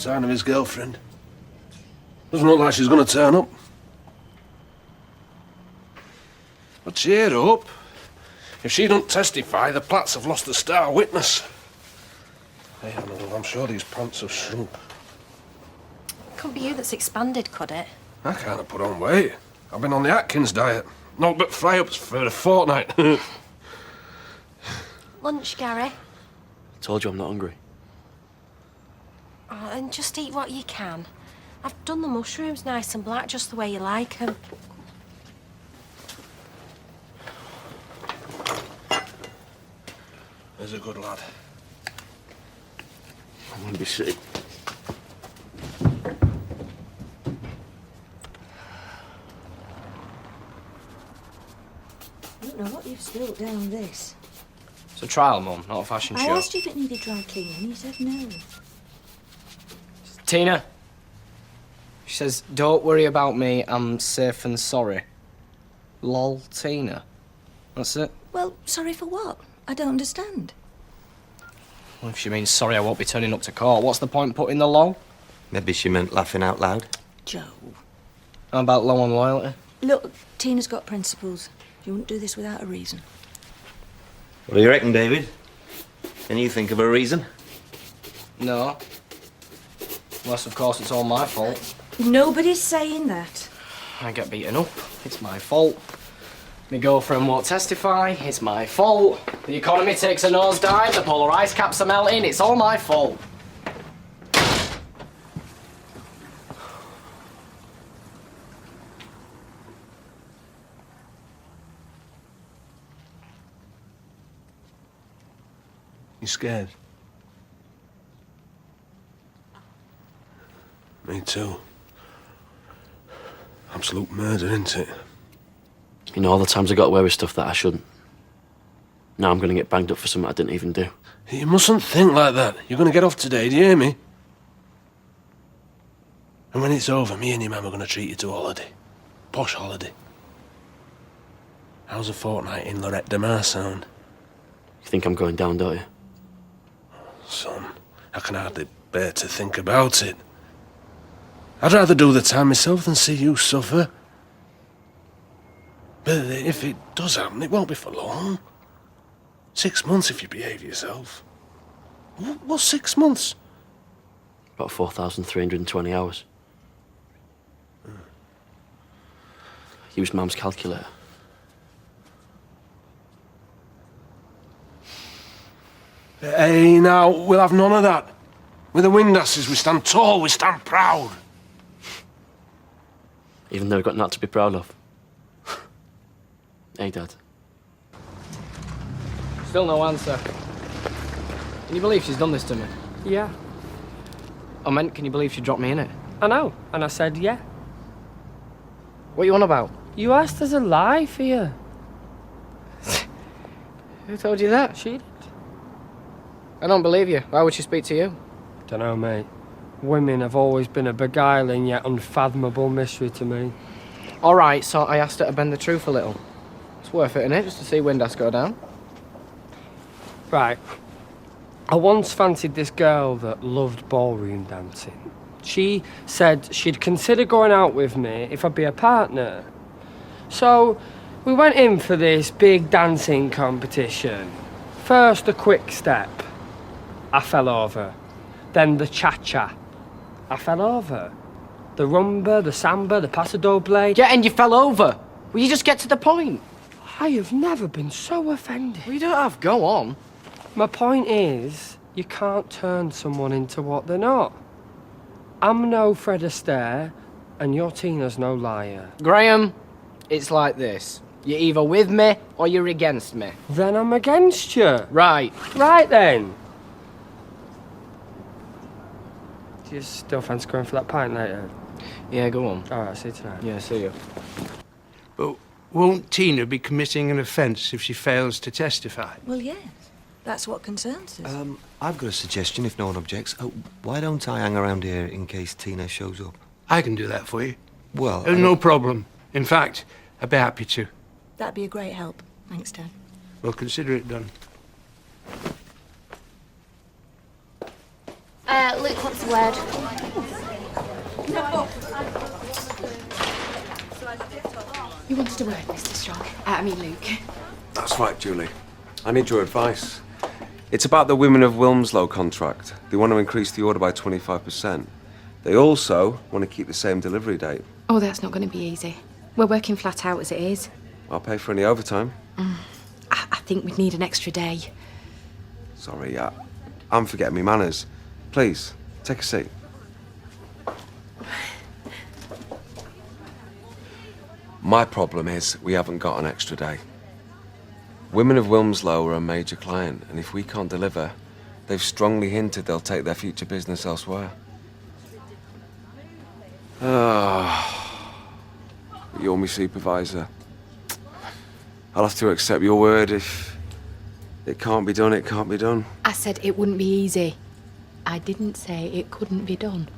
sign of his girlfriend. Doesn't look like she's going to turn up. But cheer up. If she don't testify, the Platts have lost a star witness. Hey, I'm sure these pants have shrunk. Couldn't be you that's expanded, could it? I can't have put on weight. I've been on the Atkins diet. Not but fry-ups for a fortnight. Lunch, Gary. I told you I'm not hungry. Oh, and just eat what you can. I've done the mushrooms nice and black, just the way you like them. There's a good lad. I'm gonna be sick. I don't know what you've spilt down this. It's a trial, Mum, not a fashion I show. asked you if it needed dry cleaning, you said no. Tina. She says, don't worry about me, I'm safe and sorry. Lol, Tina. That's it. Well, sorry for what? I don't understand. Well, if she means sorry, I won't be turning up to court. What's the point putting the lol? Maybe she meant laughing out loud. Joe. How about low on loyalty? Look, Tina's got principles. You wouldn't do this without a reason. What do you reckon, David? Can you think of a reason? No. Unless, of course, it's all my fault. Nobody's saying that. I get beaten up. It's my fault. My girlfriend won't testify. It's my fault. The economy takes a nosedive. The polar ice caps are melting. It's all my fault. You scared? Me too. Absolute murder, isn't it? You know all the times I got away with stuff that I shouldn't. Now I'm gonna get banged up for something I didn't even do. You mustn't think like that. You're going to get off today, do you hear me? And when it's over, me and your mum are going to treat you to a holiday. Posh holiday. How's a fortnight in Lorette de Mar sound? You think I'm going down, don't you? Son, I can hardly bear to think about it. I'd rather do the time myself than see you suffer. But if it does happen, it won't be for long. 6 months if you behave yourself. What's 6 months? About 4,320 hours. Used Mum's calculator. Hey, now, we'll have none of that. With the Windasses, we stand tall, we stand proud. Even though I've got nothing to be proud of. Hey, Dad. Still no answer. Can you believe she's done this to me? Yeah, I meant, can you believe she dropped me in it? I know. And I said, yeah. What are you on about? You asked us a lie for you. Who told you that? She did. I don't believe you. Why would she speak to you? Dunno, mate. Women have always been a beguiling yet unfathomable mystery to me. All right, so I asked her to bend the truth a little. It's worth it, innit? Just to see Windass go down. Right. I once fancied this girl that loved ballroom dancing. She said she'd consider going out with me if I'd be a partner. So we went in for this big dancing competition. First, the quick step. I fell over. Then the cha-cha. I fell over. The rumba, the samba, the paso doble. Yeah, and you fell over. Will you just get to the point? I have never been so offended. Well, you don't have. Go on. My point is, you can't turn someone into what they're not. I'm no Fred Astaire, and your Tina's no liar. Graham, it's like this. You're either with me or you're against me. Then I'm against you. Right. Right then. Do you still fancy going for that pint later? Yeah, go on. All right, see you tonight. Yeah, see you. But won't Tina be committing an offence if she fails to testify? Well, yes. That's what concerns us. I've got a suggestion, if no one objects. Why don't I hang around here in case Tina shows up? I can do that for you. Well, No problem. In fact, I'd be happy to. That'd be a great help. Thanks, Dad. We'll consider it done. Luke wants a word. You wanted a word, Mr. Strong. Luke. That's right, Julie. I need your advice. It's about the Women of Wilmslow contract. They want to increase the order by 25%. They also want to keep the same delivery date. Oh, that's not going to be easy. We're working flat out as it is. I'll pay for any overtime. I think we'd need an extra day. Sorry, I'm forgetting my manners. Please, take a seat. My problem is we haven't got an extra day. Women of Wilmslow are a major client, and if we can't deliver, they've strongly hinted they'll take their future business elsewhere. You're my supervisor. I'll have to accept your word. If it can't be done, it can't be done. I said it wouldn't be easy. I didn't say it couldn't be done.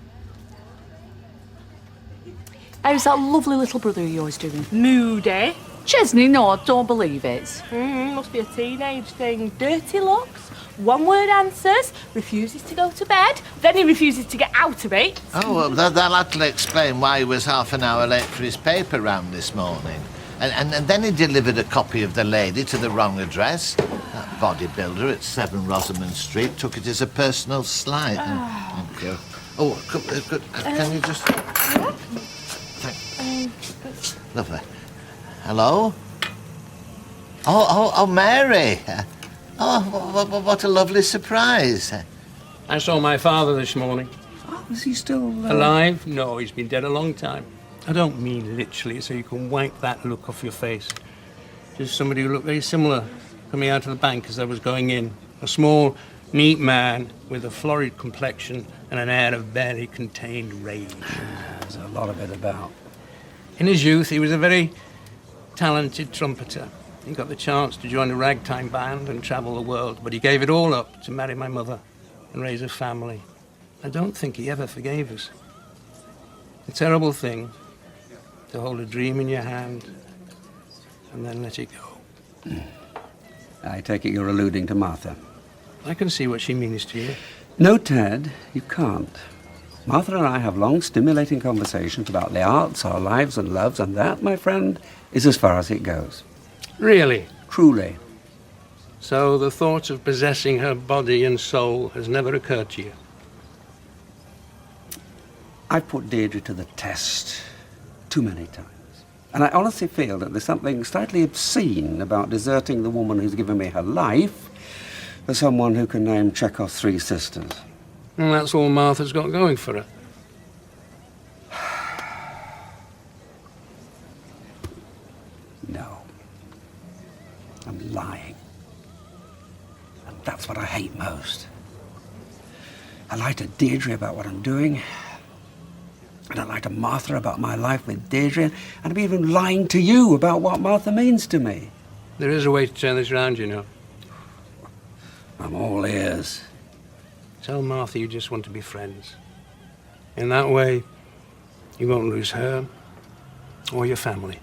How's that lovely little brother of yours doing? Moody. Chesney, no, I don't believe it. Must be a teenage thing. Dirty looks, one-word answers, refuses to go to bed, then he refuses to get out of it. Oh, well, that'll actually explain why he was half an hour late for his paper round this morning. And then he delivered a copy of The Lady to the wrong address. That bodybuilder at 7 Rosamond Street took it as a personal slight. Thank you. Oh, can you just... Lovely. Hello? Oh, Mary. Oh, what a lovely surprise. I saw my father this morning. Oh, is he still Alive? No, he's been dead a long time. I don't mean literally, so you can wipe that look off your face. Just somebody who looked very similar coming out of the bank as I was going in. A small, neat man with a florid complexion and an air of barely contained rage. There's a lot of it about. In his youth, he was a very talented trumpeter. He got the chance to join a ragtime band and travel the world, but he gave it all up to marry my mother and raise a family. I don't think he ever forgave us. A terrible thing to hold a dream in your hand and then let it go. I take it you're alluding to Martha. I can see what she means to you. No, Ted, you can't. Martha and I have long, stimulating conversations about the arts, our lives and loves, and that, my friend, is as far as it goes. Really? Truly. So the thought of possessing her body and soul has never occurred to you? I've put Deirdre to the test too many times. And I honestly feel that there's something slightly obscene about deserting the woman who's given me her life for someone who can name Chekhov's 3 sisters. And that's all Martha's got going for her. No. I'm lying. And that's what I hate most. I lie to Deirdre about what I'm doing. And I lie to Martha about my life with Deirdre. And I'm even lying to you about what Martha means to me. There is a way to turn this around, you know. I'm all ears. Tell Martha you just want to be friends. In that way, you won't lose her or your family.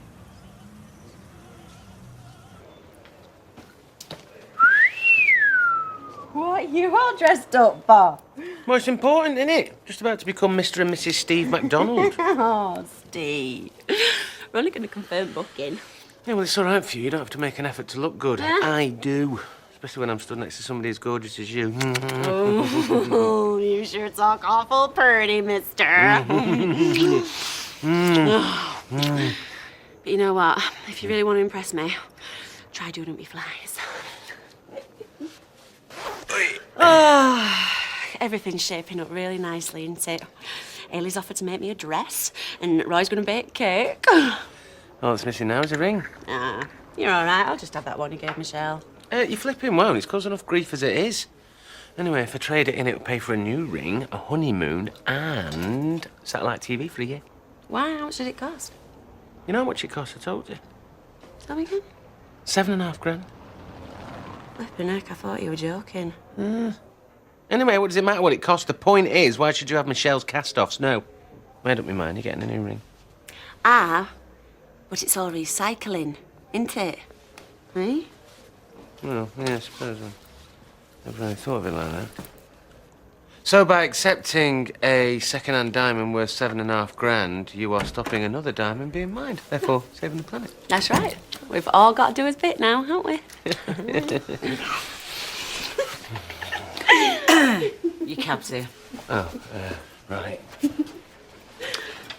What are you all dressed up for? Well, it's important, isn't it? Just about to become Mr. and Mrs. Steve MacDonald. Oh, Steve. We're only going to confirm booking. Yeah, well, it's all right for you. You don't have to make an effort to look good. I do. Especially when I'm stood next to somebody as gorgeous as you. Oh, you sure talk awful pretty, mister. But you know what? If you really want to impress me, try doing it with flies. Everything's shaping up really nicely, isn't it? Ailey's offered to make me a dress, and Roy's going to bake cake. All that's missing now is a ring. You're all right. I'll just have that one you gave Michelle. You flipping won't. It's caused enough grief as it is. Anyway, if I trade it in, it would pay for a new ring, a honeymoon, and satellite TV for a year. Why? How much did it cost? You know how much it cost, I told you. Tell me again. 7.5 grand. Flipping heck, I thought you were joking. Anyway, what does it matter what it cost? The point is, why should you have Michelle's cast-offs? No. Made up my mind, you're getting a new ring. But it's all recycling, isn't it? Eh? Well, yeah, I suppose I never really thought of it like that. So by accepting a second-hand diamond worth £7.5 grand, you are stopping another diamond being mined, therefore saving the planet. That's right. We've all got to do his bit now, haven't we? Your cab's here. Oh, right.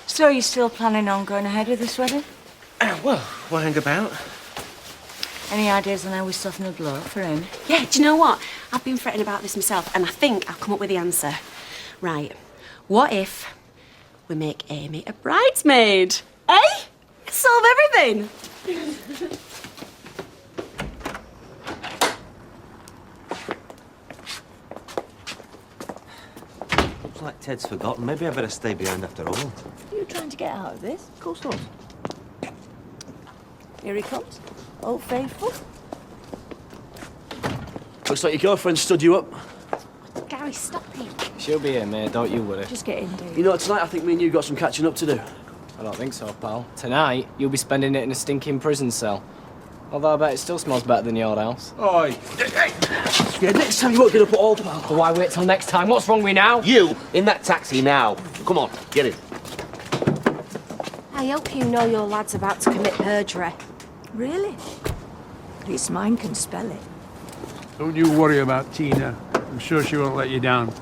So you're still planning on going ahead with this wedding? Well, why hang about? Any ideas on how we soften the blow for him? Yeah, do you know what? I've been fretting about this myself, and I think I've come up with the answer. Right. What if we make Amy a bridesmaid? Eh? Solve everything. Looks like Ted's forgotten. Maybe I better stay behind after all. Are you trying to get out of this? Of course not. Here he comes. Old faithful. Looks like your girlfriend stood you up. Gary, stop it. She'll be here, mate. Don't you worry. Just get in, dude. You know, tonight I think me and you got some catching up to do. I don't think so, pal. Tonight, you'll be spending it in a stinking prison cell. Although I bet it still smells better than your house. Oi. Yeah, next time you won't get up at all, pal. Well, why wait till next time? What's wrong with you now? You, in that taxi now. Come on, get in. I hope you know your lad's about to commit perjury. Really? At least mine can spell it. Don't you worry about Tina. I'm sure she won't let you down.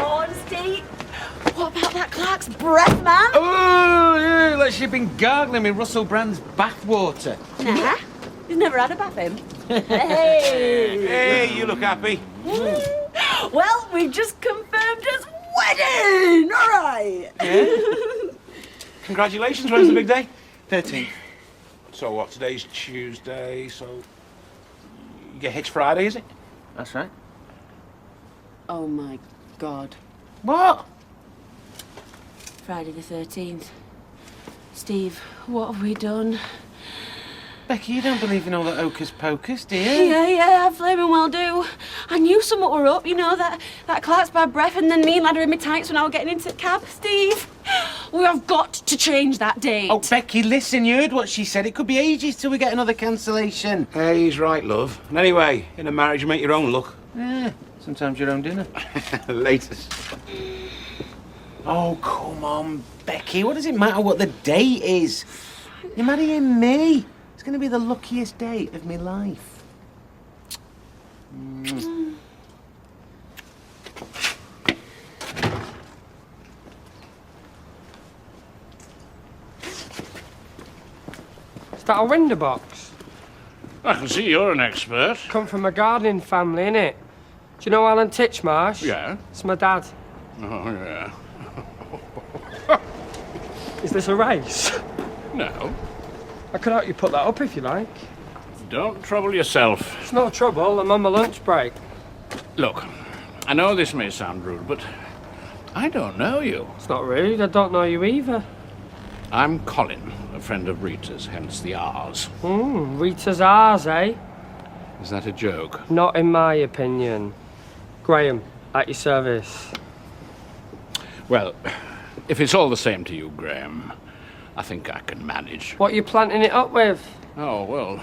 Oh, Steve. What about that clerk's breath, man? Oh, yeah, like she'd been gargling with Russell Brand's bathwater. Nah. He's never had a bath in. Hey! Hey, you look happy. Well, we've just confirmed his wedding! All right! Yeah? Congratulations, when's the big day? 13th. So what, today's Tuesday, so you get hitched Friday, is it? That's right. Oh, my God. What? Friday the 13th. Steve, what have we done? Becky, you don't believe in all the hocus pocus, do you? Yeah, I flaming well do. I knew something were up, you know, that clerk's bad breath and then me and lad are in my tights when I was getting into the cab. Steve, we have got to change that date. Oh, Becky, listen, you heard what she said. It could be ages till we get another cancellation. Hey, he's right, love. And anyway, in a marriage, you make your own luck. Yeah, sometimes your own dinner. Latest. Oh, come on, Becky. What does it matter what the date is? You're marrying me. It's going to be the luckiest day of my life. Is that a window box? I can see you're an expert. Come from a gardening family, innit? Do you know Alan Titchmarsh? Yeah. It's my dad. Oh, yeah. Is this a race? No. I could help you put that up if you like. Don't trouble yourself. It's no trouble, I'm on my lunch break. Look, I know this may sound rude, but I don't know you. It's not rude, I don't know you either. I'm Colin, a friend of Rita's, hence the R's. Rita's ours, eh? Is that a joke? Not in my opinion. Graham, at your service. Well, if it's all the same to you, Graham, I think I can manage. What are you planting it up with? Oh, well,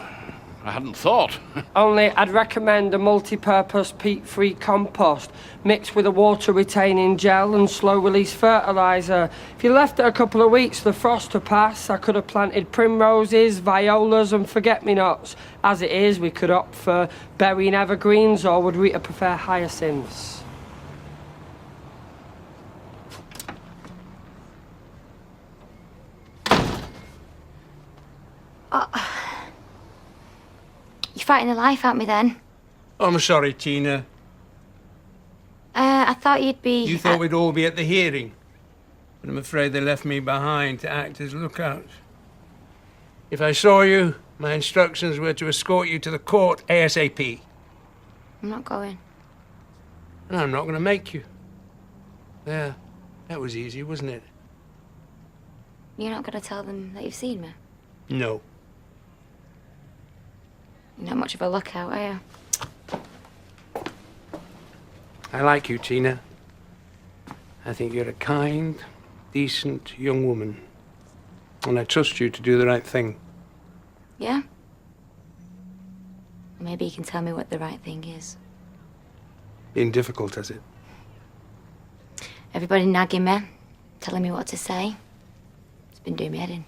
I hadn't thought. Only I'd recommend a multi-purpose peat-free compost mixed with a water-retaining gel and slow-release fertiliser. If you left it a couple of weeks for the frost to pass, I could have planted primroses, violas and forget-me-nots. As it is, we could opt for berry and evergreens, or would Rita prefer hyacinths? You're fighting the life out of me then. I'm sorry, Tina. I thought you'd be... You thought we'd all be at the hearing. But I'm afraid they left me behind to act as lookout. If I saw you, my instructions were to escort you to the court ASAP. I'm not going. And I'm not going to make you. There. That was easy, wasn't it? You're not going to tell them that you've seen me? No. You're not much of a lookout, are you? I like you, Tina. I think you're a kind, decent young woman. And I trust you to do the right thing. Yeah? Maybe you can tell me what the right thing is. Been difficult, has it? Everybody nagging me, telling me what to say. It's been doing me head in.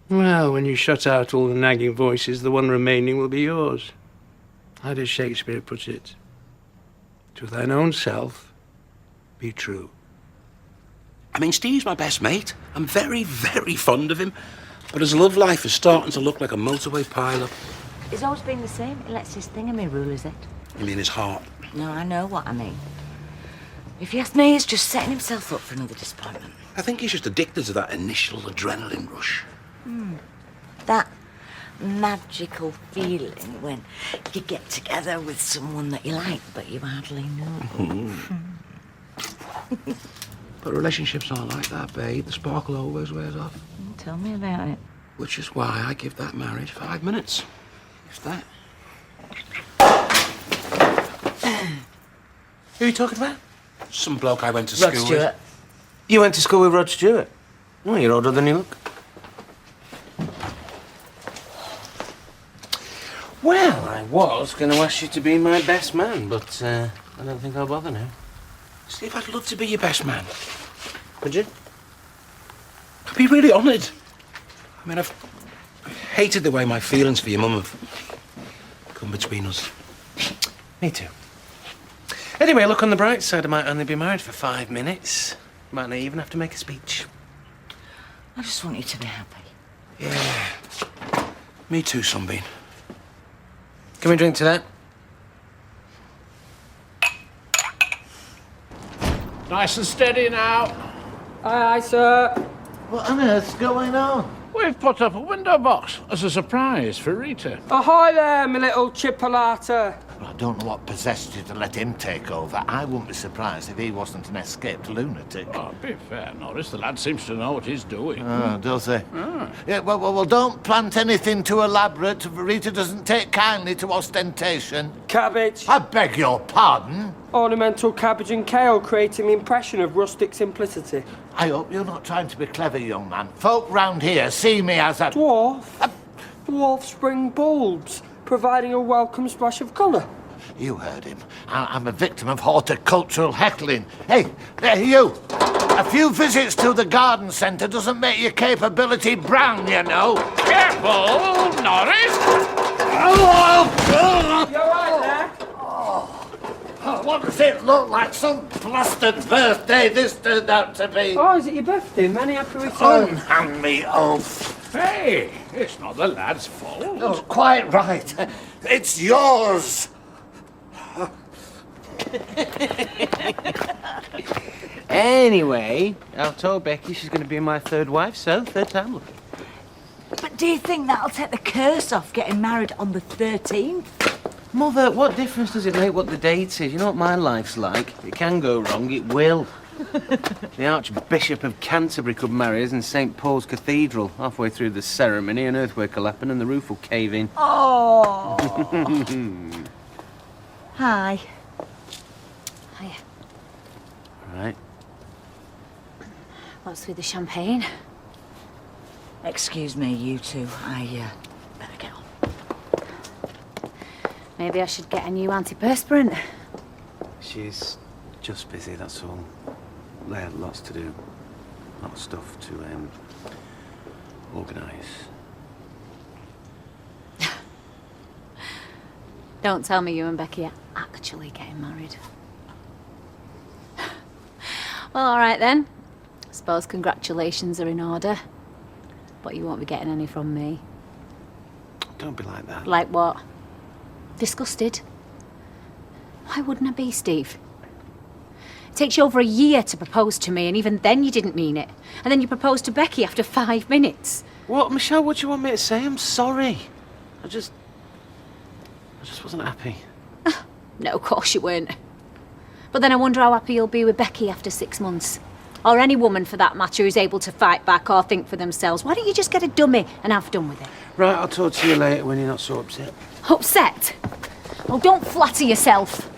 Well, when you shut out all the nagging voices, the one remaining will be yours. How does Shakespeare put it? To thine own self, be true. I mean, Steve's my best mate. I'm very, very fond of him. But his love life is starting to look like a motorway pile-up. It's always been the same. He lets his thingamy rule his head. You mean his heart? No, I know what I mean. If you ask me, he's just setting himself up for another disappointment. I think he's just addicted to that initial adrenaline rush. That magical feeling when you get together with someone that you like, but you hardly know. But relationships aren't like that, babe. The sparkle always wears off. Tell me about it. Which is why I give that marriage 5 minutes. If that. Who are you talking about? Some bloke I went to Rod school Stewart. with. You went to school with Rod Stewart? Oh, you're older than you look. Well, I was going to ask you to be my best man, but I don't think I'll bother now. Steve, I'd love to be your best man. Would you? I'd be really honoured. I mean, I've hated the way my feelings for your mum have come between us. Me too. Anyway, look on the bright side. I might only be married for 5 minutes. Might not even have to make a speech. I just want you to be happy. Yeah. Me too, Sunbeam. Can we drink to that? Nice and steady now. Aye, sir. What on earth's going on? We've put up a window box as a surprise for Rita. Ahoy there, my little chipolata. Well, I don't know what possessed you to let him take over. I wouldn't be surprised if he wasn't an escaped lunatic. Oh, be fair, Norris. The lad seems to know what he's doing. Oh, does he? Yeah, well, don't plant anything too elaborate. Rita doesn't take kindly to ostentation. Cabbage. I beg your pardon? Ornamental cabbage and kale, creating the impression of rustic simplicity. I hope you're not trying to be clever, young man. Folk round here see me as a... Dwarf? Dwarf spring bulbs, providing a welcome splash of colour. You heard him. I'm a victim of horticultural heckling. Hey, you! A few visits to the garden centre doesn't make your capability brown, you know. Careful, Norris! You're right there. What does it look like? Some plastered birthday this turned out to be. Oh, is it your birthday? Many happy returns. Unhand me oath. Hey, it's not the lad's fault. Oh, quite right. It's yours. Anyway, I've told Becky she's going to be my third wife, so third time lucky. But do you think that'll take the curse off getting married on the 13th? Mother, what difference does it make what the date is? You know what my life's like. It can go wrong, it will. The Archbishop of Canterbury could marry us in St. Paul's Cathedral. Halfway through the ceremony, an earthquake will happen and the roof will cave in. Oh. Hi. Hiya. All right. What's with the champagne? Excuse me, you two. I better get on. Maybe I should get a new antiperspirant. She's just busy, that's all. They had lots to do. A lot of stuff to organise. Don't tell me you and Becky are actually getting married. Well, all right then. I suppose congratulations are in order. But you won't be getting any from me. Don't be like that. Like what? Disgusted? Why wouldn't I be, Steve? It takes you over a year to propose to me, and even then you didn't mean it. And then you proposed to Becky after 5 minutes. What, Michelle, what do you want me to say? I'm sorry. I just wasn't happy. No, of course you weren't. But then I wonder how happy you'll be with Becky after 6 months. Or any woman, for that matter, who's able to fight back or think for themselves. Why don't you just get a dummy and have done with it? Right, I'll talk to you later when you're not so upset. Upset? Oh, don't flatter yourself.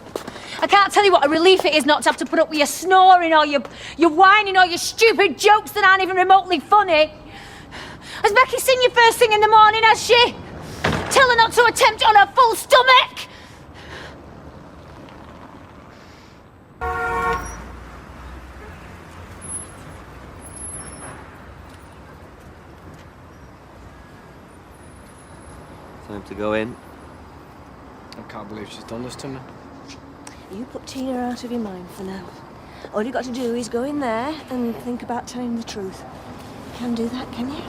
I can't tell you what a relief it is not to have to put up with your snoring or your whining or your stupid jokes that aren't even remotely funny. Has Becky seen you first thing in the morning, has she? Tell her not to attempt it on her full stomach! Time to go in. I can't believe she's done this to me. You put Tina out of your mind for now. All you got to do is go in there and think about telling the truth. You can do that, can you?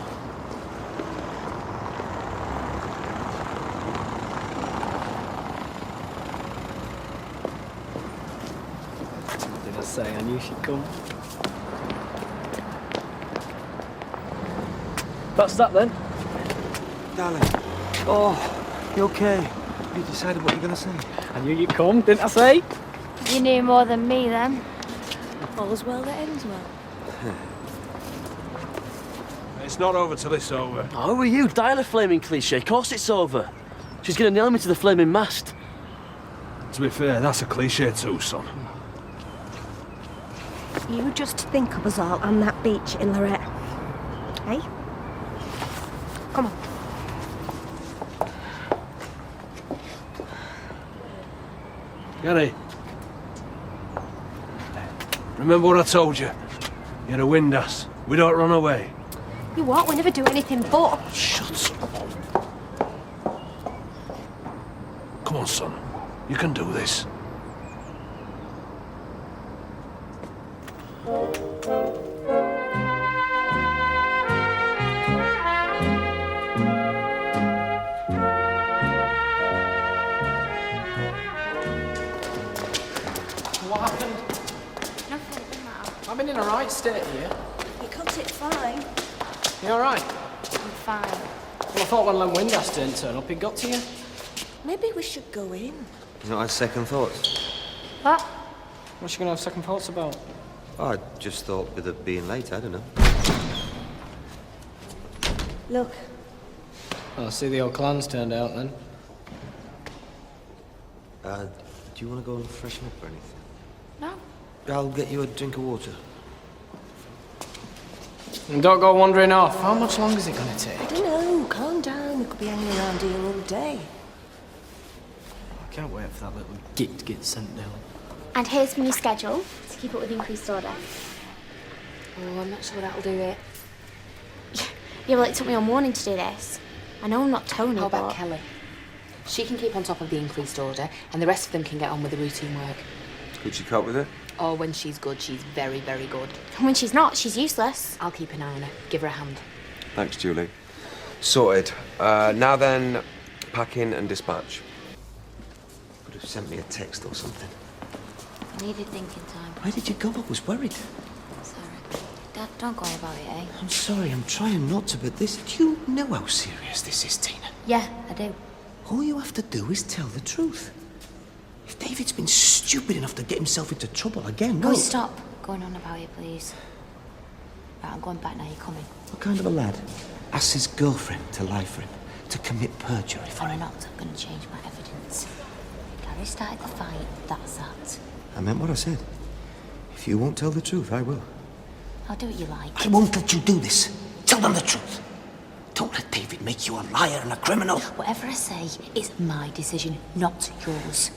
What did I say? I knew she'd come. That's that then. Darling. Oh, you okay? Have you decided what you're going to say? I knew you'd come, didn't I say? You knew more than me then. All's well that ends well. It's not over till it's over. Oh, who are you? Dying a flaming cliche. Of course it's over. She's going to nail me to the flaming mast. To be fair, that's a cliche too, son. You just think of us all on that beach in Lorette. Hey? Come on. Gary. Remember what I told you? You're to wind us. We don't run away. You what? We never do anything but. Shut up. Come on, son. You can do this. What happened? Nothing, doesn't matter. I've been in a right state here. You cut it fine. You alright? I'm fine. Well, I thought when Len Windus didn't turn up, he got to you. Maybe we should go in. You not had second thoughts? What? What's she going to have second thoughts about? Oh, I just thought with it being late, I don't know. Look, Well, I see the old clan's turned out then. Do you want to go and freshen up or anything? No. I'll get you a drink of water. And don't go wandering off. How much longer is it going to take? I don't know. Calm down. We could be hanging around here all day. I can't wait for that little git to get sent down. And here's my new schedule to keep up with the increased order. Oh, I'm not sure that'll do it. Yeah, well, it took me all morning to do this. I know I'm not Tony, How about but... Kelly? She can keep on top of the increased order, and the rest of them can get on with the routine work. Could she cope with it? Oh, when she's good, she's very, very good. And when she's not, she's useless. I'll keep an eye on her. Give her a hand. Thanks, Julie. Sorted. Now then, packing and dispatch. Could have sent me a text or something. I needed thinking time. Where did you go? I was worried. Sorry. Dad, don't go on about it, eh? I'm sorry, I'm trying not to, but this... Do you know how serious this is, Tina? Yeah, I do. All you have to do is tell the truth. If David's been stupid enough to get himself into trouble again, Go well... stop going on about it, please. Right, I'm going back now. You're coming. What kind of a lad asks his girlfriend to lie for him, to commit perjury for I'm him? not going to change my evidence. Gary started the fight, that's that. I meant what I said. If you won't tell the truth, I will. I'll do what you like. I won't let you do this. Tell them the truth. Don't let David make you a liar and a criminal. Whatever I say is my decision, not yours.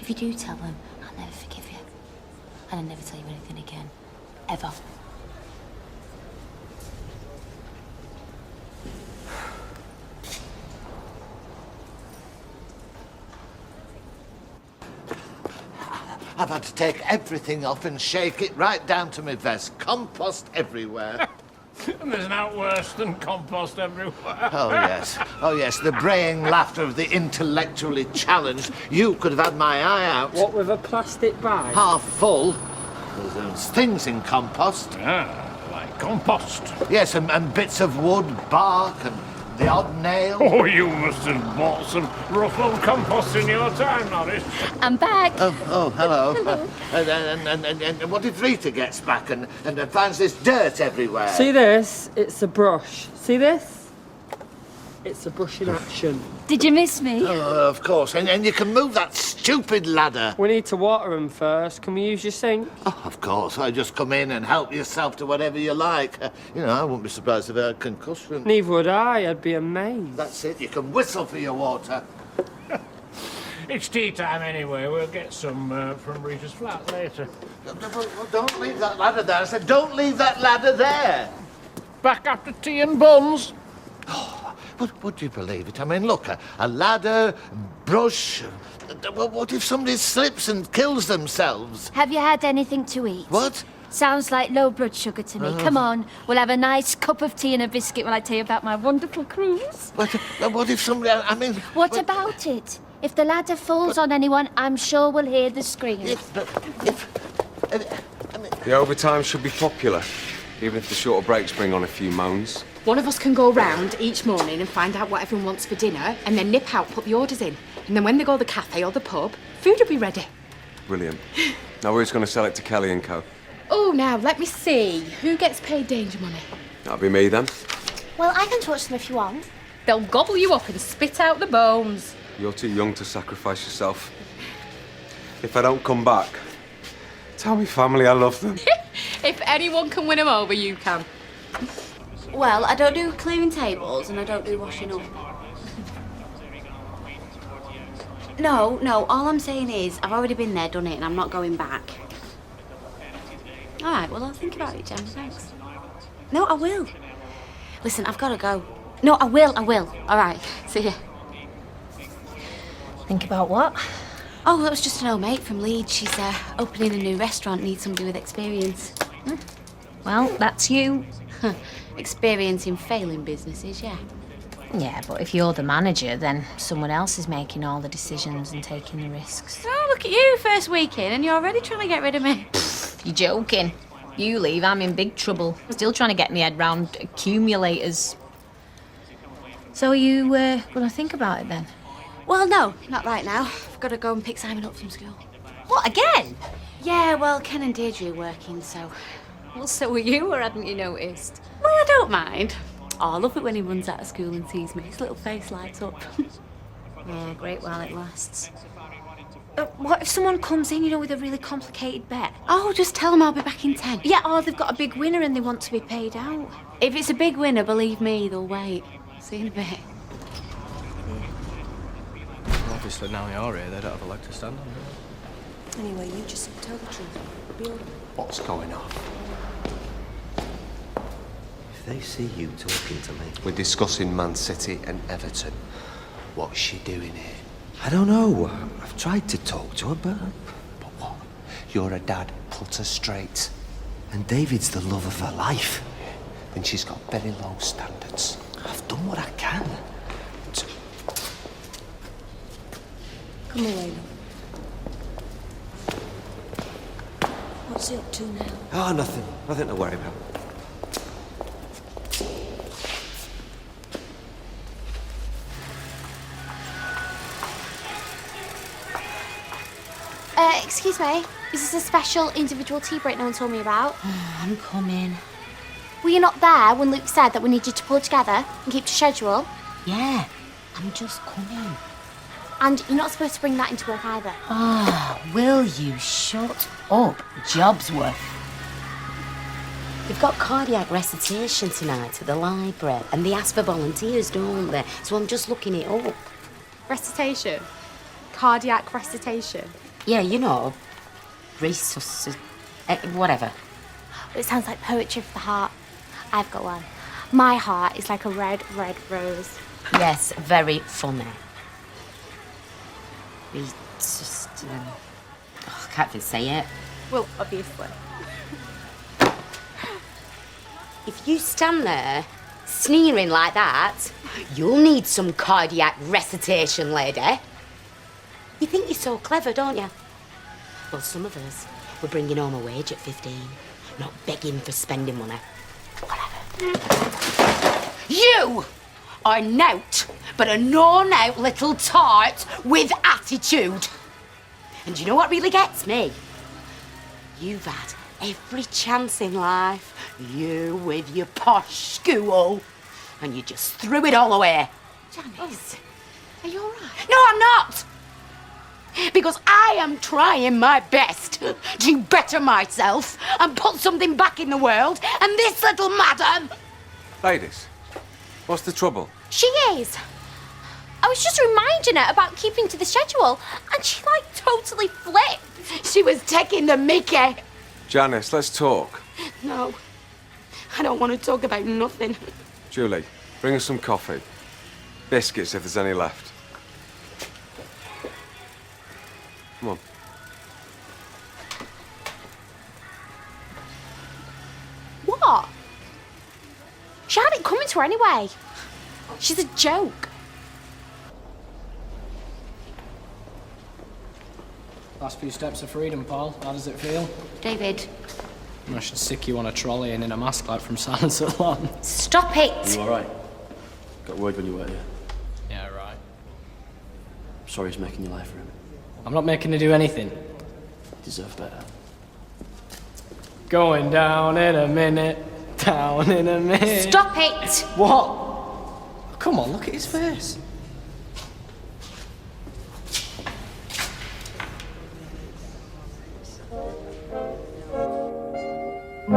If you do tell them, I'll never forgive you. And I'll never tell you anything again. Ever. I've had to take everything off and shake it right down to my vest. Compost everywhere. And there's not worse than compost everywhere. Oh, yes. Oh, yes, the braying laughter of the intellectually challenged. You could have had my eye out. What, with a plastic bag? Half full. There's things in compost. Ah, like compost. Yes, and bits of wood, bark, and the odd nail. Oh, you must have bought some rough old compost in your time, Norris. I'm back. Oh, hello. And what if Rita gets back and finds this dirt everywhere? See this? It's a brush. See this? It's a brush in action. Did you miss me? Oh, of course. And you can move that stupid ladder. We need to water them first. Can we use your sink? Oh, of course. I just come in and help yourself to whatever you like. I wouldn't be surprised if I had concussion. Neither would I. I'd be amazed. That's it. You can whistle for your water. It's tea time anyway. We'll get some from Rita's flat later. Don't leave that ladder there. I said, don't leave that ladder there. Back after tea and buns. But would you believe it? I mean, look, a ladder, brush. What if somebody slips and kills themselves? Have you had anything to eat? What? Sounds like low blood sugar to me. Come on, we'll have a nice cup of tea and a biscuit when I tell you about my wonderful cruise. What if somebody... I mean... What about it? If the ladder falls on anyone, I'm sure we'll hear the scream. The overtime should be popular, even if the shorter breaks bring on a few moans. One of us can go round each morning and find out what everyone wants for dinner and then nip out, put the orders in. And then when they go to the cafe or the pub, food will be ready. Brilliant. Now who's going to sell it to Kelly and Co? Oh, now, let me see. Who gets paid danger money? That'll be me then. Well, I can touch them if you want. They'll gobble you up and spit out the bones. You're too young to sacrifice yourself. If I don't come back, tell me family I love them. If anyone can win them over, you can. Well, I don't do clearing tables and I don't do washing up. No, all I'm saying is I've already been there, done it, and I'm not going back. All right, well, I'll think about it, Jem, thanks. No, I will. Listen, I've got to go. No, I will. All right, see ya. Think about what? Oh, that was just an old mate from Leeds. She's opening a new restaurant, needs somebody with experience. Well, that's you. Experience in failing businesses, yeah. Yeah, but if you're the manager, then someone else is making all the decisions and taking the risks. Oh, look at you, first week in, and you're already trying to get rid of me. You're joking. You leave, I'm in big trouble. Still trying to get my head round accumulators. So are you going to think about it then? Well, no, not right now. I've got to go and pick Simon up from school. What, again? Yeah, well, Ken and Deirdre are working, so... Well, so were you, or hadn't you noticed? Well, I don't mind. Oh, I love it when he runs out of school and sees me. His little face lights up. Yeah, great while it lasts. What if someone comes in, with a really complicated bet? Oh, just tell them I'll be back in 10. Yeah, or they've got a big winner and they want to be paid out. If it's a big winner, believe me, they'll wait. See you in a bit. Obviously, now you're here, they don't have a leg to stand on, do Anyway, you just tell the truth. It'll be all... What's going on? If they see you talking to me... We're discussing Man City and Everton. What's she doing here? I don't know. I've tried to talk to her, but What? You're a dad. Put her straight. And David's the love of her life. Then she's got very low standards. I've done what I can. Come away, love. What's he up to now? Oh, nothing. Nothing to worry about. Excuse me, is this a special individual tea break no one told me about? I'm coming. Were you not there when Luke said that we needed to pull together and keep to schedule? Yeah, I'm just coming. And you're not supposed to bring that into work either. Will you shut up, Jobsworth? They've got cardiac recitation tonight at the library, and they ask for volunteers, don't they? So I'm just looking it up. Recitation? Cardiac recitation? Yeah, whatever. It sounds like poetry for the heart. I've got one. My heart is like a red, red rose. Yes, very funny. It's just, I can't even say it. Well, obviously. If you stand there sneering like that, you'll need some cardiac recitation, lady. You think you're so clever, don't you? Well, some of us were bringing home a wage at 15, not begging for spending money. Whatever. You are nowt but a known-out little tart with attitude. And you know what really gets me? You've had every chance in life, you with your posh school, and you just threw it all away. Janice, are you all right? No, I'm not! Because I am trying my best to better myself and put something back in the world, and this little madam... Ladies, what's the trouble? She is. I was just reminding her about keeping to the schedule, and she, like, totally flipped. She was taking the mickey. Janice, let's talk. No, I don't want to talk about nothing. Julie, bring us some coffee. Biscuits if there's any left. Come on. What? She had it coming to her anyway. She's a joke. Last few steps of freedom, Paul. How does it feel? David. I should sick you on a trolley and in a mask like from Silence at the Lambs. Stop it! Are you all right? Got worried when you were here. Yeah, right. Sorry he's making your life ruin. I'm not making her do anything. You deserve better. Going down in a minute. Down in a minute. Stop it! What? Come on, look at his face. I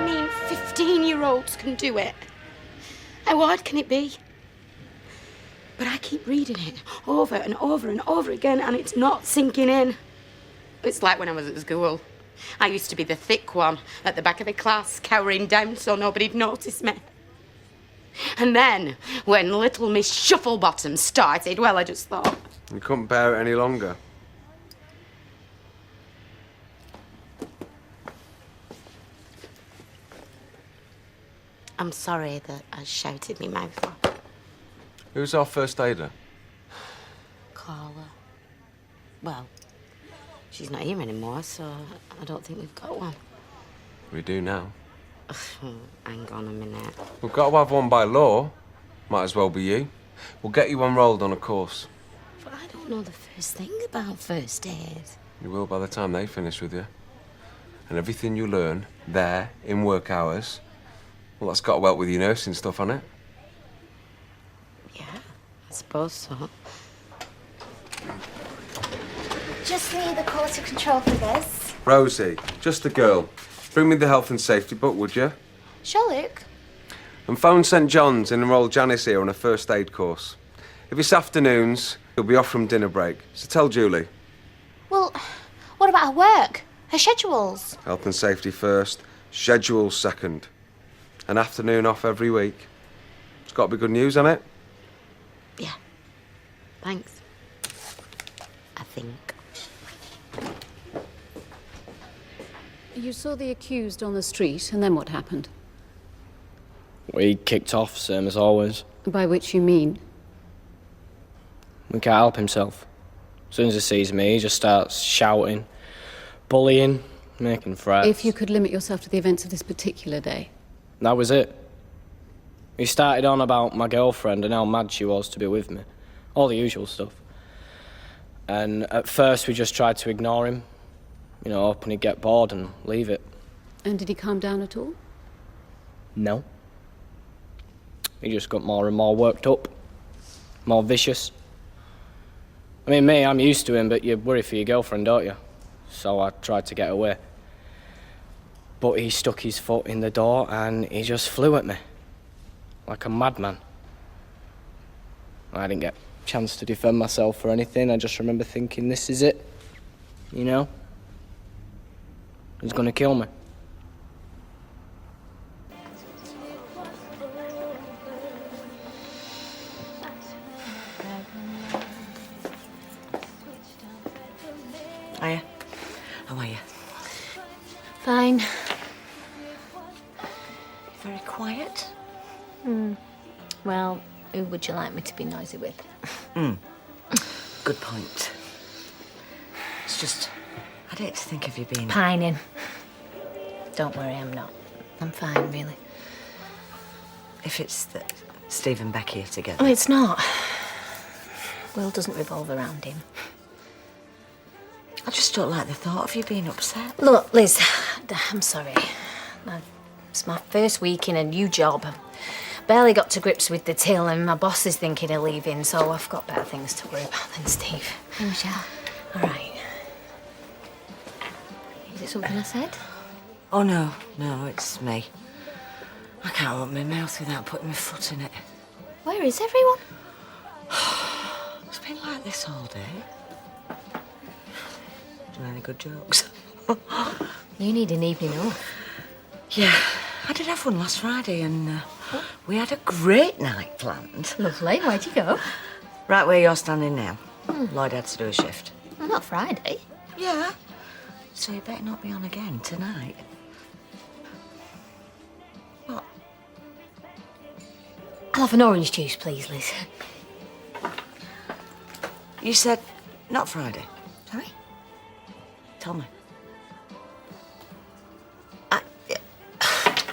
mean, 15-year-olds can do it. How hard can it be? But I keep reading it over and over and over again, and it's not sinking in. It's like when I was at school. I used to be the thick one at the back of the class, cowering down so nobody'd notice me. And then, when little Miss Shufflebottom started, well, I just thought... You couldn't bear it any longer. I'm sorry that I shouted my mouth off. Who's our first aider? Carla. Well, she's not here anymore, so I don't think we've got one. We do now. Hang on a minute. We've got to have one by law. Might as well be you. We'll get you enrolled on a course. But I don't know the first thing about first aid. You will by the time they finish with you. And everything you learn there, in work hours, well, that's got to help with your nursing stuff, hasn't it? Yeah, I suppose so. Just need the quality control for this. Rosie, just a girl. Bring me the health and safety book, would you? Sure, Luke. And phone St John's and enroll Janice here on a first aid course. If it's afternoons, he'll be off from dinner break. So tell Julie. Well, what about her work? Her schedules? Health and safety first, schedule second. An afternoon off every week. It's got to be good news, hasn't it? Yeah. Thanks. I think. You saw the accused on the street, and then what happened? We kicked off, same as always. By which you mean? He can't help himself. As soon as he sees me, he just starts shouting, bullying, making threats. If you could limit yourself to the events of this particular day. That was it. He started on about my girlfriend and how mad she was to be with me. All the usual stuff. And at first we just tried to ignore him. You know, hoping he'd get bored and leave it. And did he calm down at all? No. He just got more and more worked up. More vicious. I mean, me, I'm used to him, but you worry for your girlfriend, don't you? So I tried to get away. But he stuck his foot in the door and he just flew at me. Like a madman. I didn't get a chance to defend myself or anything. I just remember thinking, this is it. You know? He's gonna kill me. Hiya. How are you? Fine. Very quiet? Well, who would you like me to be noisy with? Good point. It's just, I'd hate to think of you being... Pining. Don't worry, I'm not. I'm fine, really. If it's that Steve and Becky are together. Oh, it's not. Will doesn't revolve around him. I just don't like the thought of you being upset. Look, Liz, I'm sorry. It's my first week in a new job. I barely got to grips with the till, and my boss is thinking of leaving, so I've got better things to worry about than Steve. Hey, Michelle. All right. Is it something I said? Oh, no, it's me. I can't open my mouth without putting my foot in it. Where is everyone? It's been like this all day. Doing any good jokes? You need an evening off. Yeah, I did have one last Friday, and we had a great night planned. Lovely. Where'd you go? Right where you're standing now. Lloyd had to do a shift. Well, not Friday. Yeah. So you better not be on again tonight. What? I'll have an orange juice, please, Liz. You said not Friday. Sorry? Tell me.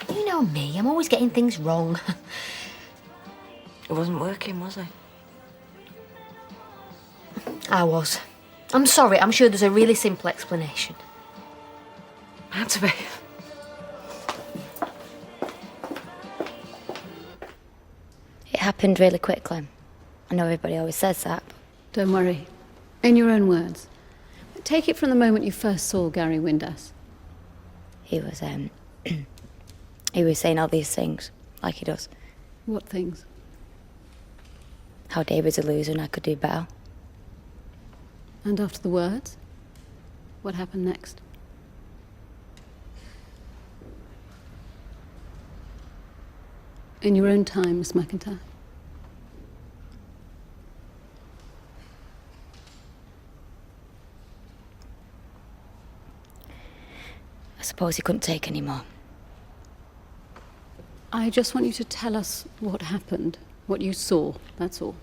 You know me, I'm always getting things wrong. It wasn't working, was it? I was. I'm sorry, I'm sure there's a really simple explanation. Had to be. It happened really quickly. I know everybody always says that. Don't worry. In your own words. Take it from the moment you first saw Gary Windass. He was, he was saying all these things, like he does. What things? How David's a loser and I could do better. And after the words, what happened next? In your own time, Miss McIntyre. I suppose he couldn't take any more. I just want you to tell us what happened, what you saw, that's all.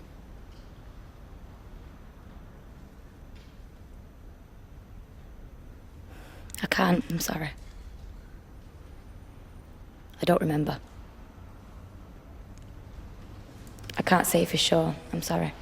I can't, I'm sorry. I don't remember. I can't say for sure, I'm sorry.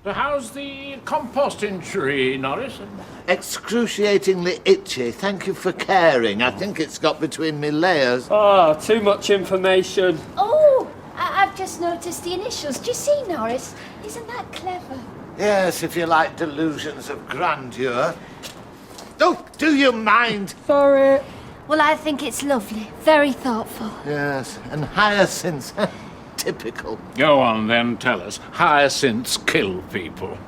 So how's the composting tree, Norris? Excruciatingly itchy. Thank you for caring. I think it's got between me layers. Oh, too much information. Oh, I've just noticed the initials. Do you see, Norris? Isn't that clever? Yes, if you like delusions of grandeur. Oh, do you mind? Sorry. Well, I think it's lovely. Very thoughtful. Yes, and hyacinths. Typical. Go on then, tell us. Hyacinths kill people.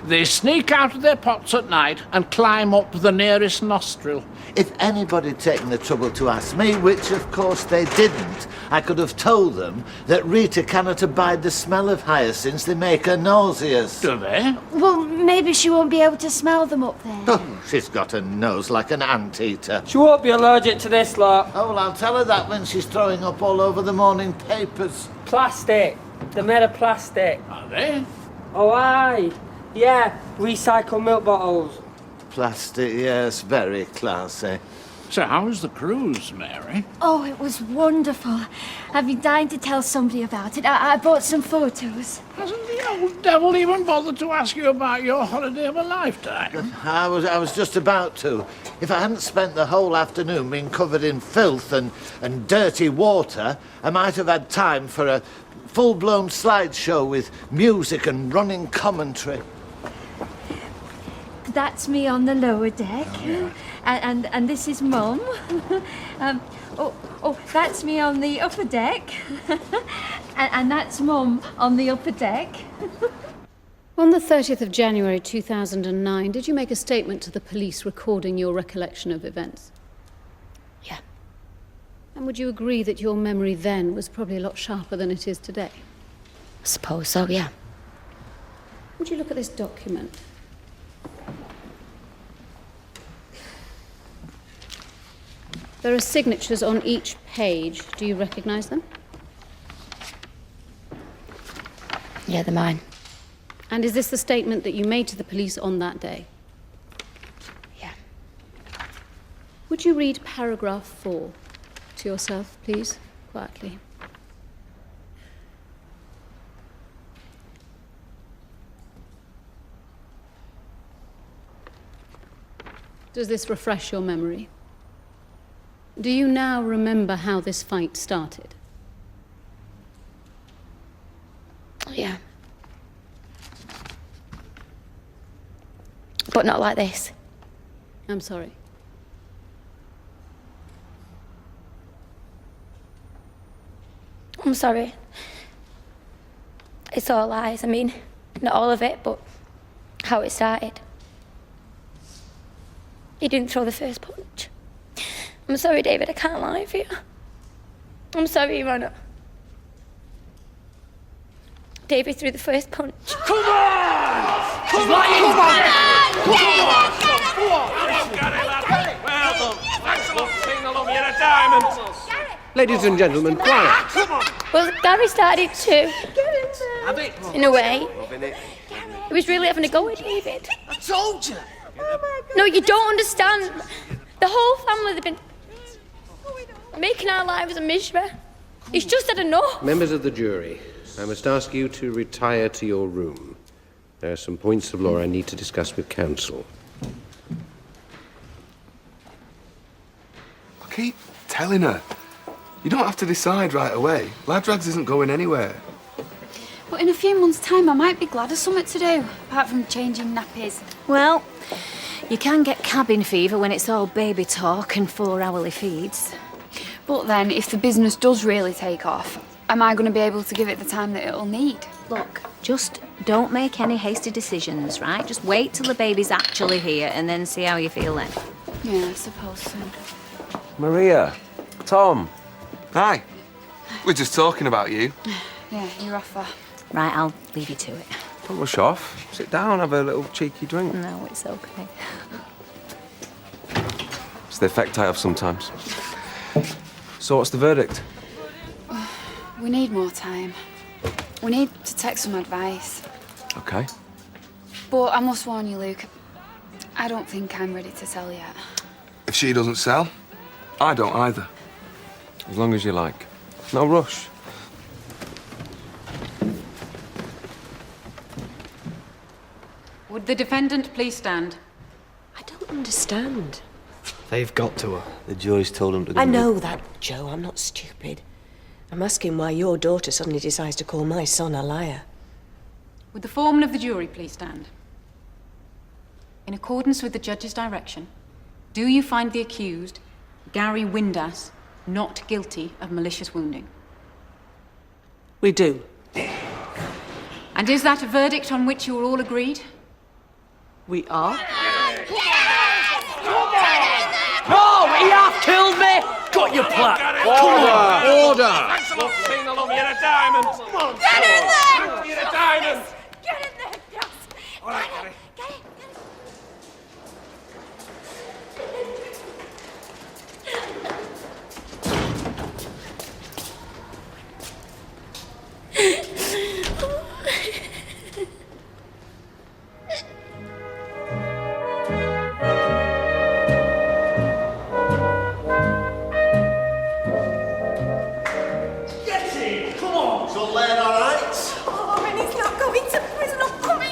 They sneak out of their pots at night and climb up the nearest nostril. If anybody had taken the trouble to ask me, which of course they didn't, I could have told them that Rita cannot abide the smell of hyacinths. They make her nauseous. Do they? Well, maybe she won't be able to smell them up there. Oh, she's got a nose like an anteater. She won't be allergic to this lot. Oh, well, I'll tell her that when she's throwing up all over the morning papers. Plastic. They're made of plastic. Are they? Oh, aye. Yeah, recycled milk bottles. Plastic, yes, very classy. So how was the cruise, Mary? Oh, it was wonderful. I've been dying to tell somebody about it. I bought some photos. Hasn't the old devil even bothered to ask you about your holiday of a lifetime? I was just about to. If I hadn't spent the whole afternoon being covered in filth and dirty water, I might have had time for a full-blown slideshow with music and running commentary. That's me on the lower deck. Oh, yeah. And this is Mum. That's me on the upper deck. and that's Mum on the upper deck. On the 30th of January 2009, did you make a statement to the police recording your recollection of events? Yeah. And would you agree that your memory then was probably a lot sharper than it is today? I suppose so, yeah. Would you look at this document? There are signatures on each page. Do you recognise them? Yeah, they're mine. And is this the statement that you made to the police on that day? Yeah. Would you read paragraph 4 to yourself, please, quietly? Does this refresh your memory? Do you now remember how this fight started? Yeah. But not like this. I'm sorry. I'm sorry. It's all lies. I mean, not all of it, but how it started. He didn't throw the first punch. I'm sorry, David, I can't lie for you. I'm sorry, Ronna. David threw the first punch. Come on! Come on! Come on! Well done. Thanks a lot for singing along. You're a diamond. Ladies and gentlemen, quiet. Well, Gary started too. In a way. He was really having a go at David. I told you. No, you don't understand. The whole family, they've been making our lives a misery. He's just had enough. Members of the jury, I must ask you to retire to your room. There are some points of law I need to discuss with counsel. I keep telling her. You don't have to decide right away. Ladrags isn't going anywhere. But in a few months' time, I might be glad of something to do, apart from changing nappies. Well, you can get cabin fever when it's all baby talk and 4-hourly feeds. But then, if the business does really take off, am I going to be able to give it the time that it'll need? Look, just don't make any hasty decisions, right? Just wait till the baby's actually here and then see how you feel then. Yeah, I suppose so. Maria, Tom. Hi. We're just talking about you. Yeah, your offer. Right, I'll leave you to it. Don't rush off. Sit down, have a little cheeky drink. No, it's okay. It's the effect I have sometimes. So what's the verdict? We need more time. We need to take some advice. Okay. But I must warn you, Luke, I don't think I'm ready to sell yet. If she doesn't sell, I don't either. As long as you like. No rush. Would the defendant please stand? I don't understand. They've got to her. The jury's told him to I know that, Joe. I'm not stupid. I'm asking why your daughter suddenly decides to call my son a liar. Would the foreman of the jury please stand? In accordance with the judge's direction, do you find the accused, Gary Windass, not guilty of malicious wounding? We do. And is that a verdict on which you are all agreed? We are? No, he half killed me! Got your plaque! Order! Thanks a lot for singing along. You're a diamond. Come on. Get in there! You're a diamond. Get in there, yes. All right, Gary.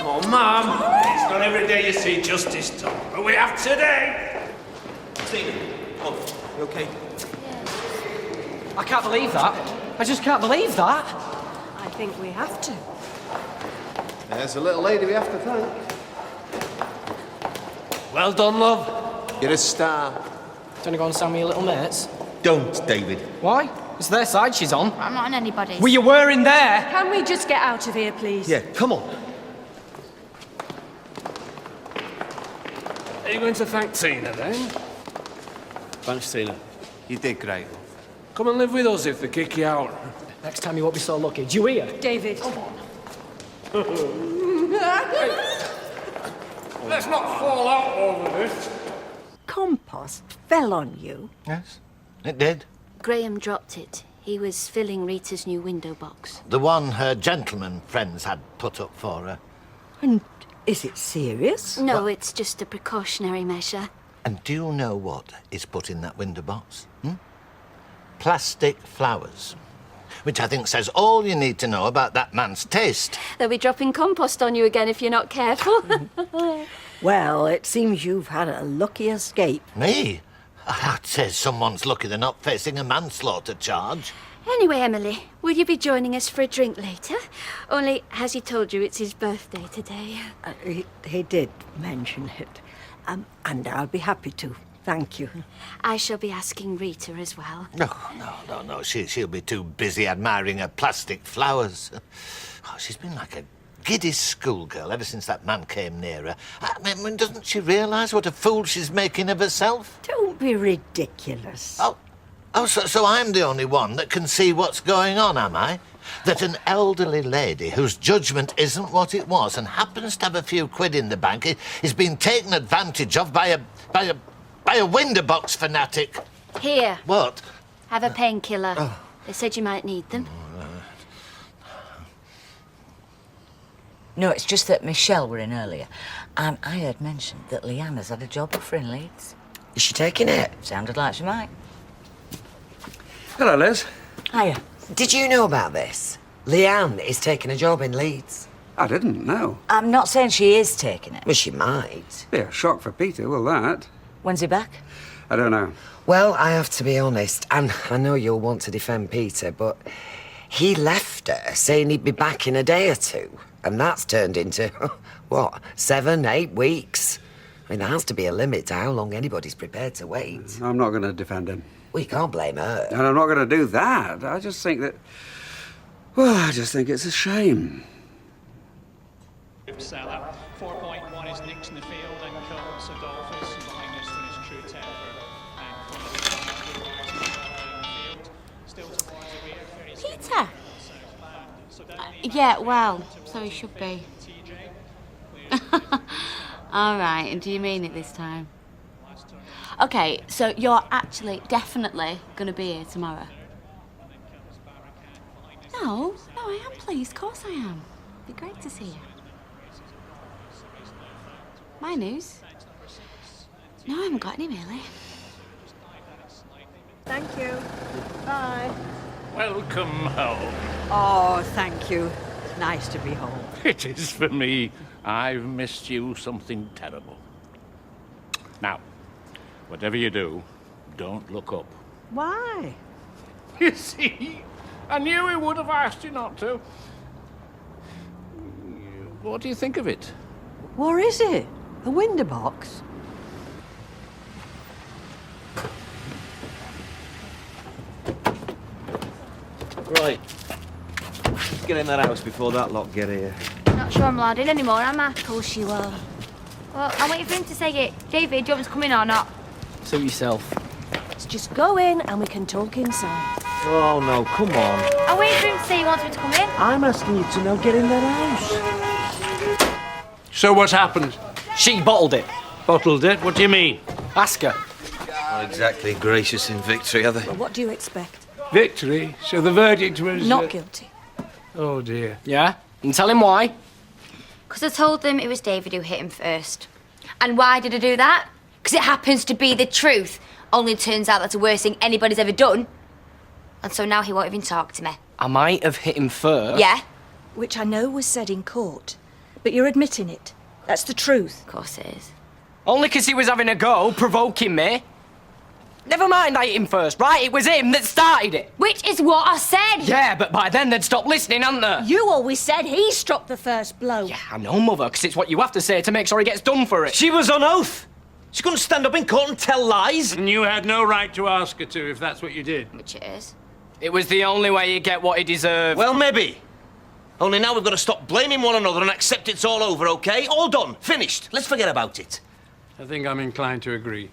Oh, Mum, it's not every day you see justice done, but we have today. Tina, oh, you okay? I can't believe that. I just can't believe that. I think we have to. There's a little lady we have to thank. Well done, love. You're a star. Do you want to go and sell me your little mates? Don't, David. Why? It's their side she's on. I'm not on anybody's. Well, you were in there. Can we just get out of here, please? Yeah, come on. Are you going to thank Tina then? Thanks, Tina. You did great. Come and live with us if they kick you out. Next time you won't be so lucky. Do you hear? David. Come on. Let's not fall out over this. Compost fell on you. Yes, it did. Graham dropped it. He was filling Rita's new window box. The one her gentleman friends had put up for her. And is it serious? No, it's just a precautionary measure. And do you know what is put in that window box? Plastic flowers. Which I think says all you need to know about that man's taste. They'll be dropping compost on you again if you're not careful. Well, it seems you've had a lucky escape. Me? I'd say someone's lucky they're not facing a manslaughter charge. Anyway, Emily, will you be joining us for a drink later? Only, has he told you it's his birthday today? He did mention it. And I'll be happy to. Thank you. I shall be asking Rita as well. No. She'll be too busy admiring her plastic flowers. Oh, she's been like a giddy schoolgirl ever since that man came near her. I mean, doesn't she realise what a fool she's making of herself? Don't be ridiculous. So I'm the only one that can see what's going on, am I? That an elderly lady whose judgment isn't what it was and happens to have a few quid in the bank is being taken advantage of by a window box fanatic. Here. What? Have a painkiller. They said you might need them. No, it's just that Michelle were in earlier, and I heard mention that Leanna's had a job offer in Leeds. Is she taking it? Sounded like she might. Hello, Liz. Hiya. Did you know about this? Leanne is taking a job in Leeds. I didn't know. I'm not saying she is taking it. Well, she might. Be a shock for Peter, will that? When's he back? I don't know. Well, I have to be honest, and I know you'll want to defend Peter, but he left her saying he'd be back in a day or two, and that's turned into, 7, 8 weeks? I mean, there has to be a limit to how long anybody's prepared to wait. I'm not going to defend him. We can't blame her. And I'm not going to do that. I just think that... Well, I just think it's a shame. Seller. 4.1 is Nix in the field and Colts Adolphus behind this for his true temper. Peter? Yeah, well, so he should be. All right, and do you mean it this time? Okay, so you're actually definitely going to be here tomorrow? No, I am pleased. Of course I am. It'd be great to see you. My news? No, I haven't got any, really. Thank you. Bye. Welcome home. Oh, thank you. It's nice to be home. It is for me. I've missed you something terrible. Now, whatever you do, don't look up. Why? You see, I knew he would have asked you not to. What do you think of it? What is it? A window box? Right. Let's get in that house before that lot get here. Not sure I'm allowed in anymore, am I? Of course you will. Well, I'm waiting for him to say it. David, do you want me to come in or not? Suit yourself. Let's just go in and we can talk inside. Oh, no, come on. I'm waiting for him to say he wants me to come in. I'm asking you to now get in that house. So what's happened? She bottled it. Bottled it? What do you mean? Ask her. Not exactly gracious in victory, are they? Well, what do you expect? Victory? So the verdict was... Not guilty. Oh, dear. Yeah? And tell him why. Because I told them it was David who hit him first. And why did I do that? Because it happens to be the truth. Only it turns out that's the worst thing anybody's ever done. And so now he won't even talk to me. I might have hit him first. Yeah? Which I know was said in court. But you're admitting it. That's the truth. Of course it is. Only because he was having a go, provoking me. Never mind I hit him first, right? It was him that started it. Which is what I said. Yeah, but by then they'd stopped listening, hadn't they? You always said he struck the first blow. Yeah, I know, Mother, because it's what you have to say to make sure he gets done for it. She was on oath. She couldn't stand up in court and tell lies. And you had no right to ask her to, if that's what you did. Which it is. It was the only way he'd get what he deserved. Well, maybe. Only now we've got to stop blaming one another and accept it's all over, OK? All done. Finished. Let's forget about it. I think I'm inclined to agree.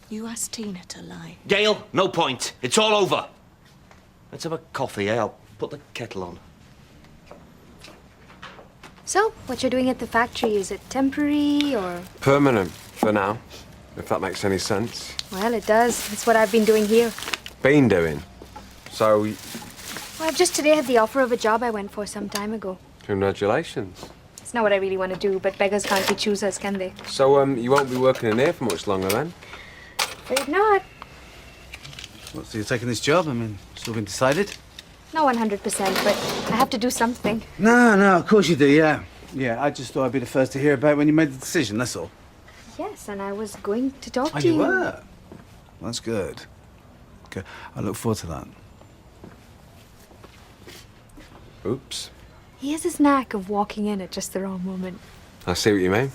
You asked Tina to lie. Gail, no point. It's all over. Let's have a coffee, eh? I'll put the kettle on. So, what you're doing at the factory, is it temporary or...? Permanent, for now, if that makes any sense. Well, it does. It's what I've been doing here. Been doing? So, Well, I've just today had the offer of a job I went for some time ago. congratulations. It's not what I really want to do, but beggars can't be choosers, can they? So, you won't be working in here for much longer then? Afraid not. What, so you're taking this job? I mean, it's all been decided? Not 100%, but I have to do something. No, of course you do, yeah. Yeah, I just thought I'd be the first to hear about when you made the decision, that's all. Yes, and I was going to talk Oh, to you. you were? Well, that's good. Good. I look forward to that. Oops. He has this knack of walking in at just the wrong moment. I see what you mean.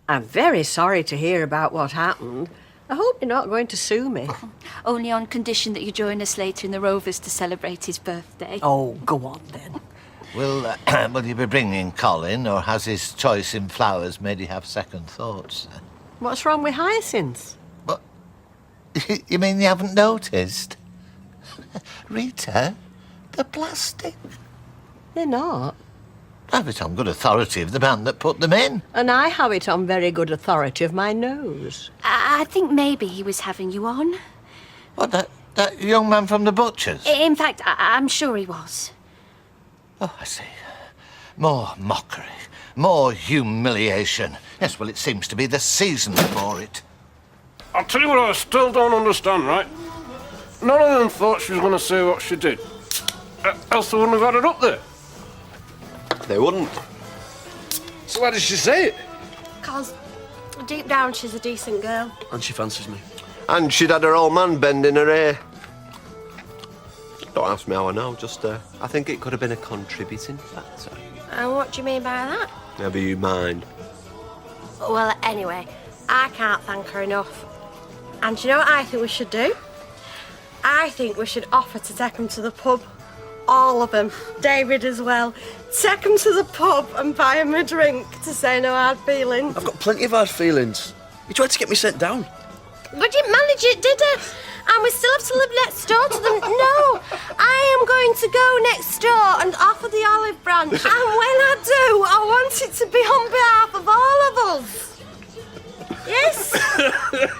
I'm very sorry to hear about what happened. I hope you're not going to sue me. Only on condition that you join us later in the Rovers to celebrate his birthday. Oh, go on then. Will you be bringing Colin, or has his choice in flowers made you have second thoughts? What's wrong with hyacinths? What? You mean you haven't noticed? Rita, they're plastic. They're not. I have it on good authority of the man that put them in. And I have it on very good authority of my nose. I think maybe he was having you on. What, that young man from the butcher's? In fact, I'm sure he was. Oh, I see. More mockery, more humiliation. Yes, well, it seems to be the season for it. I'll tell you what I still don't understand, right? None of them thought she was going to say what she did. Else they wouldn't have had it up there. They wouldn't. So why did she say it? Because deep down she's a decent girl. And she fancies me. And she'd had her old man bending her ear. Don't ask me how I know, just, I think it could have been a contributing factor. And what do you mean by that? Never you mind. Well, anyway, I can't thank her enough. And do you know what I think we should do? I think we should offer to take them to the pub. All of them. David as well. Take them to the pub and buy him a drink to say no hard feelings. I've got plenty of hard feelings. You tried to get me sent down. But you managed it, did it? And we still have to live next door to them. No, I am going to go next door and offer the olive branch. And when I do, I want it to be on behalf of all of us. Yes?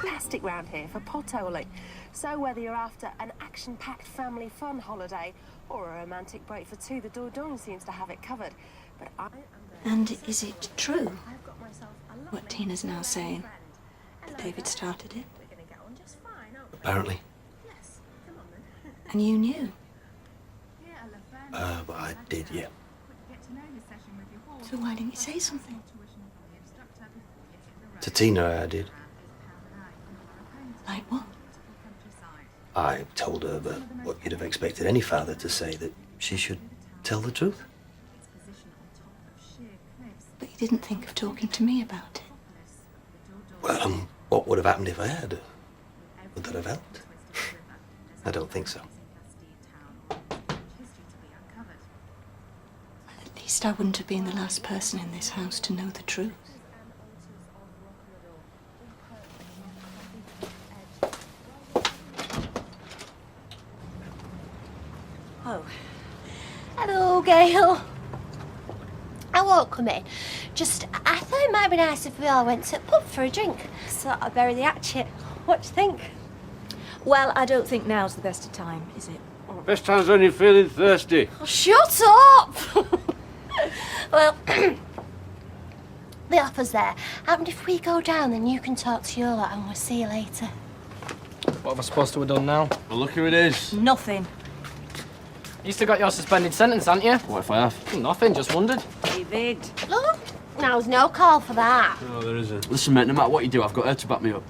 Fantastic round here for potholing. So whether you're after an action-packed family fun holiday or a romantic break for two, the Dordogne seems to have it covered. But And is it true, what Tina's now saying, that David started it? Apparently. And you knew? But I did, yeah. So why didn't you say something? To Tina, I did. Like what? I told her that what you'd have expected any father to say, that she should tell the truth. But you didn't think of talking to me about it. Well, what would have happened if I had? Would that have helped? I don't think so. At least I wouldn't have been the last person in this house to know the truth. Oh. Hello, Gail. I won't come in. Just, I thought it might be nice if we all went to a pub for a drink. Sort of bury the hatchet. What do you think? Well, I don't think now's the best of time, is it? Best time's when you're feeling thirsty. Oh, shut up! Well, the offer's there. And if we go down, then you can talk to Yola and we'll see you later. What have I supposed to have done now? Well, look who it is. Nothing. You still got your suspended sentence, haven't you? What if I have? Nothing, just wondered. David. Look, now's no call for that. No, there isn't. Listen, mate, no matter what you do, I've got her to back me up.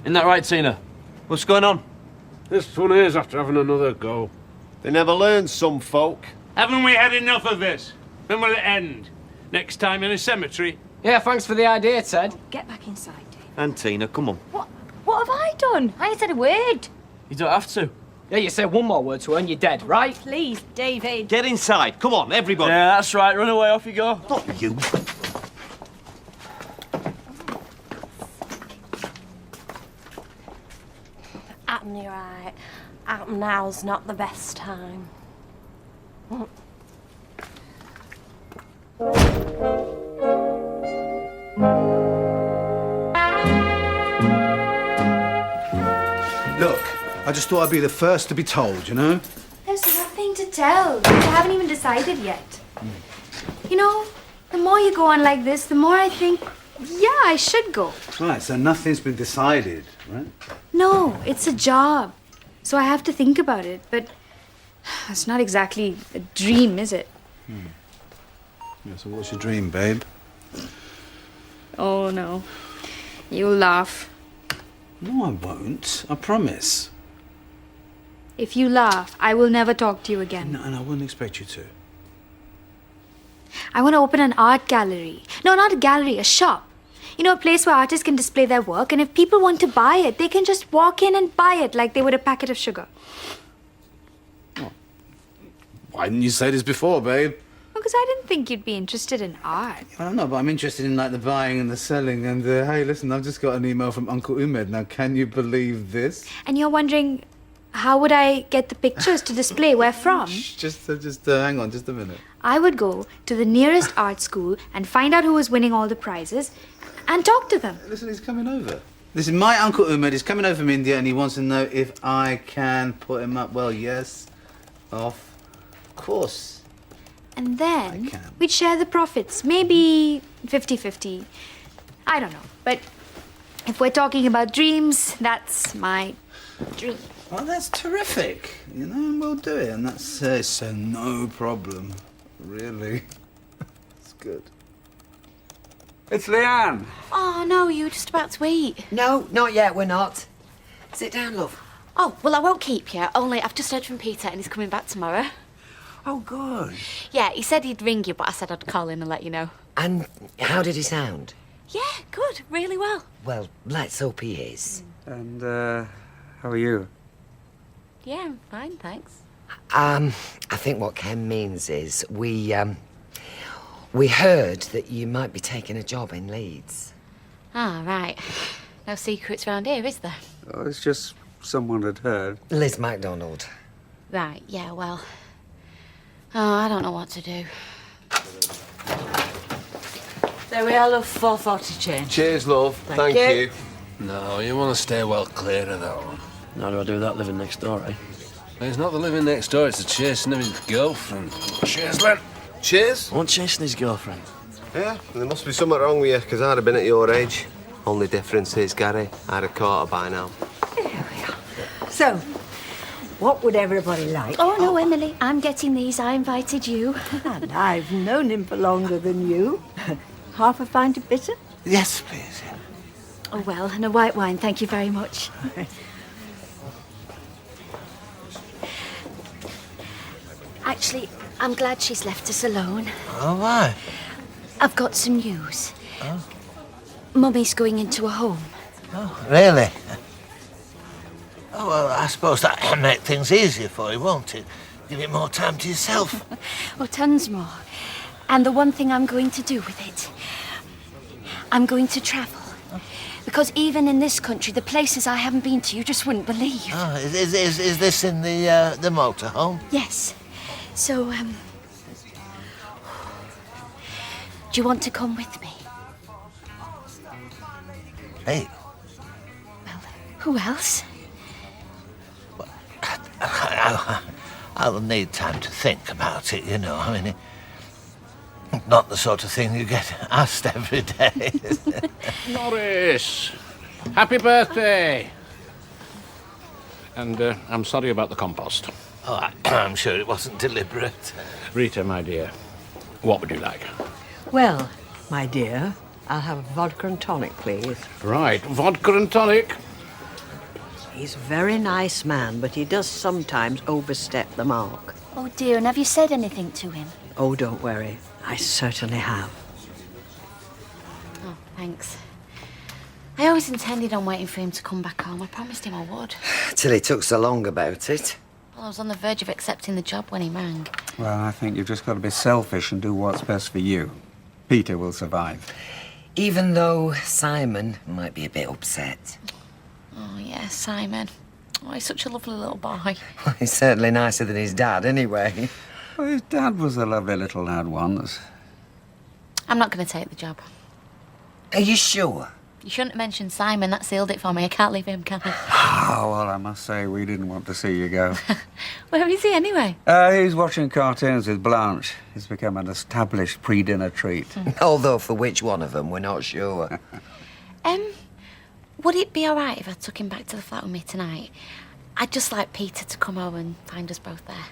Isn't that right, Tina? What's going on? This one is after having another go. They never learn, some folk. Haven't we had enough of this? When will it end? Next time in a cemetery? Yeah, thanks for the idea, Ted. Get back inside, Dave. And Tina, come on. What have I done? I ain't said a word. You don't have to. Yeah, you say one more word to her and you're dead, right? Please, David. Get inside. Come on, everybody. Yeah, that's right. Run away, off you go. Not you. You're right. Now's not the best time. Look, I just thought I'd be the first to be told, you know? There's nothing to tell. I haven't even decided yet. You know, the more you go on like this, the more I think, yeah, I should go. Right, so nothing's been decided, right? No, it's a job. So I have to think about it, but it's not exactly a dream, is it? Yeah, so what's your dream, babe? Oh, no. You'll laugh. No, I won't. I promise. If you laugh, I will never talk to you again. No, and I wouldn't expect you to. I want to open an art gallery. No, not a gallery, a shop. You know, a place where artists can display their work, and if people want to buy it, they can just walk in and buy it like they would a packet of sugar. Why didn't you say this before, babe? Because I didn't think you'd be interested in art. I don't know, but I'm interested in, like, the buying and the selling. And, hey, listen, I've just got an email from Uncle Umed. Now, can you believe this? And you're wondering, how would I get the pictures to display? Where from? Just hang on, just a minute. I would go to the nearest art school and find out who was winning all the prizes and talk to them. Listen, he's coming over. Listen, my Uncle Umed is coming over from India and he wants to know if I can put him up. Well, yes, of course. And then we'd share the profits. Maybe 50-50. I don't know. But if we're talking about dreams, that's my dream. Well, that's terrific. You know, and we'll do it. And that's so no problem. Really. It's good. It's Leanne. Oh, no, you were just about to eat. No, not yet, we're not. Sit down, love. Oh, well, I won't keep you. Only I've just heard from Peter and he's coming back tomorrow. Oh, good. Yeah, he said he'd ring you, but I said I'd call in and let you know. And how did he sound? Yeah, good. Really well. Well, let's hope he is. And, how are you? Yeah, I'm fine, thanks. I think what Ken means is we heard that you might be taking a job in Leeds. Ah, right. No secrets round here, is there? Oh, it's just someone had heard. Liz MacDonald. Right, yeah, well... Oh, I don't know what to do. There we are, love, 440 change. Cheers, love. Thank you. No, you want to stay well clear of that one. How do I do that living next door, eh? It's not the living next door, it's the chasing of his girlfriend. Cheers, Len. Cheers. I want chasing his girlfriend. Yeah, there must be something wrong with you, because I'd have been at your age. Only difference is, Gary, I'd have caught her by now. So, what would everybody like? Oh, no, Emily, I'm getting these. I invited you. And I've known him for longer than you. Half a pint of bitter? Yes, please. Oh, well, and a white wine, thank you very much. Actually, I'm glad she's left us alone. Oh, why? I've got some news. Oh. Mummy's going into a home. Oh, really? Oh, well, I suppose that'll make things easier for you, won't it? Give you more time to yourself. Oh, tons more. And the one thing I'm going to do with it, I'm going to travel. Because even in this country, the places I haven't been to, you just wouldn't believe. Oh, is this in the motorhome? Yes. So, do you want to come with me? Hey. Well, who else? I'll need time to think about it, you know. I mean, it's not the sort of thing you get asked every day. Norris, happy birthday. And I'm sorry about the compost. Oh, I'm sure it wasn't deliberate. Rita, my dear, what would you like? Well, my dear, I'll have a vodka and tonic, please. Right, vodka and tonic. He's a very nice man, but he does sometimes overstep the mark. Oh, dear, and have you said anything to him? Oh, don't worry. I certainly have. Oh, thanks. I always intended on waiting for him to come back home. I promised him I would. Till he took so long about it. Well, I was on the verge of accepting the job when he rang. Well, I think you've just got to be selfish and do what's best for you. Peter will survive. Even though Simon might be a bit upset. Oh, yeah, Simon. Oh, he's such a lovely little boy. Well, he's certainly nicer than his dad, anyway. Well, his dad was a lovely little lad once. I'm not going to take the job. Are you sure? You shouldn't have mentioned Simon. That sealed it for me. I can't leave him, can I? Oh, well, I must say, we didn't want to see you go. Where is he anyway? He's watching cartoons with Blanche. He's become an established pre-dinner treat. Although for which one of them, we're not sure. Would it be all right if I took him back to the flat with me tonight? I'd just like Peter to come home and find us both there.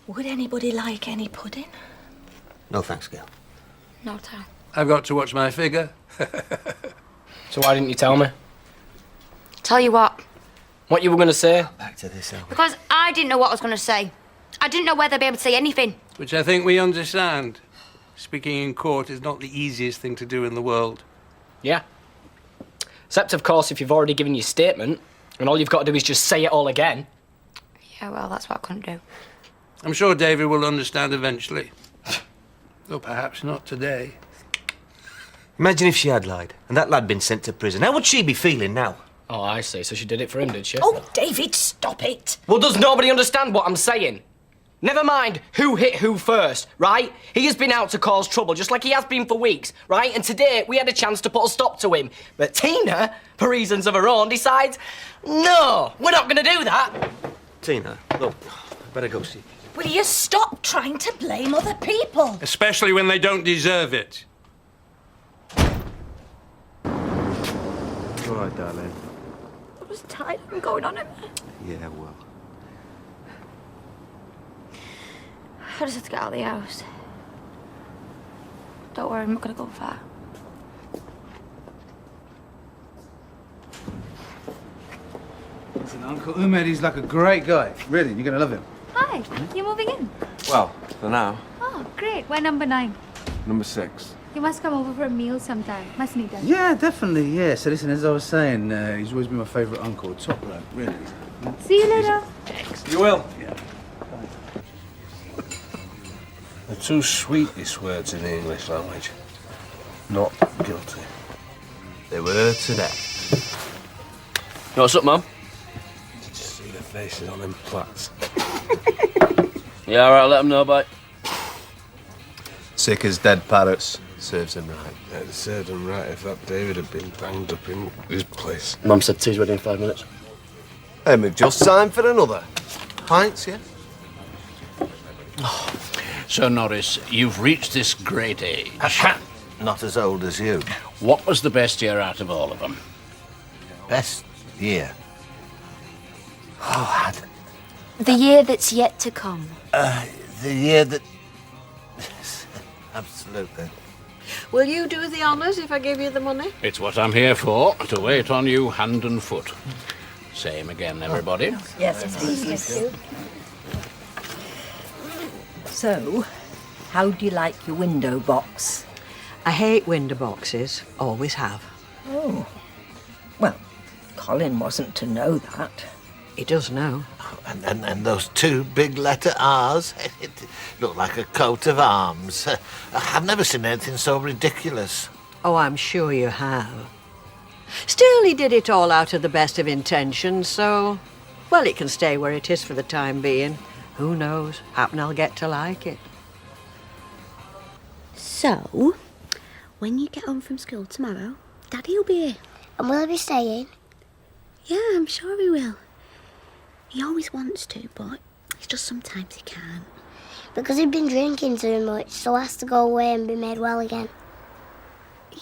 Would anybody like any pudding? No thanks, Gail. No time. I've got to watch my figure. So why didn't you tell me? Tell you what. What you were going to say? Back to this, Ellie. Because I didn't know what I was going to say. I didn't know whether I'd be able to say anything. Which I think we understand. Speaking in court is not the easiest thing to do in the world. Yeah. Except, of course, if you've already given your statement, and all you've got to do is just say it all again. Yeah, well, that's what I couldn't do. I'm sure David will understand eventually. Though perhaps not today. Imagine if she had lied, and that lad been sent to prison. How would she be feeling now? Oh, I see. So she did it for him, did she? Oh, David, stop it! Well, does nobody understand what I'm saying? Never mind who hit who first, right? He has been out to cause trouble, just like he has been for weeks, right? And today, we had a chance to put a stop to him. But Tina, for reasons of her own, decides, no, we're not going to do that. Tina, look, better go see. Will you stop trying to blame other people? Especially when they don't deserve it. All right, darling. I was tired of going on him. Yeah, well. I just have to get out of the house. Don't worry, I'm not going to go far. Listen, Uncle Umed, he's like a great guy. Really, you're going to love him. Hi, you're moving in? Well, for now, Oh, great. We're number 9. number 6. You must come over for a meal sometime. Mustn't you, Dad? Yeah, definitely, yeah. So listen, as I was saying, he's always been my favourite uncle. Top bloke, really. See you later. You will. Yeah. The two sweetest words in the English language. Not guilty. They were today. What's up, Mum? Did you see the faces on them plats? Yeah, all right, let them know, bye. Sick as dead parrots. Serves him right. It served him right if that David had been banged up in his place. Mum said tea's ready in 5 minutes. And we've just signed for another. Pints, yeah? So, Norris, you've reached this great age. Not as old as you. What was the best year out of all of them? Best year? Oh, The year that's yet to come. the year that... Absolutely. Will you do the honours if I give you the money? It's what I'm here for, to wait on you hand and foot. Same again, everybody. Yes, please. So, how do you like your window box? I hate window boxes. Always have. Oh. Well, Colin wasn't to know that. He does know. And those two big letter R's, it looked like a coat of arms. I've never seen anything so ridiculous. Oh, I'm sure you have. Still, he did it all out of the best of intentions, so... Well, it can stay where it is for the time being. Who knows? Happen I'll get to like it. So, when you get home from school tomorrow, Daddy'll be here. And will he be staying? Yeah, I'm sure he will. He always wants to, but it's just sometimes he can't. Because he's been drinking too much, so has to go away and be made well again.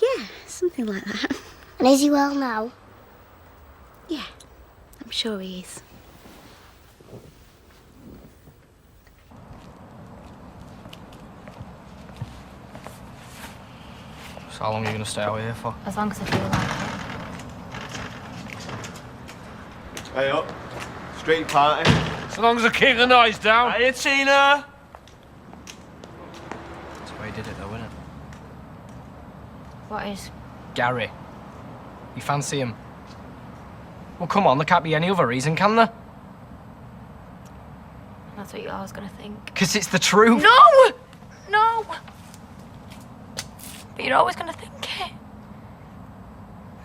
Yeah, something like that. And is he well now? Yeah, I'm sure he is. So how long are you going to stay out here for? As long as I feel like it. Hey up. Street party. As long as I keep the noise down. Hiya, Tina! That's why he did it, though, isn't it? What is? Gary. You fancy him? Well, come on, there can't be any other reason, can there? That's what you're always going to think. Because it's the truth. No! No! But you're always going to think it.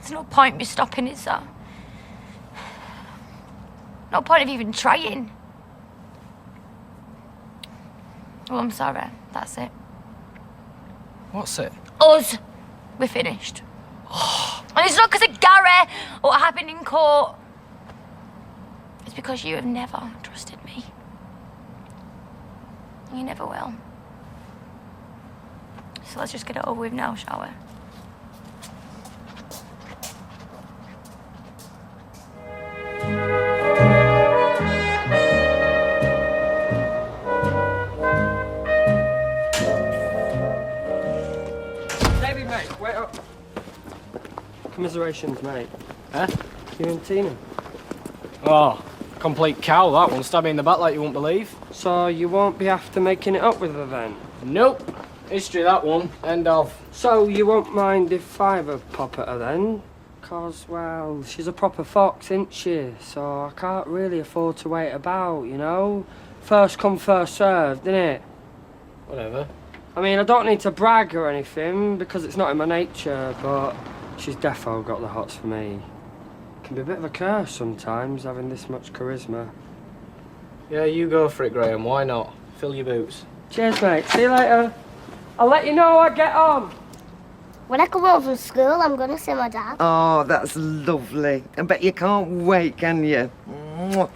There's no point in me stopping it, so... No point of even trying. Well, I'm sorry. That's it. What's it? Us. We're finished. And it's not because of Gary or what happened in court. It's because you have never trusted me. You never will. So let's just get it over with now, shall we? David, mate, wait up. Commiserations, mate. Huh? You and Tina. Oh, complete cow, that one. Stab me in the back like you won't believe. So you won't be after making it up with her then? Nope. History, that one. End of. So you won't mind if I have a pop at her then? 'Cause, well, she's a proper fox, isn't she? So I can't really afford to wait about, you know? First come, first served, innit? Whatever. I mean, I don't need to brag or anything, because it's not in my nature, but she's defo got the hots for me. Can be a bit of a curse sometimes, having this much charisma. Yeah, you go for it, Graham. Why not? Fill your boots. Cheers, mate. See you later. I'll let you know how I get on. When I come home from school, I'm going to see my dad. Oh, that's lovely. I bet you can't wait, can you? Mwah.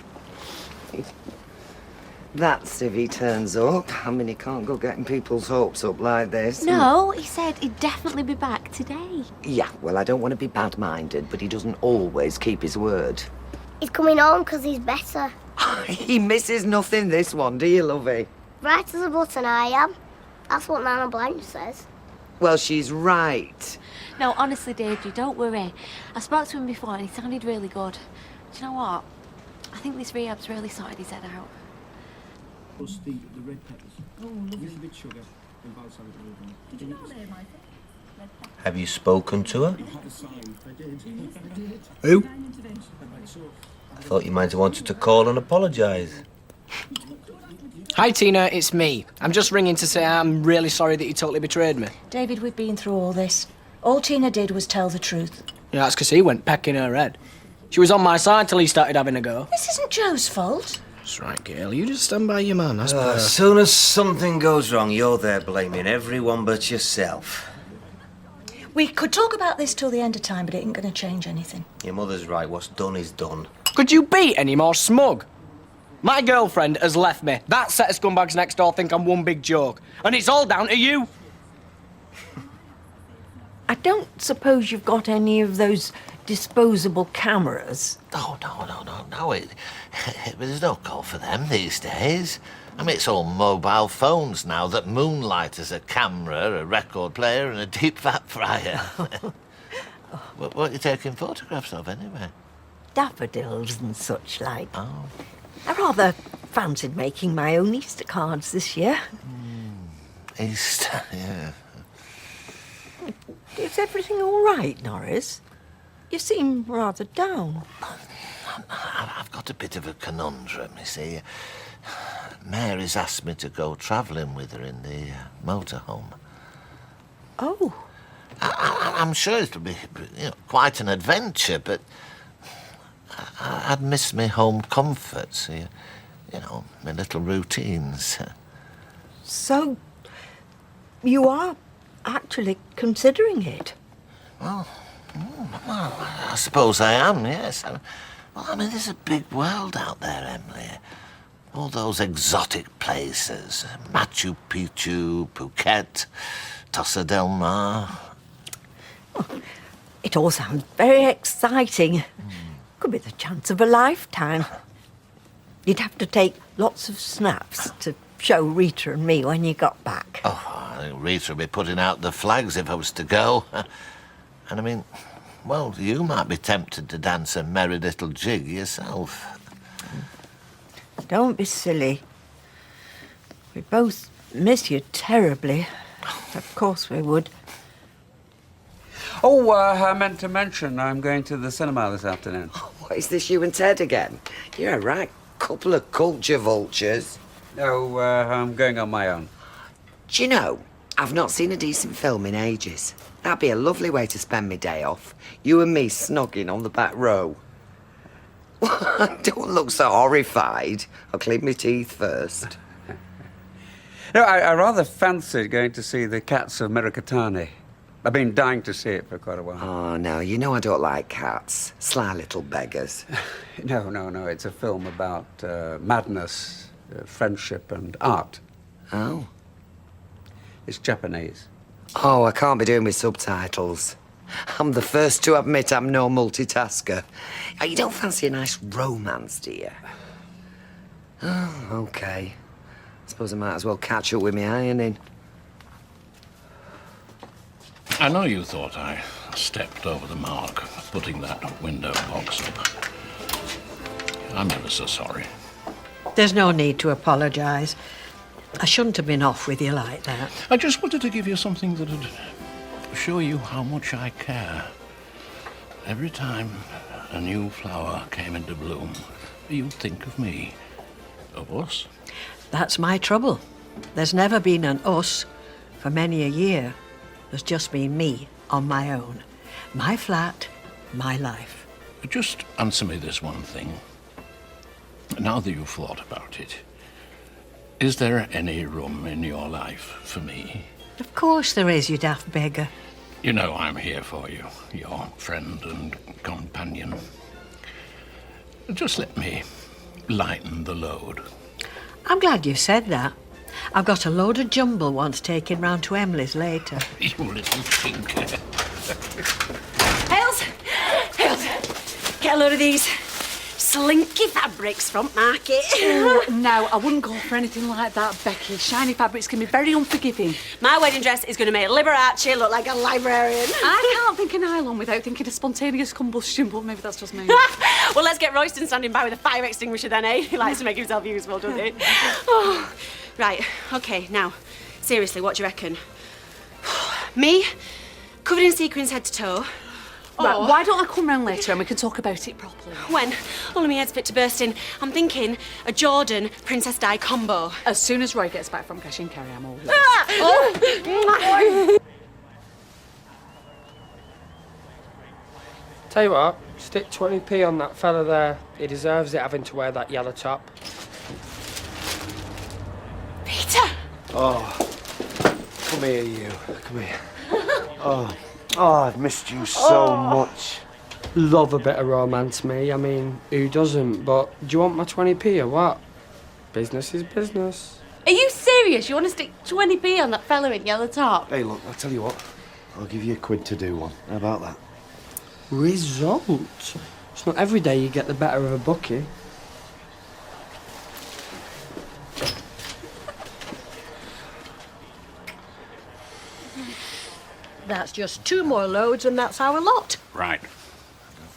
That's if he turns up. I mean, he can't go getting people's hopes up like this. No, he said he'd definitely be back today. Yeah, well, I don't want to be bad-minded, but he doesn't always keep his word. He's coming home because he's better. He misses nothing, this one, do you, lovey? Right as a button I am. That's what Nana Blanche says. Well, she's right. No, honestly, Deirdre, don't worry. I spoke to him before and he sounded really good. Do you know what? I think this rehab's really sorted his head out. The red peppers. Oh, lovely. With a bit of sugar and balsamic vinegar. Did you know they might? Have you spoken to her? Who? I thought you might have wanted to call and apologise. Hi, Tina, it's me. I'm just ringing to say I'm really sorry that you totally betrayed me. David, we've been through all this. All Tina did was tell the truth. Yeah, that's because he went pecking her head. She was on my side till he started having a go. This isn't Joe's fault. That's right, Gail. You just stand by your man. That's As soon as something goes wrong, you're there blaming everyone but yourself. We could talk about this till the end of time, but it ain't going to change anything. Your mother's right. What's done is done. Could you be any more smug? My girlfriend has left me. That set of scumbags next door think I'm one big joke. And it's all down to you. I don't suppose you've got any of those disposable cameras. No. There's no call for them these days. I mean, it's all mobile phones now that moonlight as a camera, a record player, and a deep fat fryer. What are you taking photographs of, anyway? Daffodils and such like. Oh. I rather fancied making my own Easter cards this year. Easter, yeah. Is everything all right, Norris? You seem rather down. I've got a bit of a conundrum, you see. Mary's asked me to go travelling with her in the motorhome. Oh. I'm sure it'll be quite an adventure, but I'd miss my home comforts, my little routines. So, you are actually considering it? Well, I suppose I am, yes. There's a big world out there, Emily. All those exotic places. Machu Picchu, Phuket, Tossa del Mar. It all sounds very exciting. Could be the chance of a lifetime. You'd have to take lots of snaps to show Rita and me when you got back. Oh, I think Rita would be putting out the flags if I was to go. And I mean, well, you might be tempted to dance a merry little jig yourself. Don't be silly. We both miss you terribly. Of course we would. Oh, I meant to mention I'm going to the cinema this afternoon. What, is this you and Ted again? You're a right couple of culture vultures. No, I'm going on my own. Do you know, I've not seen a decent film in ages. That'd be a lovely way to spend my day off. You and me snogging on the back row. Don't look so horrified. I'll clean my teeth first. No, I rather fancied going to see The Cats of Mirakatani. I've been dying to see it for quite a while. Oh, no, you know I don't like cats. Sly little beggars. No. It's a film about madness, friendship, and art. Oh? It's Japanese. Oh, I can't be doing with subtitles. I'm the first to admit I'm no multitasker. Oh, you don't fancy a nice romance, do you? Oh, OK. Suppose I might as well catch up with me ironing. I know you thought I stepped over the mark, putting that window box up. I'm ever so sorry. There's no need to apologise. I shouldn't have been off with you like that. I just wanted to give you something that'd show you how much I care. Every time a new flower came into bloom, you'd think of me, of us. That's my trouble. There's never been an us for many a year. There's just been me on my own. My flat, my life. Just answer me this one thing. Now that you've thought about it, is there any room in your life for me? Of course there is, you daft beggar. You know I'm here for you, your friend and companion. Just let me lighten the load. I'm glad you said that. I've got a load of jumble once taken round to Emily's later. You little tinker. Hales! Get a load of these slinky fabrics, front market. Oh, no, I wouldn't go for anything like that, Becky. Shiny fabrics can be very unforgiving. My wedding dress is going to make Liberace look like a librarian. I can't think of nylon without thinking of spontaneous combustion, but maybe that's just me. Well, let's get Royston standing by with a fire extinguisher then, eh? He likes to make himself useful, doesn't he? Oh. Right, OK, now, seriously, what do you reckon? Me, covered in sequins head to toe. Right, why don't I come round later and we can talk about it properly? When? All of my head's fit to bursting. I'm thinking a Jordan Princess Di combo. As soon as Roy gets back from cash and carry, I'm all yours. Oh! Tell you what, stick 20p on that fella there. He deserves it having to wear that yellow top. Peter! Oh, come here, you. Come here. Oh, I've missed you so much. Love a bit of romance, me. I mean, who doesn't? But do you want my 20p or what? Business is business. Are you serious? You want to stick 20p on that fella in yellow top? Hey, look, I'll tell you what. I'll give you £1 to do one. How about that? Result? It's not every day you get the better of a bookie. That's just 2 more loads and that's our lot. Right.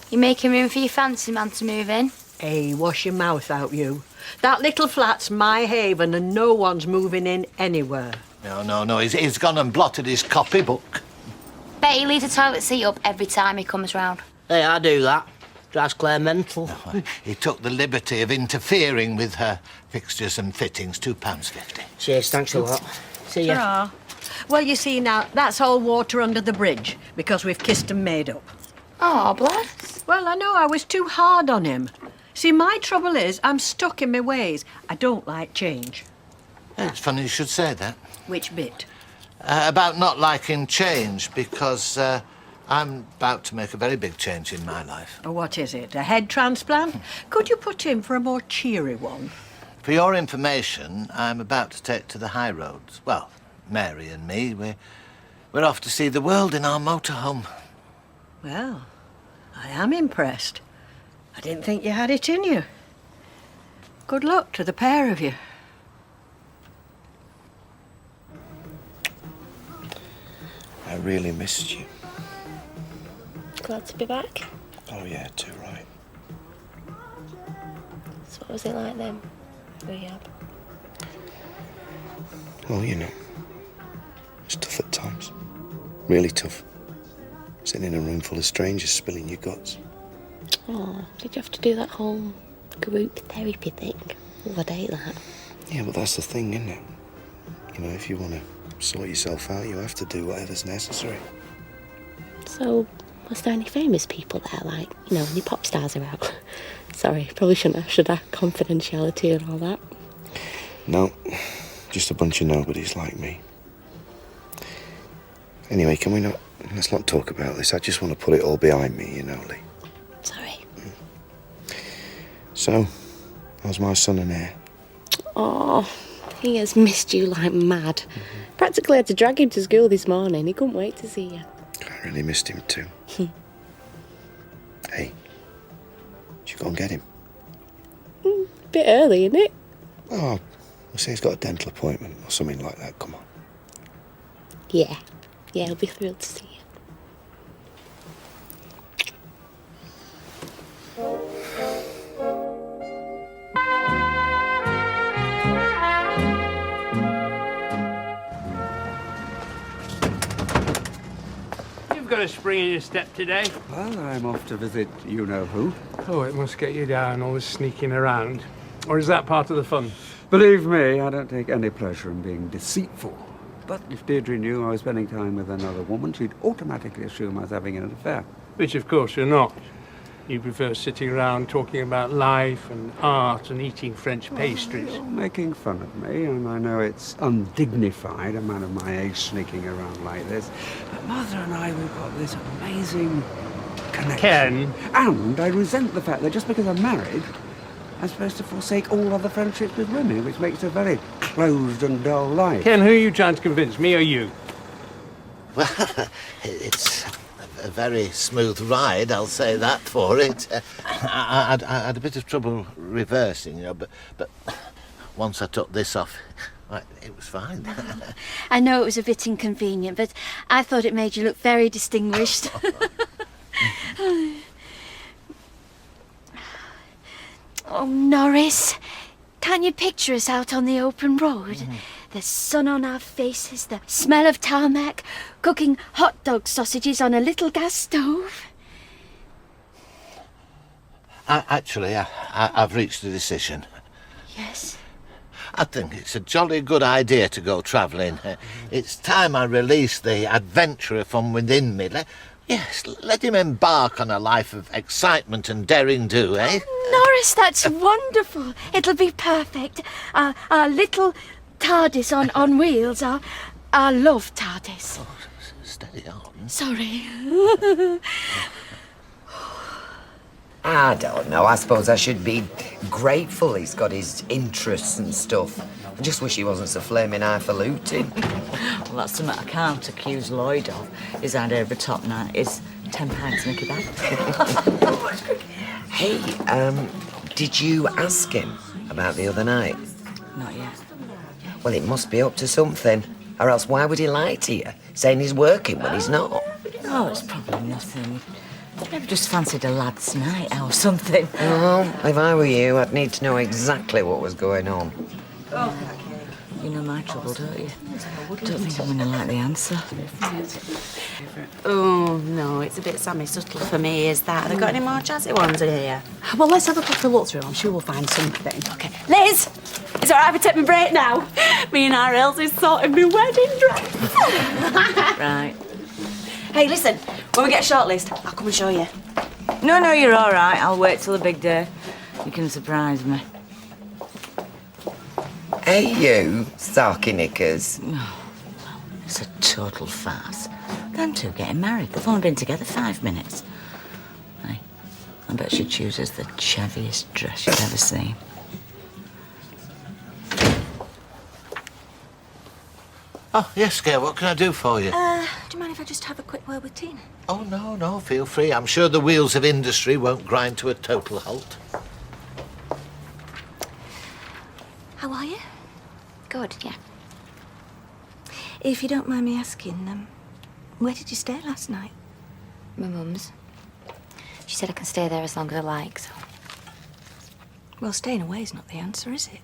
You making room for your fancy man to move in? Hey, wash your mouth out, you. That little flat's my haven and no one's moving in anywhere. No. He's gone and blotted his copybook. Bet he leaves the toilet seat up every time he comes round. Hey, I do that. Drives Claire mental. He took the liberty of interfering with her fixtures and fittings. £2.50. Cheers, thanks a lot. See ya. Ta-ra. Well, you see now, that's all water under the bridge, because we've kissed and made up. Oh, bless. Well, I know I was too hard on him. See, my trouble is I'm stuck in my ways. I don't like change. Yeah, it's funny you should say that. Which bit? About not liking change, because I'm about to make a very big change in my life. Oh, what is it, a head transplant? Could you put in for a more cheery one? For your information, I'm about to take to the high roads. Well, Mary and me, we're off to see the world in our motorhome. Well, I am impressed. I didn't think you had it in you. Good luck to the pair of you. I really missed you. Glad to be back. Oh, yeah, too right. So what was it like then? Rehab? Well, you know, it's tough at times. Really tough. Sitting in a room full of strangers spilling your guts. Oh, did you have to do that whole group therapy thing? Oh, I'd hate that. Yeah, but that's the thing, isn't it? You know, if you want to sort yourself out, you have to do whatever's necessary. So, was there any famous people there, like, you know, any pop stars are out? Sorry, probably should have confidentiality and all that. No, just a bunch of nobodies like me. Anyway, can we not... Let's not talk about this. I just want to put it all behind me, you know, Lee. Sorry. So, how's my son and heir? Oh, he has missed you like mad. Practically had to drag him to school this morning. He couldn't wait to see you. I really missed him too. Hey, should go and get him. Bit early, isn't it? Oh, we'll say he's got a dental appointment or something like that. Come on. Yeah. Yeah, he'll be thrilled to see you. You've got a spring in your step today. Well, I'm off to visit you-know-who. Oh, it must get you down, all this sneaking around. Or is that part of the fun? Believe me, I don't take any pleasure in being deceitful. But if Deirdre knew I was spending time with another woman, she'd automatically assume I was having an affair. Which, of course, you're not. You prefer sitting around talking about life and art and eating French pastries. You're making fun of me, and I know it's undignified, a man of my age sneaking around like this. But Mother and I, we've got this amazing connection. Ken? And I resent the fact that just because I'm married, I'm supposed to forsake all other friendships with women, which makes a very closed and dull life. Ken, who are you trying to convince, me or you? Well, it's a very smooth ride, I'll say that for it. I had a bit of trouble reversing, you know, but once I took this off, it was fine. I know it was a bit inconvenient, but I thought it made you look very distinguished. Oh, Norris, can't you picture us out on the open road? The sun on our faces, the smell of tarmac, cooking hot dog sausages on a little gas stove. I've reached a decision. Yes? I think it's a jolly good idea to go travelling. It's time I released the adventurer from within me. Let him embark on a life of excitement and daring-do, eh? Norris, that's wonderful. It'll be perfect. Our little TARDIS on wheels, our love TARDIS. Oh, steady on. Sorry. I don't know. I suppose I should be grateful he's got his interests and stuff. I just wish he wasn't so flaming highfalutin. Well, that's something I can't accuse Lloyd of. His idea of a top night is 10 pints Nicky Bag. Hey, did you ask him about the other night? Not yet. Well, it must be up to something. Or else why would he lie to you, saying he's working when he's not? Oh, it's probably nothing. Maybe just fancied a lad's night out or something. Oh, if I were you, I'd need to know exactly what was going on. You know my trouble, don't you? Don't think I'm going to like the answer. Oh, no, it's a bit Sammy subtle for me, is that? Have they got any more jazzy ones in here? Well, let's have a proper look through. I'm sure we'll find something. Okay. Liz! Is it all right if I take my break now? Me and our Elsie sorting my wedding dress. Right. Hey, listen, when we get a shortlist, I'll come and show you. No, you're all right. I'll wait till the big day. You can surprise me. Hey, you, Sarky Knickers. Oh, well, it's a total farce. Them two getting married. They've only been together 5 minutes. Hey, I bet she chooses the chubbiest dress you've ever seen. Oh, yes, Gail, what can I do for you? Do you mind if I just have a quick word with Tina? Oh, no, feel free. I'm sure the wheels of industry won't grind to a total halt. How are you? Good, yeah. If you don't mind me asking, where did you stay last night? My mum's. She said I can stay there as long as I like, so... Well, staying away is not the answer, is it?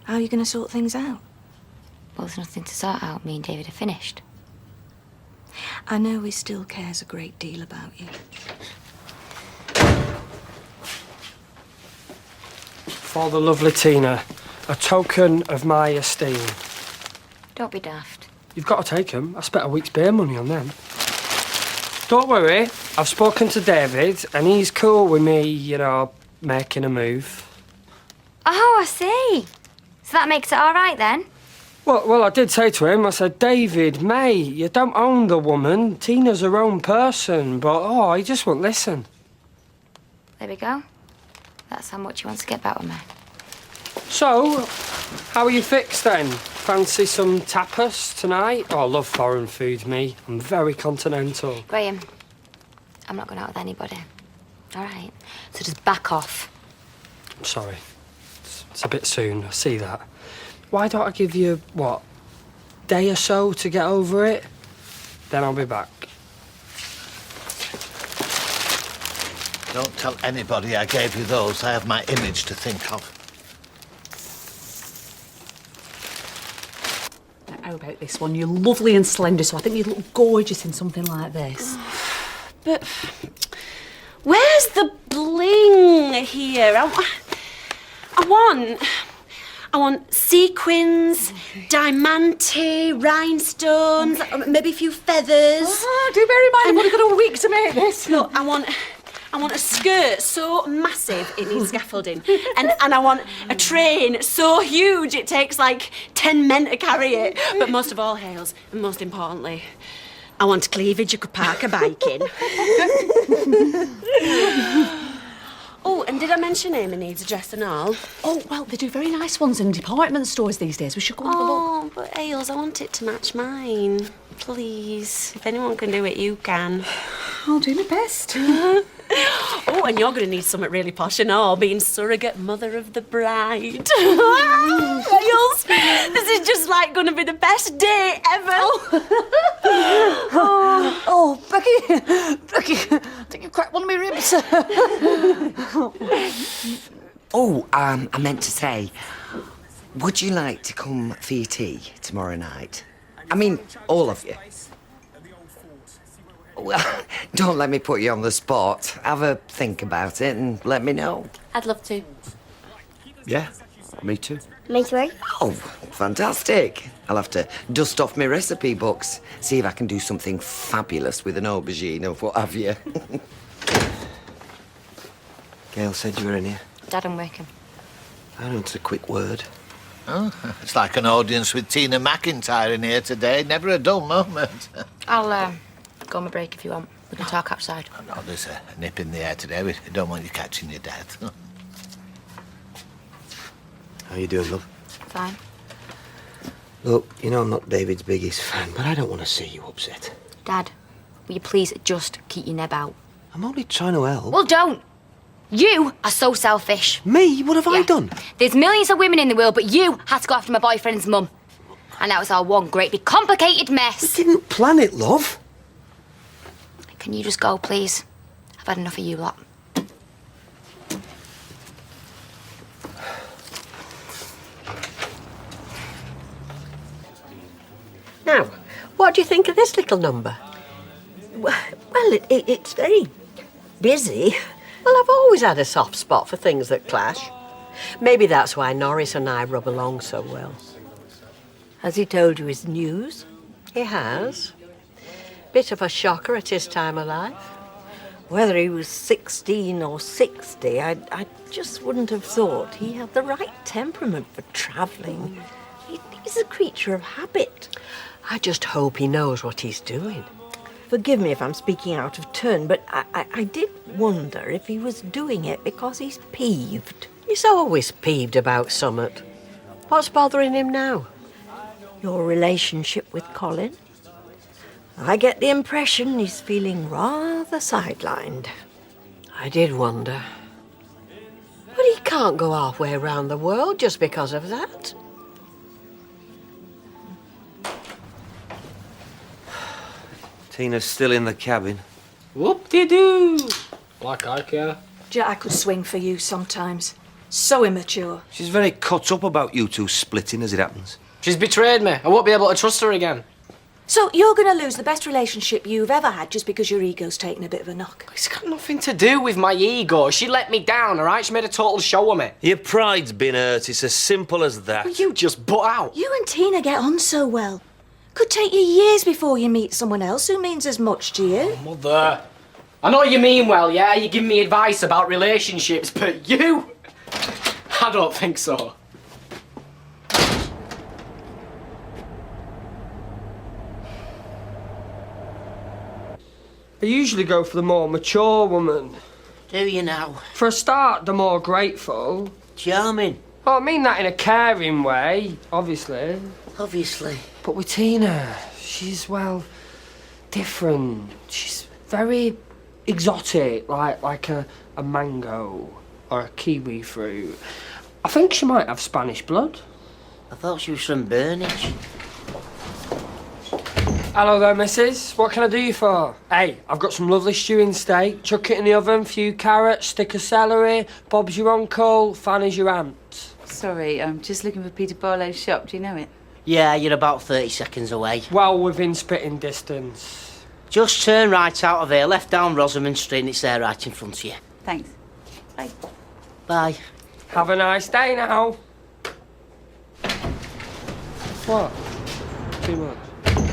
How are you going to sort things out? Well, there's nothing to sort out. Me and David are finished. I know he still cares a great deal about you. For the lovely Tina, a token of my esteem. Don't be daft. You've got to take them. I spent a week's beer money on them. Don't worry, I've spoken to David and he's cool with me, you know, making a move. Oh, I see. So that makes it all right, then? Well, I did say to him, I said, David, mate, you don't own the woman. Tina's her own person. But, he just won't listen. There we go. That's how much he wants to get back with me. So, how are you fixed then? Fancy some tapas tonight? Oh, I love foreign food, me. I'm very continental. Graham, I'm not going out with anybody. All right? So just back off. I'm sorry. It's a bit soon, I see that. Why don't I give you, day or so to get over it? Then I'll be back. Don't tell anybody I gave you those. I have my image to think of. How about this one? You're lovely and slender, so I think you'd look gorgeous in something like this. But where's the bling here? I want sequins, diamante, rhinestones, maybe a few feathers. Oh, do bear in mind, I've only got a week to make this. Look, I want a skirt so massive it needs scaffolding. And I want a train so huge it takes like 10 men to carry it. But most of all, Hales, and most importantly, I want cleavage you could park a bike in. Oh, and did I mention Amy needs a dress and all? Oh, well, they do very nice ones in department stores these days. We should go and have a look. Oh, but Hales, I want it to match mine. Please. If anyone can do it, you can. I'll do my best. Oh, and you're going to need something really posh and all, being surrogate mother of the bride. Hales, this is just like going to be the best day ever. Oh, Becky, think you cracked one of my ribs. I meant to say, would you like to come for your tea tomorrow night? I mean, all of you. Well, don't let me put you on the spot. Have a think about it and let me know. I'd love to. Yeah, me too. Me too. Oh, fantastic. I'll have to dust off my recipe books, see if I can do something fabulous with an aubergine or what have you. Gail said you were in here. Dad, I'm working. I want a quick word. Oh, it's like an audience with Tina McIntyre in here today. Never a dull moment. I'll go on my break if you want. We can talk outside. No, there's a nip in the air today. We don't want you catching your death. How you doing, love? Fine. Look, you know I'm not David's biggest fan, but I don't want to see you upset. Dad, will you please just keep your neb out? I'm only trying to help. Well, don't. You are so selfish. Me? What have I done? There's millions of women in the world, but you had to go after my boyfriend's mum. And that was our one great big complicated mess. We didn't plan it, love. Can you just go, please? I've had enough of you lot. Now, what do you think of this little number? Well, it's very busy. Well, I've always had a soft spot for things that clash. Maybe that's why Norris and I rub along so well. Has he told you his news? He has. Bit of a shocker at his time of life. Whether he was 16 or 60, I just wouldn't have thought he had the right temperament for travelling. He's a creature of habit. I just hope he knows what he's doing. Forgive me if I'm speaking out of turn, but I did wonder if he was doing it because he's peeved. He's always peeved about summit. What's bothering him now? Your relationship with Colin? I get the impression he's feeling rather sidelined. I did wonder. But he can't go halfway around the world just because of that. Tina's still in the cabin. Whoop-de-doo! Like I care. Jack could swing for you sometimes. So immature. She's very cut up about you two splitting as it happens. She's betrayed me. I won't be able to trust her again. So you're going to lose the best relationship you've ever had just because your ego's taken a bit of a knock? It's got nothing to do with my ego. She let me down, all right? She made a total show of me. Your pride's been hurt. It's as simple as that. Well, you just butt out. You and Tina get on so well. Could take you years before you meet someone else who means as much to you. Oh, Mother. I know you mean well, yeah? You give me advice about relationships, but you... I don't think so. I usually go for the more mature woman. Do you now? For a start, the more grateful. Charming. Oh, I mean that in a caring way, obviously. Obviously. But with Tina, she's, well, different. She's very exotic, like a mango or a kiwi fruit. I think she might have Spanish blood. I thought she was from Burnage. Hello there, missus. What can I do you for? Hey, I've got some lovely stewing steak. Chuck it in the oven, few carrots, stick of celery. Bob's your uncle, Fanny's your aunt. Sorry, I'm just looking for Peter Barlow's shop. Do you know it? Yeah, you're about 30 seconds away. Well within spitting distance. Just turn right out of here, left down Rosamond Street, and it's there right in front of you. Thanks. Bye. Bye. Have a nice day now. What? Too much?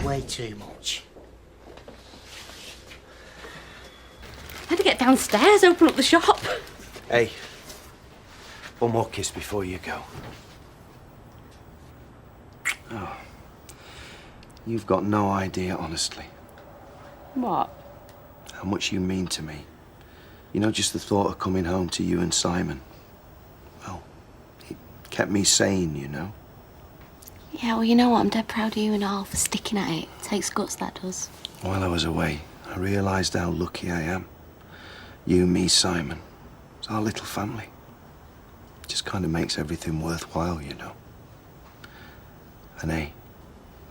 Way too much. I had to get downstairs, open up the shop. Hey, one more kiss before you go. Oh, you've got no idea, honestly, What? how much you mean to me. You know, just the thought of coming home to you and Simon. Well, it kept me sane, you know. Yeah, well, you know what? I'm dead proud of you and all for sticking at it. It takes guts, that does. While I was away, I realised how lucky I am. You, me, Simon. It's our little family. It just kind of makes everything worthwhile, you know. And hey,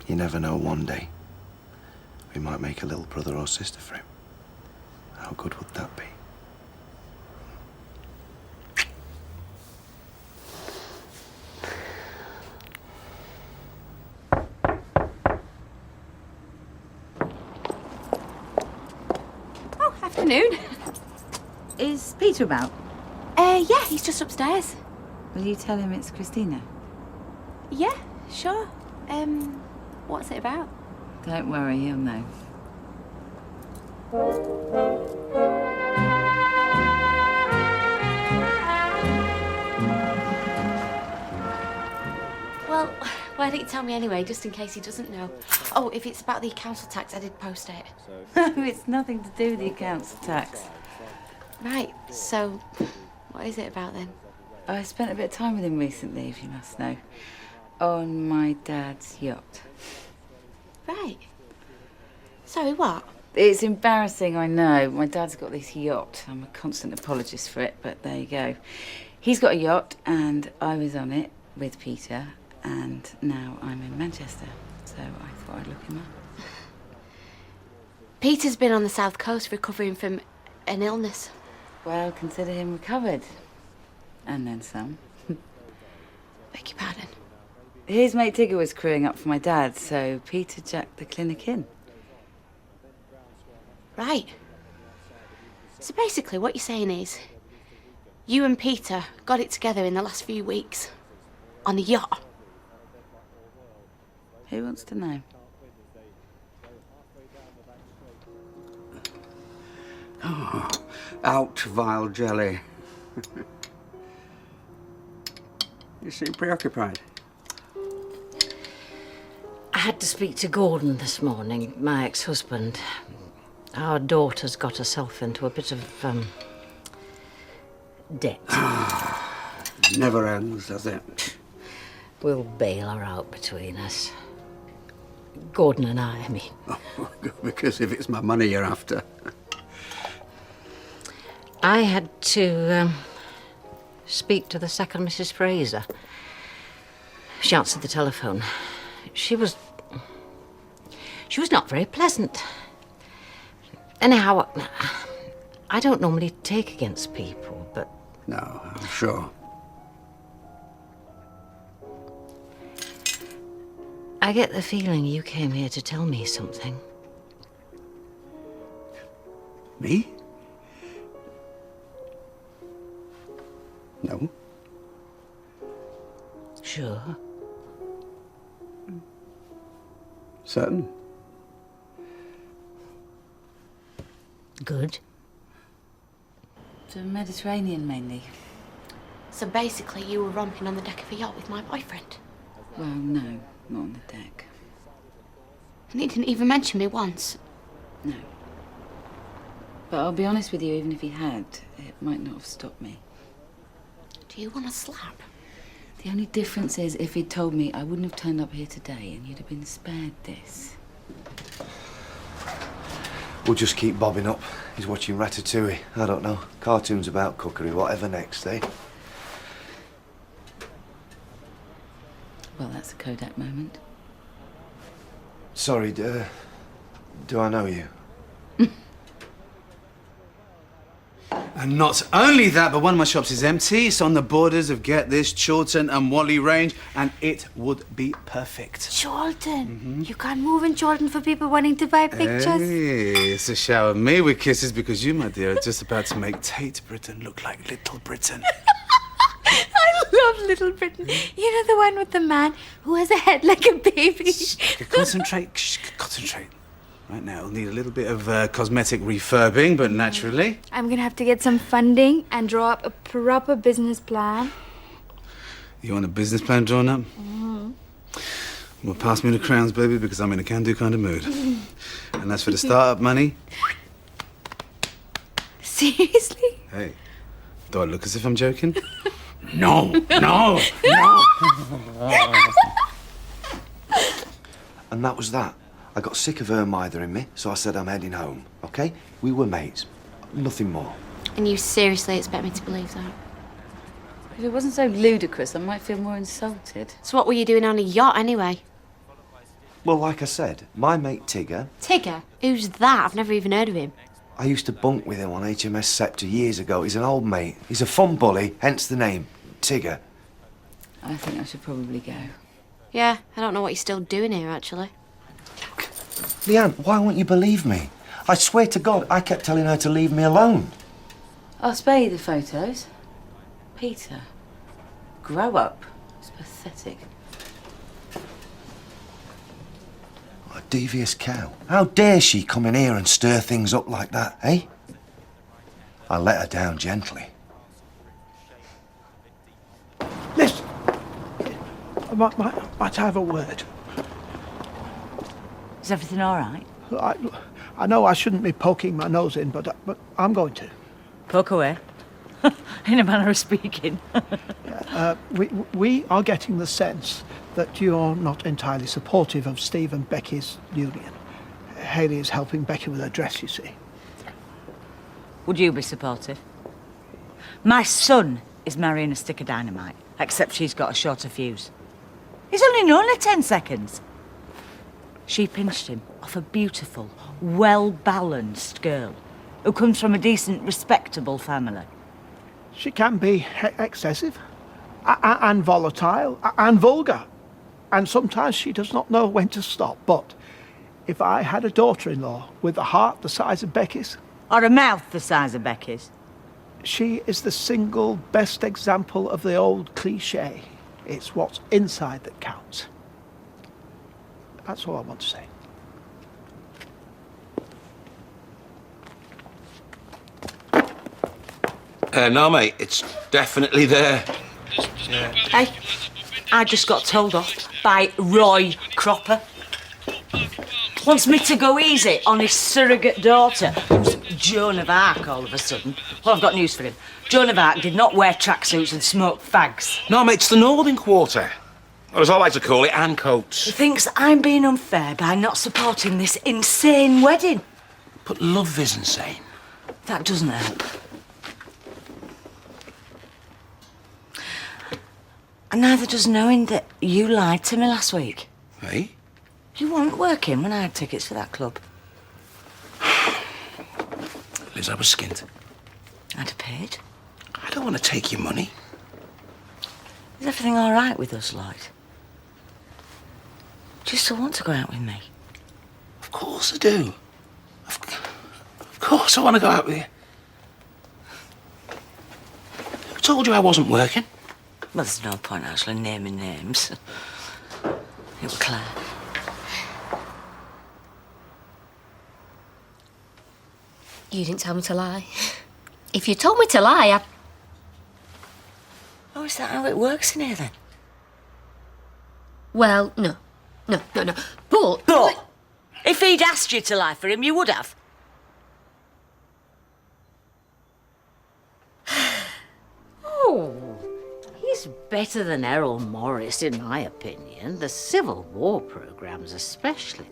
you never know, one day we might make a little brother or sister for him. How good would that be? Afternoon. Is Peter about? Yeah, he's just upstairs. Will you tell him it's Christina? Yeah, sure. What's it about? Don't worry, he'll know. Well, why don't you tell me anyway, just in case he doesn't know? Oh, if it's about the council tax, I did post it. It's nothing to do with the council tax. Right, so what is it about then? I spent a bit of time with him recently, if you must know. On my dad's yacht. Right. Sorry, what? It's embarrassing, I know. My dad's got this yacht. I'm a constant apologist for it, but there you go. He's got a yacht, and I was on it with Peter, and now I'm in Manchester, so I thought I'd look him up. Peter's been on the south coast recovering from an illness. Well, consider him recovered. And then some. Beg your pardon? His mate Tigger was crewing up for my dad, so Peter jacked the clinic in. Right. So basically what you're saying is, you and Peter got it together in the last few weeks. On the yacht. Who wants to know? Oh, out, vile jelly. You seem preoccupied. I had to speak to Gordon this morning, my ex-husband. Our daughter's got herself into a bit of, debt. Never ends, does it? We'll bail her out between us. Gordon and I mean. Because if it's my money you're after. I had to, speak to the second Mrs. Fraser. She answered the telephone. She was not very pleasant. Anyhow, I don't normally take against people, but... No, I'm sure. I get the feeling you came here to tell me something. Me? No. Sure. Certain. Good. The Mediterranean, mainly. So basically you were romping on the deck of a yacht with my boyfriend? Well, no, not on the deck. And he didn't even mention me once? No. But I'll be honest with you, even if he had, it might not have stopped me. Do you want a slap? The only difference is if he'd told me, I wouldn't have turned up here today and you'd have been spared this. We'll just keep bobbing up. He's watching Ratatouille. I don't know. Cartoons about cookery, whatever next, eh? Well, that's a Kodak moment. Sorry, do I know you? And not only that, but one of my shops is empty. It's on the borders of, get this, Chorlton and Whalley Range, and it would be perfect. Chorlton? You can't move in Chorlton for people wanting to buy pictures. Hey, it's a shower me with kisses because you, my dear, are just about to make Tate Britain look like Little Britain. I love Little Britain. You know the one with the man who has a head like a baby? Concentrate, concentrate. Right now, we'll need a little bit of cosmetic refurbing, but naturally. I'm gonna have to get some funding and draw up a proper business plan. You want a business plan drawn up? Well, pass me the crowns, baby, because I'm in a can-do kind of mood. And as for the start-up money... Seriously? Hey, do I look as if I'm joking? No, no, no! And that was that. I got sick of her mithering me, so I said I'm heading home, OK? We were mates. Nothing more. And you seriously expect me to believe that? If it wasn't so ludicrous, I might feel more insulted. So what were you doing on a yacht anyway? Well, like I said, my mate Tigger... Tigger? Who's that? I've never even heard of him. I used to bunk with him on HMS Sceptre years ago. He's an old mate. He's a fun bully, hence the name, Tigger. I think I should probably go. Yeah, I don't know what you're still doing here, actually. Leanne, why won't you believe me? I swear to God, I kept telling her to leave me alone. I'll spare you the photos. Peter, grow up. It's pathetic. A devious cow. How dare she come in here and stir things up like that, eh? I let her down gently. Listen, might I have a word? Is everything all right? I know I shouldn't be poking my nose in, but I'm going to. Poke away. In a manner of speaking. We are getting the sense that you're not entirely supportive of Steve and Becky's union. Hayley is helping Becky with her dress, you see. Would you be supportive? My son is marrying a stick of dynamite, except she's got a shorter fuse. He's only known her 10 seconds. She pinched him off a beautiful, well-balanced girl who comes from a decent, respectable family. She can be excessive, and volatile, and vulgar. And sometimes she does not know when to stop. But if I had a daughter-in-law with a heart the size of Becky's... Or a mouth the size of Becky's. She is the single best example of the old cliché. It's what's inside that counts. That's all I want to say. No, mate, it's definitely there. Hey, I just got told off by Roy Cropper. Wants me to go easy on his surrogate daughter, who's Joan of Arc all of a sudden. Well, I've got news for him. Joan of Arc did not wear tracksuits and smoke fags. No, mate, it's the Northern Quarter. Or as I like to call it, Ann Coates. He thinks I'm being unfair by not supporting this insane wedding. But love is insane. That doesn't help. And neither does knowing that you lied to me last week. Eh? You weren't working when I had tickets for that club. Liz, I was skint. I'd have paid. I don't want to take your money. Is everything all right with us, Lloyd? Do you still want to go out with me? Of course I do. Of course I want to go out with you. Who told you I wasn't working? Well, there's no point actually naming names. It was Claire. You didn't tell me to lie. If you told me to lie, Oh, is that how it works in here, then? Well, no. No. But... If he'd asked you to lie for him, you would have. better than Errol Morris, in my opinion. The Civil War programmes especially.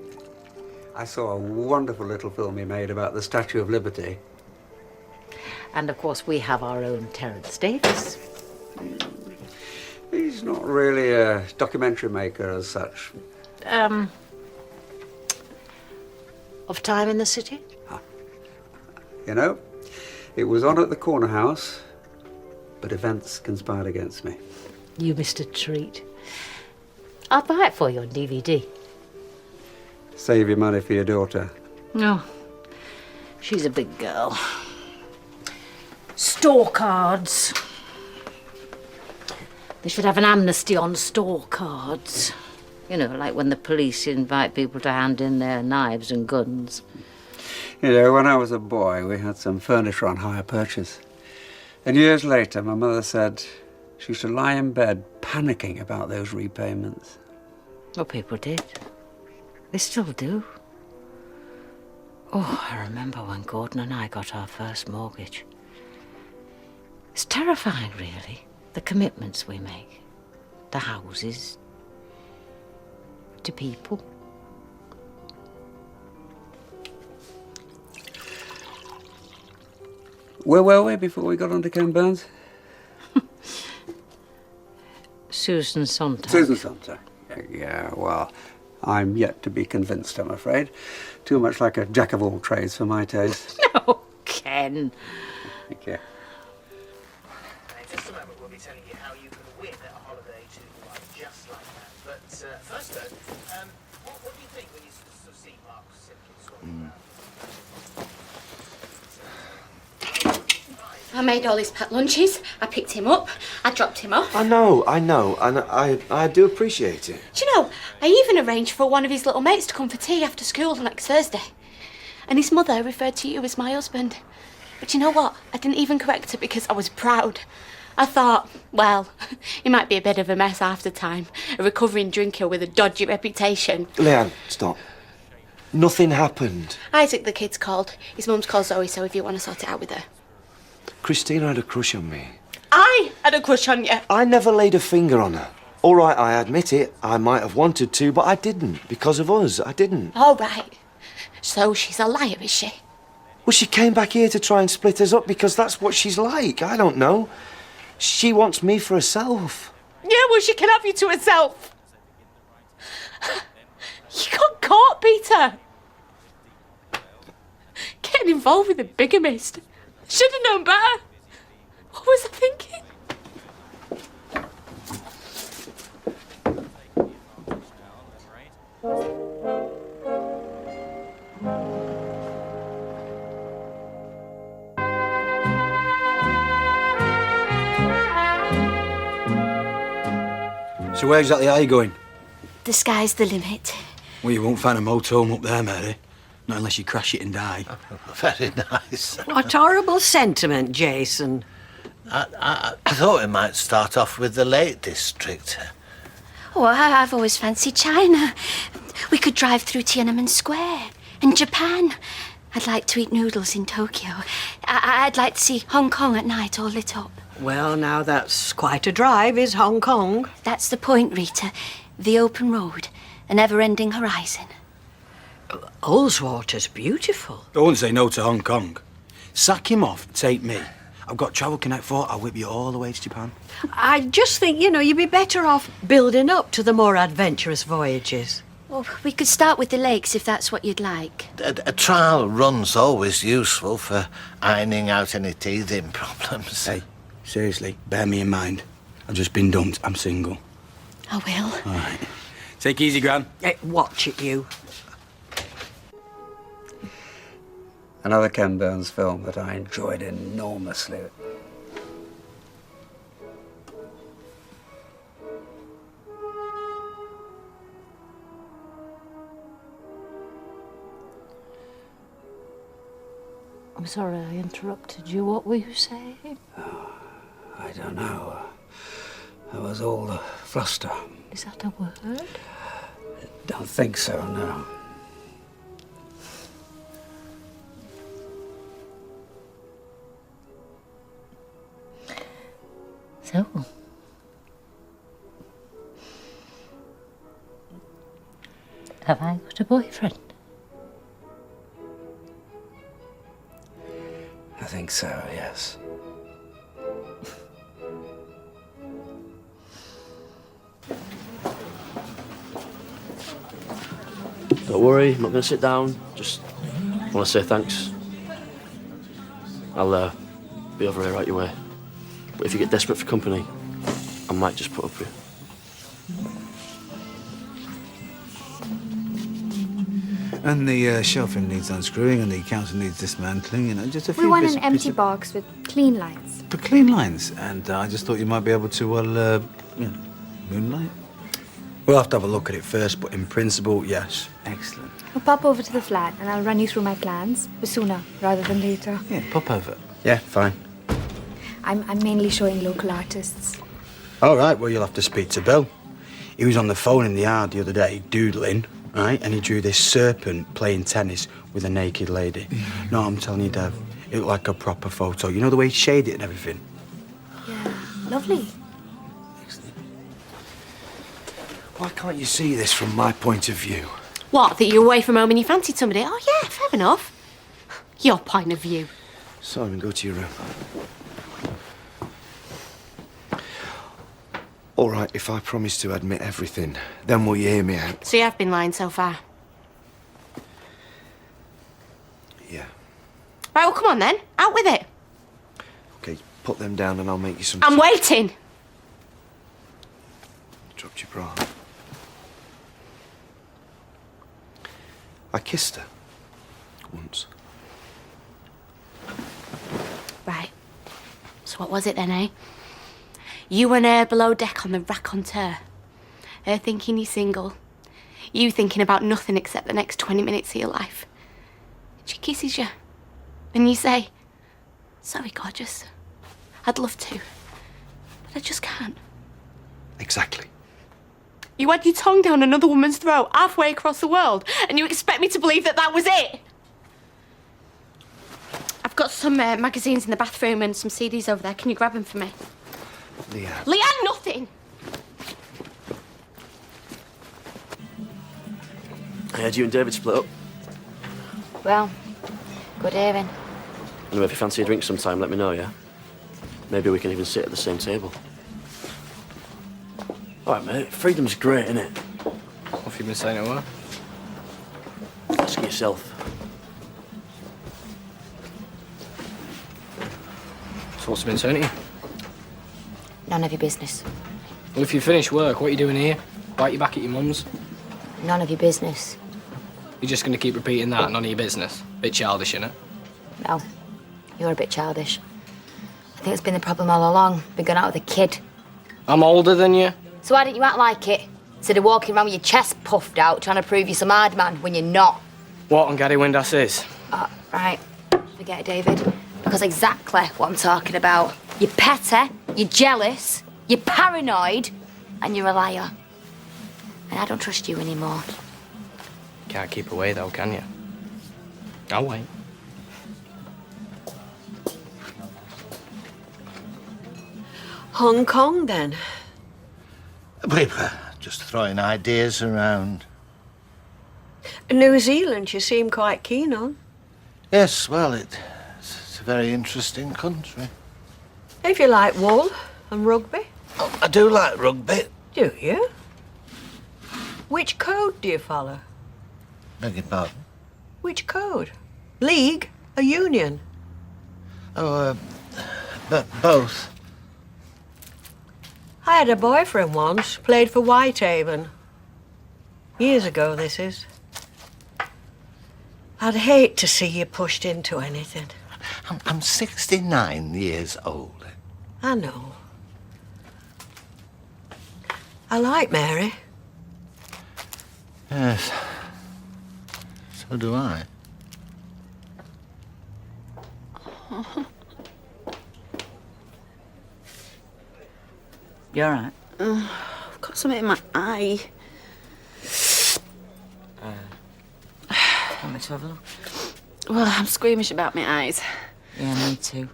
I saw a wonderful little film he made about the Statue of Liberty. And of course we have our own Terence Davis. He's not really a documentary maker as such. Of Time in the City? You know, it was on at the corner house, but events conspired against me. You missed a treat. I'll buy it for you on DVD. Save your money for your daughter. No, she's a big girl. Store cards. They should have an amnesty on store cards. You know, like when the police invite people to hand in their knives and guns. You know, when I was a boy, we had some furniture on hire purchase. And years later, my mother said she used to lie in bed panicking about those repayments. Well, people did. They still do. Oh, I remember when Gordon and I got our first mortgage. It's terrifying, really, the commitments we make. The houses. To people. Where were we before we got onto Ken Burns? Susan Sontag. Susan Sontag. Yeah, well, I'm yet to be convinced, I'm afraid. Too much like a jack of all trades for my taste. No, Ken. Thank you. In just a moment, we'll be telling you how you can win a holiday to just like that. But first, though, what do you think when you sort of see Mark Simpkins swapping around? I made all his packed lunches. I picked him up. I dropped him off. I know, and I do appreciate it. Do you know, I even arranged for one of his little mates to come for tea after school next Thursday. And his mother referred to you as my husband. But you know what? I didn't even correct her because I was proud. I thought, well, he might be a bit of a mess half the time. A recovering drinker with a dodgy reputation. Leanne, stop. Nothing happened. Isaac, the kid's called. His mum's called Zoe, so if you want to sort it out with her. Christina had a crush on me. I had a crush on you. I never laid a finger on her. All right, I admit it. I might have wanted to, but I didn't. Because of us, I didn't. All right. So she's a liar, is she? Well, she came back here to try and split us up because that's what she's like. I don't know. She wants me for herself. Yeah, well, she can have you to herself. You got caught, Peter. Getting involved with a bigamist. Should have known better. What was I thinking? So where exactly are you going? The sky's the limit. Well, you won't find a motorhome up there, Mary. Not unless you crash it and die. Very nice. What horrible sentiment, Jason. I thought we might start off with the Lake District. Oh, I've always fancied China. We could drive through Tiananmen Square and Japan. I'd like to eat noodles in Tokyo. I'd like to see Hong Kong at night all lit up. Well, now that's quite a drive, is Hong Kong. That's the point, Rita. The open road, a never-ending horizon. Ullswater's beautiful. I wouldn't say no to Hong Kong. Sack him off, take me. I've got Travel Connect 4, I'll whip you all the way to Japan. I just think, you'd be better off building up to the more adventurous voyages. Well, we could start with the lakes if that's what you'd like. A trial run's always useful for ironing out any teething problems. Hey, seriously, bear me in mind. I've just been dumped, I'm single. I will. All right. Take it easy, Gran. Hey, watch it, you. Another Ken Burns film that I enjoyed enormously. I'm sorry I interrupted you. What were you saying? I don't know. It was all the fluster. Is that a word? Don't think so, no. So, Have I got a boyfriend? I think so, yes. Don't worry, I'm not going to sit down. Just want to say thanks. I'll be over here right your way. But if you get desperate for company, I might just put up with you. And the shelving needs unscrewing, and the counter needs dismantling. You know, just a few. We want bits an and empty pieces. box with clean lines. For clean lines, and I just thought you might be able to, you know, moonlight. We'll have to have a look at it first, but in principle, yes. Excellent. We'll pop over to the flat and I'll run you through my plans, but sooner rather than later. Yeah, pop over. Yeah, fine. I'm mainly showing local artists. All right, well, you'll have to speak to Bill. He was on the phone in the yard the other day, doodling, right? And he drew this serpent playing tennis with a naked lady. No, I'm telling you, Dev, it looked like a proper photo. You know the way he shaded it and everything? Yeah, lovely. Why can't you see this from my point of view? What, that you're away from home and you fancied somebody? Oh, yeah, fair enough. Your point of view. Simon, go to your room. All right, if I promise to admit everything, then will you hear me out? So you have been lying so far? Yeah. Right, well, come on then. Out with it. Okay, put them down and I'll make you some... I'm waiting. Dropped your bra. I kissed her. Once. Right. So what was it then, eh? You and her below deck on the raconteur. Her thinking you're single. You thinking about nothing except the next 20 minutes of your life. She kisses you. And you say, sorry, gorgeous. I'd love to. But I just can't. Exactly. You had your tongue down another woman's throat halfway across the world, and you expect me to believe that that was it? I've got some magazines in the bathroom and some CDs over there. Can you grab them for me? Leanne. Leanne, nothing! I heard you and David split up. Well, good hearing. Anyway, if you fancy a drink sometime, let me know, yeah? Maybe we can even sit at the same table. All right, mate. Freedom's great, isn't it? What have you been saying to her? Ask yourself. So what's been saying to you? None of your business. Well, if you finish work, what are you doing here? Bite you back at your mum's? None of your business. You're just going to keep repeating that, none of your business. Bit childish, innit? No, you're a bit childish. I think it's been the problem all along. Been going out with a kid. I'm older than you. So why didn't you act like it? Instead of walking around with your chest puffed out, trying to prove you're some hard man when you're not. What on Gary Windass is? Right. Forget it, David. Because exactly what I'm talking about. You're petty, you're jealous, you're paranoid, and you're a liar. And I don't trust you anymore. Can't keep away, though, can you? I'll wait. Hong Kong, then? We were just throwing ideas around. New Zealand, you seem quite keen on. Yes, well, it's a very interesting country. If you like wool and rugby. Oh, I do like rugby. Do you? Which code do you follow? Beg your pardon? Which code? League or union? Oh, both. I had a boyfriend once, played for Whitehaven. Years ago, this is. I'd hate to see you pushed into anything. I'm 69 years old. I know. I like Mary. Yes. So do I. You all right? I've got something in my eye. Want me to have a look? Well, I'm squeamish about my eyes. Yeah, me too.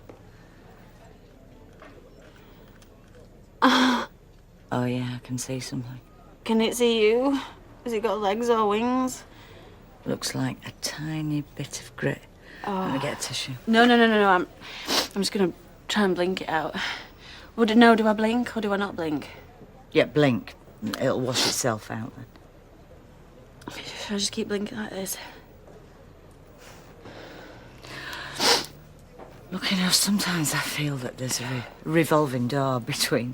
Oh, yeah, I can see something. Can it see you? Has it got legs or wings? Looks like a tiny bit of grit. Let me get a tissue. No. I'm just gonna try and blink it out. Do I blink or do I not blink? Yeah, blink. It'll wash itself out then. Should I just keep blinking like this? Look, sometimes I feel that there's a revolving door between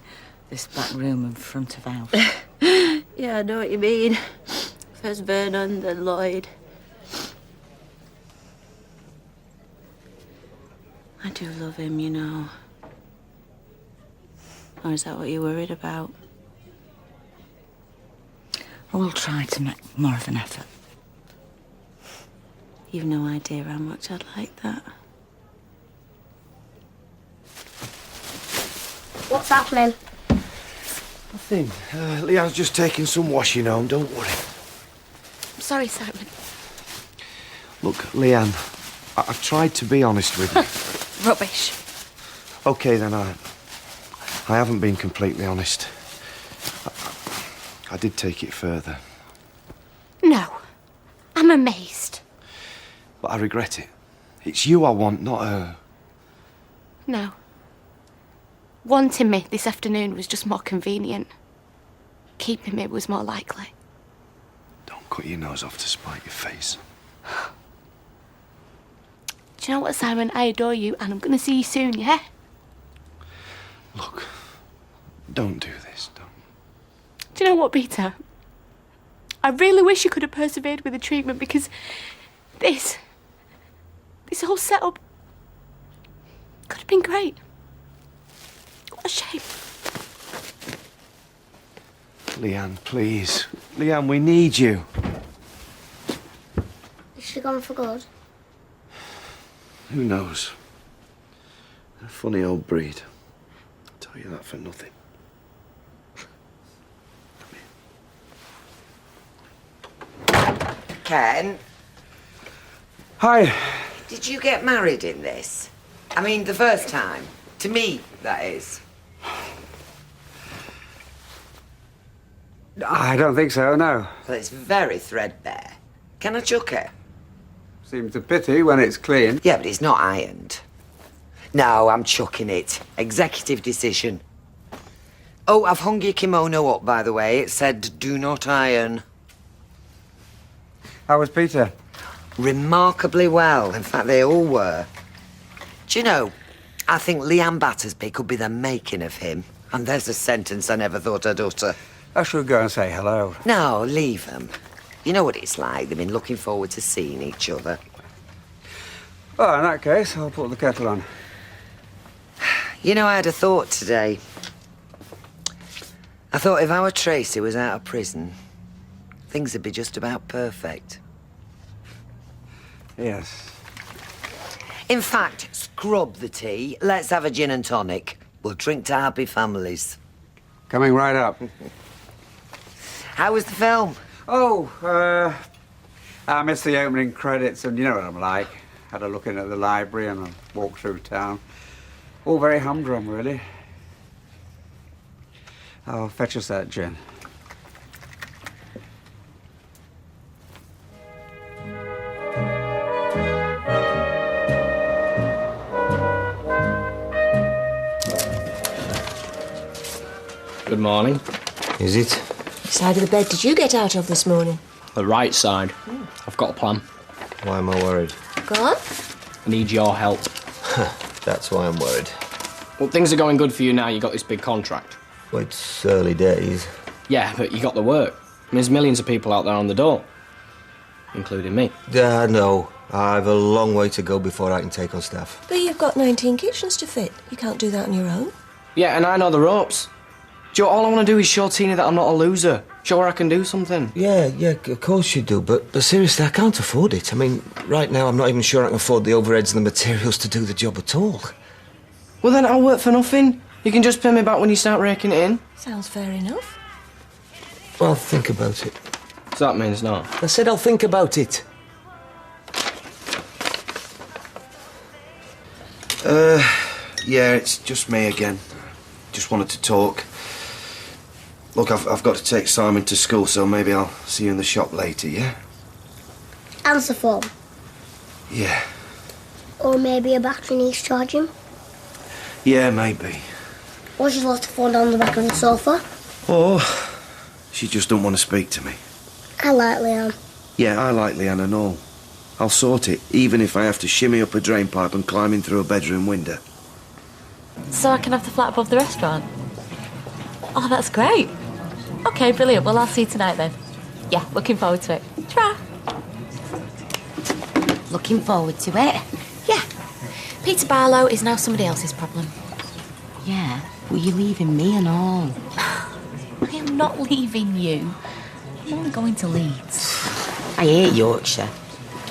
this back room and front of house. Yeah, I know what you mean. First Vernon, then Lloyd. I do love him, you know. Or is that what you're worried about? I will try to make more of an effort. You've no idea how much I'd like that. What's happening? Nothing. Leanne's just taking some washing home, don't worry. I'm sorry, Simon. Look, Leanne, I've tried to be honest with you. Rubbish. OK, then I haven't been completely honest. I did take it further. No. I'm amazed. But I regret it. It's you I want, not her. No. Wanting me this afternoon was just more convenient. Keeping me was more likely. Don't cut your nose off to spite your face. Do you know what, Simon? I adore you and I'm going to see you soon, yeah? Look, don't do this, don't. Do you know what, Peter? I really wish you could have persevered with the treatment because this whole setup could have been great. What a shame. Leanne, please. Leanne, we need you. Is she gone for good? Who knows? A funny old breed. I'll tell you that for nothing. Ken, Hi. did you get married in this? I mean, the first time. To me, that is. I don't think so, no. Well, it's very threadbare. Can I chuck it? Seems a pity when it's clean. Yeah, but it's not ironed. No, I'm chucking it. Executive decision. Oh, I've hung your kimono up, by the way. It said, do not iron. How was Peter? Remarkably well. In fact, they all were. Do you know, I think Leanne Battersby could be the making of him. And there's a sentence I never thought I'd utter. I should go and say hello. No, leave them. You know what it's like. They've been looking forward to seeing each other. Well, in that case, I'll put the kettle on. You know, I had a thought today. I thought if our Tracy was out of prison, things would be just about perfect. Yes. In fact, scrub the tea. Let's have a gin and tonic. We'll drink to happy families. Coming right up. How was the film? Oh, I missed the opening credits, and you know what I'm like. Had a look in at the library and a walk through town. All very humdrum, really. I'll fetch us that gin. Good morning. Is it? Side of the bed did you get out of this morning? The right side. I've got a plan. Why am I worried? Go on. I need your help. That's why I'm worried. Well, things are going good for you now. You got this big contract. Well, it's early days. Yeah, but you got the work. I mean, there's millions of people out there on the door, including me. No. I've a long way to go before I can take on staff. But you've got 19 kitchens to fit. You can't do that on your own. Yeah, and I know the ropes. Joe, all I want to do is show Tina that I'm not a loser. Show her I can do something. Yeah, of course you do, but seriously, I can't afford it. I mean, right now, I'm not even sure I can afford the overheads and the materials to do the job at all. Well, then I'll work for nothing. You can just pay me back when you start raking it in. Sounds fair enough. Well, I'll think about it. So that means no. I said I'll think about it. Yeah, it's just me again. Just wanted to talk. Look, I've got to take Simon to school, so maybe I'll see you in the shop later, yeah? Answer phone. Yeah. Or maybe a battery needs charging. Yeah, maybe. Or she's lost the phone down the back of the sofa. Or she just don't want to speak to me. I like Leanne. Yeah, I like Leanne and all. I'll sort it, even if I have to shimmy up a drain pipe and climb in through a bedroom window. So I can have the flat above the restaurant? Oh, that's great. OK, brilliant. Well, I'll see you tonight then. Yeah, looking forward to it. Ta-ra! Looking forward to it. Yeah. Peter Barlow is now somebody else's problem. Yeah, well, you're leaving me and all. I am not leaving you. I'm only going to Leeds. I hate Yorkshire.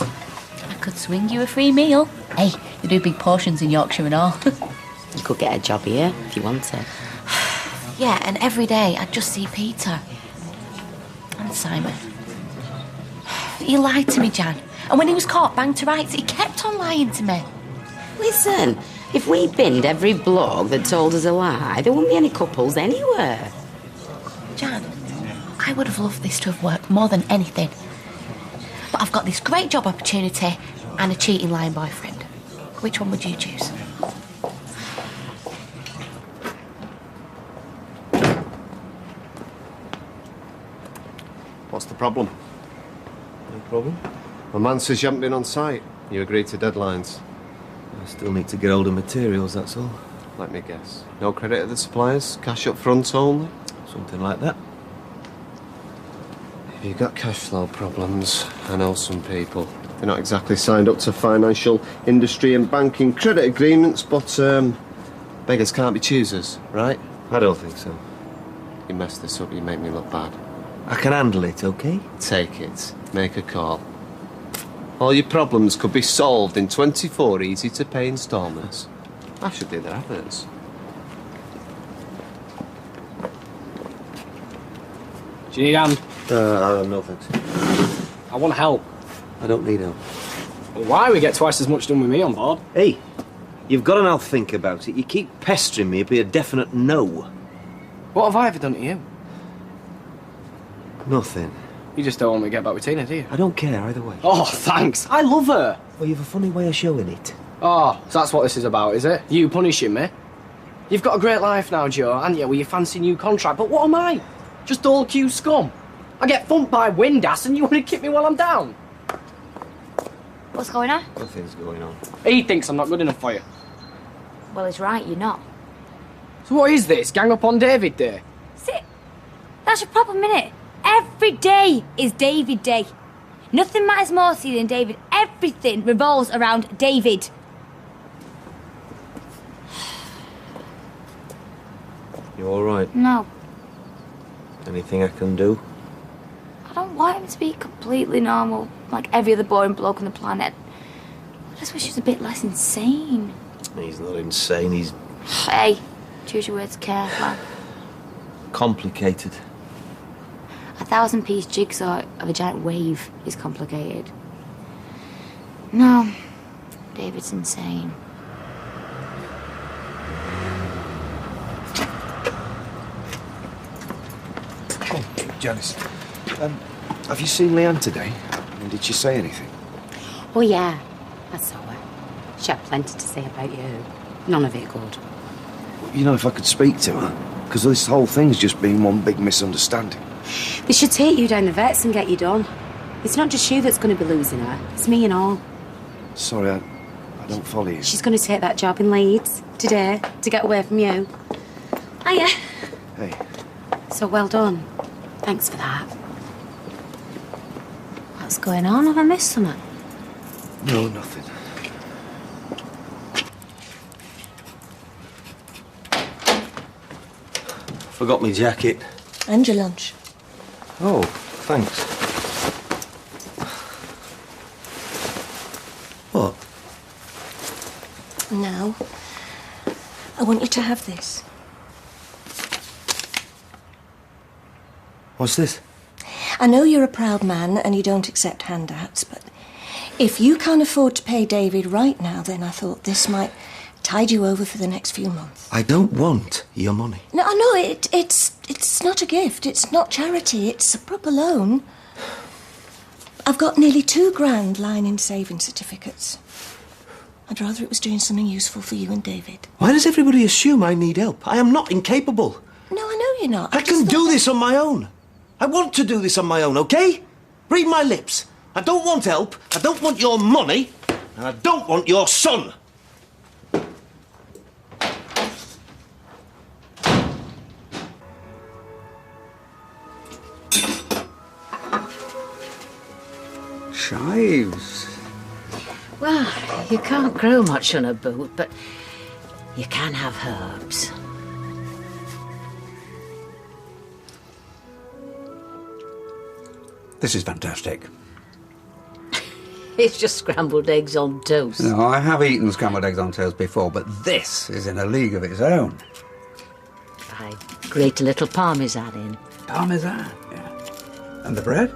I could swing you a free meal. Hey, they do big portions in Yorkshire and all. You could get a job here if you wanted. Yeah, and every day I'd just see Peter. And Simon. He lied to me, Jan. And when he was caught banged to rights, he kept on lying to me. Listen, if we binned every bloke that told us a lie, there wouldn't be any couples anywhere. Jan, I would have loved this to have worked more than anything. But I've got this great job opportunity and a cheating, lying boyfriend. Which one would you choose? What's the problem? No problem. My man says you haven't been on site. You agreed to deadlines. I still need to get hold of materials, that's all. Let me guess. No credit to the suppliers? Cash up front only? Something like that. If you've got cash flow problems, I know some people. They're not exactly signed up to financial industry and banking credit agreements, but beggars can't be choosers, right? I don't think so. You mess this up, you make me look bad. I can handle it, OK? Take it. Make a call. All your problems could be solved in 24 easy-to-pay instalments. I should do their adverts. Do you need a hand? No thanks. I want help. I don't need help. Well, why? We get twice as much done with me on board. Hey, you've got to now think about it. You keep pestering me, it'd be a definite no. What have I ever done to you? Nothing. You just don't want me to get back with Tina, do you? I don't care either way. Oh, thanks. I love her. Well, you've a funny way of showing it. Oh, so that's what this is about, is it? You punishing me? You've got a great life now, Joe, haven't you, with your fancy new contract, but what am I? Just all Q scum. I get thumped by Windass and you want to kick me while I'm down? What's going on? Nothing's going on. He thinks I'm not good enough for you. Well, he's right, you're not. So what is this? Gang up on David Day? See, that's your problem, innit? Every day is David Day. Nothing matters more to you than David. Everything revolves around David. You all right? No, Anything I can do? I don't want him to be completely normal, like every other boring bloke on the planet. I just wish he was a bit less insane. He's not insane, he's Hey, choose your words carefully. complicated. 1,000-piece jigsaw of a giant wave is complicated. No, David's insane. Oh, Janice. Have you seen Leanne today? And did she say anything? Oh, yeah. I saw her. She had plenty to say about you. None of it good. You know, if I could speak to her, because this whole thing's just been one big misunderstanding. They should take you down the vets and get you done. It's not just you that's going to be losing her. It's me and all. Sorry, I don't follow you. She's going to take that job in Leeds today to get away from you. Hiya. Hey. So well done. Thanks for that. What's going on? Have I missed something? No, nothing. Forgot my jacket. And your lunch. Oh, thanks. What? Now, I want you to have this. What's this? I know you're a proud man and you don't accept handouts, but if you can't afford to pay David right now, then I thought this might tide you over for the next few months. I don't want your money. No, I know, it's not a gift, it's not charity, it's a proper loan. I've got nearly £2,000 lying in saving certificates. I'd rather it was doing something useful for you and David. Why does everybody assume I need help? I am not incapable. No, I know you're not. I can do this on my own. I want to do this on my own, okay? Read my lips. I don't want help, I don't want your money, and I don't want your son. Chives. Well, you can't grow much on a boat, but you can have herbs. This is fantastic. It's just scrambled eggs on toast. No, I have eaten scrambled eggs on toast before, but this is in a league of its own. I grate a little parmesan in. Parmesan, yeah. And the bread?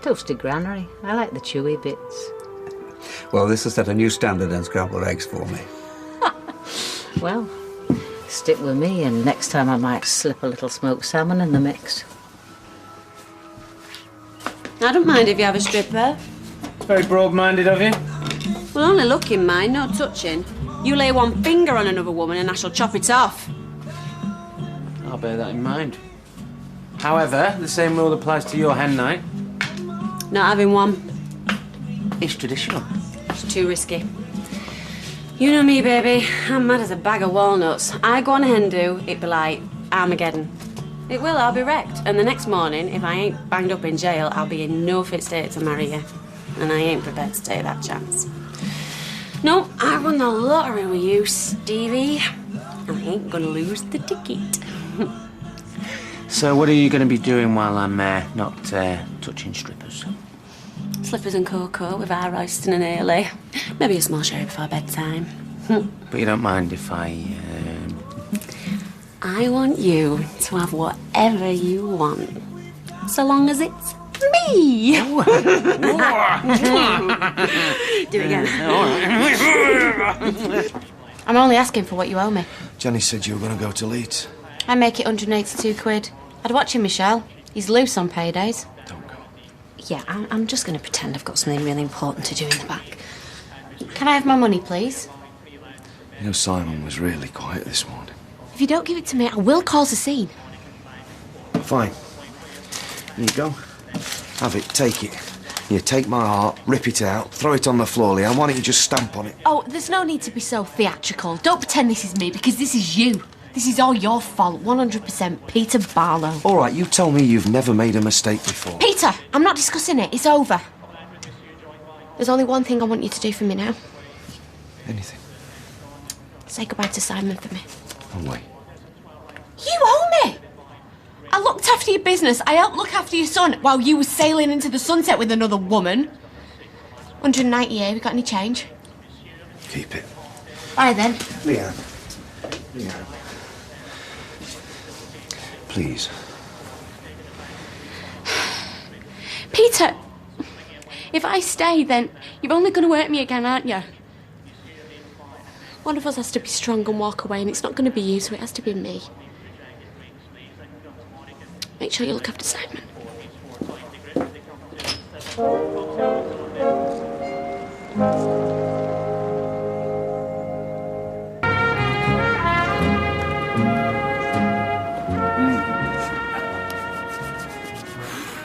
Toasted granary. I like the chewy bits. Well, this has set a new standard in scrambled eggs for me. Well, stick with me, and next time I might slip a little smoked salmon in the mix. I don't mind if you have a stripper. Very broad-minded of you. Well, only looking, mind, no touching. You lay one finger on another woman and I shall chop it off. I'll bear that in mind. However, the same rule applies to your hen night. Not having one. It's traditional. It's too risky. You know me, baby. I'm mad as a bag of walnuts. I go on a hen do, it be like Armageddon. It will, I'll be wrecked. And the next morning, if I ain't banged up in jail, I'll be in no fit state to marry you. And I ain't prepared to take that chance. No, I won the lottery with you, Stevie. And I ain't gonna lose the ticket. So what are you going to be doing while I'm not touching strippers? Slippers and cocoa with our roasting and early. Maybe a small sherry before bedtime. But you don't mind if I want you to have whatever you want. So long as it's me. Do it again. I'm only asking for what you owe me. Jenny said you were going to go to Leeds. I make it 182 quid. I'd watch him, Michelle. He's loose on paydays. Don't go. Yeah, I'm just going to pretend I've got something really important to do in the back. Can I have my money, please? You know, Simon was really quiet this morning. If you don't give it to me, I will cause a scene. Fine. Here you go. Have it, take it. You take my heart, rip it out, throw it on the floor, Leanne. Why don't you just stamp on it? Oh, there's no need to be so theatrical. Don't pretend this is me, because this is you. This is all your fault, 100% Peter Barlow. All right, you tell me you've never made a mistake before. Peter, I'm not discussing it. It's over. There's only one thing I want you to do for me now. Anything. Say goodbye to Simon for me. No way. You owe me! I looked after your business. I helped look after your son while you were sailing into the sunset with another woman. 190 a, we got any change? Keep it. All right, then. Leanne. Leanne. Please. Peter, if I stay, then you're only going to hurt me again, aren't you? One of us has to be strong and walk away, and it's not going to be you, so it has to be me. Make sure you look after Simon.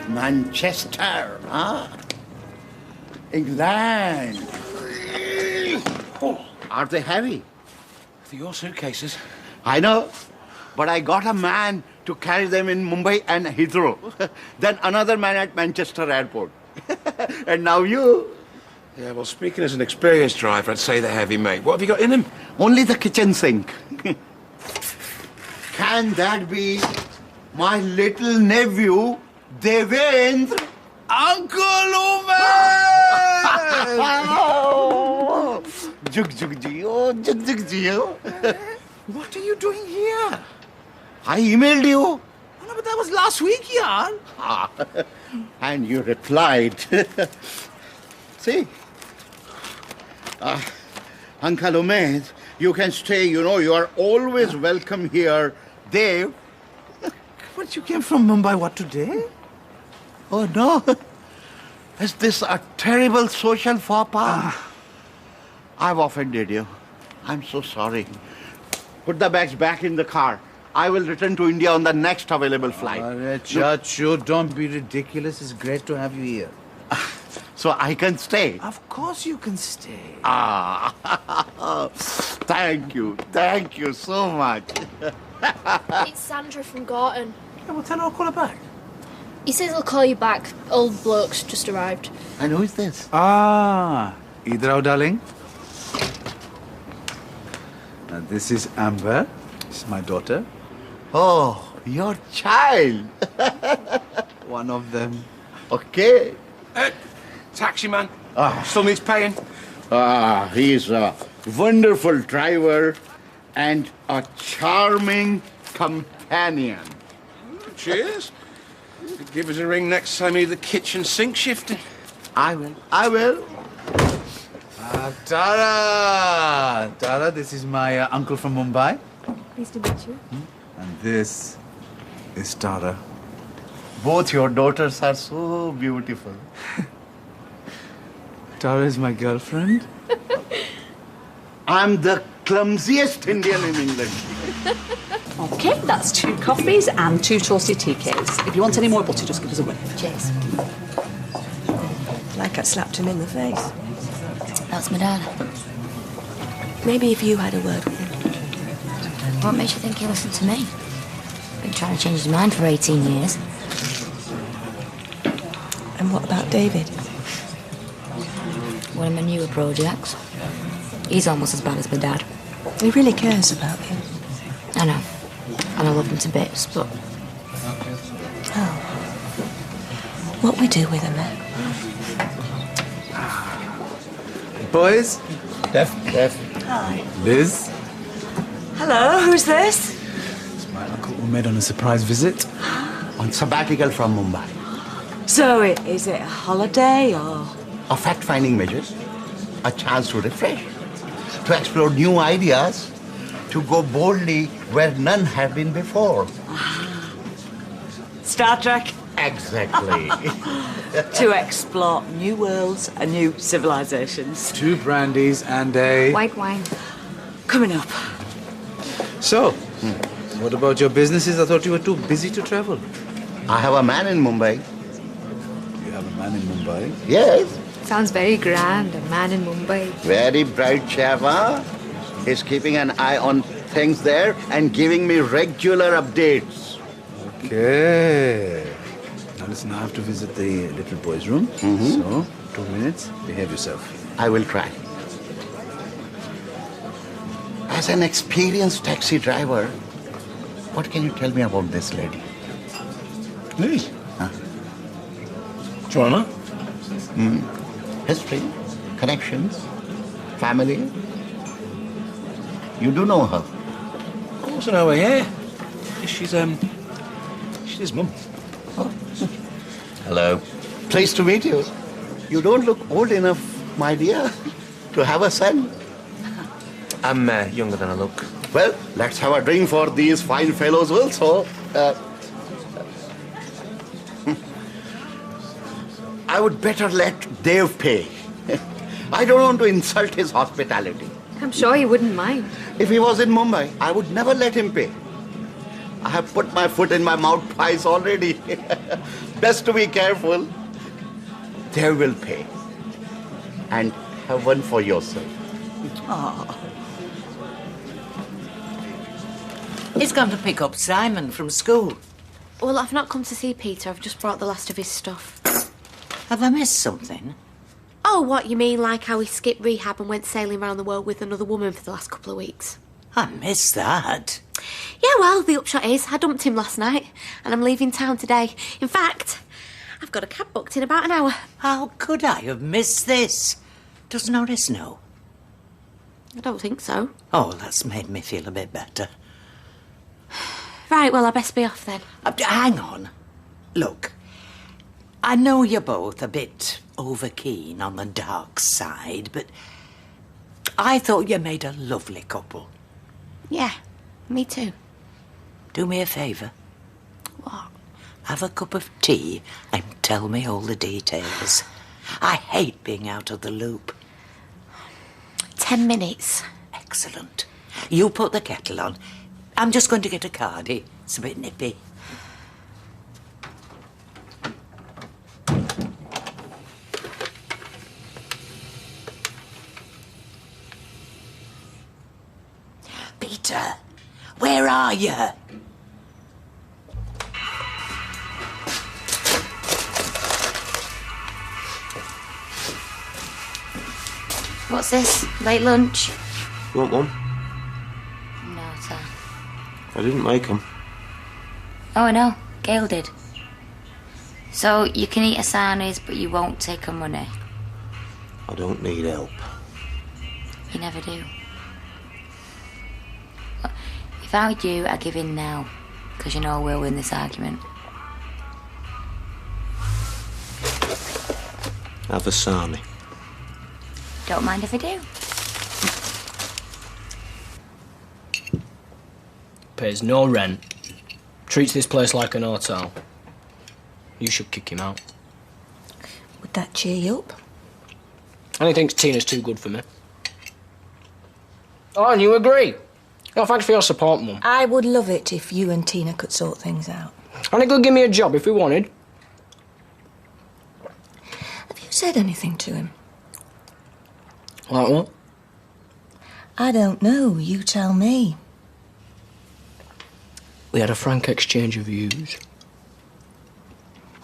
Manchester, huh? England. Are they heavy? For your suitcases. I know, but I got a man to carry them in Mumbai and Heathrow. Then another man at Manchester Airport. And now you. Yeah, well, speaking as an experienced driver, I'd say they're heavy, mate. What have you got in them? Only the kitchen sink. Can that be my little nephew, Devendra? Uncle Umar! Jug jug jio, jug jug jio. What are you doing here? I emailed you. No, but that was last week, yaar. And you replied. See? Uncle Umaid You can stay, you know, you are always welcome here. Dave. What, you came from Mumbai, what, today? Oh, no. Is this a terrible social faux pas? I've offended you. I'm so sorry. Put the bags back in the car. I will return to India on the next available flight. Chachu, don't be ridiculous. It's great to have you here. So I can stay? Of course you can stay. Thank you so much. It's Sandra from Gorton. Yeah, well, tell her I'll call her back. He says he'll call you back. Old bloke's just arrived. And who is this? Idrao, darling. Now, this is Amber. This is my daughter. Oh, your child. One of them. Okay. Taxi man. Still needs paying. He's a wonderful driver and a charming companion. Cheers. Give us a ring next time you need the kitchen sink shifting. I will. Tara! Tara, this is my uncle from Mumbai. Pleased to meet you. And this is Tara. Both your daughters are so beautiful. Tara is my girlfriend. I'm the clumsiest Indian in England. Okay, that's 2 coffees and 2 toasted tea cakes. If you want any more, Butty, just give us a wave. Cheers. Like I slapped him in the face. That's my dad. Maybe if you had a word with him. What makes you think he listened to me? Been trying to change his mind for 18 years. And what about David? One of my newer projects. He's almost as bad as my dad. He really cares about you. I know. And I love him to bits, but... Oh. What we do with him, eh? Boys. Def. Hi. Liz. Hello, who's this? It's my uncle Umed on a surprise visit. On sabbatical from Mumbai. So, is it a holiday or...? A fact-finding measures. A chance to refresh. To explore new ideas. To go boldly where none have been before. Star Trek? Exactly. To explore new worlds and new civilizations. 2 brandies and a... White wine. Coming up. So, what about your businesses? I thought you were too busy to travel. I have a man in Mumbai. You have a man in Mumbai? Yes. Sounds very grand, a man in Mumbai. Very bright chap, huh? He's keeping an eye on things there and giving me regular updates. Okay. Now listen, I have to visit the little boy's room. So, 2 minutes. Behave yourself. I will try. As an experienced taxi driver, what can you tell me about this lady? Me? Huh? Do you want to know? History, connections, family. You do know her. I also know her, yeah. She's his mum. Hello. Pleased to meet you. You don't look old enough, my dear, to have a son. I'm younger than I look. Well, let's have a drink for these fine fellows also. I would better let Dave pay. I don't want to insult his hospitality. I'm sure he wouldn't mind. If he was in Mumbai, I would never let him pay. I have put my foot in my mouth twice already. Best to be careful. Dave will pay. And have one for yourself. Oh. He's gone to pick up Simon from school. Well, I've not come to see Peter. I've just brought the last of his stuff. Have I missed something? Oh, what, you mean like how he skipped rehab and went sailing around the world with another woman for the last couple of weeks? I missed that. Yeah, well, the upshot is I dumped him last night and I'm leaving town today. In fact, I've got a cab booked in about an hour. How could I have missed this? Does Norris know? I don't think so. Oh, that's made me feel a bit better. Right, well, I best be off then. Hang on. Look, I know you're both a bit over-keen on the dark side, but I thought you made a lovely couple. Yeah, me too. Do me a favour. What? Have a cup of tea and tell me all the details. I hate being out of the loop. 10 minutes. Excellent. You put the kettle on. I'm just going to get a cardie. It's a bit nippy. Peter, where are you? What's this? Late lunch? You want one? No, sir. I didn't make them. Oh, I know. Gail did. So you can eat asanis, but you won't take her money. I don't need help. You never do. If I were you, I'd give in now, because you know we'll win this argument. Have a sarnie. Don't mind if I do. Pays no rent. Treats this place like an hotel. You should kick him out. Would that cheer you up? And he thinks Tina's too good for me. Oh, and you agree? Oh, thanks for your support, Mum. I would love it if you and Tina could sort things out. And he could give me a job if he wanted. Have you said anything to him? Like what? I don't know. You tell me. We had a frank exchange of views.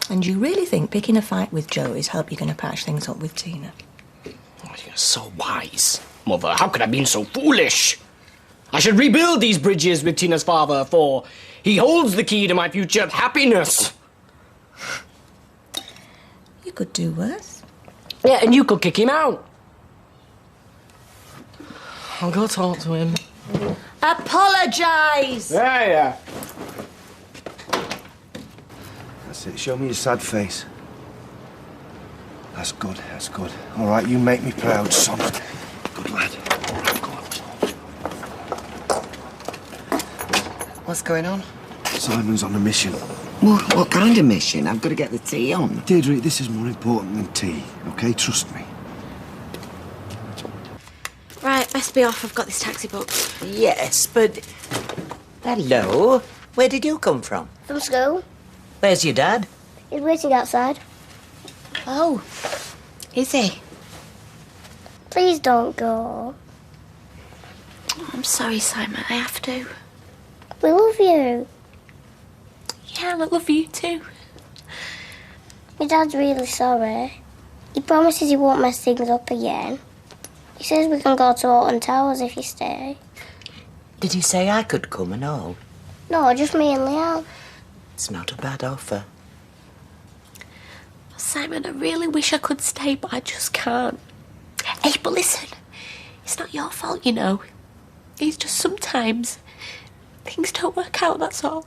And you really think picking a fight with Joe is how you're going to patch things up with Tina? Oh, you're so wise, Mother. How could I have been so foolish? I should rebuild these bridges with Tina's father, for he holds the key to my future happiness. You could do worse. Yeah, and you could kick him out. I'll go talk to him. Apologise! Yeah. That's it. Show me your sad face. That's good. That's good. All right, you make me proud, son. Good lad. All right, go on. What's going on? Simon's on a mission. What kind of mission? I've got to get the tea on. Deirdre, this is more important than tea, okay? Trust me. Right, best be off. I've got this taxi booked. Yes, but... Hello. Where did you come from? From school. Where's your dad? He's waiting outside. Oh, is he? Please don't go. I'm sorry, Simon. I have to. We love you. Yeah, I love you too. My dad's really sorry. He promises he won't mess things up again. He says we can go to Alton Towers if you stay. Did he say I could come and all? No, just me and Leanne. It's not a bad offer. Simon, I really wish I could stay, but I just can't. Hey, but listen, it's not your fault, you know. It's just sometimes things don't work out, that's all.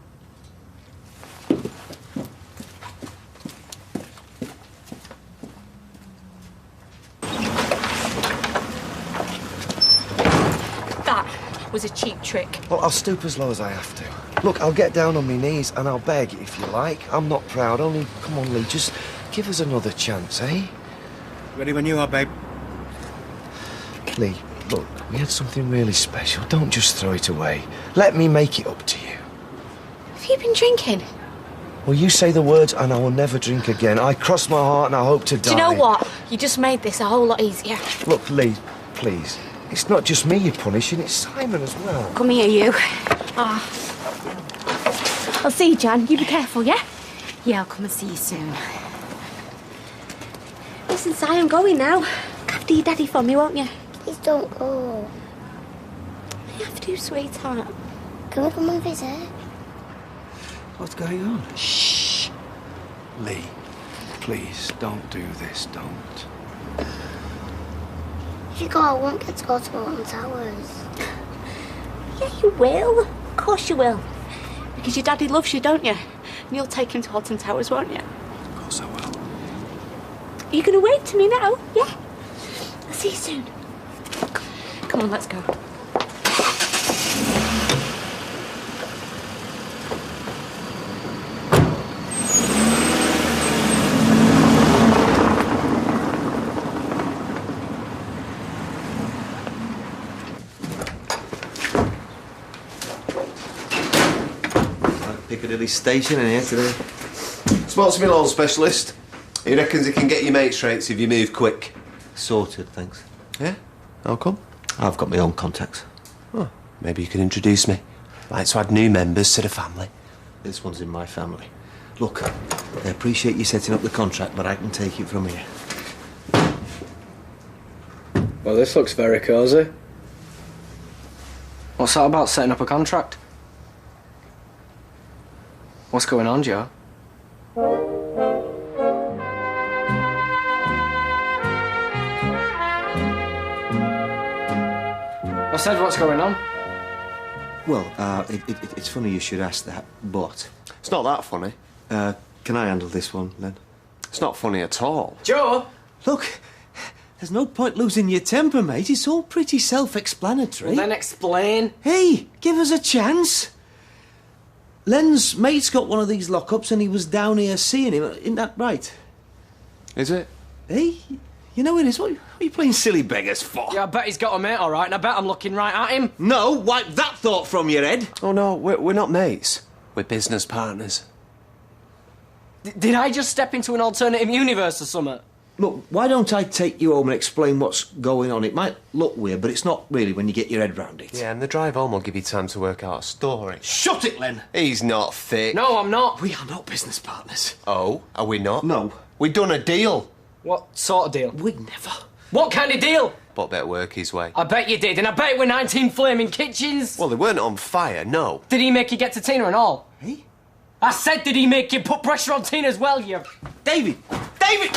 That was a cheap trick. Well, I'll stoop as low as I have to. Look, I'll get down on my knees and I'll beg if you like. I'm not proud, only, come on, Lee, just give us another chance, eh? Ready when you are, babe. Lee, look, we had something really special. Don't just throw it away. Let me make it up to you. Have you been drinking? Well, you say the words and I will never drink again. I cross my heart and I hope to die. Do you know what? You just made this a whole lot easier. Look, Lee, please. It's not just me you're punishing, it's Simon as well. Come here, you. I'll see you, Jan. You be careful, yeah? Yeah, I'll come and see you soon. Listen, Si, I'm going now. Look after your daddy for me, won't you? Please don't go. You have to, sweetheart. Can we come and visit? What's going on? Shh. Lee, please, don't do this, don't. If you go, I won't get to go to Alton Towers. Yeah, you will. Of course you will. Because your daddy loves you, don't you? And you'll take him to Alton Towers, won't you? Of course I will. Are you going to wave to me now? Yeah? I'll see you soon. Come on, let's go. Piccadilly Station in here today. Spoke to my loan specialist. He reckons he can get your mates rates if you move quick. Sorted, thanks. Yeah? How come? I've got my own contacts. Oh, maybe you can introduce me. Like to add new members to the family. This one's in my family. Look, I appreciate you setting up the contract, but I can take it from here. Well, this looks very cosy. What's that about setting up a contract? What's going on, Joe? I said, what's going on? Well, it's funny you should ask that, but... It's not that funny. Can I handle this one, Len? It's not funny at all. Joe! Look, there's no point losing your temper, mate. It's all pretty self-explanatory. Well, then explain. Hey, give us a chance. Len's mate's got one of these lockups and he was down here seeing him. Isn't that right? Is it? Hey, you know it is. What are you playing silly beggars for? Yeah, I bet he's got a mate, all right, and I bet I'm looking right at him. No, wipe that thought from your head. Oh, no, we're not mates. We're business partners. Did I just step into an alternative universe or something? Look, why don't I take you home and explain what's going on? It might look weird, but it's not really when you get your head round it. Yeah, and the drive home will give you time to work out a story. Shut it, Len! He's not thick. No, I'm not. We are not business partners. Oh, are we not? No. We done a deal. What sort of deal? We'd never. What kind of deal? But better work his way. I bet you did, and I bet it were 19 flaming kitchens. Well, they weren't on fire, no. Did he make you get to Tina and all? Hey? I said, did he make you put pressure on Tina as well, you... David! David!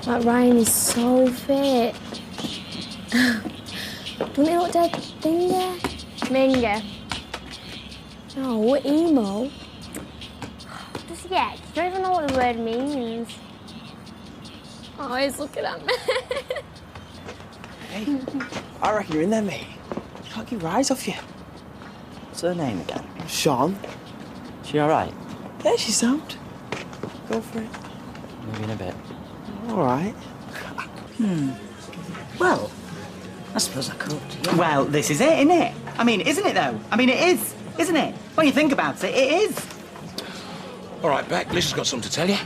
That Ryan is so fit. Don't he look dead dingy? Mingy. No, emo. Just yeah, you don't even know what the word means. Oh, he's looking at me. Hey, I reckon you're in there, mate. Can't keep your eyes off you. What's her name again? Sean. She alright? Yeah, she's sound. Go for it. Maybe in a bit. Alright. Well, I suppose I could. Yeah. Well, this is it, isn't it? I mean, isn't it, though? I mean, it is, isn't it? When you think about it, it is. All right, Beck, Liz has got something to tell you.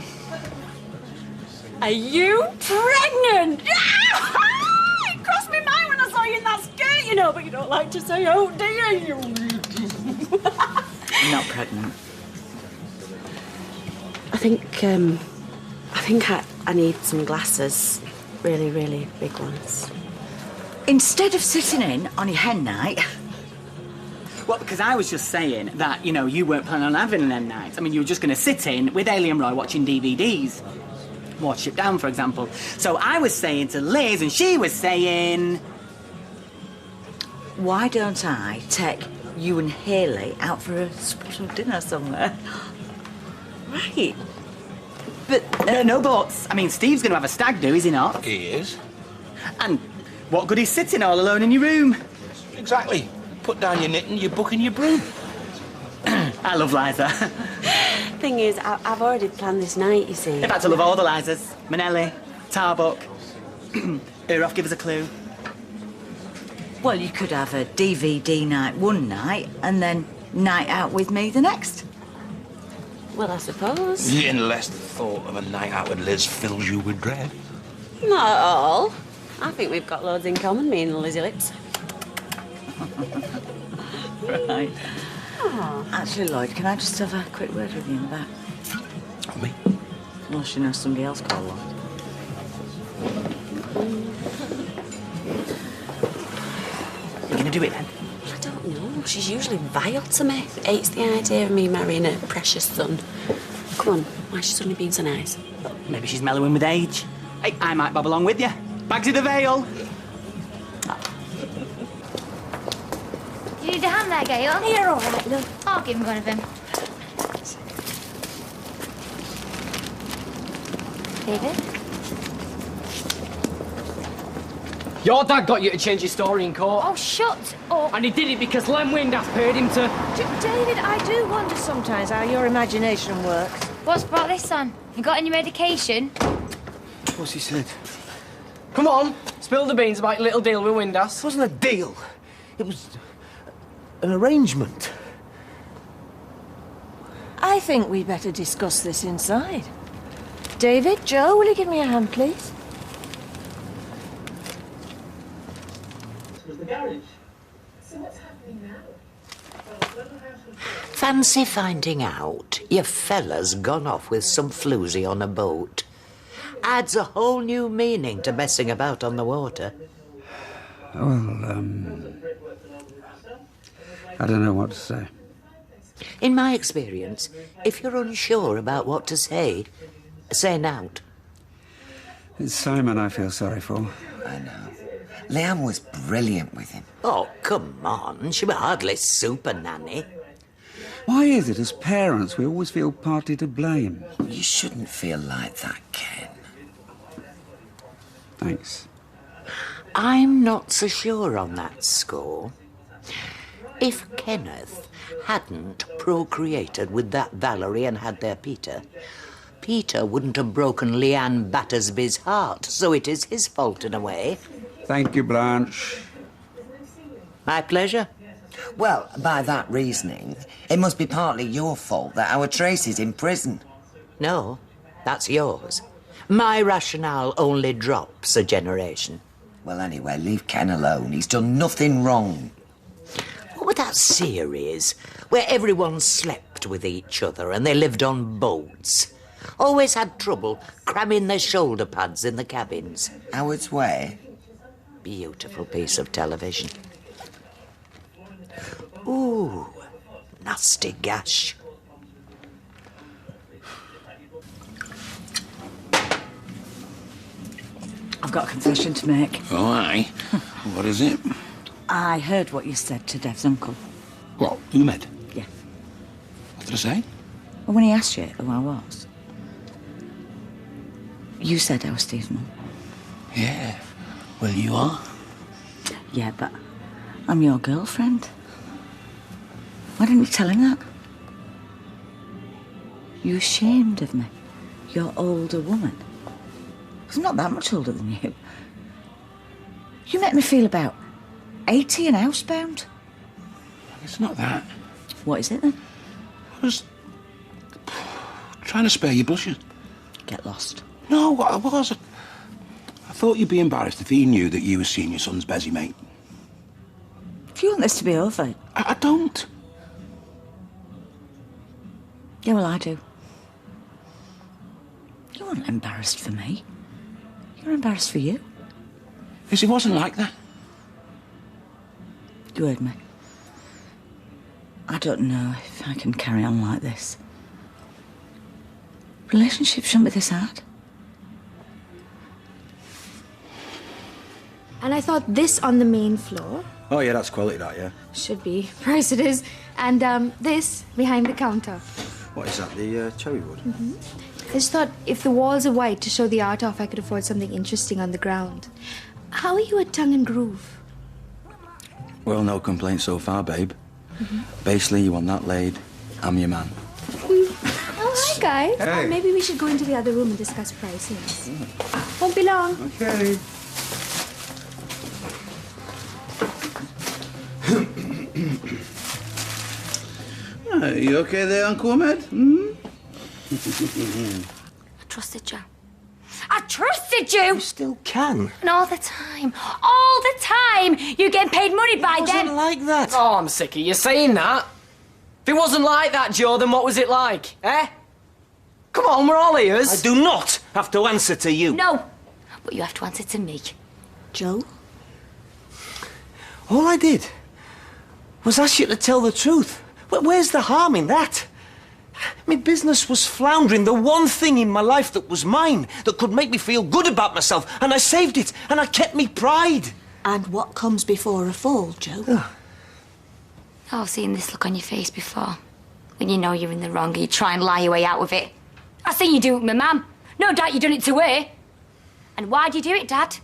Are you pregnant? It crossed my mind when I saw you in that skirt, you know, but you don't like to say, oh, do you? I'm not pregnant. I think I need some glasses. Really, really big ones. Instead of sitting in on your hen night... Well, because I was just saying that, you know, you weren't planning on having an hen night. I mean, you were just going to sit in with Alien Roy watching DVDs. Watch It Down, for example. So I was saying to Liz, and she was saying... Why don't I take you and Hayley out for a special dinner somewhere? Right. But, no buts. I mean, Steve's going to have a stag do, is he not? He is. And what good is sitting all alone in your room? Exactly. Put down your knitting, your book and your broom. I love Liza. Thing is, I've already planned this night, you see. In fact, I love all the Lizas. Manelli, Tarbuck. Uroff, give us a clue. Well, you could have a DVD night one night and then night out with me the next. Well, I suppose. Unless the thought of a night out with Liz fills you with dread. Not at all. I think we've got loads in common, me and Lizzie Lips. Right. Oh. Actually, Lloyd, can I just have a quick word with you in the back? Me? Unless you know somebody else called Lloyd. You gonna do it then? I don't know. She's usually vile to me. Hates the idea of me marrying her precious son. Come on, why is she suddenly being so nice? Maybe she's mellowing with age. Hey, I might bob along with you. Bagsy the Vale. You need a hand there, Gail? You're all right, love. I'll give him one of them. David? Your dad got you to change your story in court. Oh, shut up. And he did it because Len Windass paid him to... David, I do wonder sometimes how your imagination works. What's brought this on? You got any medication? What's he said? Come on, spill the beans about your little deal with Windass. It wasn't a deal. It was an arrangement. I think we better discuss this inside. David, Joe, will you give me a hand, please? The garage. So what's happening now? Fancy finding out your fella's gone off with some floozy on a boat. Adds a whole new meaning to messing about on the water. Well, I don't know what to say. In my experience, if you're unsure about what to say nout. It's Simon I feel sorry for. I know. Leanne was brilliant with him. Oh, come on. She was hardly super nanny. Why is it, as parents, we always feel partly to blame? You shouldn't feel like that, Ken. Thanks. I'm not so sure on that score. If Kenneth hadn't procreated with that Valerie and had their Peter, Peter wouldn't have broken Leanne Battersby's heart, so it is his fault in a way. Thank you, Blanche. My pleasure. Well, by that reasoning, it must be partly your fault that our Tracy's in prison. No, that's yours. My rationale only drops a generation. Well, anyway, leave Ken alone. He's done nothing wrong. What was that series where everyone slept with each other and they lived on boats? Always had trouble cramming their shoulder pads in the cabins. Howard's Way? Beautiful piece of television. Ooh, nasty gash. I've got a confession to make. Oh, aye. What is it? I heard what you said to Dev's uncle. What, Umed? Yeah. What did I say? Well, when he asked you who I was, you said I was Steve's mum. Yeah. Well, you are. Yeah, but I'm your girlfriend. Why didn't you tell him that? You ashamed of me? You're older woman. I'm not that much older than you. You make me feel about 80 and housebound. It's not that. What is it then? I was trying to spare your blushes. Get lost. No, I was. I thought you'd be embarrassed if he knew that you were seeing your son's busy mate. If you want this to be over... I don't. Yeah, well, I do. You weren't embarrassed for me. You were embarrassed for you. Because it wasn't like that. You heard me. I don't know if I can carry on like this. Relationships shouldn't be this hard. And I thought this on the main floor Oh, yeah, that's quality, that, yeah. should be. Price it is. And this behind the counter. What is that, the cherry wood? I just thought if the walls are white to show the art off, I could afford something interesting on the ground. How are you at Tongue and Groove? Well, no complaints so far, babe. Basically, you want that laid, I'm your man. Oh, hi, guys. Hey. Maybe we should go into the other room and discuss pricings. Won't be long. Okay. You okay there, Uncle Ahmed? Hmm? I trusted you. I trusted you! You still can. And all the time. All the time! You're getting paid money by It wasn't them. like that. Oh, I'm sick of you saying that. If it wasn't like that, Joe, then what was it like, eh? Come on, we're all ears. I do not have to answer to you. No, but you have to answer to me. Joe? All I did was ask you to tell the truth. Where's the harm in that? My business was floundering, the one thing in my life that was mine, that could make me feel good about myself, and I saved it, and I kept me pride. And what comes before a fall, Joe? Oh, I've seen this look on your face before. When you know you're in the wrong and you try and lie your way out of it. I've seen you do it with my mum. No doubt you've done it to her. And why do you do it, Dad?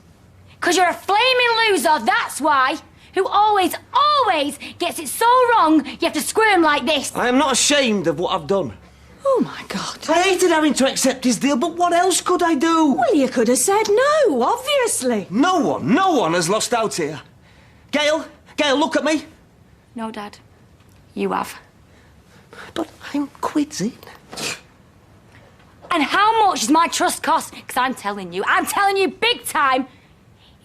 Because you're a flaming loser, that's why. Who always gets it so wrong, you have to squirm like this. I am not ashamed of what I've done. Oh, my God. I hated having to accept his deal, but what else could I do? Well, you could have said no, obviously. No one has lost out here. Gail, look at me. No, Dad. You have. But I'm quids in. And how much does my trust cost? Because I'm telling you big time,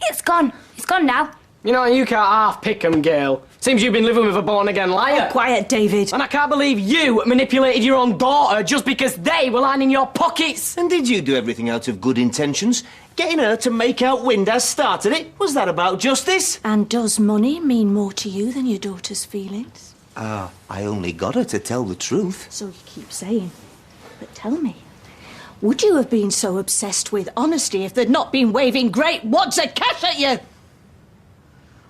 it's gone. It's gone now. You know, you can't half pick 'em, Gail. Seems you've been living with a born-again liar. Oh, quiet, David. And I can't believe you manipulated your own daughter just because they were lining your pockets. And did you do everything out of good intentions? Getting her to make out Windass started it? Was that about justice? And does money mean more to you than your daughter's feelings? I only got her to tell the truth. So you keep saying. But tell me, would you have been so obsessed with honesty if they'd not been waving great wads of cash at you?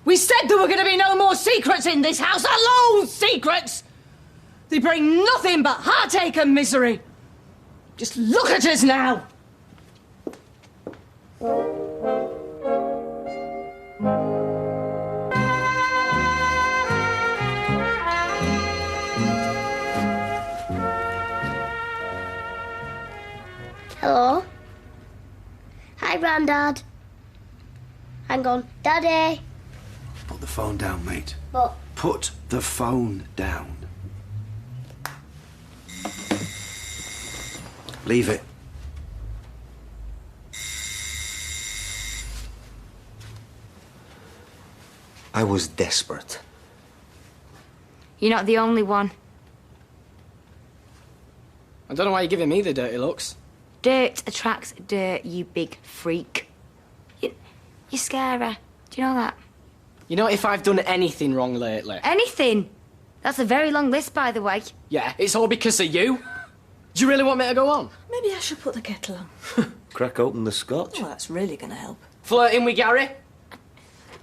We said there were going to be no more secrets in this house. I loathe secrets. They bring nothing but heartache and misery. Just look at us now. Hello? Hi, Grandad. Hang on. Daddy. Put the phone down, mate. But... Put the phone down. Leave it. I was desperate. You're not the only one. I don't know why you're giving me the dirty looks. Dirt attracts dirt, you big freak. You scare her. Do you know that? You know, if I've done anything wrong lately... Anything? That's a very long list, by the way. Yeah, it's all because of you. Do you really want me to go on? Maybe I should put the kettle on. Crack open the scotch. Well, that's really going to help. Flirting with Gary?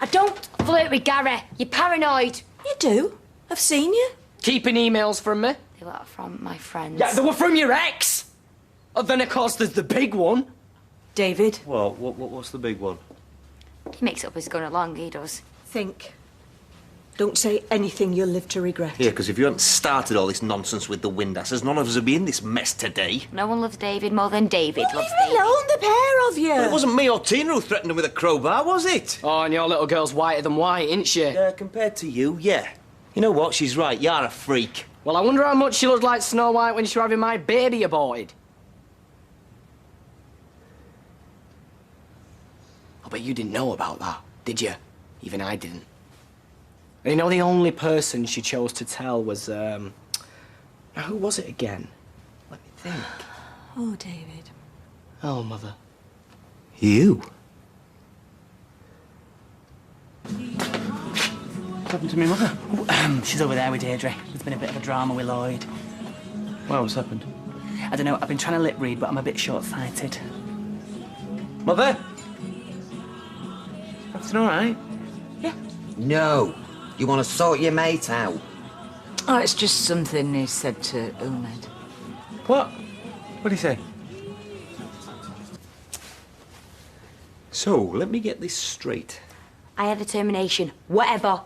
I don't flirt with Gary. You're paranoid. You do. I've seen you. Keeping emails from me? They were from my friends. Yeah, they were from your ex! Oh, then, of course, there's the big one. David. Well, what's the big one? He makes it up as he's going along, he does. Think. Don't say anything you'll live to regret. Yeah, because if you hadn't started all this nonsense with the Windasses, none of us would be in this mess today. No one loves David more than David loves David. Leave alone the pair of you. Well, it wasn't me or Tina who threatened him with a crowbar, was it? Oh, and your little girl's whiter than white, isn't she? Yeah, compared to you, yeah. You know what? She's right. You're a freak. Well, I wonder how much she looked like Snow White when she was having my baby aborted. Oh, but you didn't know about that, did you? Even I didn't. And you know, the only person she chose to tell was, now, who was it again? Let me think. Oh, David. Oh, Mother. You? What happened to me mother? She's over there with Deirdre. There's been a bit of a drama with Lloyd. Well, what's happened? I don't know, I've been trying to lip read, but I'm a bit short-sighted. Mother? Everything all right? Yeah. No. You want to sort your mate out? Oh, it's just something he said to Umed. What? What'd he say? So, let me get this straight. I had a termination. Whatever.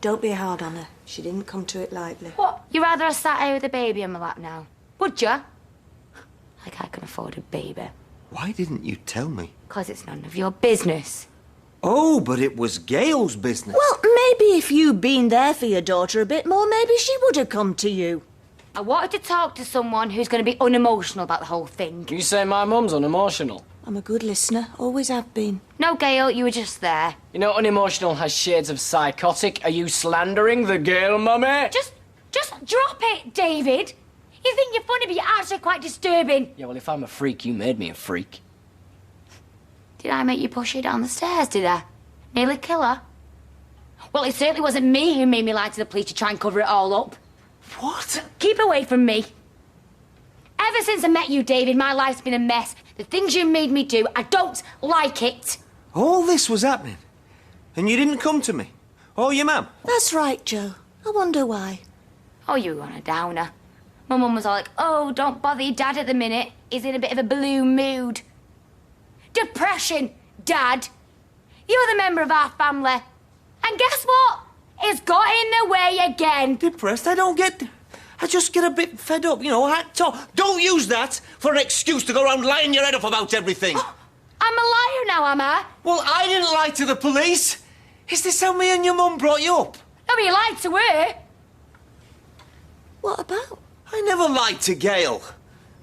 Don't be hard on her. She didn't come to it lightly. What? You'd rather I sat here with a baby on my lap now? Would you? Like I can afford a baby. Why didn't you tell me? 'Cause it's none of your business. Oh, but it was Gail's business. Well, maybe if you'd been there for your daughter a bit more, maybe she would have come to you. I wanted to talk to someone who's going to be unemotional about the whole thing. You say my mum's unemotional? I'm a good listener. Always have been. No, Gail, you were just there. You know, unemotional has shades of psychotic. Are you slandering the girl, mummy? Just drop it, David. You think you're funny, but you're actually quite disturbing. Yeah, well, if I'm a freak, you made me a freak. Did I make you push her down the stairs, did I? Nearly kill her? Well, it certainly wasn't me who made me lie to the police to try and cover it all up. What? Keep away from me. Ever since I met you, David, my life's been a mess. The things you made me do, I don't like it. All this was happening, and you didn't come to me? Oh, your mum? That's right, Joe. I wonder why. Oh, you were on a downer. My mum was all like, oh, don't bother your dad at the minute. He's in a bit of a blue mood. Depression, Dad. You're the member of our family. And guess what? It's got in the way again. Depressed? I just get a bit fed up, you know, hacked off. Don't use that for an excuse to go around lying your head off about everything. I'm a liar now, am I? Well, I didn't lie to the police. Is this how me and your mum brought you up? No, but you lied to her. What about? I never lied to Gail.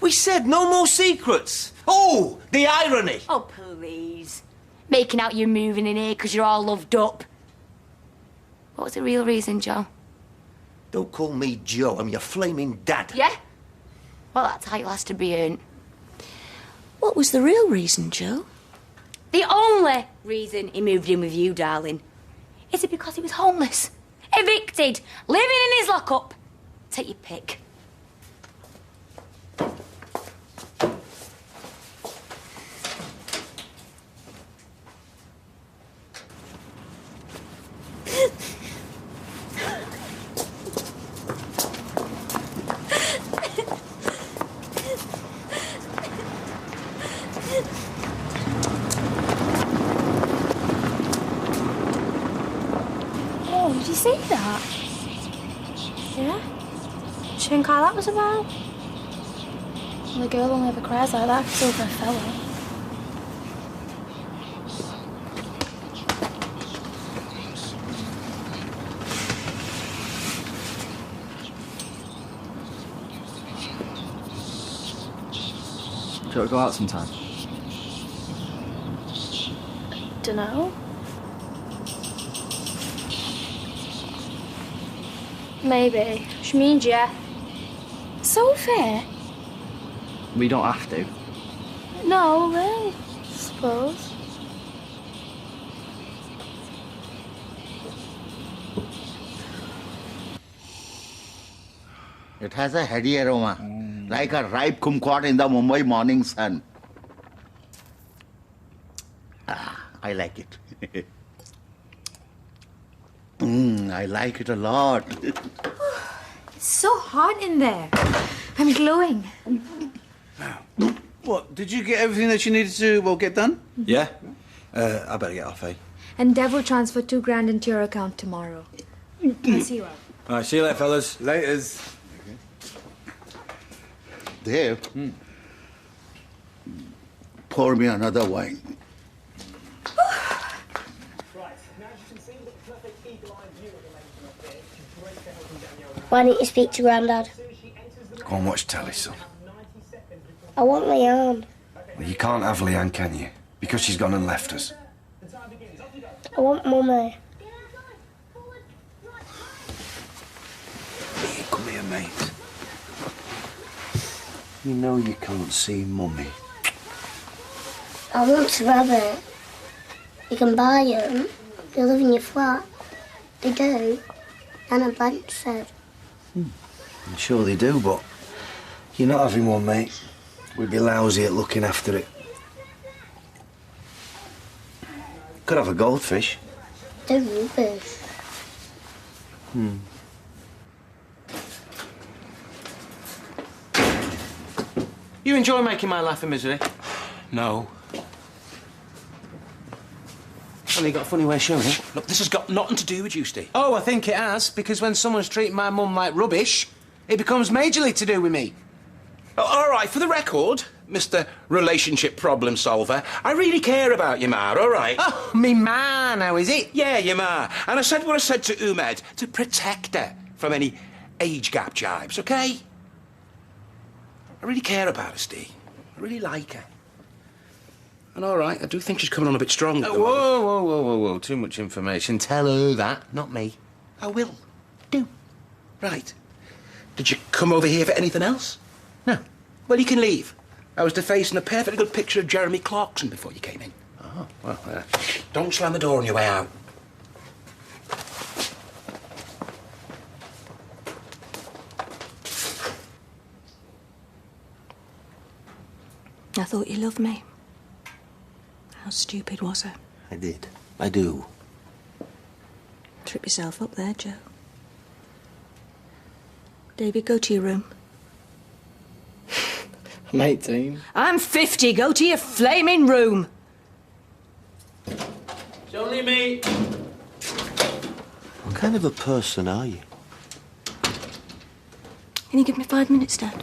We said no more secrets. Oh, the irony. Oh, please. Making out you're moving in here because you're all loved up. What was the real reason, Joe? Don't call me Joe. I'm your flaming dad. Yeah? Well, that title has to be earned. What was the real reason, Joe? The only reason he moved in with you, darling, is it because he was homeless, evicted, living in his lockup. Take your pick. Oh, did you see that? Yeah? Do you think all that was about? Well, the girl only ever cries like that because over a fella. Do you want to go out sometime? Dunno. Maybe. Which means yeah. So fair. We don't have to. No, really. I suppose. It has a heady aroma, like a ripe kumquat in the Mumbai morning sun. I like it. I like it a lot. It's so hot in there. I'm glowing. What, did you get everything that you needed to, get done? Yeah? I better get off, eh? And Dev will transfer $2,000 into your account tomorrow. I'll see you out. All right, see you later, fellas. Laters. Dave, pour me another wine. Why didn't you speak to Grandad? Go and watch telly, son. I want Leanne. Well, you can't have Leanne, can you? Because she's gone and left us. I want Mummy. Come here, mate. You know you can't see Mummy. I want to have it. You can buy them. They live in your flat. They do. Anna Blanche said. I'm sure they do, but you're not having one, mate. We'd be lousy at looking after it. Could have a goldfish. They're rubbish. You enjoy making my life a misery? No. Well, you got a funny way of showing it. Look, this has got nothing to do with you, Steve. Oh, I think it has, because when someone's treating my mum like rubbish, it becomes majorly to do with me. Oh, all right, for the record, Mr. Relationship Problem Solver, I really care about your ma, all right? Oh, me ma, now is it? Yeah, your ma. And I said what I said to Umed, to protect her from any age gap jibes, OK? I really care about her, Steve. I really like her. And all right, I do think she's coming on a bit strong. Whoa. Too much information. Tell her that, not me. I will. Do. Right. Did you come over here for anything else? No. Well, you can leave. I was defacing a perfectly good picture of Jeremy Clarkson before you came in. Oh, well, Don't slam the door on your way out. I thought you loved me. How stupid was I? I did. I do. Trip yourself up there, Joe. David, go to your room. I'm 18. I'm 50. Go to your flaming room. It's only me. What kind of a person are you? Can you give me 5 minutes, Dad?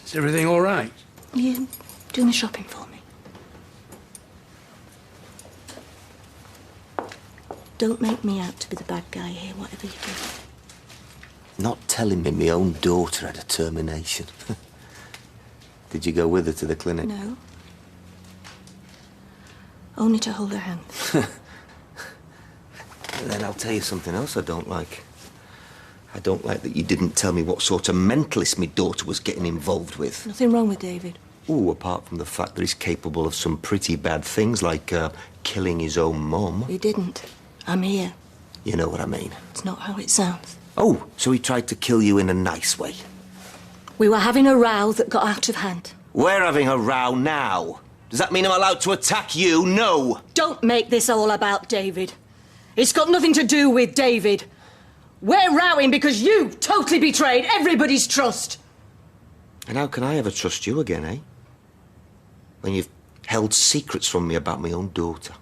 Is everything all right? You doing the shopping for me? Don't make me out to be the bad guy here, whatever you do. Not telling me my own daughter had a termination. Did you go with her to the clinic? No. Only to hold her hand. Then I'll tell you something else I don't like. I don't like that you didn't tell me what sort of mentalist my daughter was getting involved with. Nothing wrong with David. Ooh, apart from the fact that he's capable of some pretty bad things, like killing his own mum. He didn't. I'm here. You know what I mean. It's not how it sounds. Oh, so he tried to kill you in a nice way. We were having a row that got out of hand. We're having a row now. Does that mean I'm allowed to attack you? No. Don't make this all about David. It's got nothing to do with David. We're rowing because you totally betrayed everybody's trust. And how can I ever trust you again, eh? When you've held secrets from me about my own daughter.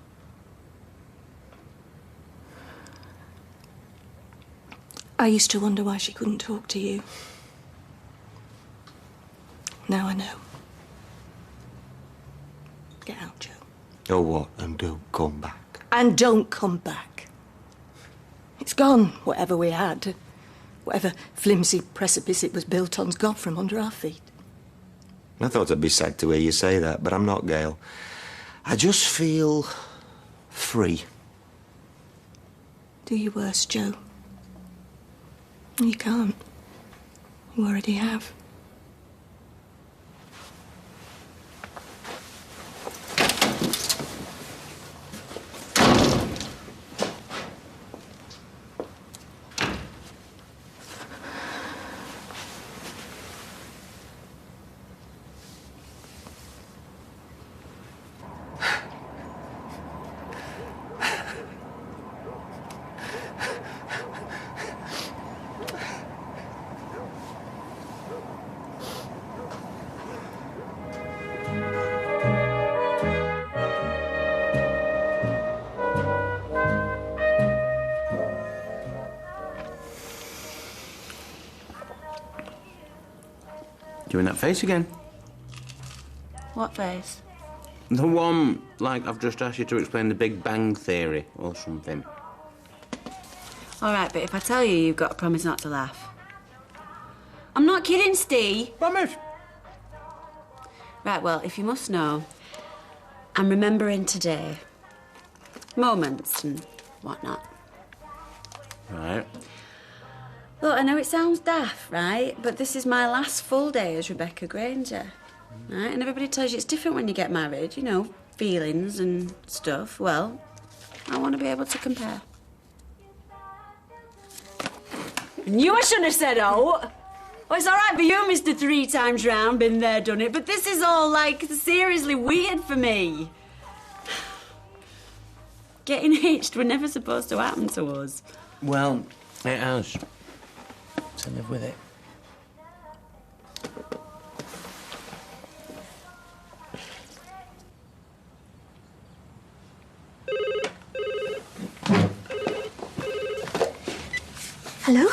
I used to wonder why she couldn't talk to you. Now I know. Get out, Joe. Oh, what? And don't come back. And don't come back. It's gone, whatever we had. Whatever flimsy precipice it was built on's gone from under our feet. I thought I'd be sad to hear you say that, but I'm not, Gail. I just feel free. Do your worst, Joe. You can't. You already have. Doing that face again? What face? The one, like I've just asked you to explain the Big Bang Theory or something. All right, but if I tell you, you've got to promise not to laugh. I'm not kidding, Steve. Promise. Right, well, if you must know, I'm remembering today. Moments and whatnot. Right. Look, I know it sounds daft, right? But this is my last full day as Rebecca Granger. Right? And everybody tells you it's different when you get married, you know, feelings and stuff. Well, I want to be able to compare. Knew I shouldn't have said oh. Well, it's all right for you, Mr. 3 times round, been there, done it. But this is all, like, seriously weird for me. Getting hitched were never supposed to happen to us. Well, it has. So live with it. Hello?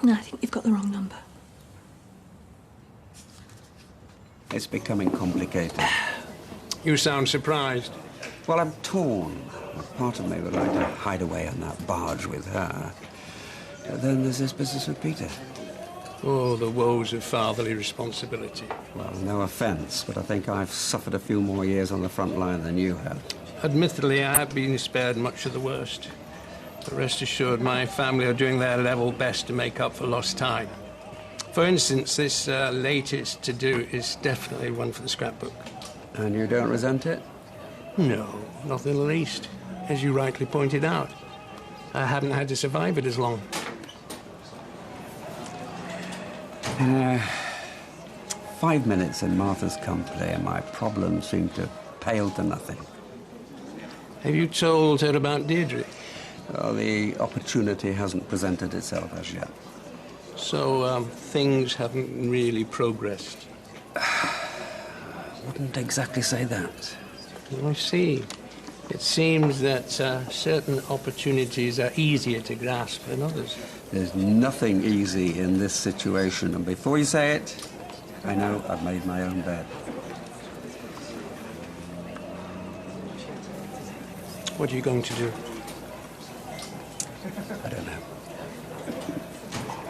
No, I think you've got the wrong number. It's becoming complicated. You sound surprised. Well, I'm torn. Part of me would like to hide away on that barge with her. But then there's this business with Peter. Oh, the woes of fatherly responsibility. Well, no offence, but I think I've suffered a few more years on the front line than you have. Admittedly, I have been spared much of the worst. But rest assured, my family are doing their level best to make up for lost time. For instance, this latest to-do is definitely one for the scrapbook. And you don't resent it? No, not in the least. As you rightly pointed out, I haven't had to survive it as long. 5 minutes in Martha's company and my problems seem to pale to nothing. Have you told her about Deirdre? Well, the opportunity hasn't presented itself as yet. So, things haven't really progressed? Wouldn't exactly say that. I see. It seems that certain opportunities are easier to grasp than others. There's nothing easy in this situation, and before you say it, I know I've made my own bed. What are you going to do? I don't know.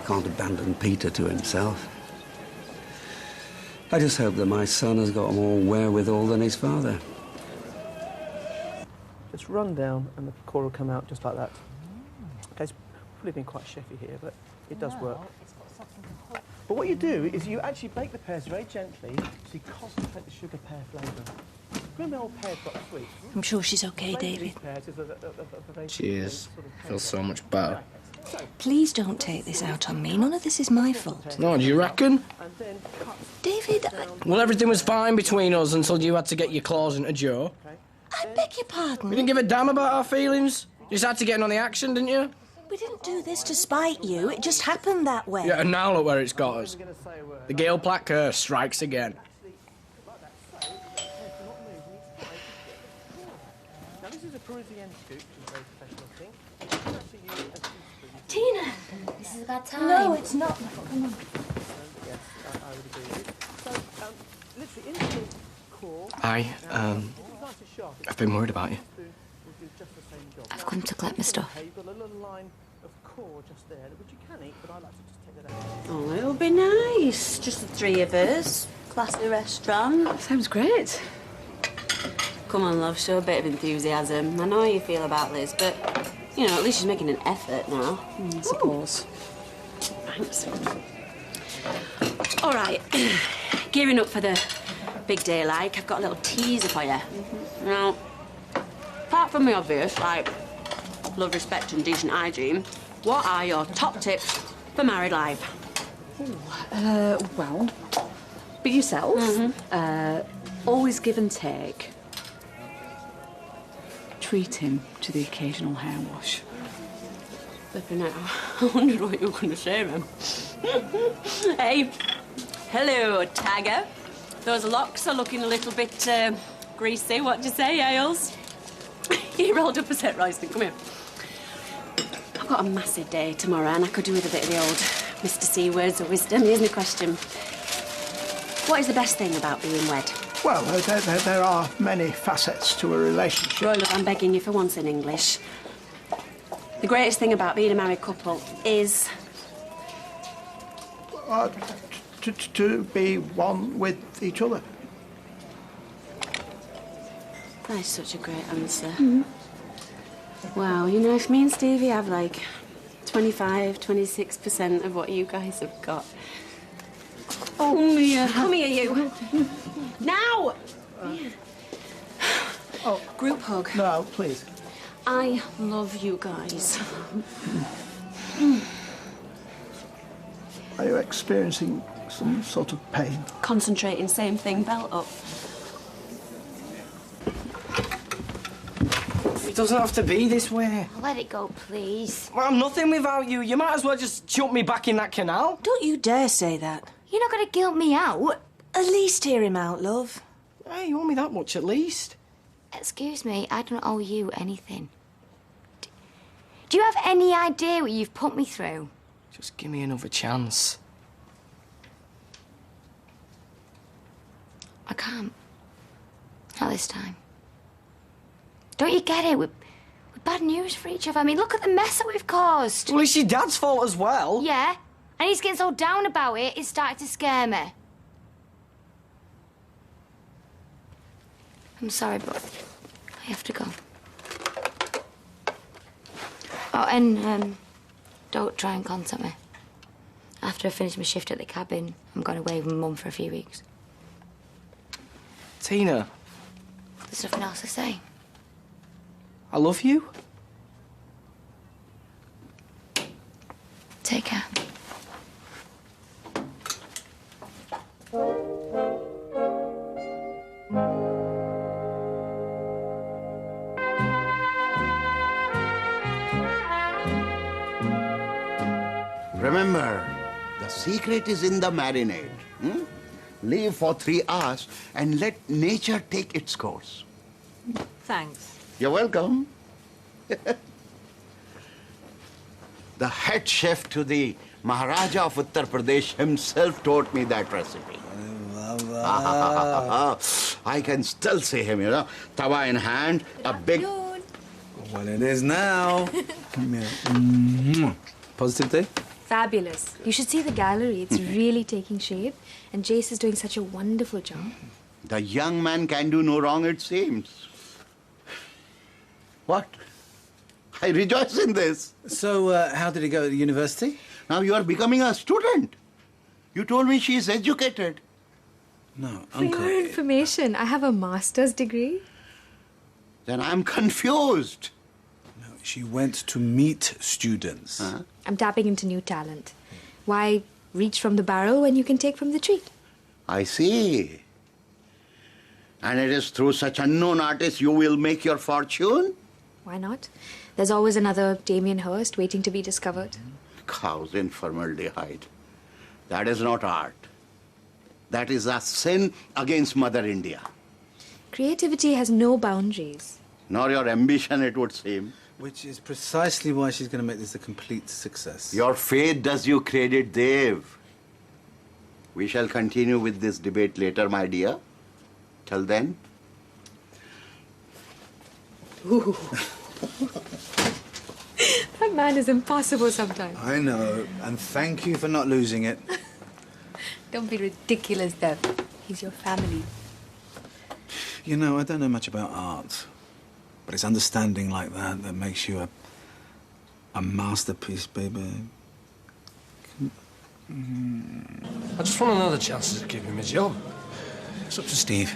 Can't abandon Peter to himself. I just hope that my son has got more wherewithal than his father. Just run down and the core will come out just like that. Okay, it's probably been quite chefy here, but it does work. But what you do is you actually bake the pears very gently, so you concentrate the sugar pear flavour. Remember the old pears got sweet? I'm sure she's okay, David. Cheers. Feels so much better. Please don't take this out on me. None of this is my fault. No, do you reckon? David, Well, everything was fine between us until you had to get your claws into Joe. I beg your pardon. We didn't give a damn about our feelings. You just had to get in on the action, didn't you? We didn't do this to spite you. It just happened that way. Yeah, and now look where it's got us. The Gale Platt curse strikes again. Now this is a Parisian scoop, which is very professional thing. Tina, this is a bad time. No, it's not. Come on. Yes, I would agree with you. So, literally, into the core... I've been worried about you. I've come to collect my stuff. You've got a little line of core just there, which you can eat, but I like to just take that out. Oh, it'll be nice. Just the three of us. Classy restaurant. Sounds great. Come on, love, show a bit of enthusiasm. I know how you feel about Liz, but, you know, at least she's making an effort now. I suppose. Thanks. All right. Gearing up for the big day, like, I've got a little teaser for you. Now, apart from the obvious, like love, respect and decent hygiene, what are your top tips for married life? Well, be yourself. Always give and take. Treat him to the occasional hair wash. Flipping out. I wondered what you were going to say then. Hey, hello, Tiger. Those locks are looking a little bit greasy. What do you say, Ailes? You rolled up a set, Royston. Come here. I've got a massive day tomorrow, and I could do with a bit of the old Mr. C words of wisdom. Here's my question. What is the best thing about being wed? Well, there are many facets to a relationship. Roy, look, I'm begging you for once in English. The greatest thing about being a married couple is... To be one with each other. That is such a great answer. Wow, you know, if me and Stevie have like 26% of what you guys have got. Oh, Mia. Come here, you. Now! Oh. Group hug. No, please. I love you guys. Are you experiencing some sort of pain? Concentrating, same thing, belt up. It doesn't have to be this way. Let it go, please. Well, I'm nothing without you. You might as well just jump me back in that canal. Don't you dare say that. You're not going to guilt me out. At least hear him out, love. Hey, you owe me that much at least. Excuse me, I don't owe you anything. Do you have any idea what you've put me through? Just give me another chance. I can't. Not this time. Don't you get it? We're bad news for each other. I mean, look at the mess that we've caused. Well, it's your dad's fault as well. Yeah, and he's getting so down about it, it's starting to scare me. I'm sorry, but I have to go. Oh, and don't try and contact me. After I finish my shift at the cabin, I'm going away with my mum for a few weeks. Tina. There's nothing else to say. I love you. Take care. Remember, the secret is in the marinade. Leave for 3 hours and let nature take its course. Thanks. You're welcome. The head chef to the Maharaja of Uttar Pradesh himself taught me that recipe. I can still see him, you know, tawa in hand, a big... Well, it is now. Yeah. Positive day? Fabulous. You should see the gallery. It's really taking shape. And Jace is doing such a wonderful job. The young man can do no wrong, it seems. What? I rejoice in this. So, how did he go at the university? Now you are becoming a student. You told me she is educated. No, For your information, I have a master's degree. Then I'm confused. No, she went to meet students. I'm tapping into new talent. Why reach from the barrel when you can take from the tree? I see. And it is through such unknown artists you will make your fortune? Why not? There's always another Damien Hirst waiting to be discovered. Cows in formaldehyde. That is not art. That is a sin against Mother India. Creativity has no boundaries. Nor your ambition, it would seem. Which is precisely why she's going to make this a complete success. Your faith does you credit, Dev. We shall continue with this debate later, my dear. Till then. Ooh. That man is impossible sometimes. I know, and thank you for not losing it. Don't be ridiculous, Dev. He's your family. You know, I don't know much about art, but it's understanding like that that makes you a masterpiece, baby. I just want another chance to give him a job. It's up to Steve.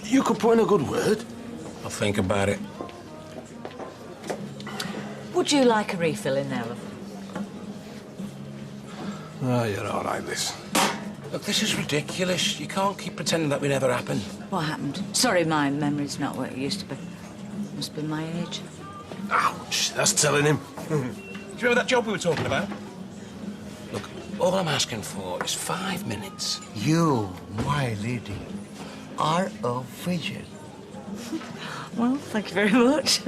You could put in a good word. I'll think about it. Would you like a refill in there, love? Oh, you're all right, Liz. Look, this is ridiculous. You can't keep pretending that we never happened. What happened? Sorry, my memory's not what it used to be. Must be my age. Ouch, that's telling him. Do you remember that job we were talking about? Look, all I'm asking for is 5 minutes. You, my lady, are a vision. Well, thank you very much.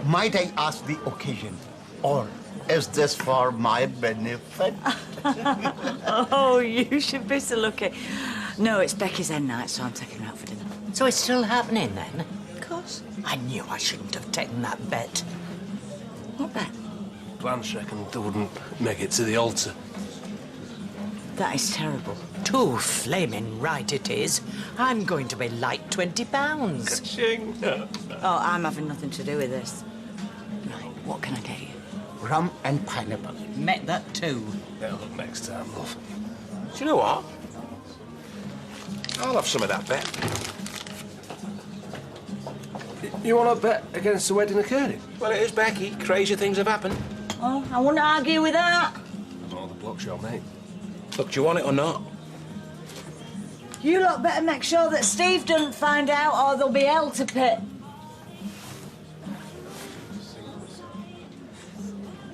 Might I ask the occasion? Or is this for my benefit? Oh, you should be so lucky. No, it's Becky's end night, so I'm taking her out for dinner. So it's still happening then? Of course. I knew I shouldn't have taken that bet. What bet? Blanche reckoned they wouldn't make it to the altar. That is terrible. Too flaming right it is. I'm going to be light £20. Oh, I'm having nothing to do with this. Right, what can I get you? Rum and pineapple. Met that too. Better look next time, love. Do you know what? I'll have some of that bet. You want to bet against the wedding occurring? Well, it is Becky. Crazy things have happened. Oh, I wouldn't argue with that. Oh, the bloke's your mate. Look, do you want it or not? You lot better make sure that Steve doesn't find out or there'll be hell to pay.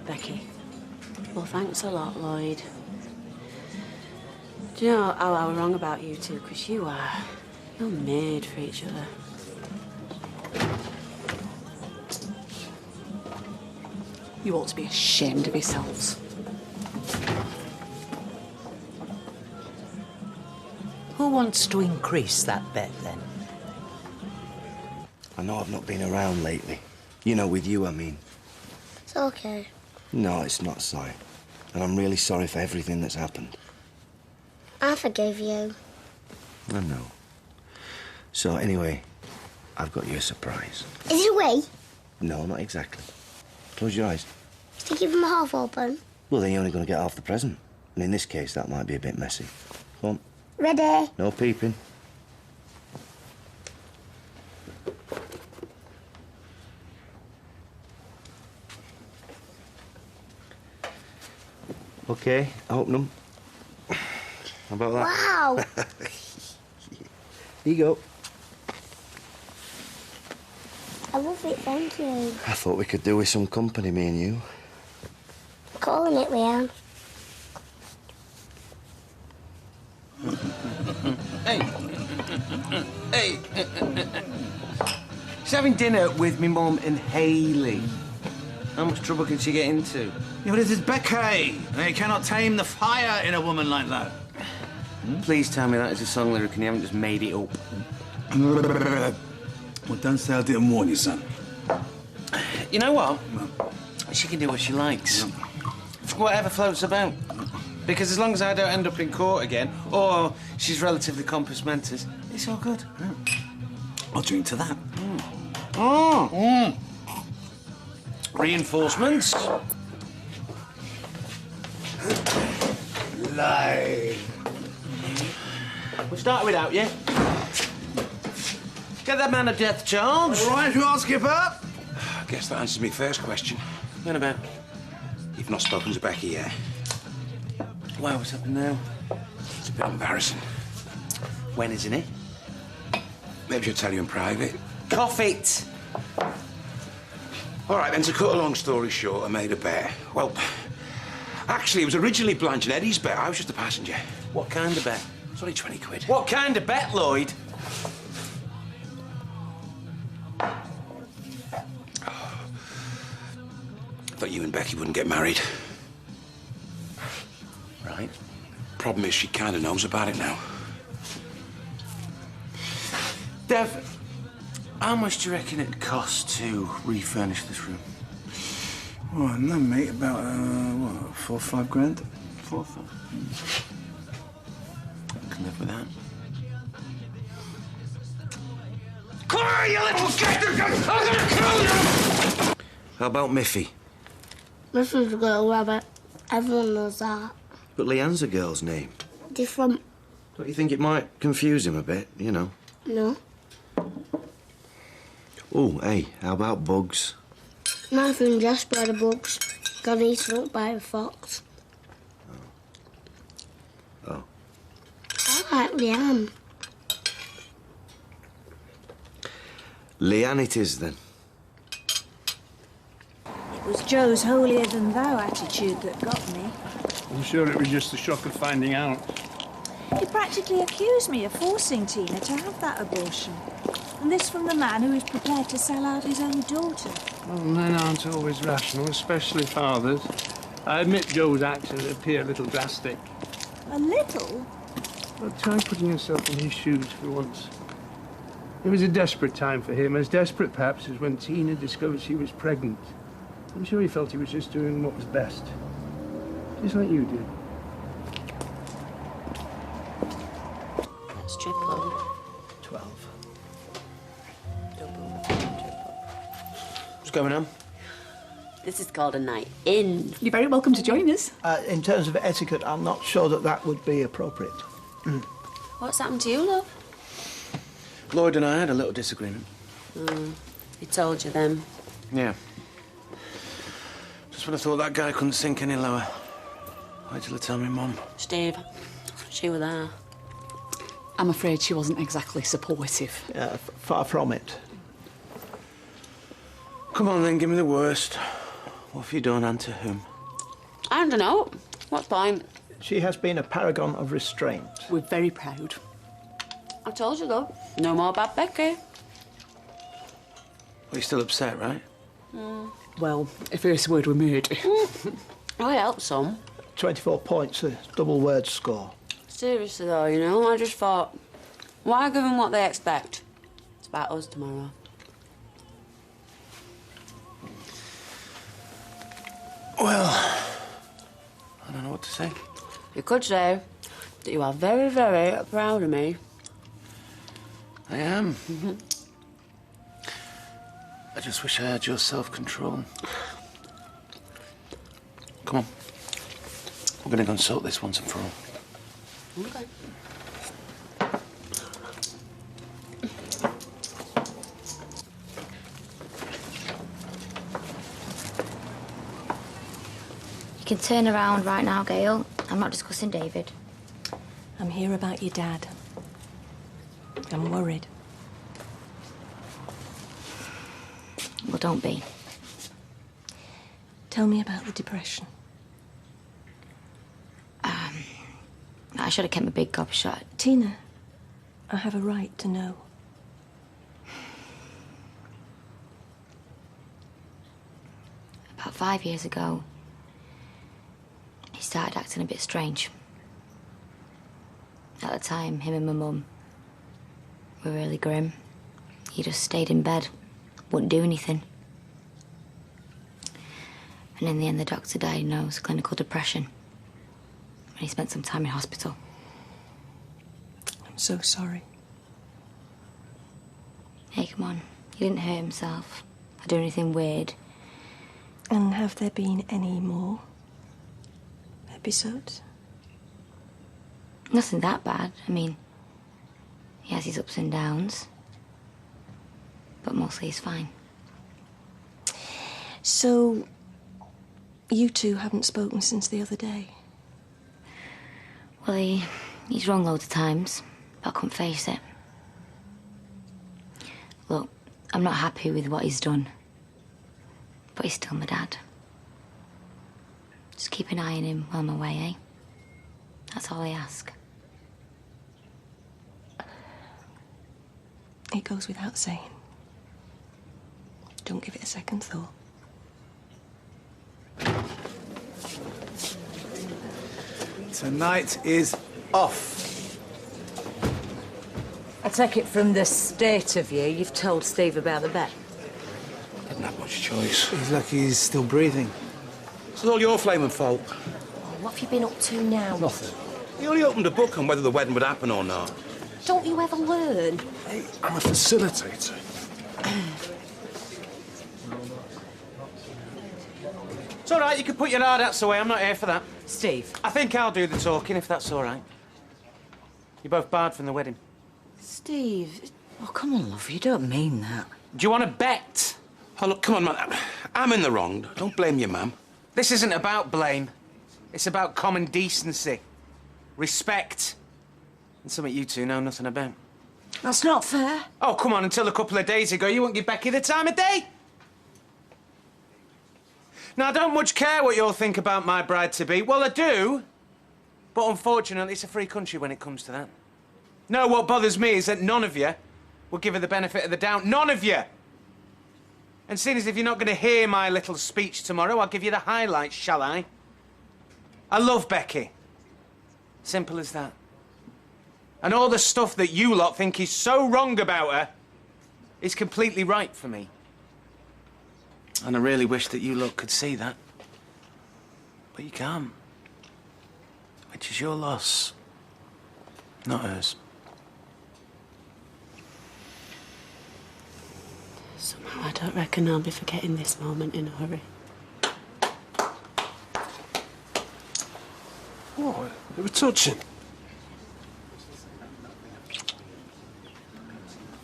Becky. Well, thanks a lot, Lloyd. Do you know how I was wrong about you two? Because you're made for each other. You ought to be ashamed of yourselves. Who wants to increase that bet then? I know I've not been around lately. You know, with you, I mean. It's okay. No, it's not, Si. And I'm really sorry for everything that's happened. I forgive you. I know. So, anyway, I've got you a surprise. Is it away? No, not exactly. Close your eyes. To keep them half open. Well, then you're only going to get half the present. And in this case, that might be a bit messy. Come on. Ready? No peeping. Okay, open them. How about that? Wow! Here you go. I love it, thank you. I thought we could do with some company, me and you. Calling it, Leanne. She's having dinner with me mum and Hayley. How much trouble can she get into? Yeah, but it is Becky. You cannot tame the fire in a woman like that. Please tell me that is a song lyric and you haven't just made it up. Well, don't say I didn't warn you, son. You know what? She can do what she likes. Whatever floats her boat. Because as long as I don't end up in court again, or she's relatively compos mentis, it's all good. I'll drink to that. Reinforcements. Lie. We'll start without you. Get that man a death charge. All right, you ask skipper. I guess that answers me first question. What about? You've not spoken to Becky yet. Why, what's happened now? It's a bit embarrassing. When, isn't it? Maybe she'll tell you in private. Cough it. All right, then, to cut a long story short, I made a bet. Well, actually, it was originally Blanche and Eddie's bet. I was just a passenger. What kind of bet? It's only 20 quid. What kind of bet, Lloyd? Thought you and Becky wouldn't get married. Right. Problem is, she kind of knows about it now. Dev, how much do you reckon it'd cost to refurnish this room? Oh, no, mate, about, what, 4 or 5 grand? 4 or 5. I can live with that. Clara, you little getter! I'm gonna kill you! How about Miffy? This is a girl rabbit. Everyone knows that. But Leanne's a girl's name. Different. Don't you think it might confuse him a bit, you know? No. Oh, hey, how about Bugs? Nothing just by the bugs. Got eaten up by a fox. Oh. I like Leanne. Leanne it is, then. It was Joe's holier-than-thou attitude that got me. I'm sure it was just the shock of finding out. He practically accused me of forcing Tina to have that abortion. And this from the man who is prepared to sell out his own daughter. Well, men aren't always rational, especially fathers. I admit Joe's actions appear a little drastic. A little? But try putting yourself in his shoes for once. It was a desperate time for him, as desperate perhaps as when Tina discovered she was pregnant. I'm sure he felt he was just doing what was best. Just like you did. That's triple. 12. What's going on? This is called a night in. You're very welcome to join us. In terms of etiquette, I'm not sure that would be appropriate. What's happened to you, love? Lloyd and I had a little disagreement. He told you then. Yeah. Just when I thought that guy couldn't sink any lower. Wait till I tell me Mum. Steve, she was there. I'm afraid she wasn't exactly supportive. Far from it. Come on then, give me the worst. What have you done and to whom? I don't know. What point? She has been a paragon of restraint. We're very proud. I told you, though. No more about Becky. Well, you're still upset, right? Well, a first word we made. Oh, it helped some. 24 points, a double word score. Seriously, though, you know, I just thought, why give them what they expect? It's about us tomorrow. Well, I don't know what to say. You could say that you are very, very proud of me. I am. I just wish I had your self-control. Come on. We're gonna go and sort this once and for all. Okay. You can turn around right now, Gail. I'm not discussing David. I'm here about your dad. I'm worried. Well, don't be. Tell me about the depression. I should have kept my big gob shut. Tina, I have a right to know. about 5 years ago, he started acting a bit strange. At the time, him and my mum were really grim. He just stayed in bed, wouldn't do anything. And in the end, the doctor diagnosed clinical depression. And he spent some time in hospital. I'm so sorry. Hey, come on. He didn't hurt himself or do anything weird. And have there been any more episodes? Nothing that bad. I mean, he has his ups and downs. But mostly he's fine. So, you two haven't spoken since the other day? Well, he's wrong loads of times, but I couldn't face it. Look, I'm not happy with what he's done. But he's still my dad. Just keep an eye on him while I'm away, eh? That's all I ask. It goes without saying. Don't give it a second thought. Tonight is off. I take it from the state of you, you've told Steve about the bet. Didn't have much choice. He's lucky he's still breathing. It's all your flaming fault. What have you been up to now? Nothing. He only opened a book on whether the wedding would happen or not. Don't you ever learn? Hey, I'm a facilitator. It's all right, you can put your hard hats away. I'm not here for that. Steve. I think I'll do the talking, if that's all right. You're both barred from the wedding. Steve. Oh, come on, love, you don't mean that. Do you want to bet? Oh, look, come on, man. I'm in the wrong. Don't blame your mum. This isn't about blame. It's about common decency, respect, and something you two know nothing about. That's not fair. Oh, come on, until a couple of days ago, you wouldn't give Becky the time of day. Now, I don't much care what you'll think about my bride-to-be. Well, I do, but unfortunately, it's a free country when it comes to that. No, what bothers me is that none of you will give her the benefit of the doubt. None of you! And seeing as if you're not going to hear my little speech tomorrow, I'll give you the highlights, shall I? I love Becky. Simple as that. And all the stuff that you lot think is so wrong about her is completely right for me. And I really wish that you lot could see that. But you can't. Which is your loss, not hers. Somehow I don't reckon I'll be forgetting this moment in a hurry. Oh, they were touching.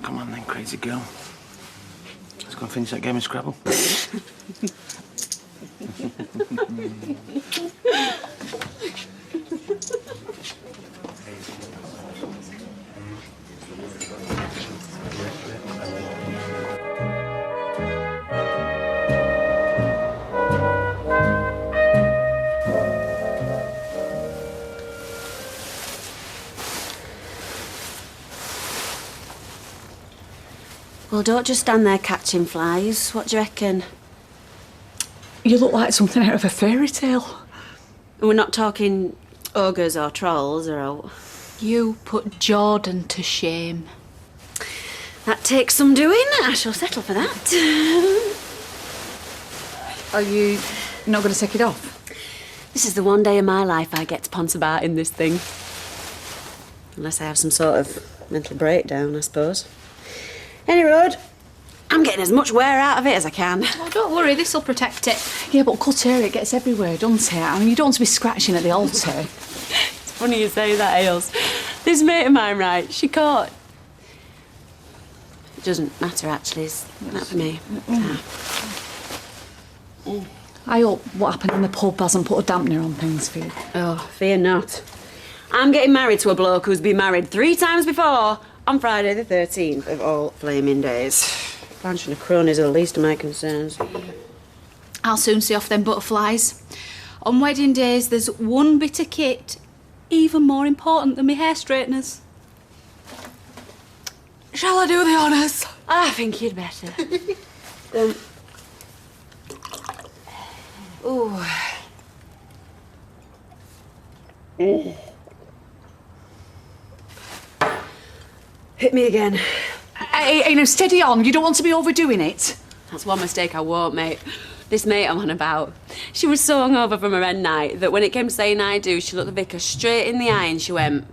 Come on then, crazy girl. Let's go and finish that game of Scrabble. Well, don't just stand there catching flies. What do you reckon? You look like something out of a fairy tale. We're not talking ogres or trolls or all. You put Jordan to shame. That takes some doing. I shall settle for that. Are you not going to take it off? This is the one day in my life I get to ponce about in this thing. Unless I have some sort of mental breakdown, I suppose. Any road, I'm getting as much wear out of it as I can. Oh, don't worry, this'll protect it. Yeah, but cut hair, it gets everywhere, doesn't it? I mean, you don't want to be scratching at the altar. It's funny you say that, Ailes. This mate of mine, right, she caught... It doesn't matter, actually. It's not for me. I hope what happened in the pub hasn't put a dampener on things for you. Oh, fear not. I'm getting married to a bloke who's been married 3 times before on Friday the 13th of all flaming days. Blanche and a cronies are the least of my concerns. I'll soon see off them butterflies. On wedding days, there's one bit of kit even more important than my hair straighteners. Shall I do the honours? I think you'd better. Ooh. Hit me again. Hey, now steady on. You don't want to be overdoing it. That's one mistake I won't make. This mate I'm on about, she was so hungover from her end night that when it came to saying I do, she looked the vicar straight in the eye and she went,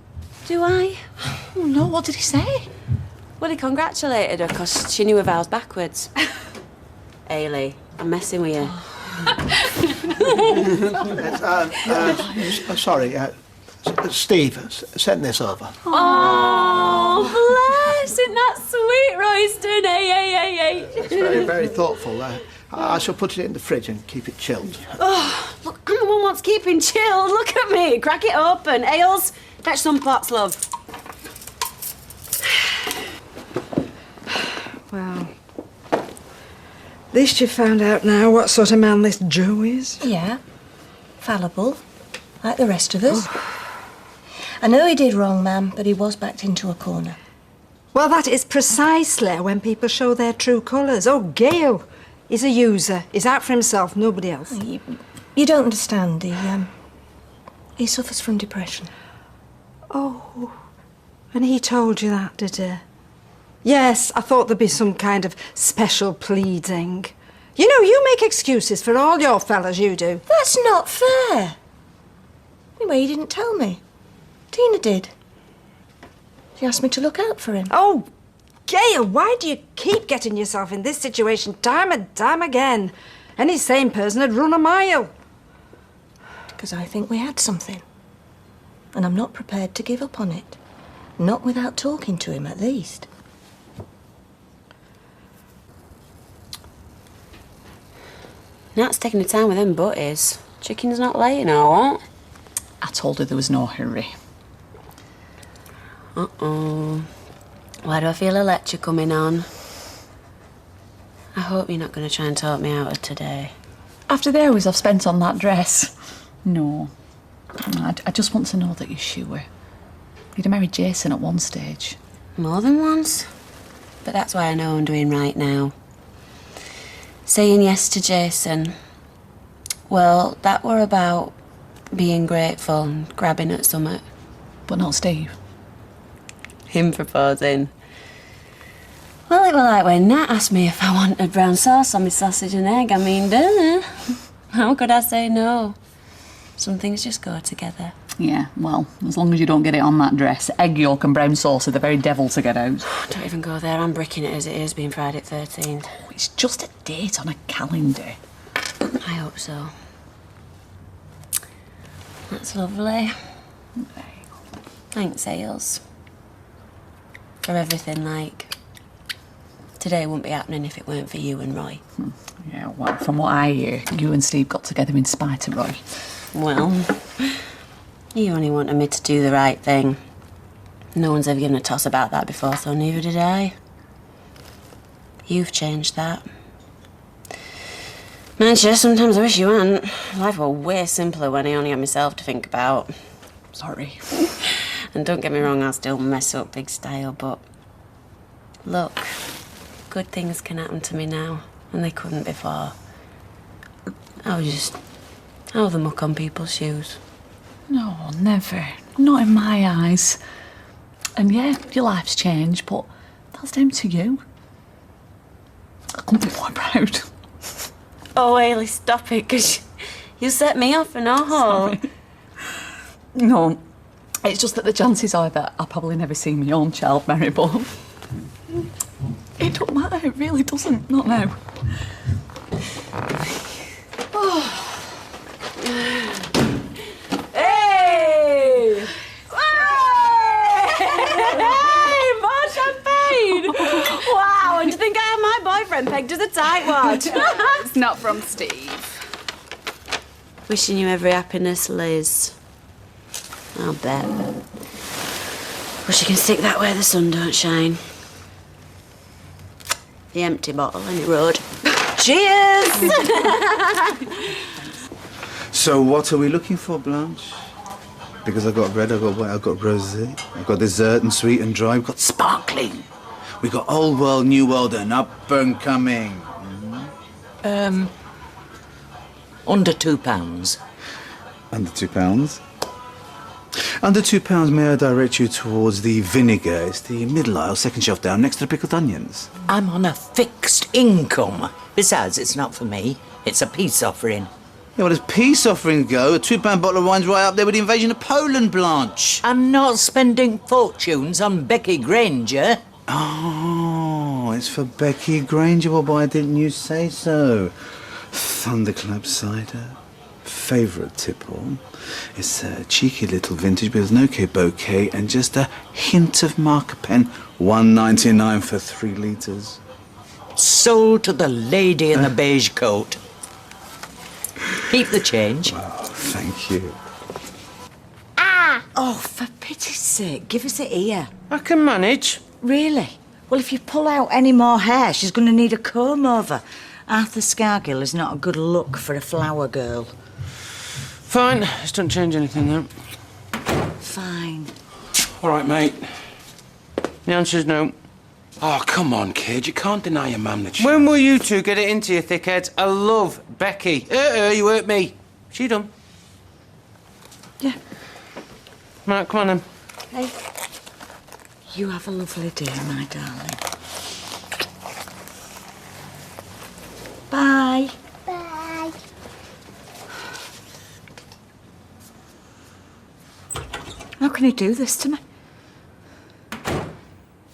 "Do I?" Oh, no, what did he say? Well, he congratulated her because she knew her vows backwards. Ailey, I'm messing with you. Sorry, Steve, send this over. Oh, bless! Isn't that sweet, Royston? Hey. It's very, very thoughtful. I shall put it in the fridge and keep it chilled. Oh, look, I'm the one who wants keeping chilled. Look at me. Crack it open. Ales, fetch some pots, love. Well, at least you've found out now what sort of man this Joe is. Yeah. Fallible, like the rest of us. I know he did wrong, ma'am, but he was backed into a corner. Well, that is precisely when people show their true colours. Oh, Gail, he's a user. He's out for himself, nobody else. You don't understand. He suffers from depression. Oh, and he told you that, did he? Yes, I thought there'd be some kind of special pleading. You know, you make excuses for all your fellas, you do. That's not fair. Anyway, you didn't tell me. Tina did. She asked me to look out for him. Oh, Gail, why do you keep getting yourself in this situation time and time again? Any sane person would run a mile. Because I think we had something. And I'm not prepared to give up on it. Not without talking to him, at least. Nat's taking the time with them butties. Chicken's not laying, or what? I told her there was no hurry. Uh-oh. Why do I feel a lecture coming on? I hope you're not going to try and talk me out of today. After the hours I've spent on that dress. No. I just want to know that you're sure. You'd have married Jason at one stage. More than once. But that's why I know I'm doing right now. Saying yes to Jason. Well, that were about being grateful and grabbing at something. But not Steve. Him proposing. Well, it was like when Nat asked me if I wanted brown sauce on my sausage and egg. I mean, duh. How could I say no? Some things just go together. Yeah, well, as long as you don't get it on that dress. Egg yolk and brown sauce are the very devil to get out. Don't even go there. I'm bricking it as it is, being Friday 13th. Oh, it's just a date on a calendar. I hope so. That's lovely. Thanks, Ailes. For everything, like... Today wouldn't be happening if it weren't for you and Roy. Yeah, well, from what I hear, you and Steve got together in spite of Roy. Well, you only wanted me to do the right thing. No one's ever given a toss about that before, so neither did I. You've changed that. Mind you, sometimes I wish you hadn't. Life were way simpler when I only had myself to think about. Sorry. And don't get me wrong, I'll still mess up big style, but... Look, good things can happen to me now, and they couldn't before. I was the muck on people's shoes. No, never. Not in my eyes. And yeah, your life's changed, but that's down to you. I couldn't be more proud. Oh, Hayley, stop it, because you set me off and all. Sorry. No, it's just that the chances are that I'll probably never see my own child marry, but it don't matter, it really doesn't, not now. Oh. Hey! Hey! More champagne! Wow, and to think I have my boyfriend pegged as a tightwad. It's not from Steve. Wishing you every happiness, Liz. I'll bet. Wish you can stick that where the sun don't shine. The empty bottle, any road. Cheers! So what are we looking for, Blanche? Because I've got red, I've got white, I've got rosé, I've got dessert and sweet and dry, we've got sparkling. We've got old world, new world and up and coming. Under £2. Under £2. Under £2, may I direct you towards the vinegar? It's the middle aisle, second shelf down, next to the pickled onions. I'm on a fixed income. Besides, it's not for me. It's a peace offering. Yeah, well, as peace offerings go, a £2 bottle of wine's right up there with the invasion of Poland, Blanche. I'm not spending fortunes on Becky Granger. Oh, it's for Becky Granger. Well, why didn't you say so? Thunderclap cider. Favourite tipple. It's a cheeky little vintage, but there's no bouquet and just a hint of marker pen. $1.99 for 3 litres. Sold to the lady in the beige coat. Keep the change. Wow, thank you. Oh, for pity's sake, give us it here. I can manage. Really? Well, if you pull out any more hair, she's going to need a comb over. Arthur Scargill is not a good look for a flower girl. Fine, just don't change anything, though. Fine. All right, mate. The answer's no. Oh, come on, kid. You can't deny your mum that she... When will you two get it into your thick heads? I love Becky. You hurt me. She done. Yeah. Right, come on then. Hey. You have a lovely day, my darling. Bye. Bye. How can you do this to me?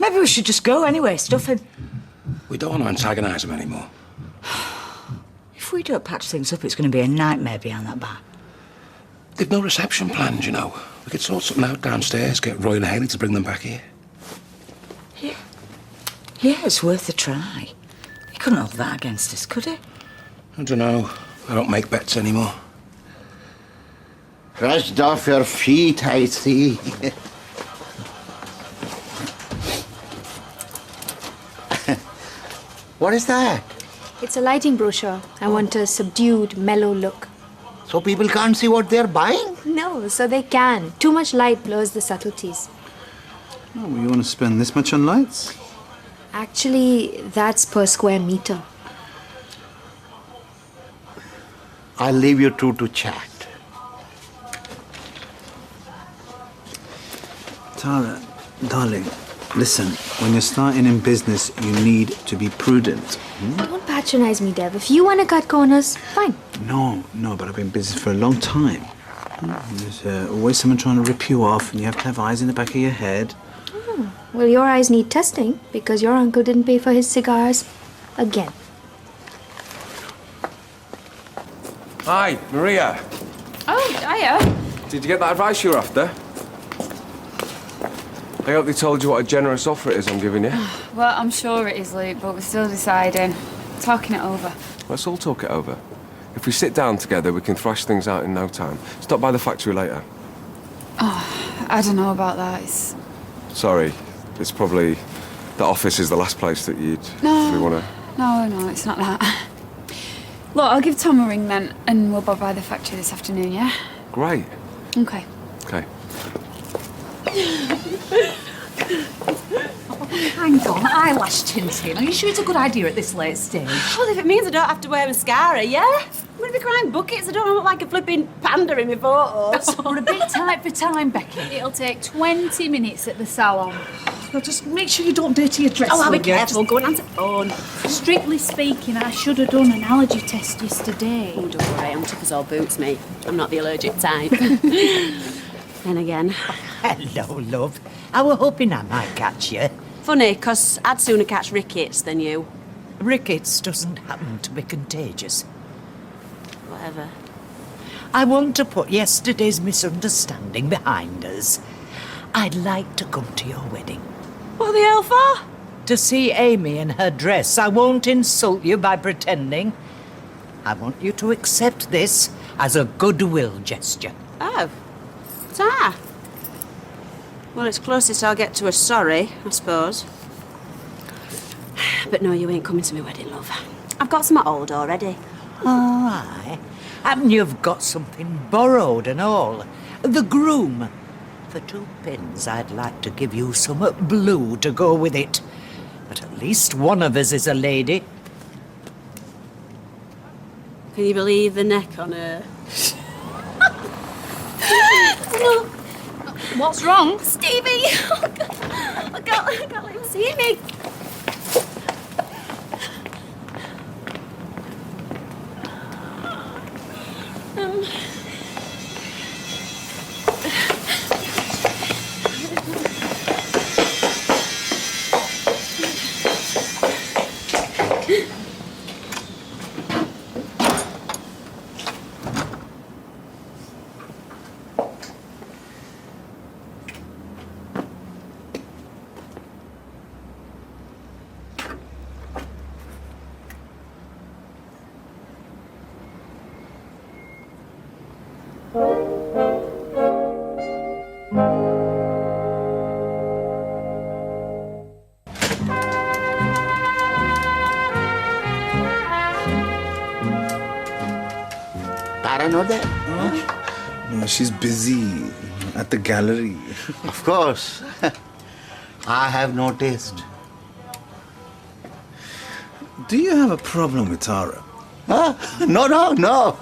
Maybe we should just go anyway, stuff him. We don't want to antagonise him anymore. If we don't patch things up, it's going to be a nightmare behind that bar. They've no reception planned, you know. We could sort something out downstairs, get Roy and Haley to bring them back here. Yeah, it's worth a try. He couldn't hold that against us, could he? I don't know. I don't make bets anymore. Crushed off your feet, I see. What is that? It's a lighting brochure. I want a subdued, mellow look. So people can't see what they're buying? No, so they can. Too much light blurs the subtleties. Oh, well, you want to spend this much on lights? Actually, that's per square meter. I'll leave you two to chat. Tara, darling, listen, when you're starting in business, you need to be prudent. Don't patronize me, Dev. If you want to cut corners, fine. No, but I've been in business for a long time. There's always someone trying to rip you off, and you have to have eyes in the back of your head. Oh, well, your eyes need testing because your uncle didn't pay for his cigars again. Hi, Maria. Oh, hiya. Did you get that advice you were after? I hope they told you what a generous offer it is I'm giving you. Well, I'm sure it is, Luke, but we're still deciding. Talking it over. Let's all talk it over. If we sit down together, we can thrash things out in no time. Stop by the factory later. Oh, I don't know about that. It's... Sorry, it's probably... The office is the last place that you'd really want to... No, it's not that. Look, I'll give Tom a ring then, and we'll bob by the factory this afternoon, yeah? Great. Okay. Okay. Hang on, eyelash tinting. Are you sure it's a good idea at this late stage? Well, if it means I don't have to wear mascara, yeah? I'm going to be crying buckets. I don't want to look like a flipping panda in my photos. We're a bit tight for time, Becky. It'll take 20 minutes at the salon. Well, just make sure you don't dirty your dress. Oh, I'll be will you? careful. Go and answer the phone. Strictly speaking, I should have done an allergy test yesterday. Oh, don't worry. I'm tough as all boots, mate. I'm not the allergic type. Then again. Hello, love. I were hoping I might catch you. Funny, 'cause I'd sooner catch rickets than you. Rickets doesn't happen to be contagious. Whatever. I want to put yesterday's misunderstanding behind us. I'd like to come to your wedding. What the hell for? To see Amy in her dress. I won't insult you by pretending. I want you to accept this as a goodwill gesture. Oh. Ah. Well, it's closest I'll get to a sorry, I suppose. But no, you ain't coming to my wedding, love. I've got some old already. Oh, aye. Happen you've got something borrowed and all? The groom. For 2 pins, I'd like to give you some blue to go with it. But at least one of us is a lady. Can you believe the neck on her? What's wrong? Stevie! I can't let him see me. Tara not there? No, she's busy at the gallery. Of course. I have noticed. Do you have a problem with Tara? No.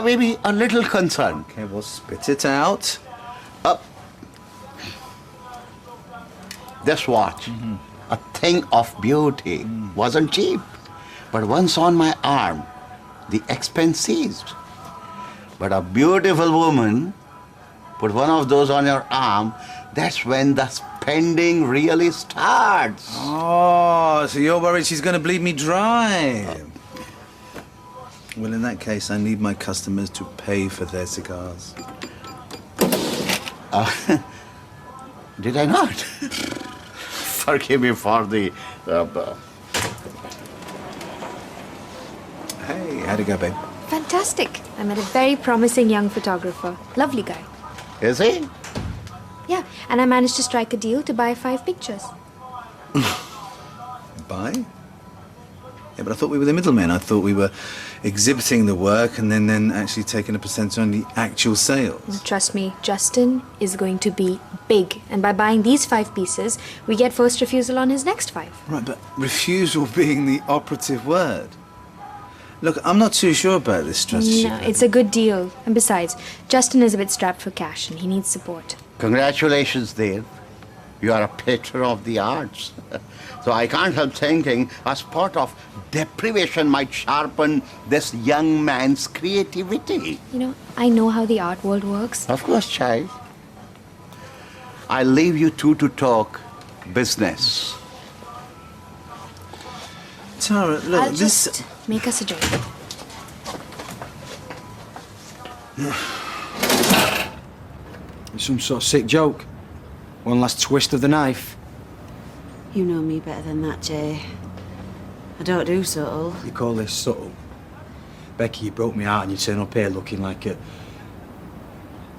Maybe a little concern. Okay, well, spit it out. This watch, a thing of beauty, wasn't cheap. But once on my arm, the expense ceased. But a beautiful woman, put one of those on your arm, that's when the spending really starts. Oh, so you're worried she's going to bleed me dry. Well, in that case, I need my customers to pay for their cigars. Did I not? Forgive me for the... Hey, how'd it go, babe? Fantastic. I met a very promising young photographer. Lovely guy. Is he? Yeah, and I managed to strike a deal to buy 5 pictures. Buy? Yeah, but I thought we were the middlemen. I thought we were exhibiting the work and then actually taking a percentage on the actual sales. Trust me, Justin is going to be big. And by buying these 5 pieces, we get first refusal on his next 5. Right, but refusal being the operative word. Look, I'm not too sure about this strategy. No, it's a good deal. And besides, Justin is a bit strapped for cash and he needs support. Congratulations, Dave. You are a patron of the arts. So I can't help thinking a spot of deprivation might sharpen this young man's creativity. You know, I know how the art world works. Of course, child. I'll leave you two to talk business. Tara, look, I'll just make us a drink. It's some sort of sick joke. One last twist of the knife. You know me better than that, Jay. I don't do subtle. You call this subtle? Becky, you broke me out and you turn up here looking like a...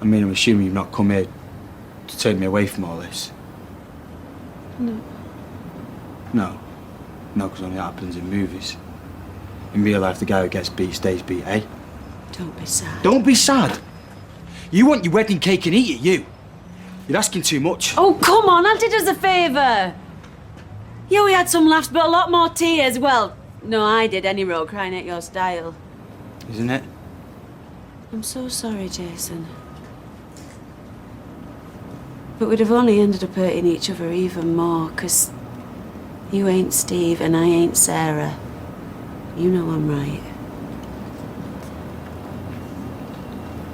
I mean, I'm assuming you've not come here to take me away from all this. No. No. No, because only that happens in movies. In real life, the guy who gets beat stays beat, eh? Don't be sad. Don't be sad! You want your wedding cake and eat it, you! You're asking too much. Oh, come on, I did us a favour. Yeah, we had some laughs, but a lot more tears. Well, no, I did any road crying at your style. Isn't it? I'm so sorry, Jason. But we'd have only ended up hurting each other even more, 'cause you ain't Steve and I ain't Sarah. You know I'm right.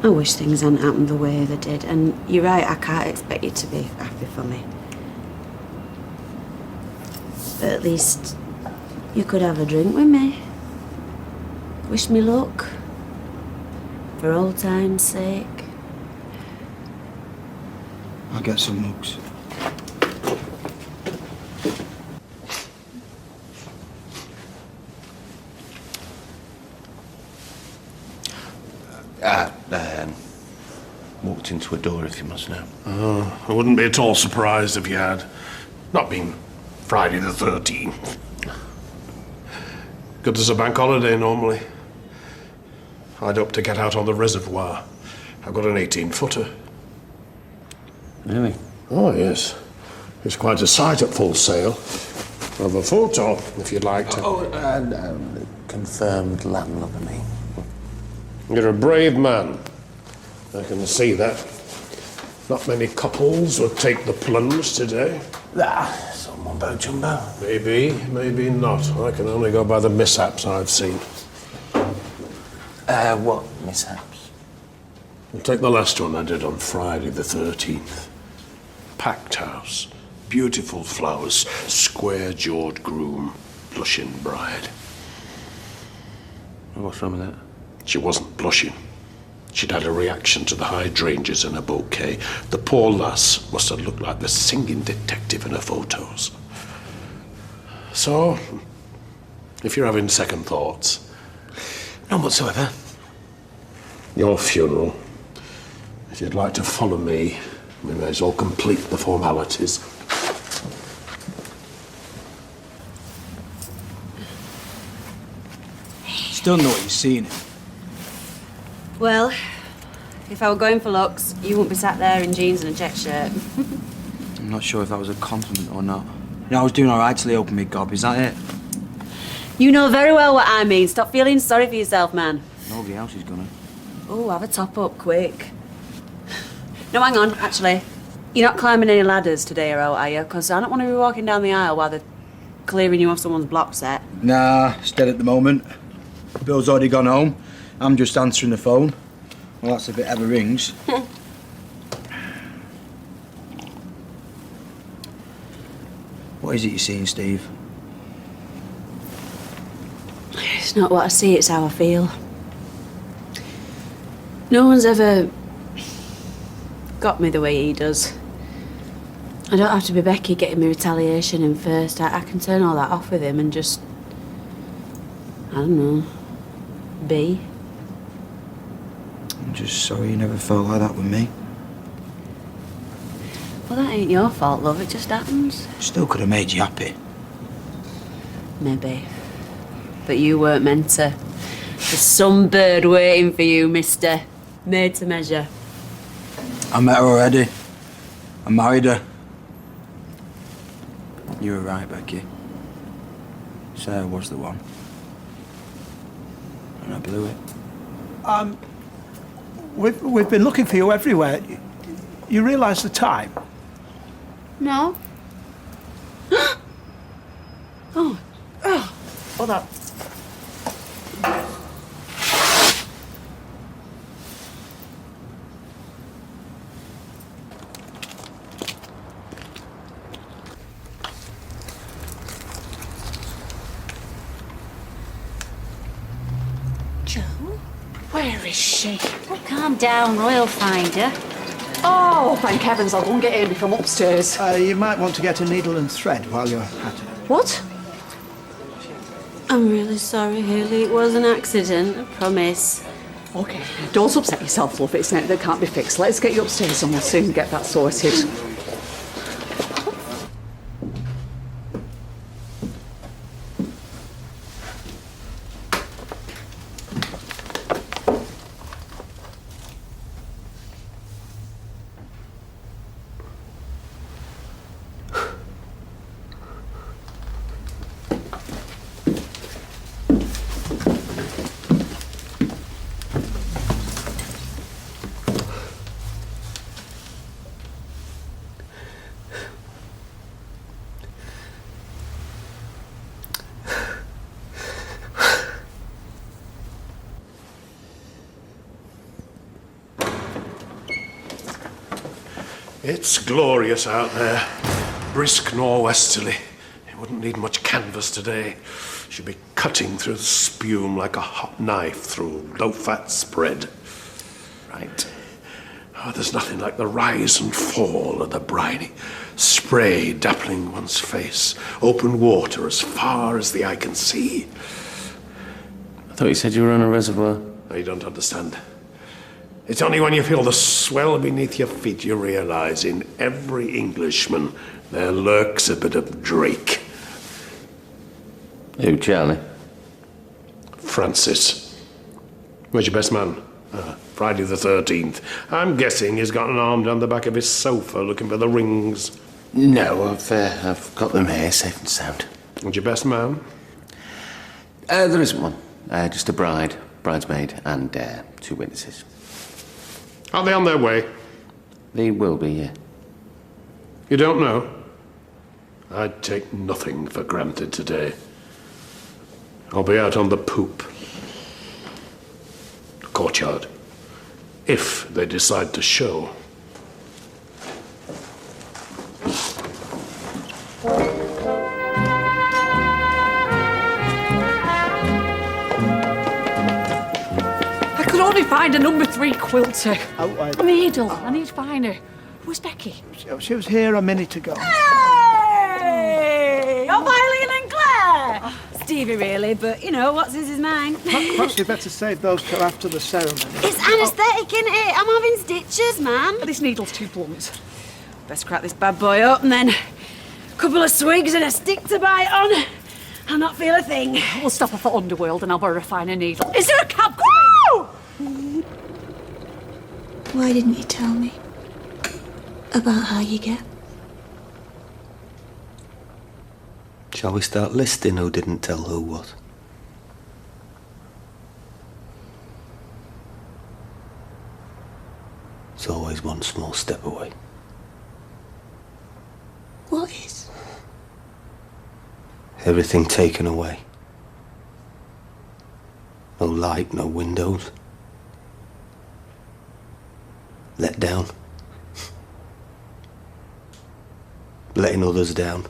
I wish things hadn't happened the way they did, and you're right, I can't expect you to be happy for me. But at least you could have a drink with me. Wish me luck. For old time's sake. I'll get some mugs. Walked into a door, if you must know. I wouldn't be at all surprised if you had. Not been Friday the 13th. Good as a bank holiday normally. I'd hope to get out on the reservoir. I've got an 18-footer. Really? Oh, yes. It's quite a sight at full sail. Of a photo, if you'd like to. confirmed landlubber. You're a brave man. I can see that. Not many couples would take the plunge today. Some mumbo jumbo. Maybe, maybe not. I can only go by the mishaps I've seen. What mishaps? We'll take the last one I did on Friday the 13th. Packed house, beautiful flowers, square-jawed groom, blushing bride. What's wrong with that? She wasn't blushing. She'd had a reaction to the hydrangeas in her bouquet. The poor lass must have looked like the singing detective in her photos. So, if you're having second thoughts... None whatsoever. Your funeral. If you'd like to follow me, we may as well complete the formalities. Still know what you're seeing. Well, if I were going for looks, you wouldn't be sat there in jeans and a check shirt. I'm not sure if that was a compliment or not. You know, I was doing all right till he opened me gob. Is that it? You know very well what I mean. Stop feeling sorry for yourself, man. Nobody else is gonna. Oh, have a top up, quick. No, hang on, actually. You're not climbing any ladders today, Earl, are you? Because I don't want to be walking down the aisle while they're clearing you off someone's block set. Nah, it's dead at the moment. Bill's already gone home. I'm just answering the phone. Well, that's if it ever rings. What is it you're seeing, Steve? It's not what I see, it's how I feel. No one's ever got me the way he does. I don't have to be Becky getting me retaliation in first. I can turn all that off with him and just... I don't know. Be. I'm just sorry you never felt like that with me. Well, that ain't your fault, love. It just happens. Still could have made you happy. Maybe. But you weren't meant to. There's some bird waiting for you, mister. Made to measure. I met her already. I married her. You were right, Becky. Sarah was the one. And I blew it. We've been looking for you everywhere. You realise the time? No. Oh. Hold on. Where is she? Oh, calm down, Roy'll find her. Oh, thank heavens, I'll go and get Amy from upstairs. You might want to get a needle and thread while you're at it. What? I'm really sorry, Haley. It was an accident, I promise. OK, don't upset yourself, love. It's something that can't be fixed. Let's get you upstairs and we'll soon get that sorted. It's glorious out there. Brisk nor'westerly. It wouldn't need much canvas today. Should be cutting through the spume like a hot knife through low-fat spread. Right. Oh, there's nothing like the rise and fall of the briny spray dappling one's face. Open water as far as the eye can see. I thought you said you were on a reservoir. No, you don't understand. It's only when you feel the swell beneath your feet you realise in every Englishman there lurks a bit of Drake. Who, Charlie? Francis. Where's your best man? Friday the 13th. I'm guessing he's got an arm down the back of his sofa looking for the rings. No, I've got them here, safe and sound. And your best man? There isn't one. Just a bride, bridesmaid, and 2 witnesses. Are they on their way? They will be, yeah. You don't know? I'd take nothing for granted today. I'll be out on the poop. The courtyard. If they decide to show. I could only find a number 3 quilter. Oh, Needle. I need to find her. Where's Becky? She was here a minute ago. Hey! Oh, Eileen and Claire! Stevie, really, but, you know, what's his is mine. Perhaps we better save those till after the ceremony. It's anaesthetic, isn't it? I'm having stitches, man. This needle's too blunt. Best crack this bad boy up and then a couple of swigs and a stick to bite on. I'll not feel a thing. We'll stop off at Underworld and I'll borrow a finer needle. Is there a cab? Why didn't you tell me about how you get? Shall we start listing who didn't tell who what? It's always one small step away. What is? Everything taken away. No light, no windows. Let down. Letting others down.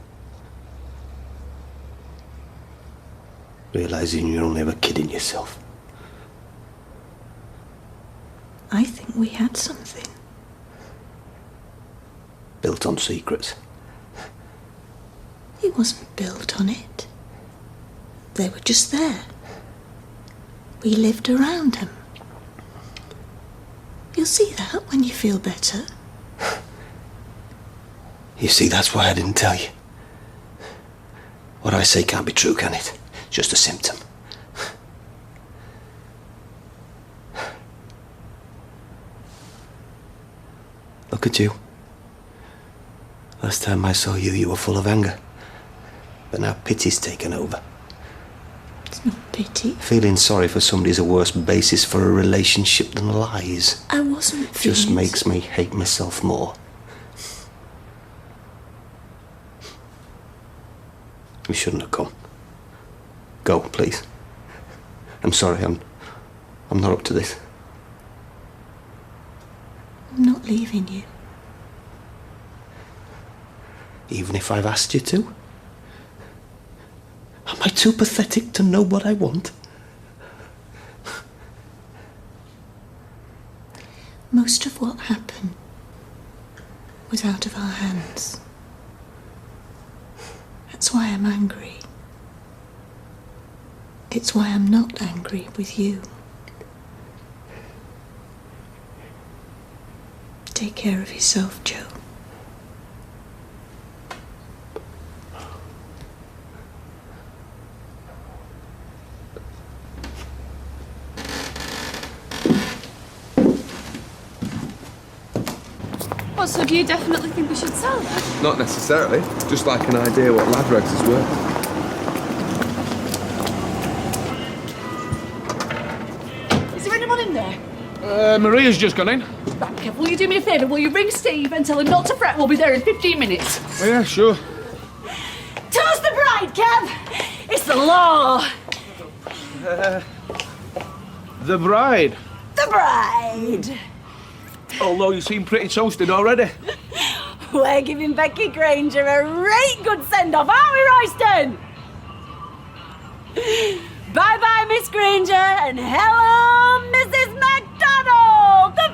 Realising you're only ever kidding yourself. I think we had something. Built on secrets. It wasn't built on it. They were just there. We lived around them. You'll see that when you feel better. You see, that's why I didn't tell you. What I say can't be true, can it? Just a symptom. Look at you. Last time I saw you, you were full of anger. But now pity's taken over. It's not pity. Feeling sorry for somebody's a worse basis for a relationship than lies. I wasn't feeling... Just makes me hate myself more. We shouldn't have come. Go, please. I'm sorry, I'm not up to this. I'm not leaving you. Even if I've asked you to? Am I too pathetic to know what I want? Most of what happened was out of our hands. That's why I'm angry. It's why I'm not angry with you. Take care of yourself, Joe. What, so do you definitely think we should sell that? Not necessarily. Just like an idea what Ladbrokes is worth. Is there anyone in there? Maria's just gone in. Right, Kev, will you do me a favour? Will you ring Steve and tell him not to fret? We'll be there in 15 minutes. Oh, yeah, sure. Toast the bride, Kev! It's the law! The bride. The bride! Although you seem pretty toasted already. We're giving Becky Granger a right good send-off, aren't we, Royston? Bye-bye, Miss Granger, and hello, Mrs. MacDonald, the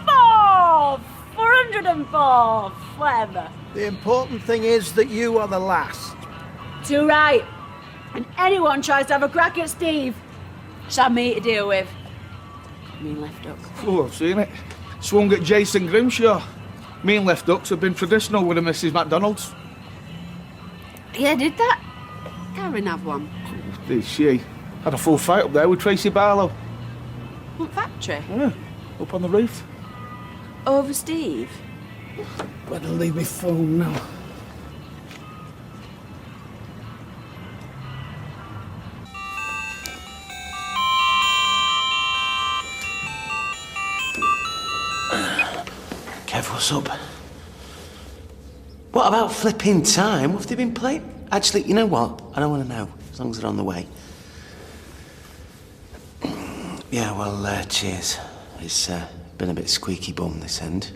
404th, whatever. The important thing is that you are the last. Too right. And anyone tries to have a crack at Steve, shall have me to deal with. Me and left duck. Oh, I've seen it. Swung at Jason Grimshaw. Me and Left Ducks have been traditional with a Mrs. McDonald's. Yeah, did that? Karen have one? Did she? Had a full fight up there with Tracy Barlow. What factory? Yeah, up on the roof. Over Steve? Better leave me phone now. What's up? What about flipping time? What have they been playing? Actually, you know what? I don't want to know, as long as they're on the way. Yeah, well, cheers. It's been a bit squeaky bum this end.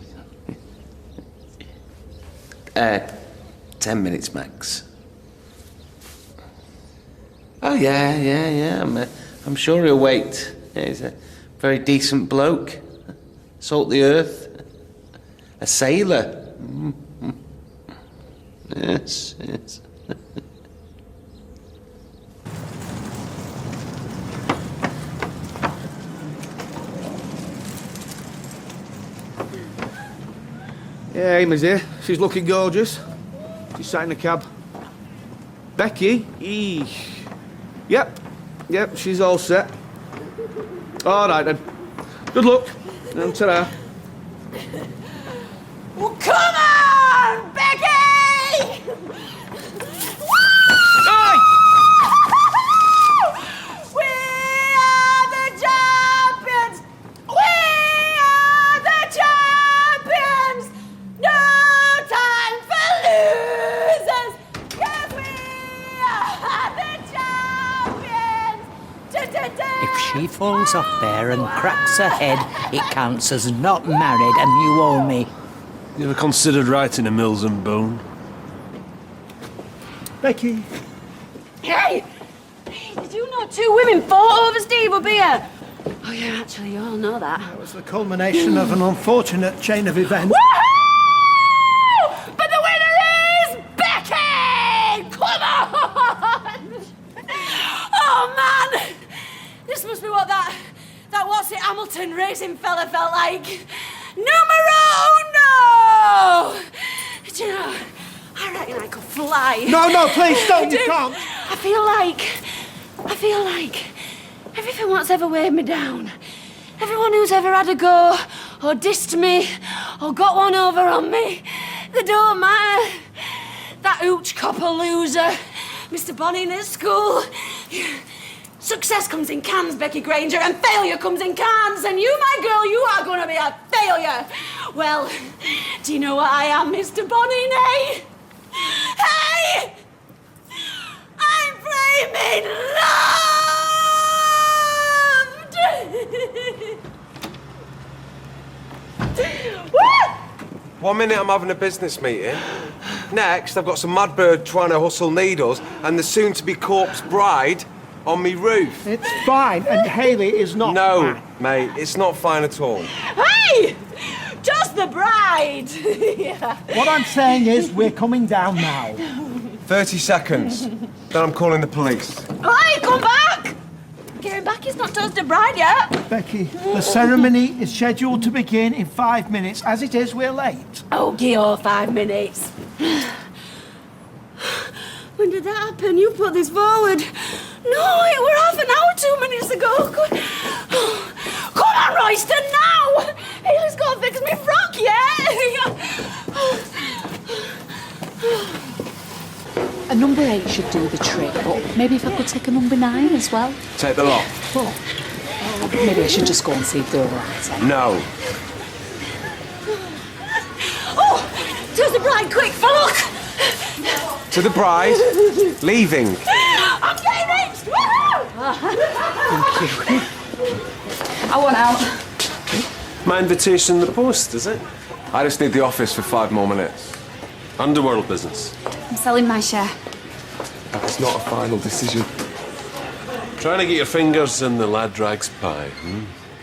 10 minutes max. Oh, yeah. I'm sure he'll wait. Yeah, he's a very decent bloke. Salt the earth. A sailor. Yes. Yeah, Amy's here. She's looking gorgeous. She's sat in the cab. Becky? Eesh. Yep, she's all set. All right, then. Good luck. And ta-ra. Well, come on, Becky! Oi! We are the champions! We are the champions! No time for losers! 'Cause we are the champions! If she falls off there and cracks her head, it counts as not married and you owe me. You ever considered writing a Mills and Bone? Becky. Hey! Did you know 2 women fought over Steve up here? Oh, yeah, actually, you all know that. That was the culmination of an unfortunate chain of events. Woohoo! But the winner is Becky! Come on! Oh, man! This must be what that what's it, Hamilton racing fella felt like. Numero uno! Do you know, I reckon I could fly. No, please don't, you Dude, can't. I feel like everything what's ever weighed me down, everyone who's ever had a go, or dissed me, or got one over on me, they don't matter. That hooch copper loser, Mr. Bonnie at school. Success comes in cans, Becky Granger, and failure comes in cans. And you, my girl, you are going to be a failure. Well, do you know what I am, Mr. Bonnie? Nay? Hey! I'm flaming loved! Woo! 1 minute I'm having a business meeting. Next, I've got some mad bird trying to hustle needles and the soon-to-be corpse bride on me roof. It's fine, and Hayley is not. No, mate, it's not fine at all. Hey! Just the bride! Yeah. What I'm saying is, we're coming down now. 30 seconds. Then I'm calling the police. Hey, come back! Getting back, he's not toasted bride yet. Becky, the ceremony is scheduled to begin in 5 minutes. As it is, we're late. Oh, give her 5 minutes. When did that happen? You put this forward. No, it were half an hour, 2 minutes ago. Come on, Royston, now! Hayley's got to fix me frock, yeah? A number 8 should do the trick, but maybe if I could take a number 9 as well. Take the lot. Oh, maybe I should just go and see if they're all right. No. Oh, to the bride, quick, for look! To the bride, leaving. I'm getting it! Woohoo! Thank you. I want out. My invitation in the post, is it? I just need the office for 5 more minutes. Underworld business. I'm selling my share. That's not a final decision. Trying to get your fingers in the lad drags pie.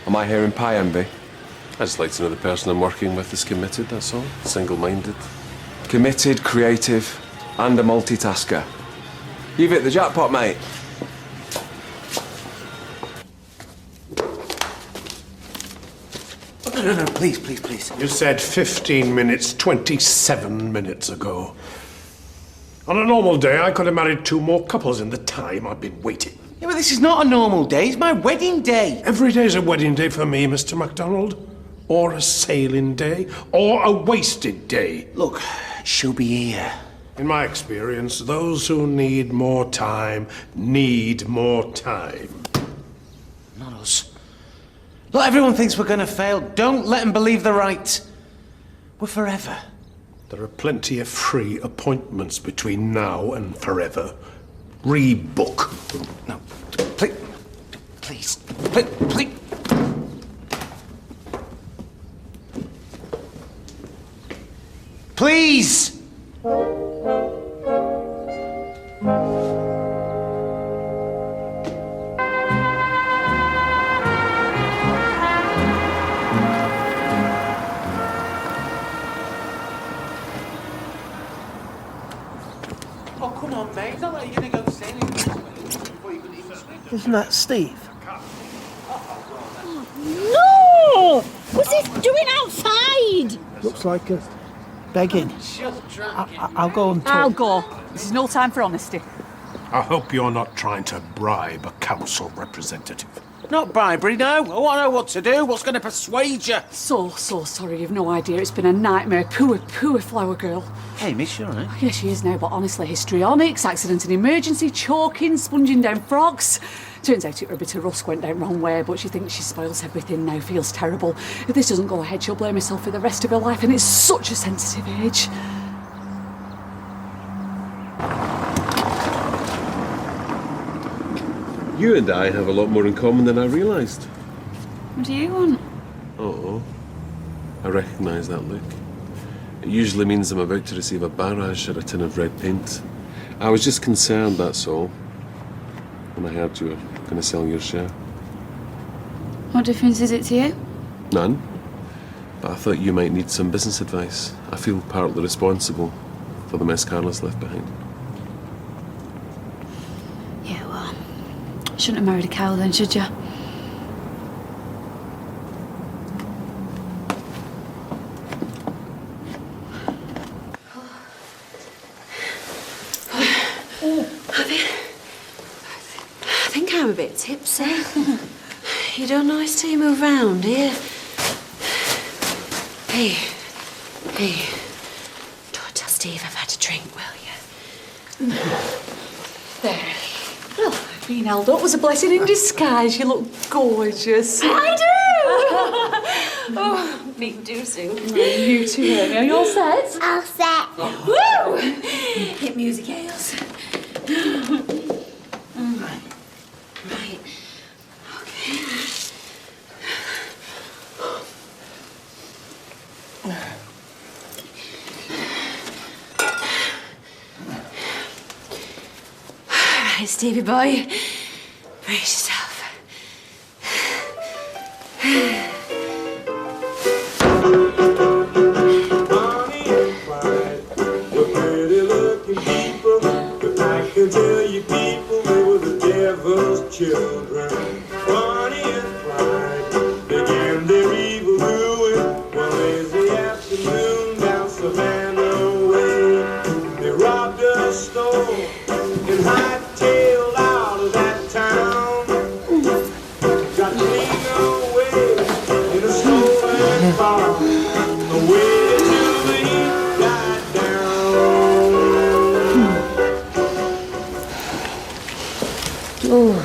Am I hearing pie envy? I just like to know the person I'm working with is committed, that's all. Single-minded. Committed, creative, and a multitasker. You've hit the jackpot, mate. No, please. You said 15 minutes, 27 minutes ago. On a normal day, I could have married 2 more couples in the time I've been waiting. Yeah, but this is not a normal day. It's my wedding day. Every day's a wedding day for me, Mr. MacDonald. Or a sailing day. Or a wasted day. Look, she'll be here. In my experience, those who need more time need more time. Not us. Look, everyone thinks we're going to fail. Don't let them believe they're right. We're forever. There are plenty of free appointments between now and forever. Rebook. No, please. Please. Please! Oh, come on, mate. It's not like you're going to go sing before you can even swing. Isn't that Steve? No! What's this doing outside? Looks like a begging. I'll go and talk. I'll go. This is no time for honesty. I hope you're not trying to bribe a council representative. Not bribery, no. I want to know what to do. What's going to persuade you? So sorry, you've no idea. It's been a nightmare. Poor flower girl. Hey, miss, you all right? Yeah, she is now, but honestly, histrionics, accident and emergency, choking, sponging down frogs. Turns out it were a bit of rusk went down wrong way, but she thinks she spoils everything now, feels terrible. If this doesn't go ahead, she'll blame herself for the rest of her life, and it's such a sensitive age. You and I have a lot more in common than I realised. What do you want? Oh, I recognise that look. It usually means I'm about to receive a barrage or a tin of red paint. I was just concerned, that's all, when I heard you were going to sell your share. What difference is it to you? None. But I thought you might need some business advice. I feel partly responsible for the mess Carla's left behind. Yeah, well, shouldn't have married a cow then, should you? I think I'm a bit tipsy. You don't notice till you move round, do you? Hey. Don't tell Steve I've had a drink, will you? There. Well, being held up was a blessing in disguise. You look gorgeous. I do! Oh, me too soon. You too, Ernie. Are you all set? All set. Woo! Hit music, Hales. Right. Okay. All right, Stevie boy. Brace yourself. Children, Bonnie and Clyde, began their evil doing one lazy afternoon down Savannah Way. They robbed a store and hightailed out of that town. Got clean away in a stolen car. The way to the heat died down. Ooh.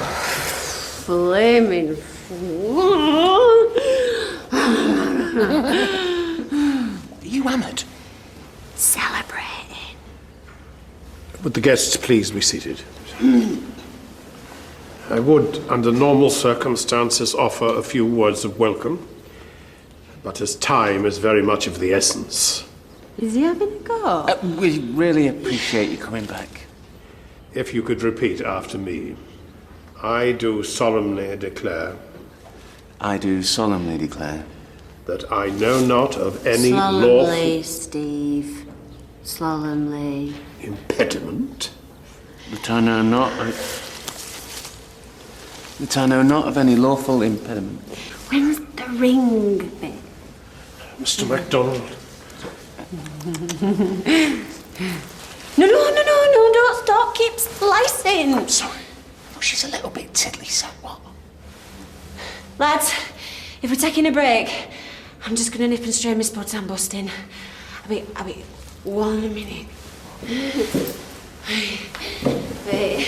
Flaming. Are you hammered? Celebrating. Would the guests please be seated? I would, under normal circumstances, offer a few words of welcome, but as time is very much of the essence. Is he having a go? We really appreciate you coming back. If you could repeat after me. I do solemnly declare. I do solemnly declare. That I know not of any Solemnly, Steve. Solemnly. Impediment. That I know not. That I know not of any lawful impediment. When's the ring bit? Mr. MacDonald. No, don't stop. Keep slicing. I'm sorry. Oh, she's a little bit tiddly, so what? Lads, if we're taking a break, I'm just gonna nip and strain my spots I'm busting. I'll be 1 minute. Wait.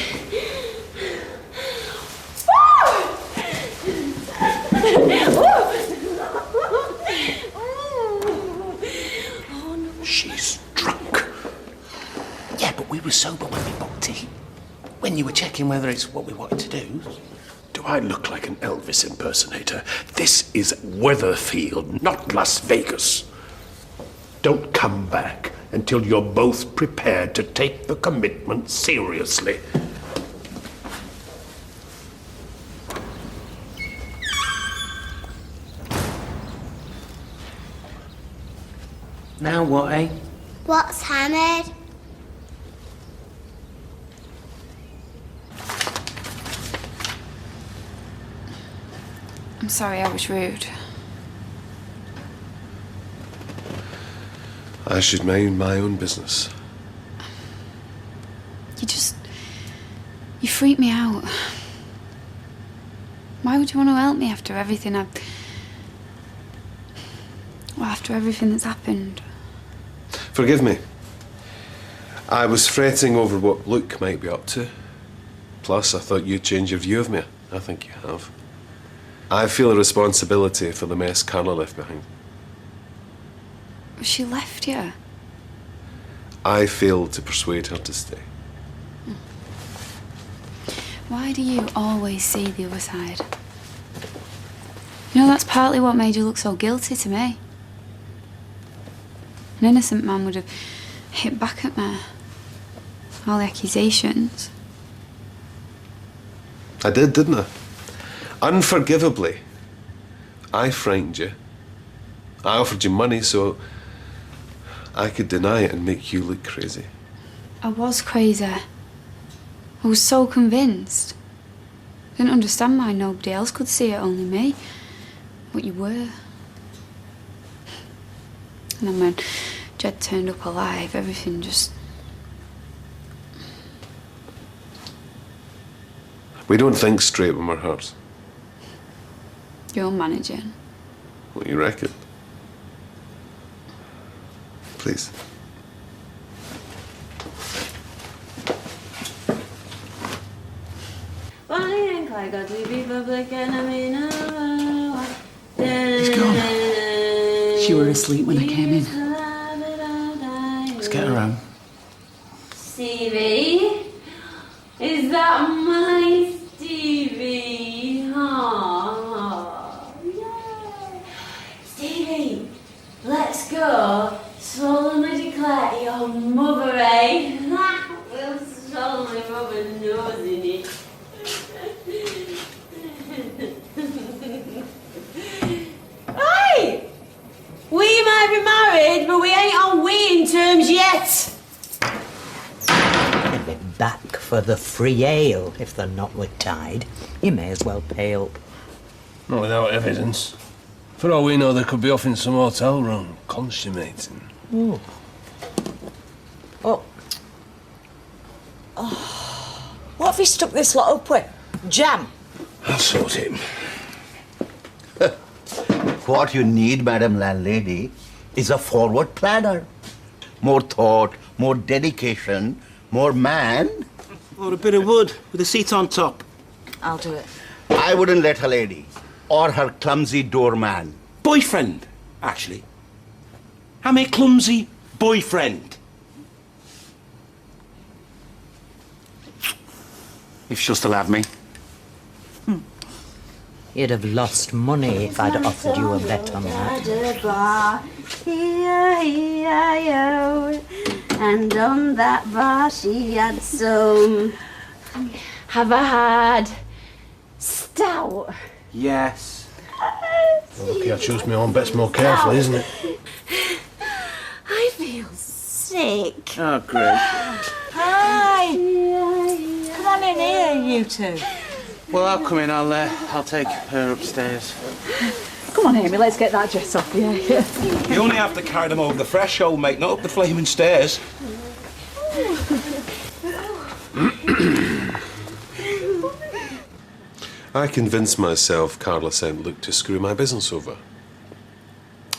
checking whether it's what we wanted to do. Do I look like an Elvis impersonator? This is Weatherfield, not Las Vegas. Don't come back until you're both prepared to take the commitment seriously. Now what, eh? What's hammered? I'm sorry I was rude. I should mind my own business. You freak me out. Why would you want to help me after everything after everything that's happened? Forgive me. I was fretting over what Luke might be up to. Plus, I thought you'd change your view of me. I think you have. I feel a responsibility for the mess Carla left behind. She left you. I failed to persuade her to stay. Why do you always see the other side? You know, that's partly what made you look so guilty to me. An innocent man would have hit back at me. All the accusations. I did, didn't I? Unforgivably. I frightened you. I offered you money so I could deny it and make you look crazy. I was crazy. I was so convinced. I didn't understand why nobody else could see it, only me. What you were. And then when Jed turned up alive, everything just... We don't think straight when we're hurt. You're managing. What do you reckon? Please. Bonnie and Clyde got to be public enemy number one. He's gone. She were asleep when I came in. Let's get her home. Stevie? Is that my Stevie? Oh, yeah. Stevie, let's go. Solemnly declare to your mother, eh? We'll solemnly rub a nose in it. Hey! We might be married, but we ain't on weeing terms yet. They'll be back for the free ale if the knot were tied. You may as well pay up. Not without evidence. For all we know, they could be off in some hotel room, consummating. Ooh. Oh. What have you stuck this lot up with? Jam? I'll sort him. What you need, Madam Landlady, is a forward planner. More thought, more dedication, more man. Or a bit of wood with a seat on top. I'll do it. I wouldn't let a lady or her clumsy doorman. Boyfriend, actually. I'm a clumsy boyfriend. If she'll still have me. You'd have lost money if I'd offered you a bet on that. And on that bar she had some. Have I had stout? Yes. Lucky I chose my own bets more carefully, isn't it? I feel sick. Oh, great. Hi! Come on in here, you two. Well, I'll come in. I'll take her upstairs. Come on, Amy, let's get that dress off, yeah. You only have to carry them over the threshold, mate, not up the flaming stairs. I convinced myself Carla sent Luke to screw my business over.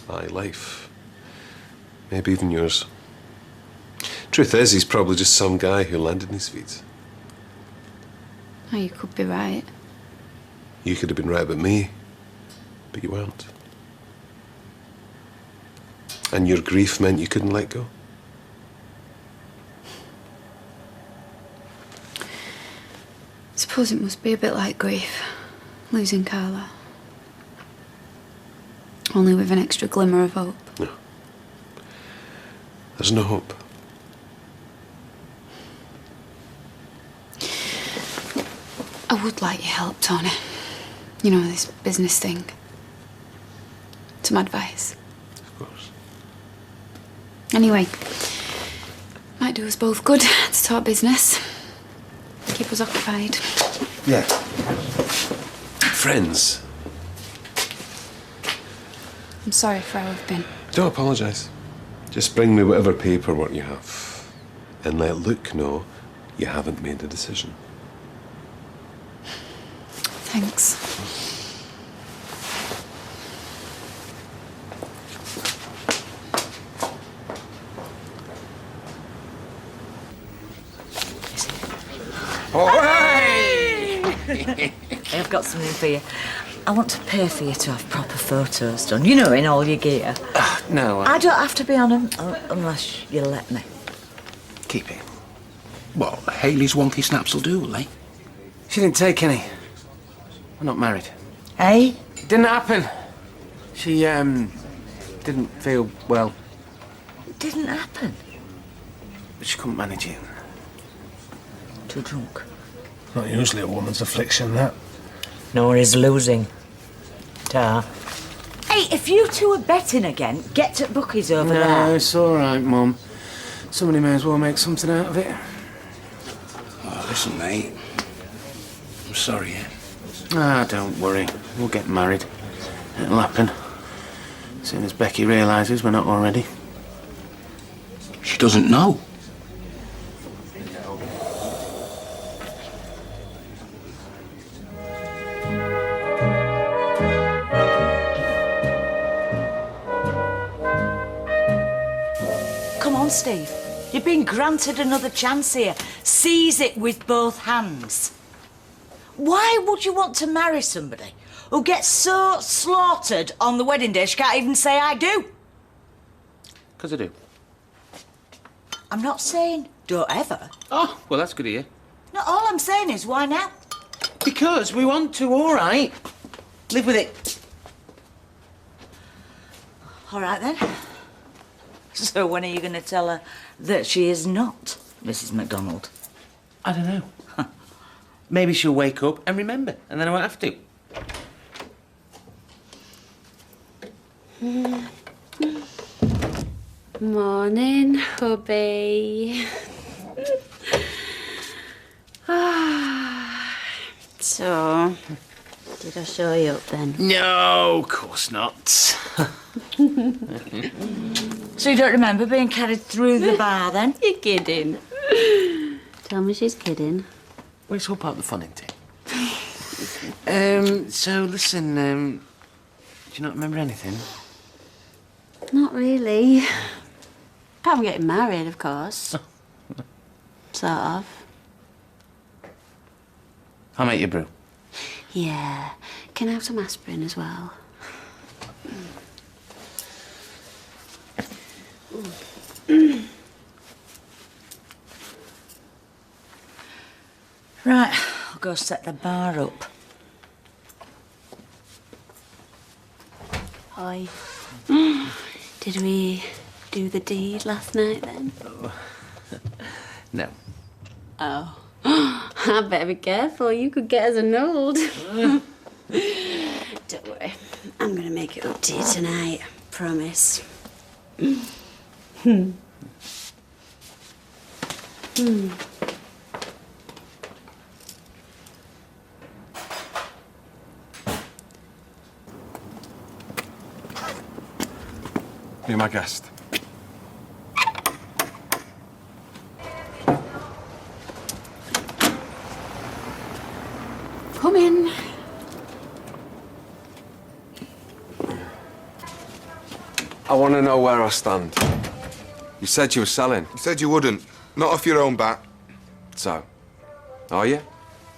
My life. Maybe even yours. Truth is, he's probably just some guy who landed in his feet. Oh, you could be right. You could have been right about me, but you weren't. And your grief meant you couldn't let go. suppose it must be a bit like grief, losing Carla. Only with an extra glimmer of hope. No. There's no hope. I would like your help, Tony. You know, this business thing. Some advice. Of course. Anyway, might do us both good to talk business. Keep us occupied. Yeah. Friends. I'm sorry for how I've been. Don't apologise. Just bring me whatever paperwork you have. And let Luke know you haven't made a decision. Thanks. I've got something for you. I want to pay for you to have proper photos done. You know, in all your gear. No, I don't have to be on them unless you let me. Keep it. Well, Hayley's wonky snaps will do, will they? She didn't take any. We're not married. Hey? It didn't happen. She, didn't feel well. It didn't happen. But she couldn't manage it. Too drunk. Not usually a woman's affliction, that. Nor is losing. Ta. Hey, if you two are betting again, get to Bucky's over No, there. it's all right, Mum. Somebody may as well make something out of it. Oh, listen, mate. I'm sorry, yeah? Ah, don't worry. We'll get married. It'll happen. As soon as Becky realises we're not already. She doesn't know. Come on, Steve. You've been granted another chance here. Seize it with both hands. Why would you want to marry somebody who gets so slaughtered on the wedding day she can't even say I do? 'Cause I do. I'm not saying don't ever. Oh, well, that's good of you. No, all I'm saying is why now? Because we want to, all right. Live with it. All right, then. So when are you going to tell her that she is not Mrs. MacDonald? I don't know. Maybe she'll wake up and remember, and then I won't have to. Morning, hubby. So, did I show you up then? No, of course not. So you don't remember being carried through the bar then? You're kidding. Tell me she's kidding. Well, it's all part of the fun, isn't it? So listen, do you not remember anything? Not really. Apart from getting married, of course. Sort of. I'll make you a brew. Yeah. Can I have some aspirin as well? Right, I'll go set the bar up. Hi. Did we do the deed last night then? No. Oh. I better be careful. You could get us annulled. Don't worry. I'm going to make it up to you tonight. Promise. Be my guest. Come in. I want to know where I stand. You said you were selling. You said you wouldn't. Not off your own bat. So, are you?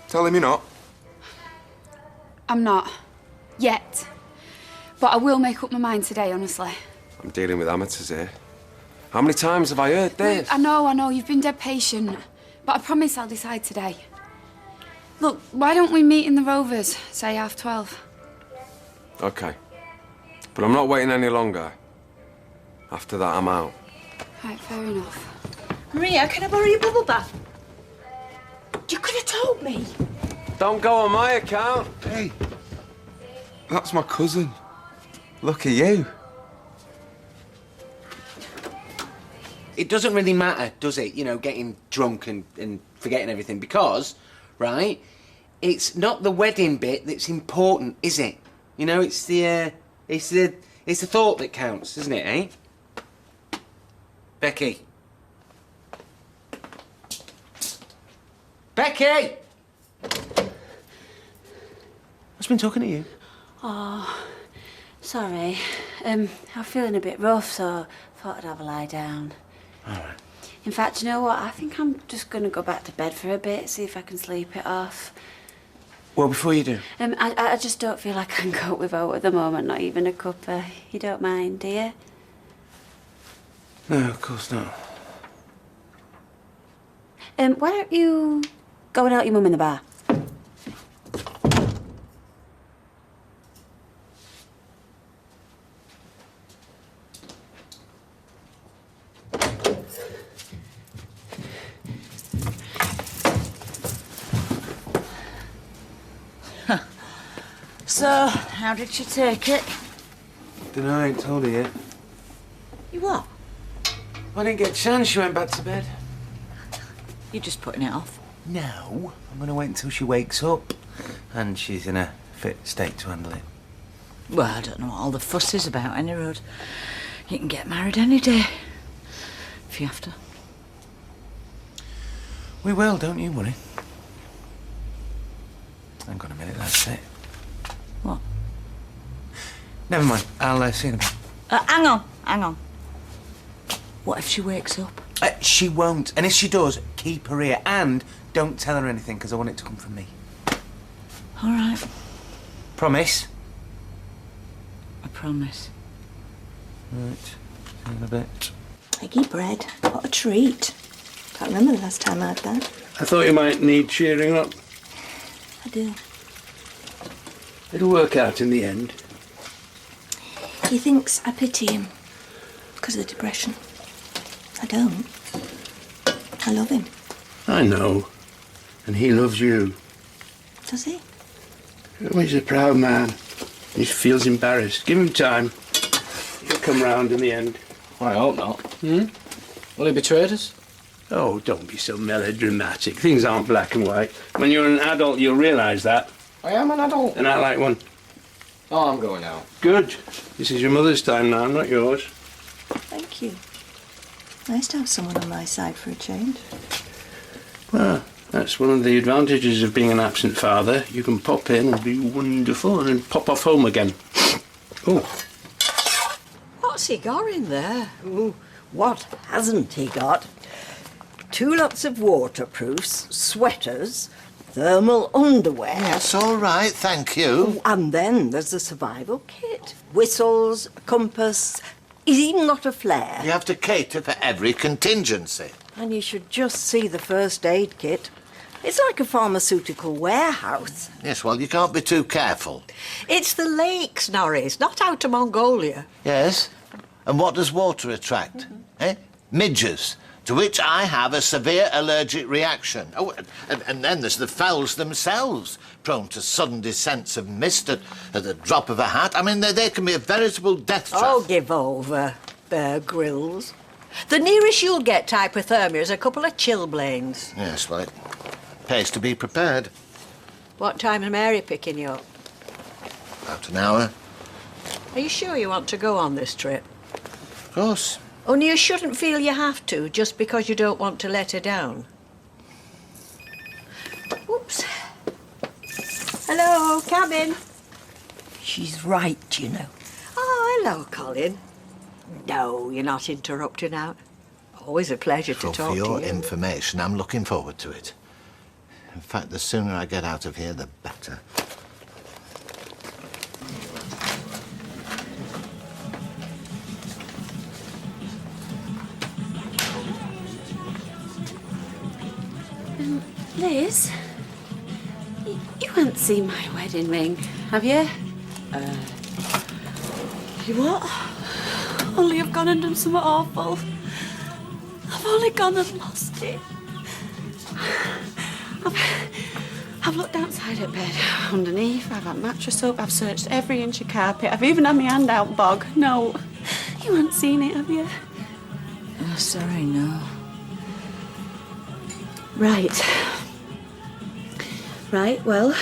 Tell him you're not. I'm not. Yet. But I will make up my mind today, honestly. I'm dealing with amateurs here. How many times have I heard this? I know. You've been dead patient. But I promise I'll decide today. Look, why don't we meet in the Rovers, say 12:30? Okay. But I'm not waiting any longer. After that, I'm out. Right, fair enough. Maria, can I borrow your bubble bath? You could have told me. Don't go on my account. Hey, that's my cousin. Look at you. It doesn't really matter, does it? You know, getting drunk and forgetting everything because, right? It's not the wedding bit that's important, is it? You know, it's the thought that counts, isn't it, eh? Becky. Becky! What's been talking to you? Oh, sorry. I'm feeling a bit rough, so thought I'd have a lie down. All right. In fact, you know what? I think I'm just going to go back to bed for a bit, see if I can sleep it off. Well, before you do. I just don't feel like I can cope without at the moment, not even a cuppa. You don't mind, do you? No, of course not. Why don't you go and help your mum in the bar? So, how did she take it? Dunno, I ain't told her yet. You what? I didn't get a chance, she went back to bed. You're just putting it off. No, I'm gonna wait until she wakes up and she's in a fit state to handle it. Well, I don't know what all the fuss is about, any road. You can get married any day. If you have to. We will, don't you worry. Hang on a minute, that's it. What? Never mind, I'll see you in a bit. Hang on. What if she wakes up? She won't, and if she does, keep her ear and don't tell her anything because I want it to come from me. All right. Promise? I promise. Right, see you in a bit. Eggy bread. What a treat. Can't remember the last time I had that. I thought you might need cheering up. I do. It'll work out in the end. He thinks I pity him because of the depression. I don't. I love him. I know. And he loves you. Does he? Oh, he's a proud man. He feels embarrassed. Give him time. He'll come round in the end. Well, I hope not. Hmm? Will he betray us? Oh, don't be so melodramatic. Things aren't black and white. When you're an adult, you'll realise that. I am an adult. And act like one. Oh, I'm going out. Good. This is your mother's time now, not yours. Thank you. Nice to have someone on my side for a change. Well, that's one of the advantages of being an absent father. You can pop in and be wonderful and then pop off home again. Oh. What's he got in there? Ooh, what hasn't he got? 2 lots of waterproofs, sweaters, thermal underwear. Yes, all right, thank you. And then there's the survival kit. Whistles, compass. He's even got a flare. You have to cater for every contingency. And you should just see the first aid kit. It's like a pharmaceutical warehouse. Yes, well, you can't be too careful. It's the lakes, Norris, not out of Mongolia. Yes? And what does water attract? Eh? Midges, to which I have a severe allergic reaction. Oh, and then there's the fells themselves, prone to sudden descents of mist at the drop of a hat. I mean, they can be a veritable death trap. Oh, give over, Bear Grylls. The nearest you'll get to hypothermia is a couple of chilblains. Yes, well, it pays to be prepared. What time is Mary picking you up? About an hour. Are you sure you want to go on this trip? Of course. Only you shouldn't feel you have to, just because you don't want to let her down. Oops. Hello, cabin. She's right, you know. Oh, hello, Colin. No, you're not interrupting out. Always a pleasure to Well, talk for to your you. information, I'm looking forward to it. In fact, the sooner I get out of here, the better. Liz, haven't seen my wedding ring, have you? You what? Only I've gone and done something awful. I've only gone and lost it. I've looked outside at bed, underneath, I've had mattress up, I've searched every inch of carpet, I've even had my hand out, Bog. No, you haven't seen it, have you? Oh, sorry, no. Right. Right, well,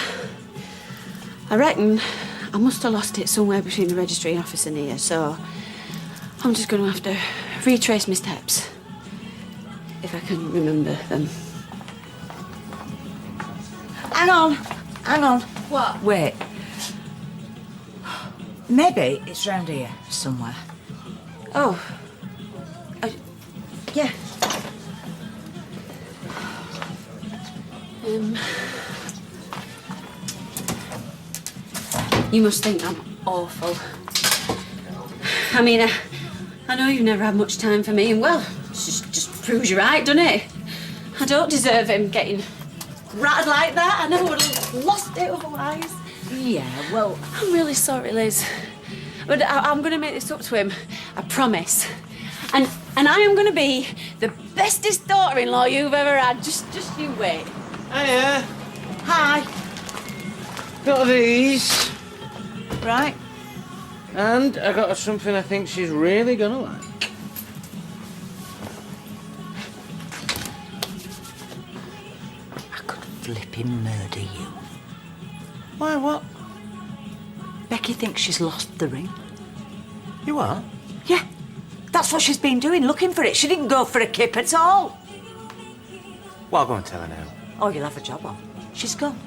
I reckon I must have lost it somewhere between the registry office and here, so I'm just going to have to retrace my steps, if I can remember them. Hang on. What? Wait. Maybe it's round here somewhere. Oh. Yeah. You must think I'm awful. I mean, I know you've never had much time for me, and well, it just proves you're right, doesn't it? I don't deserve him getting ratted like that. I never would have lost it otherwise. Yeah, well... I'm really sorry, Liz. But I'm going to make this up to him. I promise. And I am going to be the bestest daughter-in-law you've ever had. Just you wait. Hiya. Hi. Got these. Right. And I got her something I think she's really gonna like. I could flipping murder you. Why, what? Becky thinks she's lost the ring. You what? Yeah. That's what she's been doing, looking for it. She didn't go for a kip at all. Well, I'll go and tell her now. Oh, you'll have a job on. She's gone.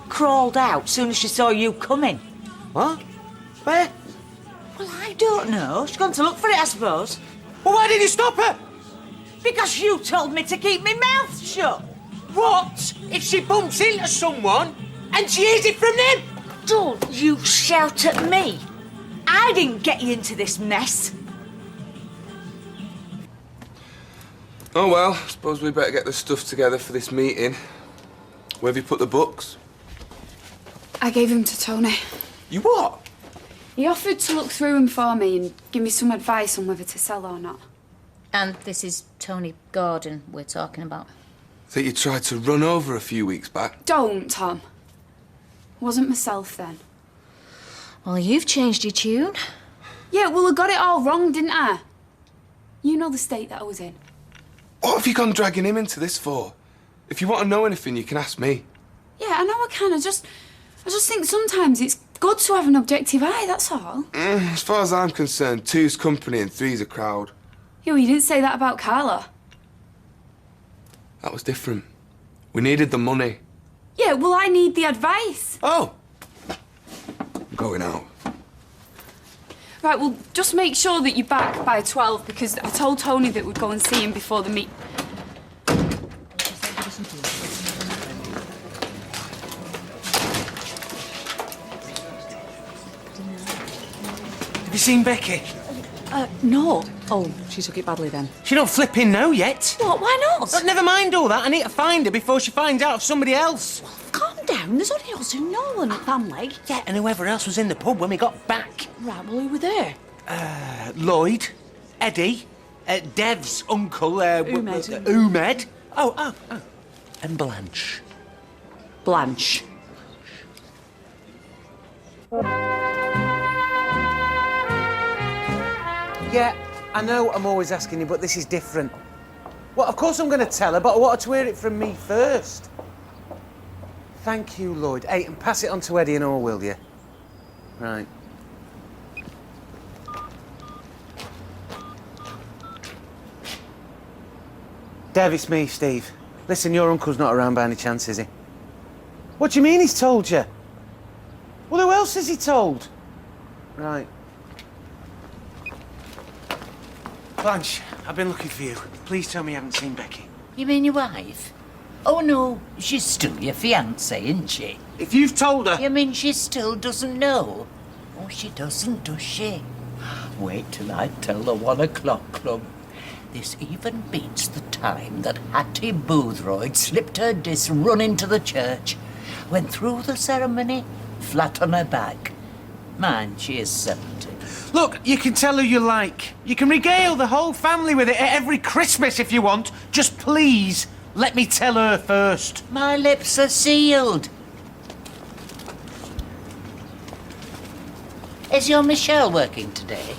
Crawled out soon as she saw you coming. What? Where? Well, I don't know. She's gone to look for it, I suppose. Well, why did you stop her? Because you told me to keep my mouth shut. What if she bumps into someone and she hears it from them? Don't you shout at me. I didn't get you into this mess. Oh well, suppose we better get the stuff together for this meeting. Where have you put the books? I gave him to Tony. You what? He offered to look through them for me and give me some advice on whether to sell or not. And this is Tony Gordon we're talking about. I think you tried to run over a few weeks back. Don't, Tom. Wasn't myself then. Well, you've changed your tune. Yeah, well, I got it all wrong, didn't I? You know the state that I was in. What have you gone dragging him into this for? If you want to know anything, you can ask me. Yeah, I know I can. I just think sometimes it's good to have an objective eye, that's all. As far as I'm concerned, two's company and three's a crowd. Yeah, well, you didn't say that about Carla. That was different. We needed the money. Yeah, well, I need the advice. Oh! I'm going out. Right, well, just make sure that you're back by 12, because I told Tony that we'd go and see him before the meet. Have you seen Becky? No. Oh, she took it badly then. She don't flipping know yet. What? Why not? But never mind all that. I need to find her before she finds out of somebody else. Calm down. There's only us who know and family. Yeah, and whoever else was in the pub when we got back. Right, well, who were there? Lloyd, Eddie, Dev's uncle, Umed. Umed. Oh. And Blanche. Blanche. Yeah, I know I'm always asking you, but this is different. Well, of course I'm going to tell her, but I want her to hear it from me first. Thank you, Lloyd. Hey, and pass it on to Eddie and all, will you? Right. Dev, it's me, Steve. Listen, your uncle's not around by any chance, is he? What do you mean he's told you? Well, who else has he told? Right. Blanche, I've been looking for you. Please tell me you haven't seen Becky. You mean your wife? Oh, no, she's still your fiancée, isn't she? If you've told her... You mean she still doesn't know? Oh, she doesn't, does she? Wait till I tell the 1 o'clock club. This even beats the time that Hattie Boothroyd slipped her disc run into the church. went through the ceremony flat on her back. Mind, she is 70. Look, you can tell who you like. You can regale the whole family with it at every Christmas if you want. Just please, let me tell her first. My lips are sealed. Is your Michelle working today?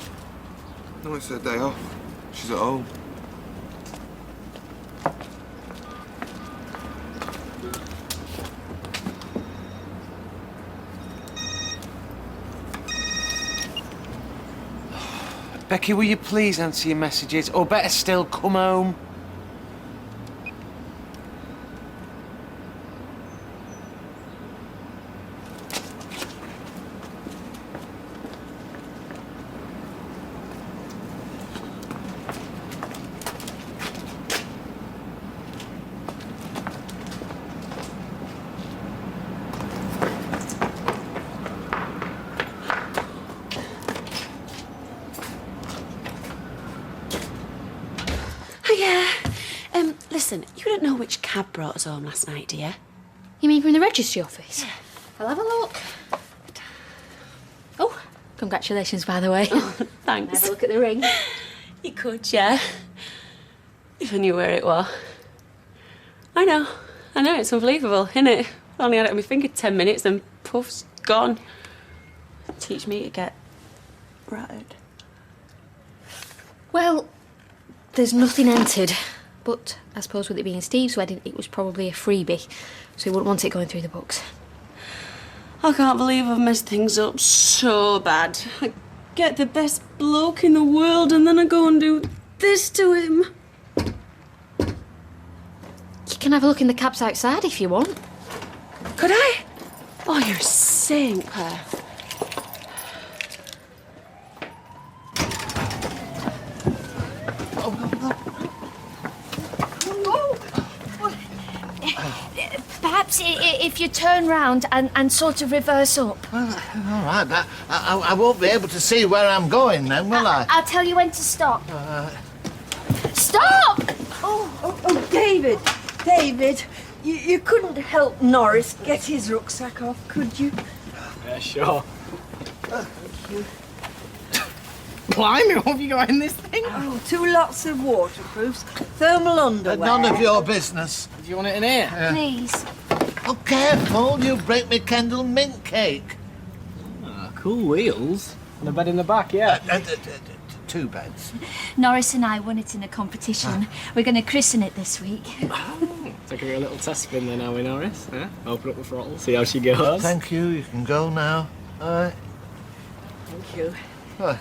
No, it's her day off. She's at home. Becky, will you please answer your messages? Or better still, come home. Listen, you don't know which cab brought us home last night, do you? You mean from the registry office? Yeah. I'll have a look. Oh, congratulations, by the way. Oh, thanks. Have a look at the ring. You could, yeah. If I knew where it was. I know, it's unbelievable, isn't it? I only had it on my finger 10 minutes and puff's gone. Teach me to get rattled. Well, there's nothing entered. But I suppose with it being Steve's wedding, it was probably a freebie, so he wouldn't want it going through the books. I can't believe I've messed things up so bad. I get the best bloke in the world and then I go and do this to him. You can have a look in the cabs outside if you want. Could I? Oh, you're a saint, Claire. Perhaps if you turn round and sort of reverse up. Well, all right, but I won't be able to see where I'm going then, will I? I'll tell you when to stop. Stop! Oh, David, you couldn't help Norris get his rucksack off, could you? Yeah, sure. Thank you. Blimey, what have you got in this thing? Oh, 2 lots of waterproofs, thermal underwear. None of your business. Do you want it in here? Please. Oh, careful, you break me Kendall mint cake. Cool wheels. And a bed in the back, yeah. 2 beds. Norris and I won it in a competition. We're going to christen it this week. Take her a little test spin then, are we, Norris? Yeah? Open up the throttle, see how she goes. Thank you, you can go now. All right. Thank you. Oh.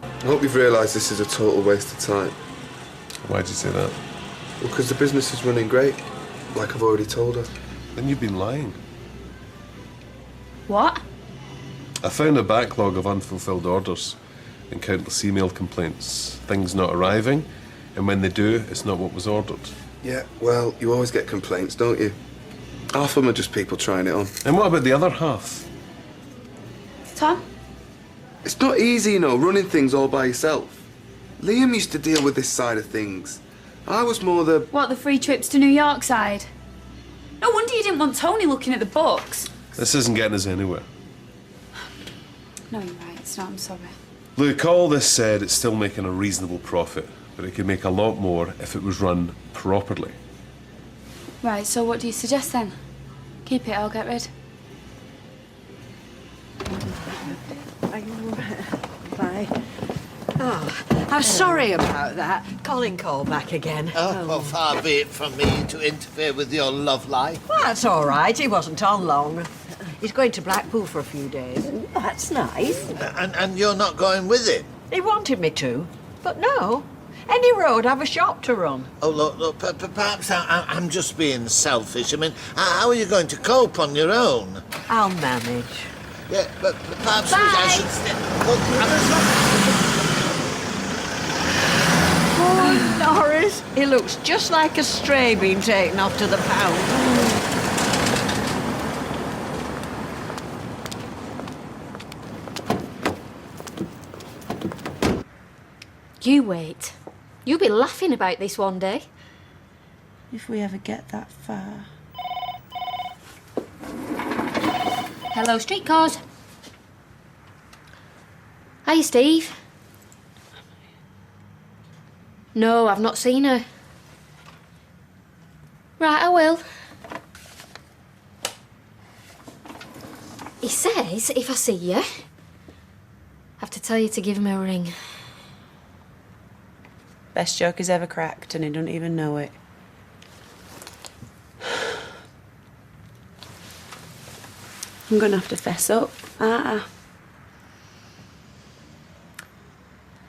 I hope you've realised this is a total waste of time. Why'd you say that? Well, because the business is running great, like I've already told her. Then you've been lying. What? I found a backlog of unfulfilled orders and countless email complaints. Things not arriving, and when they do, it's not what was ordered. Yeah, well, you always get complaints, don't you? Half of them are just people trying it on. And what about the other half? Tom? It's not easy, you know, running things all by yourself. Liam used to deal with this side of things. I was more the... What, the free trips to New York side? No wonder you didn't want Tony looking at the books. This isn't getting us anywhere. No, you're right. It's not. I'm sorry. Look, all this said, it's still making a reasonable profit, but it could make a lot more if it was run properly. Right, so what do you suggest then? Keep it, I'll get rid. Are you all right? Bye. Oh, I'm sorry about that. Colin called back again. Oh, well, far be it from me to interfere with your love life. Well, that's all right. He wasn't on long. He's going to Blackpool for a few days. That's nice. And you're not going with him? He wanted me to, but no. Any road, have a shop to run. Oh, look, perhaps I'm just being selfish. I mean, how are you going to cope on your own? I'll manage. Yeah, but perhaps I should stay. Oh, Norris, he looks just like a stray being taken off to the pound. You wait. You'll be laughing about this one day. If we ever get that far. Hello, streetcars. Hiya, Steve. No, I've not seen her. Right, I will. He says if I see you, I have to tell you to give him a ring. Best joke he's ever cracked, and he don't even know it. I'm gonna have to fess up, aren't I?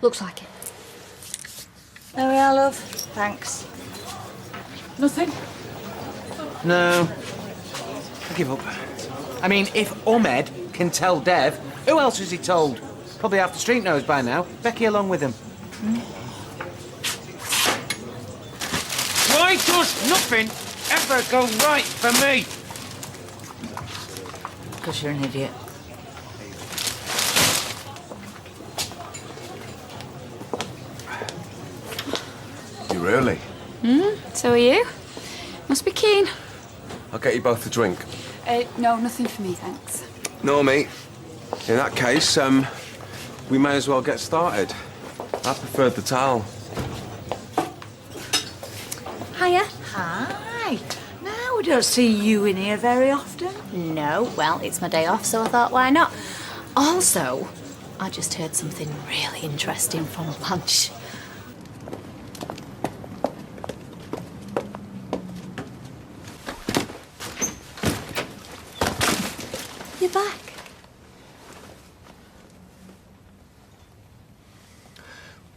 Looks like it. There we are, love. Thanks. Nothing? No. I give up. I mean, if Ahmed can tell Dev, who else has he told? Probably half the street knows by now. Becky along with him. Why does nothing ever go right for me? Because you're an idiot. You really? So are you? Must be keen. I'll get you both a drink. No, nothing for me, thanks. No, mate. In that case, we may as well get started. I preferred the towel. Hiya. Hi. No, we don't see you in here very often. No, well, it's my day off, so I thought, why not? Also, I just heard something really interesting from lunch. You're back.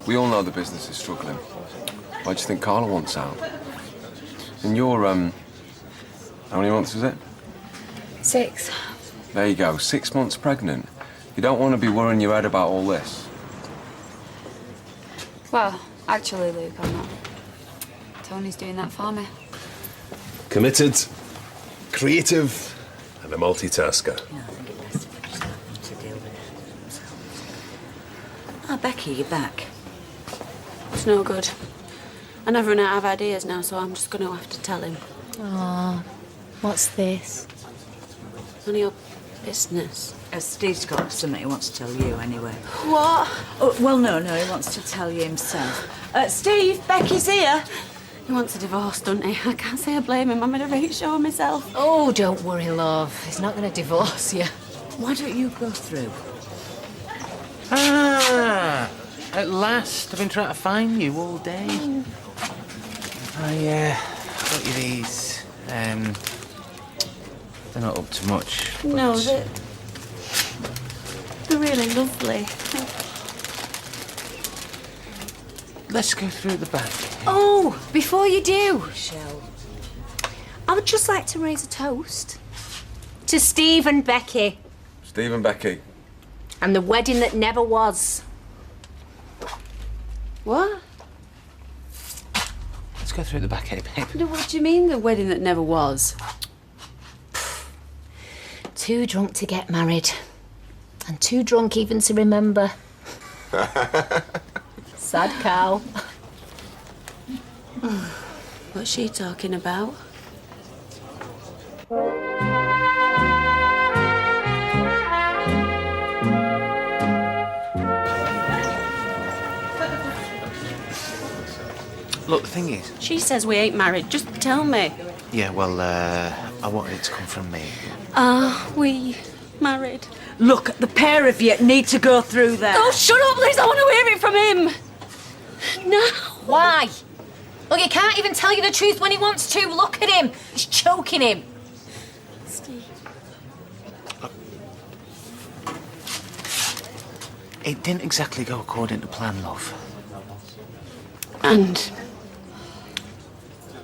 We all know the business is struggling. Why do you think Carla wants out? And you're, how many months is it? 6. There you go, 6 months pregnant. You don't want to be worrying your head about all this. Well, actually, Luke, I'm not. Tony's doing that for me. Committed, creative, and a multitasker. Becky, you're back. It's no good. I never run out of ideas now, so I'm just going to have to tell him. Oh, what's this? None of your business. Steve's got something he wants to tell you anyway. What? Oh, well, no, he wants to tell you himself. Steve, Becky's here. He wants a divorce, doesn't he? I can't say I blame him. I'm in a right show myself. Oh, don't worry, love. He's not going to divorce you. Why don't you go through? Ah, at last. I've been trying to find you all day. I got you these. They're not up to much. But... No, they're really lovely. Let's go through the back. Oh, before you do, Shell, I would just like to raise a toast to Steve and Becky Steve and Becky. and the wedding that never was. What? Let's go through the back, babe. No, what do you mean, the wedding that never was? Too drunk to get married. And too drunk even to remember. Sad cow. What's she talking about? Look, the thing is... She says we ain't married. Just tell me. Yeah, well, I wanted it to come from me. Are we married? Look, the pair of you need to go through there. Oh, shut up, Liz. I want to hear it from him. No. Why? Look, he can't even tell you the truth when he wants to. Look at him. He's choking him. Steve. It didn't exactly go according to plan, love. And?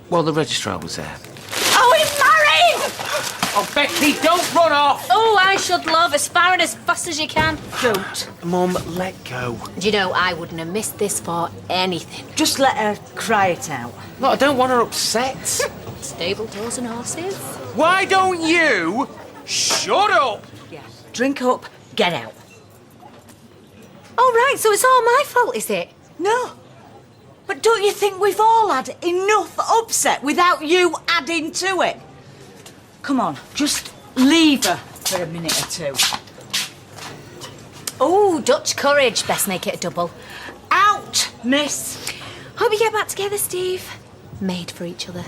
Well, the registrar was there. Oh, he's married! Oh, Becky, don't run off! Oh, I should, love. As far and as fast as you can. Don't. Mum, let go. Do you know, I wouldn't have missed this for anything. Just let her cry it out. Look, I don't want her upset. Stable doors and horses. Why don't you shut up? Yeah. Drink up, get out. All right, so it's all my fault, is it? No. But don't you think we've all had enough upset without you adding to it? Come on, just leave her for a minute or two. Oh, Dutch courage. Best make it a double. Out, miss. Hope you get back together, Steve. Made for each other.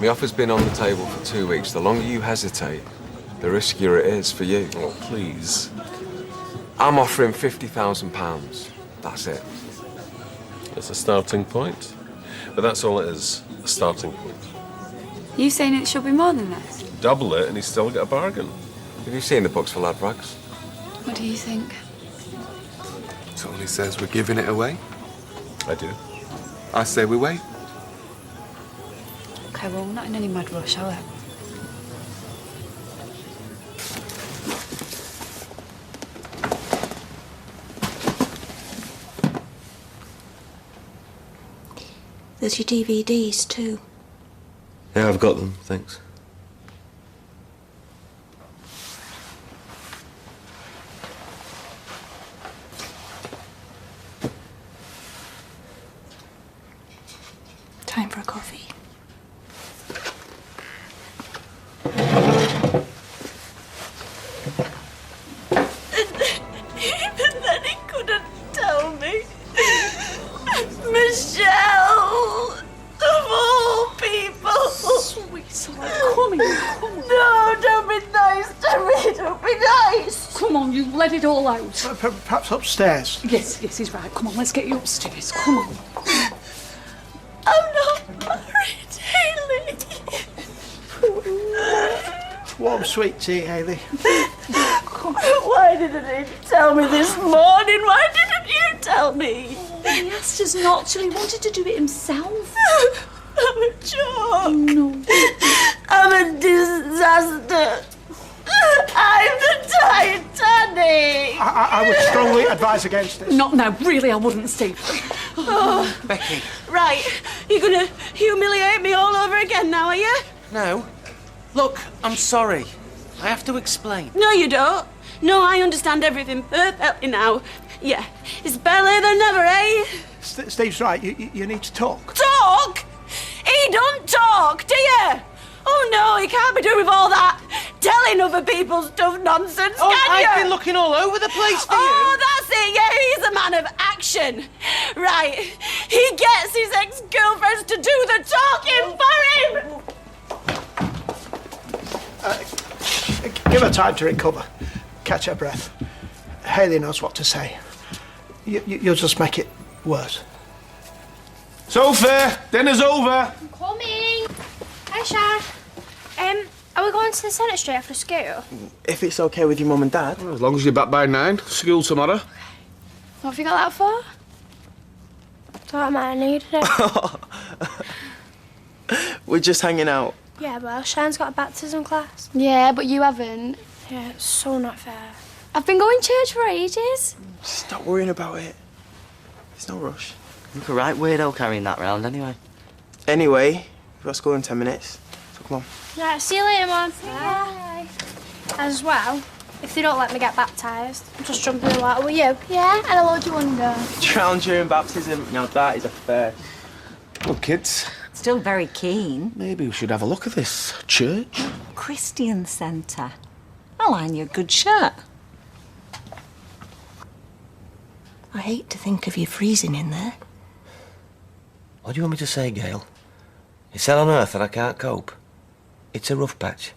My offer's been on the table for 2 weeks. The longer you hesitate, the riskier it is for you. Oh, please. I'm offering £50,000. That's it. It's a starting point. But that's all it is, a starting point. You saying it should be more than this? Double it and you still get a bargain. Have you seen the books for lad rags? What do you think? Tony says we're giving it away. I do. I say we wait. Okay, well, we're not in any mad rush, are we? There's your DVDs too. Yeah, I've got them, thanks. Time for a coffee. Even then he couldn't tell me. Michelle! Of all people! Sweetheart, come on. No, don't be nice to me, don't be nice! Come on, you let it all out. Perhaps upstairs. Yes, he's right. Come on, let's get you upstairs. Come on. I'm not married, Hayley. Warm sweet tea, Hayley. Why didn't he tell me this morning? Why didn't you tell me? He asked us not to. He wanted to do it himself. I'm a joke. No. I'm a disaster. I'm the Titanic. I would strongly advise against this. Not now, really, I wouldn't, Steve. Oh. Becky. Right, you're gonna humiliate me all over again now, are you? No. Look, I'm sorry. I have to explain. No, you don't. No, I understand everything perfectly now. Yeah, it's better than ever, eh? Steve's right. You need to talk. Talk? He don't talk, do you? Oh no, he can't be doing with all that telling other people stuff nonsense, Oh, can you? I've been looking all over the place for Oh, you. that's it, yeah, he's a man of action. Right, he gets his ex-girlfriends to do the talking for him. Give her time to recover. Catch her breath. Hayley knows what to say. You'll just make it worse. Sophie, dinner's over. I'm coming. Hi, Sean. Are we going to the centre straight after school? If it's okay with your mum and dad. As long as you're back by 9. School tomorrow. What have you got that for? Thought I might have needed it. We're just hanging out. Yeah, well, Sean's got a baptism class. Yeah, but you haven't. Yeah, it's so not fair. I've been going to church for ages. Stop worrying about it. There's no rush. You look a right weirdo carrying that round anyway. Anyway, we've got school in 10 minutes. So come on. Right, see you later, Mum. Bye. As well, if they don't let me get baptised, I'll just jump in the water with you. Yeah, and I'll load you under. Drown during baptism. Now that is a first. Well, kids. Still very keen. Maybe we should have a look at this church. Christian Centre. I'll iron you a good shirt. I hate to think of you freezing in there. What do you want me to say, Gail? It's hell on earth that I can't cope. It's a rough patch.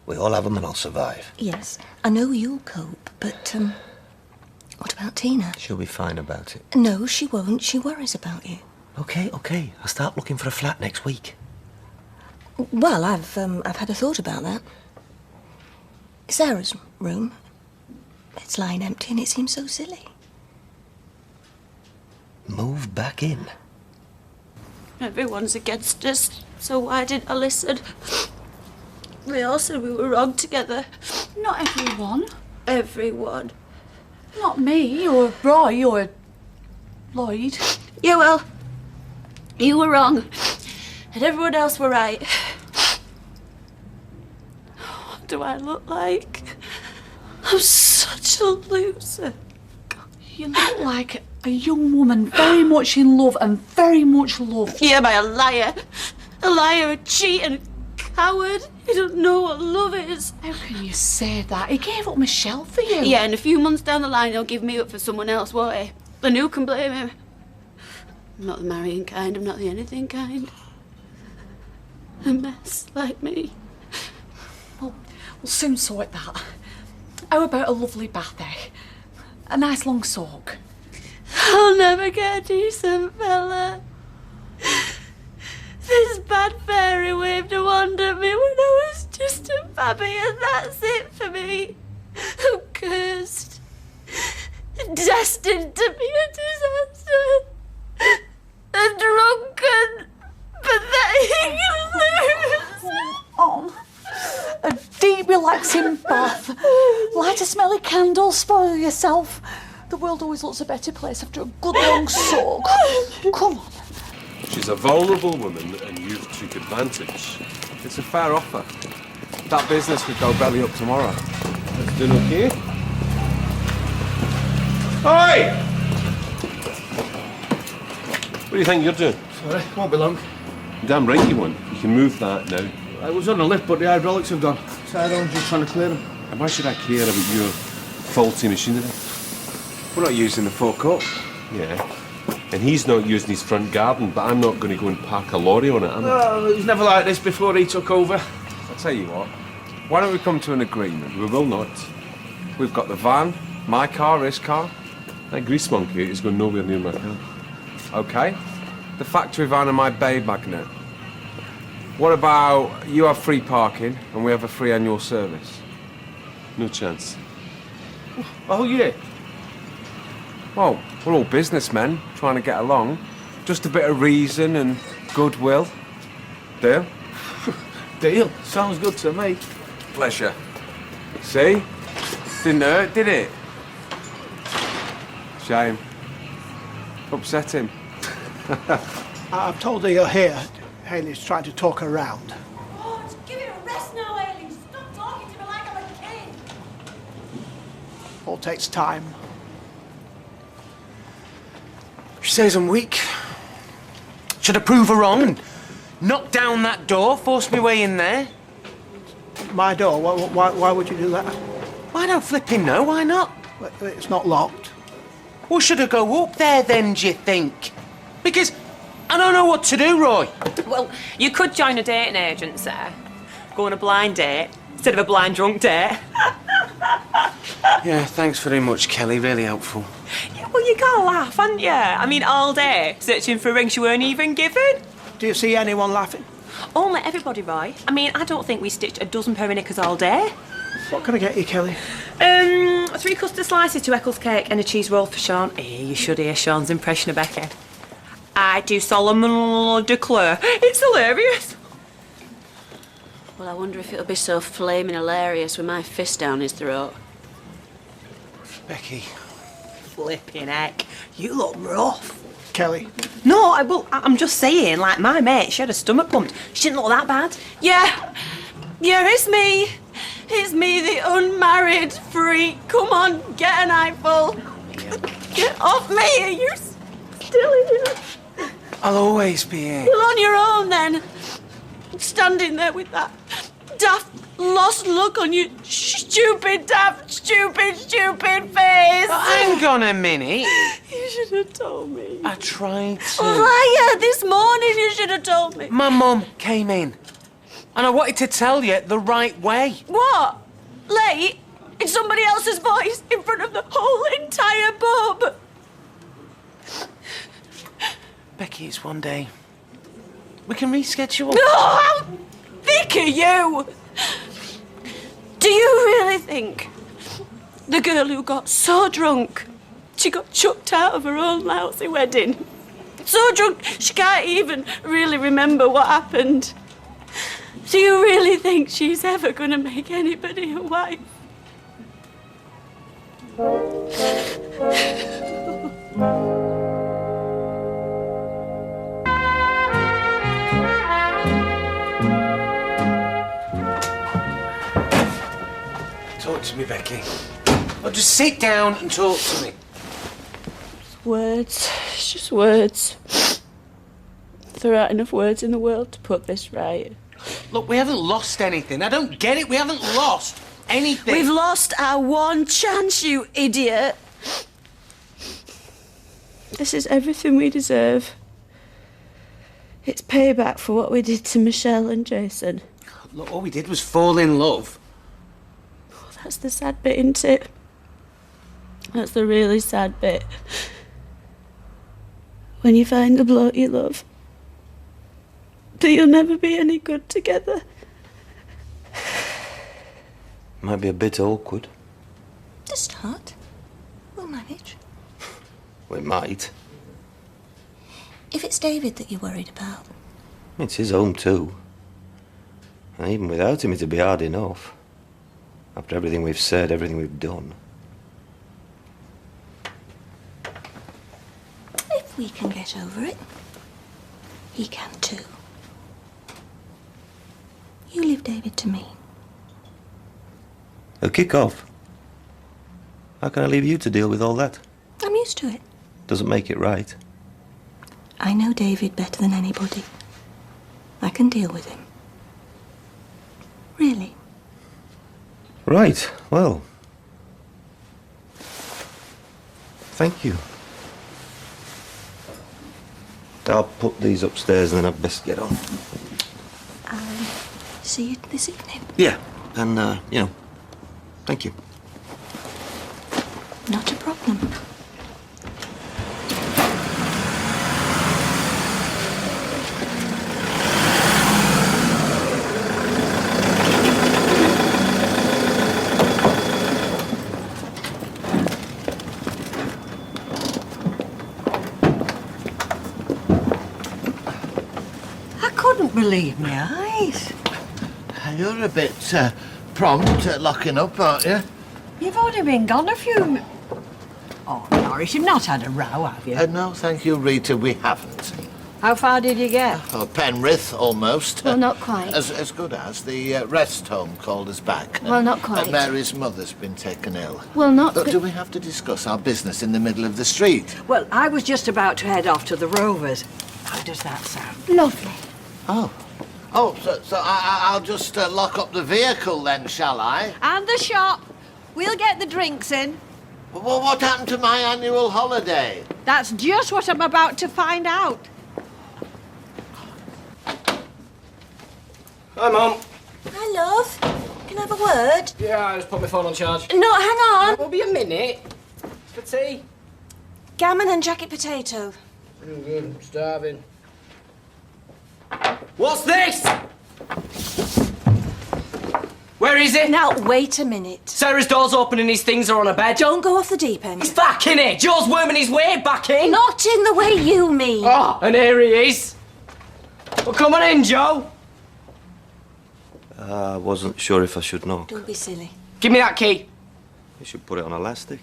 We all have them and I'll survive. Yes, I know you'll cope, but, what about Tina? She'll be fine about it. No, she won't. She worries about you. Okay. I'll start looking for a flat next week. Well, I've had a thought about that. Sarah's room. It's lying empty and it seems so silly. Move back in. Everyone's against us, so why did I listen? We all said we were wrong together. Not everyone. Everyone. Not me, or Roy, or Lloyd. Yeah, well, you were wrong, and everyone else were right. What do I look like? I'm such a loser. You look like a young woman very much in love and very much loved. Yeah, by a liar. A liar, a cheat and a coward. He doesn't know what love is. How can you say that? He gave up Michelle for you. Yeah, and a few months down the line he'll give me up for someone else, won't he? Then who can blame him? I'm not the marrying kind, I'm not the anything kind. A mess like me. Well, we'll soon sort that. How about a lovely bath, eh? A nice long soak. I'll never get a decent fella. This bad fairy waved a wand at me when I was just a babby, and that's it for me. I'm cursed. Destined to be a disaster. A drunken, pathetic loser. On. A deep, relaxing bath. Light a smelly candle, spoil yourself. The world always looks a better place after a good long soak. Come on. She's a vulnerable woman and you've took advantage. It's a fair offer. That business could go belly up tomorrow. Let's do okay. Oi! What do you think you're doing? Sorry, won't be long. Damn right you won't. You can move that now. I was on the lift, but the hydraulics have gone. Tyrone's just trying to clear them. And why should I care about your faulty machinery? We're not using the full cup. Yeah. And he's not using his front garden, but I'm not going to go and park a lorry on it, am I? Oh, it was never like this before he took over. I'll tell you what. Why don't we come to an agreement? We will not. We've got the van, my car, his car. That grease monkey is going nowhere near my car. Okay. The factory van and my bay magnet. What about you have free parking and we have a free annual service? No chance. Oh, yeah. Well, we're all businessmen trying to get along. Just a bit of reason and goodwill. Deal? Deal. Sounds good to me. Pleasure. See? Didn't hurt, did it? Shame. Upset him. I've told her you're here. Haley's trying to talk her round. Oh, just give it a rest now, Aileen. Stop talking to me like I'm a kid. All takes time. She says I'm weak. Should I prove her wrong and knock down that door, force my way in there? My door? Why would you do that? Why don't flipping know? Why not? It's not locked. Well, should I go up there then, do you think? Because I don't know what to do, Roy. Well, you could join a dating agency. Go on a blind date instead of a blind drunk date. Yeah, thanks very much, Kelly. Really helpful. Yeah, well, you gotta laugh, haven't you? I mean, all day, searching for rings you weren't even given. Do you see anyone laughing? Only everybody, Roy. I mean, I don't think we stitched a dozen pair of knickers all day. What can I get you, Kelly? 3 custard slices, 2 Eccles cake and a cheese roll for Sean. Hey, you should hear Sean's impression of Becky. I do solemnly declare it's hilarious. Well, I wonder if it'll be so flaming hilarious with my fist down his throat. Becky, flipping heck, you look rough. Kelly. No, I'm just saying, like, my mate, she had her stomach pumped. She didn't look that bad. Yeah, it's me. It's me, the unmarried freak. Come on, get an eyeful. Get off me, are you still here? I'll always be here. Well, on your own, then. Standing there with that daft, lost look on your stupid, daft, stupid face. Hang on a minute. You should have told me. I tried to. Liar, this morning you should have told me. My mum came in, and I wanted to tell you the right way. What? Late? In somebody else's voice? In front of the whole entire pub? Becky, it's one day. We can reschedule. No, how thick are you? Do you really think the girl who got so drunk she got chucked out of her own lousy wedding? So drunk she can't even really remember what happened. Do you really think she's ever gonna make anybody a wife? Talk to me, Becky. Or just sit down and talk to me. Words. It's just words. There aren't enough words in the world to put this right. Look, we haven't lost anything. I don't get it. We haven't lost anything. We've lost our one chance, you idiot. This is everything we deserve. It's payback for what we did to Michelle and Jason. Look, all we did was fall in love. Oh, that's the sad bit, isn't it? That's the really sad bit. When you find the bloke you love, but you'll never be any good together. Might be a bit awkward. To start, we'll manage. We might. If it's David that you're worried about. It's his home too. And even without him, it'd be hard enough. After everything we've said, everything we've done. If we can get over it, he can too. You leave David to me. A kick off. How can I leave you to deal with all that? I'm used to it. Doesn't make it right. I know David better than anybody. I can deal with him. Really. Right, well. Thank you. I'll put these upstairs and then I'd best get on. I'll see you this evening. Yeah, and, thank you. Not a problem. Believe my eyes. You're a bit prompt at locking up, aren't you? You've only been gone a few Oh, Norris, you've not had a row, have you? No, thank you, Rita, we haven't. How far did you get? Oh, Penrith, almost. Well, not quite. As good as. The rest home called us back. Well, not quite. Mary's mother's been taken ill. Well, not... Do we have to discuss our business in the middle of the street? Well, I was just about to head off to the Rovers. How does that sound? Lovely. Oh, so I'll just lock up the vehicle then, shall I? And the shop. We'll get the drinks in. Well, what happened to my annual holiday? That's just what I'm about to find out. Hi, Mum. Hi, love. Can I have a word? Yeah, I just put my phone on charge. No, hang on. It will be a minute. For tea. Gammon and jacket potato. Good, I'm starving. What's this? Where is it? Now, wait a minute. Sarah's door's open and his things are on a bed. Don't go off the deep end. He's back in it. Joe's worming his way back in. Not in the way you mean. Oh, and here he is. Well, come on in, Joe. I wasn't sure if I should knock. Don't be silly. Give me that key. You should put it on elastic.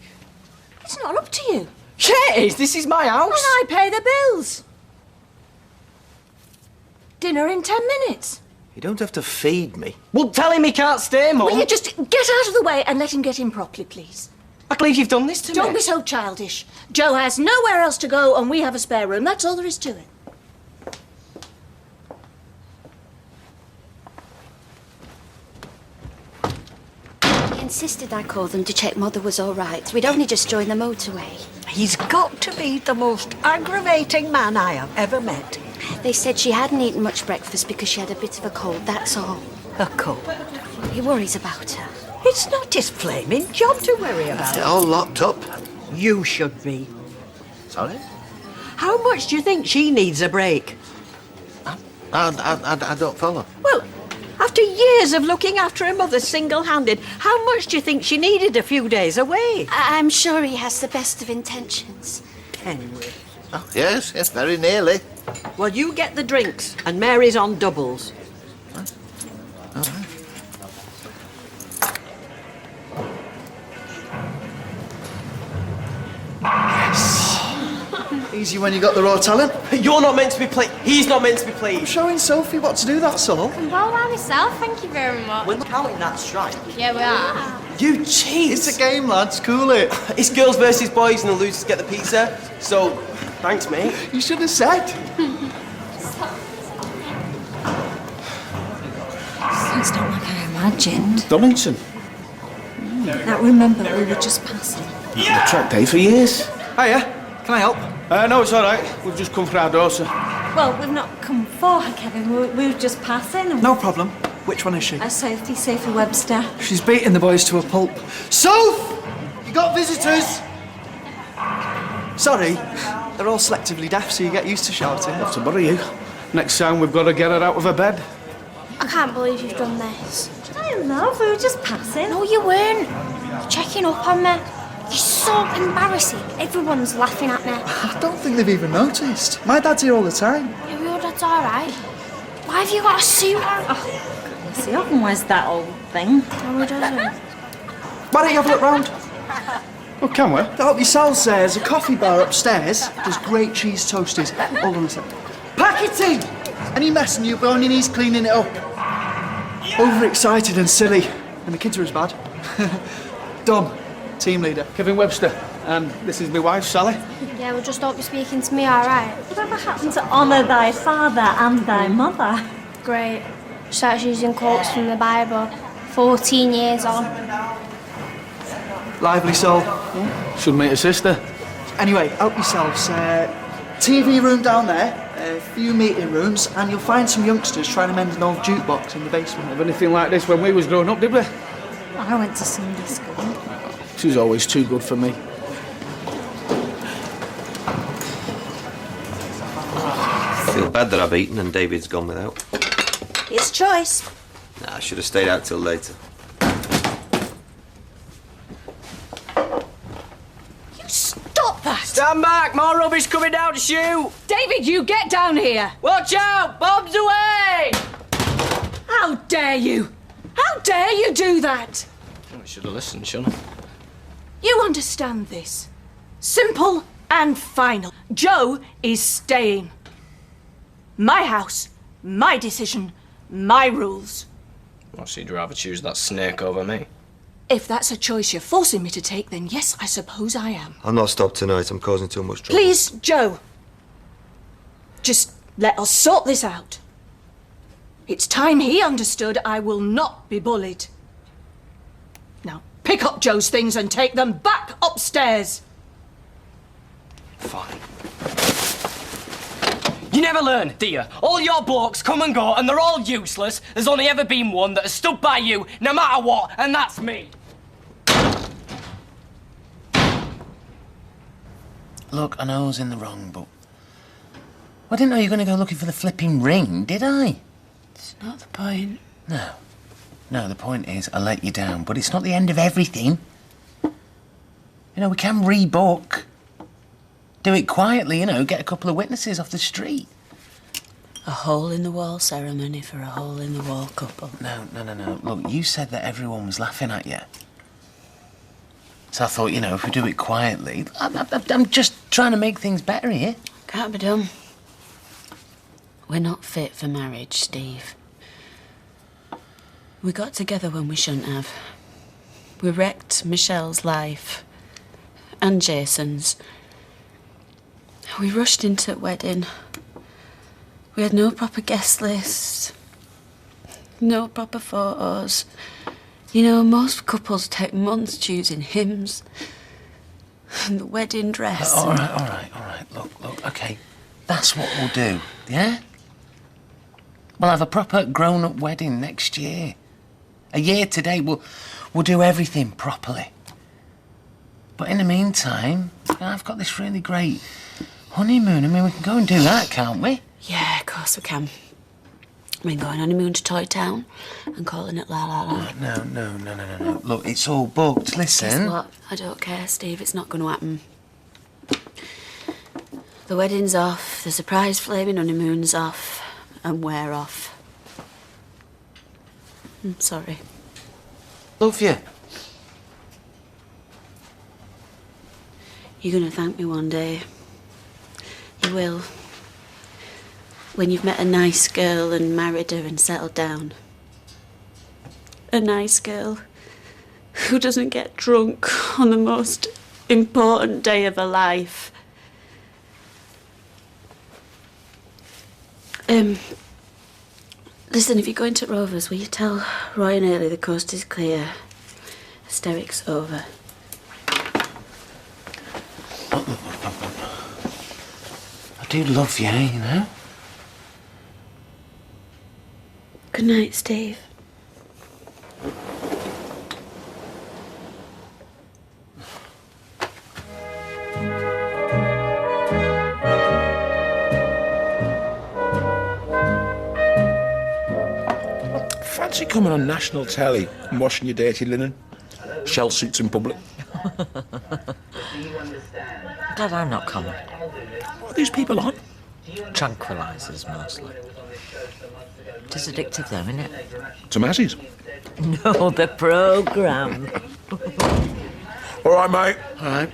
It's not up to you. Yeah, it is. This is my house. And I pay the bills. Dinner in 10 minutes. You don't have to feed me. Well, tell him he can't stay, Mum. Will you just get out of the way and let him get in properly, please? I believe you've done this to me. Don't be so childish. Joe has nowhere else to go and we have a spare room. That's all there is to it. He insisted I call them to check Mother was all right. We'd only just joined the motorway. He's got to be the most aggravating man I have ever met. They said she hadn't eaten much breakfast because she had a bit of a cold, that's all. A cold? He worries about her. It's not his flaming job to worry about. They're all locked up. You should be. Sorry? How much do you think she needs a break? I don't follow. Well, after years of looking after her mother single-handed, how much do you think she needed a few days away? I'm sure he has the best of intentions. Penrith. Oh, yes, very nearly. Well, you get the drinks, and Mary's on doubles. All right. Easy when you got the raw talent. You're not meant to be played. He's not meant to be played. I'm showing Sophie what to do, that's all. Well by myself, thank you very much. We're counting that strike. Yeah, we are. You cheat! It's a game, lads. Cool it. It's girls versus boys and the losers get the pizza. So, thanks, mate. You should have said. It's not like I imagined. Donington. Now remember, we were just passing. The track day for years. Hiya, can I help? No, it's all right. We've just come for our daughter. Well, we've not come for her, Kevin. We were just passing. No problem. Which one is she? Sophie Webster. She's beating the boys to a pulp. Soph! You got visitors? Sorry, they're all selectively deaf, so you get used to shouting. Not to bother you. Next time we've got to get her out of her bed. I can't believe you've done this. I love, we were just passing. No, you weren't. You're checking up on me. You're so embarrassing. Everyone's laughing at me. I don't think they've even noticed. My dad's here all the time. Yeah, your dad's all right. Why have you got a suit on? Oh, he often wears that old thing. No, he doesn't. Why don't you have a look round? Well, can we? The Help Yourselves there's a coffee bar upstairs. Does great cheese toasties. Hold on a sec. Pack it in! Any mess and you'll be on your knees cleaning it up. Overexcited and silly. And the kids are as bad. Dom, team leader. Kevin Webster. And this is my wife, Sally. Yeah, well, just don't be speaking to me, all right? Whatever happened to honour thy father and thy mother? Great. Starts using quotes from the Bible. 14 years on. Lively soul. Should meet her sister. Anyway, help yourselves. TV room down there, a few meeting rooms, and you'll find some youngsters trying to mend an old jukebox in the basement. Have anything like this when we was growing up, did we? I went to Sunday school. She was always too good for me. I feel bad that I've eaten and David's gone without. It's choice. Nah, I should have stayed out till later. Stop that! Stand back! More rubbish coming down to shoot! David, you get down here! Watch out! Bombs away! How dare you? How dare you do that? I should have listened, shouldn't I? You understand this. Simple and final. Joe is staying. My house, my decision, my rules. Well, so you'd rather choose that snake over me? If that's a choice you're forcing me to take, then yes, I suppose I am. I'll not stop tonight. I'm causing too much trouble. Please, Joe. Just let us sort this out. It's time he understood I will not be bullied. Now, pick up Joe's things and take them back upstairs. Fine. You never learn, do you? All your blokes come and go, and they're all useless. There's only ever been one that has stood by you, no matter what, and that's me. Look, I know I was in the wrong, but I didn't know you were going to go looking for the flipping ring, did I? It's not the point. No. No, the point is I let you down, but it's not the end of everything. You know, we can rebook. Do it quietly, you know, get a couple of witnesses off the street. A hole-in-the-wall ceremony for a hole-in-the-wall couple. No. Look, you said that everyone was laughing at you. So I thought, you know, if we do it quietly... I'm just trying to make things better here. Can't be done. We're not fit for marriage, Steve. We got together when we shouldn't have. We wrecked Michelle's life. And Jason's. We rushed into the wedding. We had no proper guest list. No proper photos. You know, most couples take months choosing hymns. And the wedding dress. All right. Look, OK. That's what we'll do, yeah? We'll have a proper grown-up wedding next year. A year today, we'll do everything properly. But in the meantime, you know, I've got this really great honeymoon. I mean, we can go and do that, can't we? Yeah, of course we can. I mean, going honeymoon to Toy Town and calling it La La La. No. Look, it's all booked. Listen. Guess what? I don't care, Steve. It's not going to happen. The wedding's off, the surprise flaming honeymoon's off, and we're off. I'm sorry. Love you. You're going to thank me one day. You will. When you've met a nice girl and married her and settled down. A nice girl Who doesn't get drunk on the most important day of her life? Listen, if you're going to Rovers, will you tell Roy and Early the coast is clear? Hysterics over. I do love you, you know. Good night, Steve. Fancy coming on national telly and washing your dirty linen? Shell suits in public. Glad I'm not common. What are these people on? Tranquilizers, mostly. It is addictive, though, isn't it? Tomasies. No, the programme. All right, mate. All right.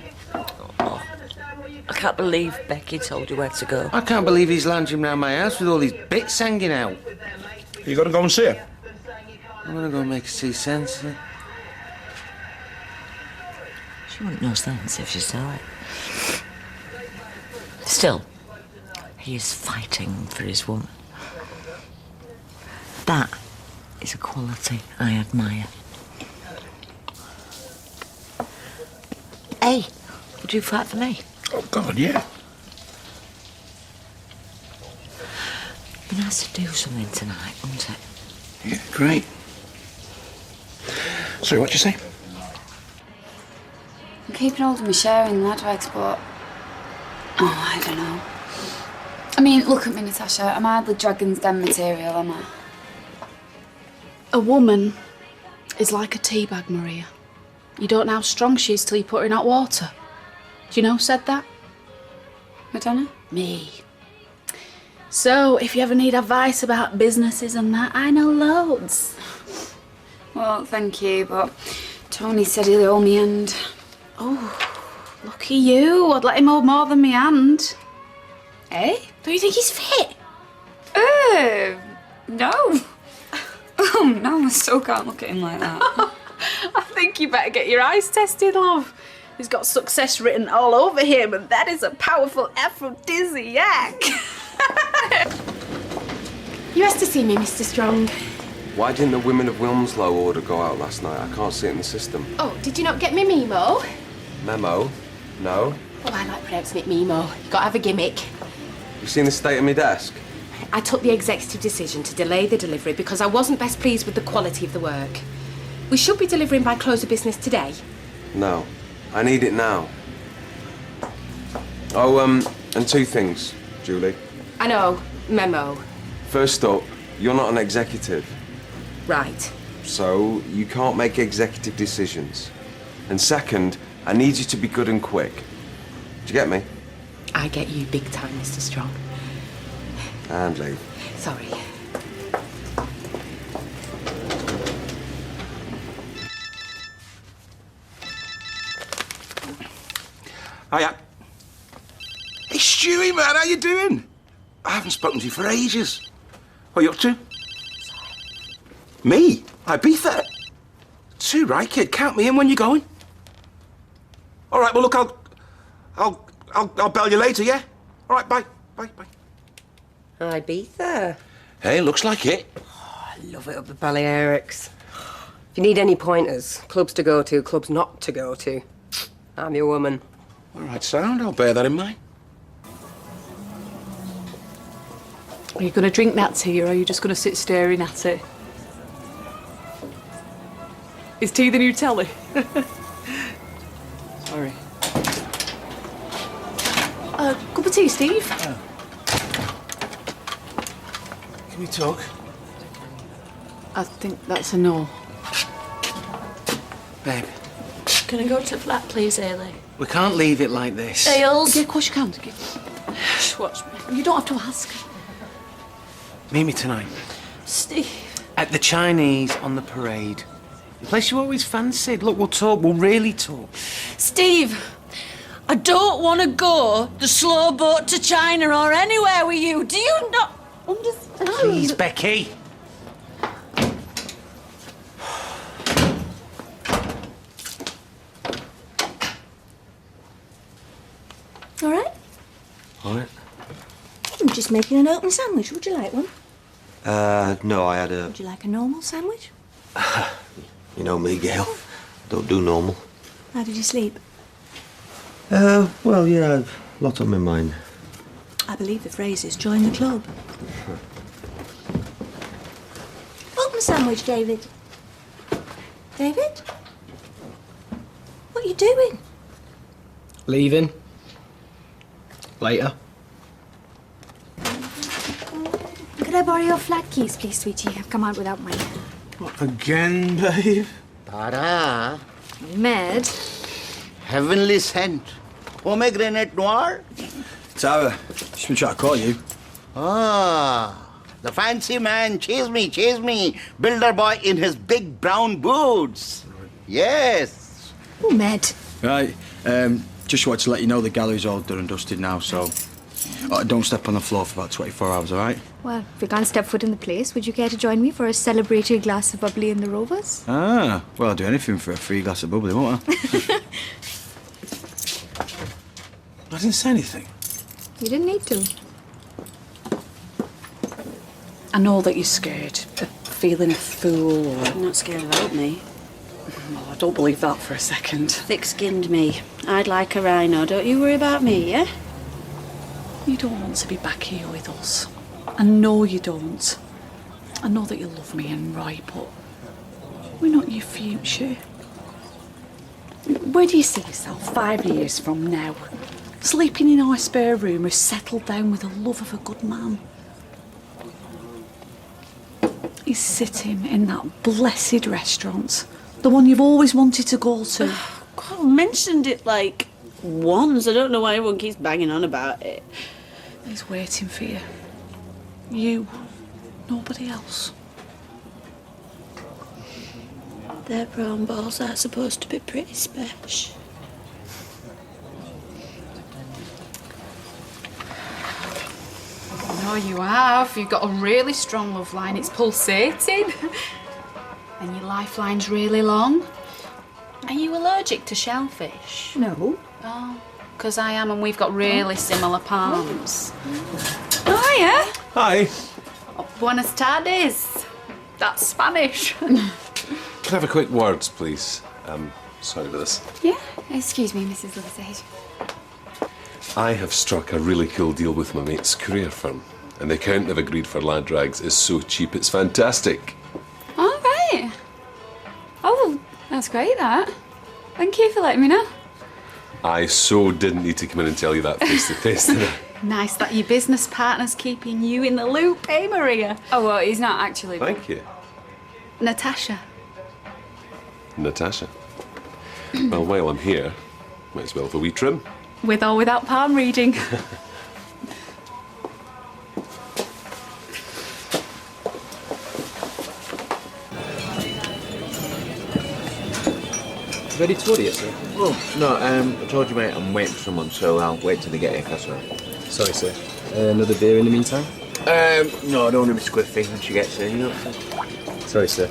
I can't believe Becky told you where to go. I can't believe he's lounging round my house with all these bits hanging out. You got to go and see her? I'm going to go and make her see sense. She wouldn't know sense if she saw it. Still, he is fighting for his woman. That is a quality I admire. Hey, would you fight for me? Oh, God, yeah. It'd be nice to do something tonight, wouldn't it? Yeah, great. Sorry, what'd you say? I'm keeping hold of my share in lad export. Oh, I don't know. I mean, look at me, Natasha. I'm hardly Dragon's Den material, am I? A woman is like a tea bag, Maria. You don't know how strong she is till you put her in hot water. Do you know who said that? Madonna? Me. So, if you ever need advice about businesses and that, I know loads. Well, thank you, but Tony said he'll hold me hand. Oh, lucky you. I'd let him hold more than me hand. Eh? Don't you think he's fit? No. Oh, no, I still can't look at him like that. I think you better get your eyes tested, love. He's got success written all over him, and that is a powerful aphrodisiac. You asked to see me, Mr. Strong. Why didn't the Women of Wilmslow order go out last night? I can't see it in the system. Oh, did you not get me memo? Memo? No. Oh, I like pronouncing it memo. You gotta have a gimmick. You seen the state of my desk? I took the executive decision to delay the delivery because I wasn't best pleased with the quality of the work. We should be delivering by close of business today. No. I need it now. Oh, and two things, Julie. I know, memo. First up, you're not an executive. Right. So you can't make executive decisions. And second, I need you to be good and quick. Do you get me? I get you big time, Mr. Strong. And leave. Sorry. Hiya. Hey, Stewie, man, how you doing? I haven't spoken to you for ages. What are you up to? Me? Ibiza? Too right, kid. Count me in when you're going. All right, well, look, I'll bell you later, yeah? All right, bye. Bye. Ibiza. Hey, looks like it. Oh, I love it up the Balearics. If you need any pointers, clubs to go to, clubs not to go to, I'm your woman. All right, sound. I'll bear that in mind. Are you going to drink that tea, or are you just going to sit staring at it? Is tea the new telly? Sorry. Cup of tea, Steve? Can we talk? I think that's a no. Babe, Can I go to the flat, please, Ailey? we can't leave it like this. Ailes? Yeah, of course you can. Watch me. You don't have to ask. Meet me tonight. Steve. At the Chinese on the parade. The place you always fancied. Look, we'll talk. We'll really talk. Steve, I don't want to go the slow boat to China or anywhere with you. Do you not understand? Please, Becky. just making an open sandwich. Would you like one? No, I had a... Would you like a normal sandwich? You know me, Gail. Don't do normal. How did you sleep? Well, yeah, a lot on my mind. I believe the phrase is join the club. Open sandwich, David. David? What are you doing? Leaving. Later. Could I borrow your flat keys, please, sweetie? I've come out without mine. What, again, babe? Para. Med? Heavenly sent. Pomegranate noir? Tara, she's been trying to call you. Ah, the fancy man. Chase me, chase me. Builder boy in his big brown boots. Yes. Oh, Med. Right, just wanted to let you know the gallery's all done and dusted now, so don't step on the floor for about 24 hours, all right? Well, if we can't step foot in the place, would you care to join me for a celebratory glass of bubbly in the Rovers? Ah, well, I'll do anything for a free glass of bubbly, won't I? I didn't say anything. You didn't need to. I know that you're scared of feeling a fool or... I'm not scared about me. Oh, I don't believe that for a second. Thick-skinned me. I'd like a rhino. Don't you worry about me, yeah? You don't want to be back here with us. I know you don't. I know that you love me and Roy, but we're not your future. Where do you see yourself 5 years from now? Sleeping in our spare room or settled down with the love of a good man? He's sitting in that blessed restaurant. The one you've always wanted to go to. God, I mentioned it like once. I don't know why everyone keeps banging on about it. He's waiting for you. You, nobody else. Their brown balls are supposed to be pretty special. No, you have. You've got a really strong love line. It's pulsating. And your lifeline's really long. Are you allergic to shellfish? No. Oh, because I am, and we've got really similar palms. Oh, yeah. Hi. Buenas tardes. That's Spanish. Can I have a quick words, please? Sorry for this. Yeah. Excuse me, Mrs. Liversedge. I have struck a really cool deal with my mate's courier firm, and the account they've agreed for lad drags is so cheap it's fantastic. All right. Oh, well, that's great, that. Thank you for letting me know. I so didn't need to come in and tell you that face to face, did I? Nice that your business partner's keeping you in the loop, eh, Maria? Oh, well, he's not actually. Thank you. Natasha. Natasha. Well, while I'm here, might as well have a wee trim. With or without palm reading. Ready to order yet, sir? Oh, no, I told you, mate, I'm waiting for someone, so I'll wait till they get here, if that's all right. Sorry, sir. Another beer in the meantime? No, I don't want to be squiffy when she gets here, you know? Sorry, sir.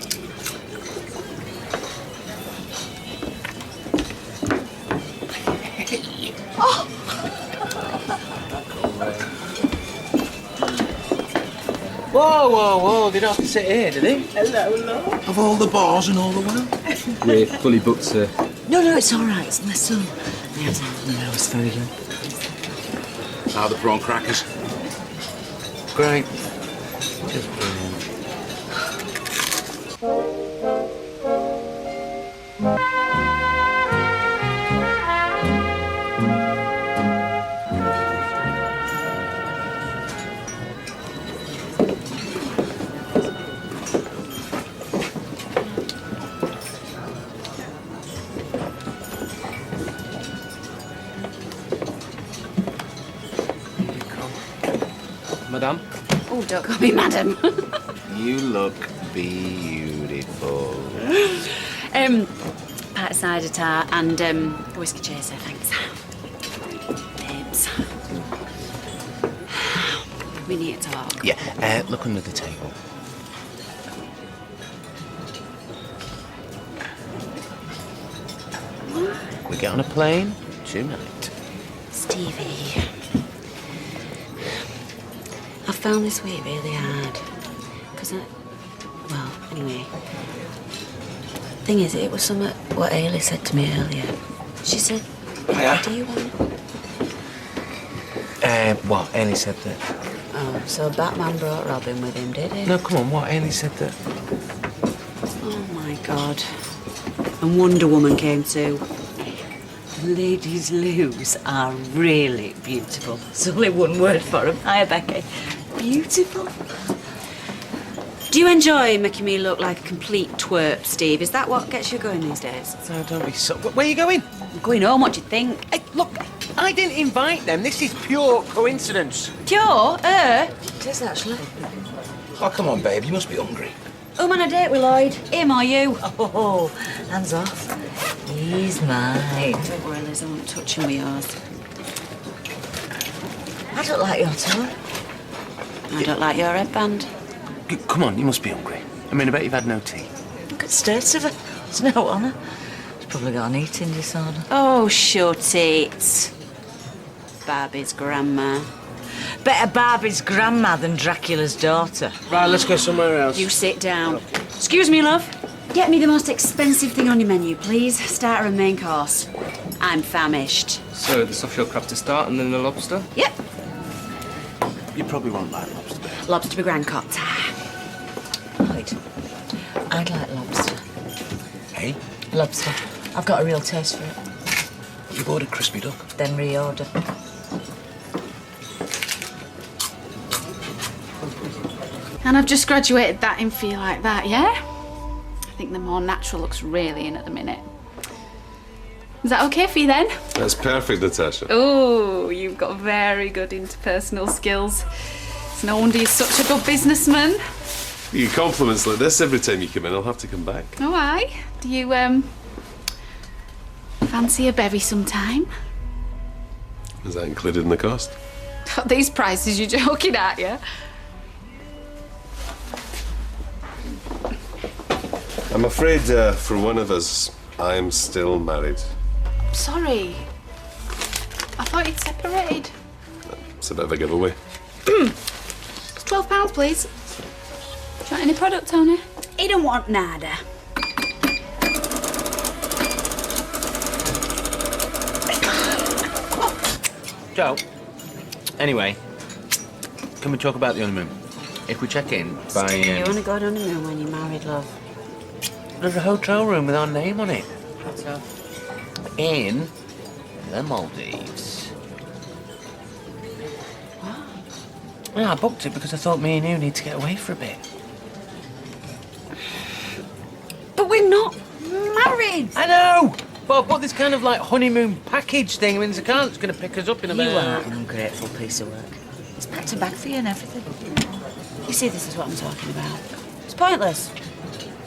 Whoa, whoa, whoa, they don't have to sit here, do they? Hello. Of all the bars in all the world? We're fully booked, sir. No, it's all right. It's my son. No, it's very good. How are the prawn crackers? Great. Just brilliant. Madame? Oh, don't call me madam. You look beautiful. Pint of cider tart and a whiskey chaser, thanks. Babes. We need to talk. Yeah, look under the table. We get on a plane tonight. Stevie. found this week really hard. Because well, anyway. Thing is, it was something what Ailey said to me earlier. She said, Hiya. do you want... What? Ailey said that. Oh, so Batman brought Robin with him, did he? No, come on, what? Ailey said that. Oh, my God. And Wonder Woman came too. Ladies' loos are really beautiful. There's only one word for them. Hiya, Becky. Beautiful. Do you enjoy making me look like a complete twerp, Steve? Is that what gets you going these days? No, don't be so... Where are you going? I'm going home, what do you think? Hey, look, I didn't invite them. This is pure coincidence. Pure? It is, actually. Oh, come on, babe. You must be hungry. I'm on a date with Lloyd. Him or you? Oh, hands off. He's mine. Don't worry, Liz, I won't touch him with yours. I don't like your tone. I don't like your headband. Come on, you must be hungry. I mean, I bet you've had no tea. Look at the state of her. There's no on her. She's probably got an eating disorder. Oh, shut it. Barbie's grandma. Better Barbie's grandma than Dracula's daughter. Right, let's go somewhere else. You sit down. Excuse me, love. Get me the most expensive thing on your menu, please. Starter and main course. I'm famished. So, the soft shell crab to start and then the lobster? Yep. You probably won't like lobster. Lobster grand cocktail. Right. I'd like lobster. Hey? Lobster. I've got a real taste for it. You've ordered crispy duck. Then reorder. And I've just graduated that in Feel Like That, yeah? I think the more natural looks really in at the minute. Is that okay for you then? That's perfect, Natasha. Oh, you've got very good interpersonal skills. It's no wonder you're such a good businessman. You get compliments like this every time you come in. I'll have to come back. Oh, aye. Do you, fancy a bevy sometime? Is that included in the cost? These prices you're joking at, yeah? I'm afraid, for one of us, I'm still married. Sorry. I thought you'd separated. It's a bit of a giveaway. It's £12, please. Do you want any product, Tony? He don't want nada. Joe. Anyway, can we talk about the honeymoon? If we check in by... You want to go on honeymoon when you're married, love? There's a hotel room with our name on it. So? In the Maldives. What? Yeah, I booked it because I thought me and you need to get away for a bit. But we're not married. I know! But I bought this kind of like honeymoon package thing. I mean, there's a car that's going to pick us up in a You minute. are an ungrateful piece of work. It's packed a bag for you and everything. You see, this is what I'm talking about. It's pointless.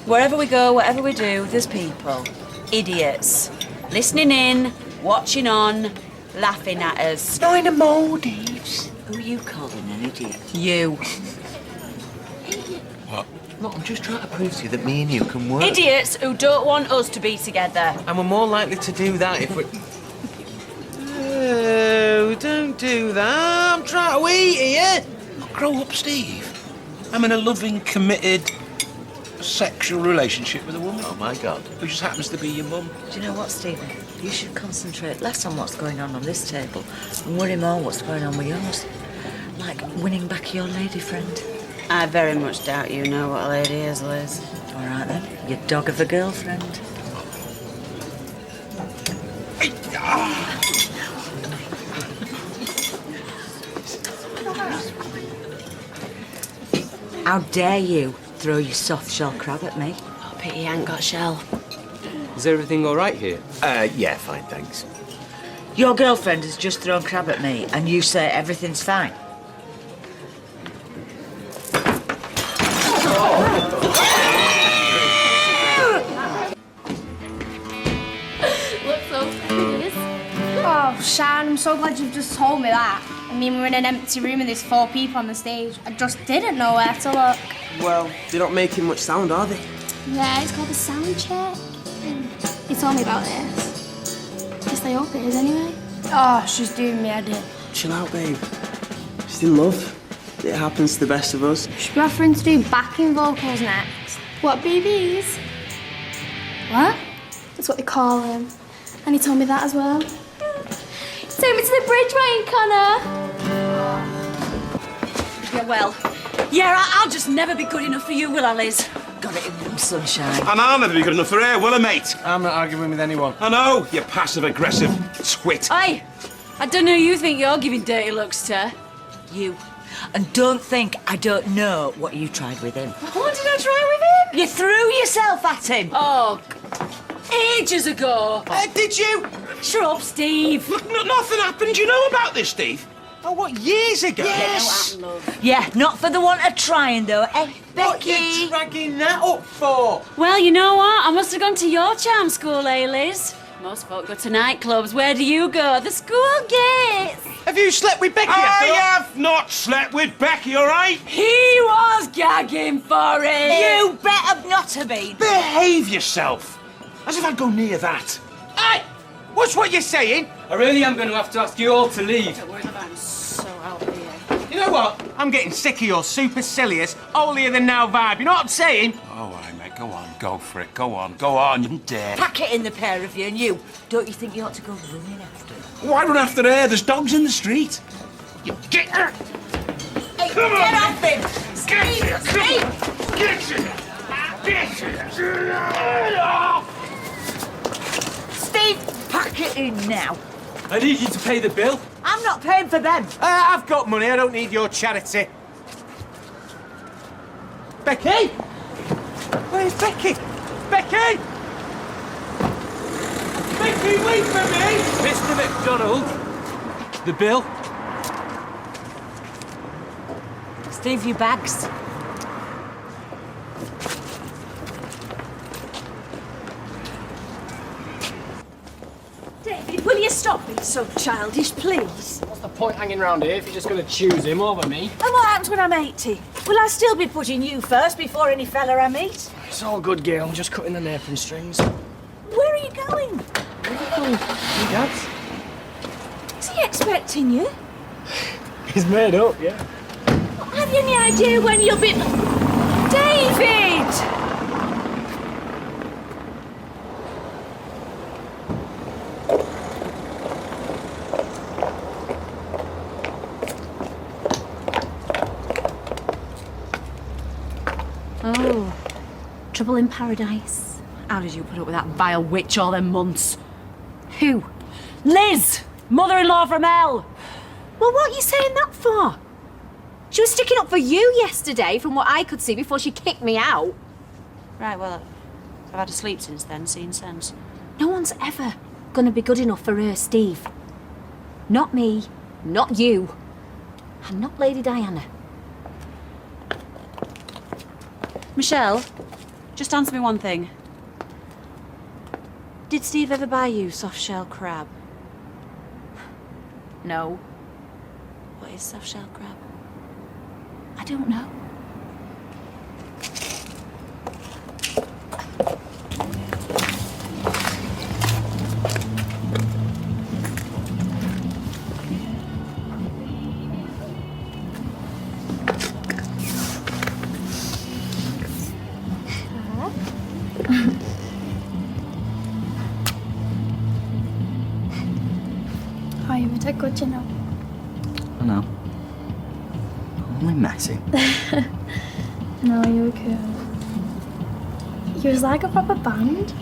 Wherever we go, whatever we do, there's people. Idiots. Listening in, watching on, laughing at us. Not in the Maldives. Who are you calling an idiot? You. What? Look, I'm just trying to prove to you that me and you can work. Idiots who don't want us to be together. And we're more likely to do that if we... Oh, don't do that. I'm trying to eat here. Grow up, Steve. I'm in a loving, committed, sexual relationship with a woman. Oh, my God. Who just happens to be your mum. Do you know what, Stephen? You should concentrate less on what's going on this table and worry more what's going on with yours. Like winning back your lady friend. I very much doubt you know what a lady is, Liz. All right, then. Your dog of a girlfriend. How dare you throw your soft shell crab at me? Oh, pity you ain't got shell. Is everything all right here? Yeah, fine, thanks. Your girlfriend has just thrown crab at me and you say everything's fine. Look so serious. Oh, Shan, I'm so glad you've just told me that. I mean, we're in an empty room and there's 4 people on the stage. I just didn't know where to look. Well, they're not making much sound, are they? Yeah, it's called a sound check. You told me about this. Guess I hope it is anyway. Oh, she's doing me head in. Chill out, babe. She's in love. It happens to the best of us. Should be offering to do backing vocals next. What, BBs? What? That's what they call them. And he told me that as well. Take me to the bridge, Ryan Connor. Yeah, well, yeah, I'll just never be good enough for you, will I, Liz? Got it in them, sunshine. And I'll never be good enough for her, will I, mate? I'm not arguing with anyone. I know, you passive-aggressive twit. Hey, I don't know who you think you're giving dirty looks to. You. And don't think I don't know what you tried with him. What did I try with him? You threw yourself at him. Oh, ages ago. Did you? Shut up, Steve. Look, nothing happened. You know about this, Steve? Oh, what, years ago? Yes. Yeah, not for the want of trying, though, eh, What Becky? are you dragging that up for? Well, you know what? I must have gone to your charm school, eh, Liz? Most folk go to nightclubs. Where do you go? The school gates. Have you slept with Becky? I have not slept with Becky, all right? He was gagging for it. You better not have been. Behave yourself. As if I'd go near that. Hey, what's what you're saying? I really am going to have to ask you all to leave. I'm so out of here. You know what? I'm getting sick of your supercilious, holier-than-thou vibe. You know what I'm saying? Oh, all right, mate. Go on. Go for it. Go on. You dare. Pack it in, the pair of you, and you. Don't you think you ought to go running after him? Why run after her? There's dogs in the street. You get her. Hey, Come get on. off him! Steve! Steve! Get her. Steve, pack it in now. I need you to pay the bill. I'm not paying for them. I've got money. I don't need your charity. Becky? Where's Becky? Becky! Becky, wait for me! Mr. McDonald, the bill. Steve, your bags. David, will you stop being so childish, please? What's the point hanging around here if you're just going to choose him over me? And what happens when I'm 80? Will I still be putting you first before any fella I meet? It's all good, Gail. I'm just cutting the apron strings. Where are you going? Your dad's? Is he expecting you? He's made up, yeah. Have you any idea when you'll be... David! Oh, trouble in paradise. How did you put up with that vile witch all them months? Who? Liz! Mother-in-law from hell! Well, what are you saying that for? She was sticking up for you yesterday, from what I could see, before she kicked me out. Right, well, I've had a sleep since then, seen sense. No one's ever gonna be good enough for her, Steve. Not me, not you, and not Lady Diana. Michelle, just answer me one thing. Did Steve ever buy you soft-shell crab? No. What is soft-shell crab? I don't know. Oh, you were that good, you know. I know. I'm only messing. No, you were cool. You was like a proper band.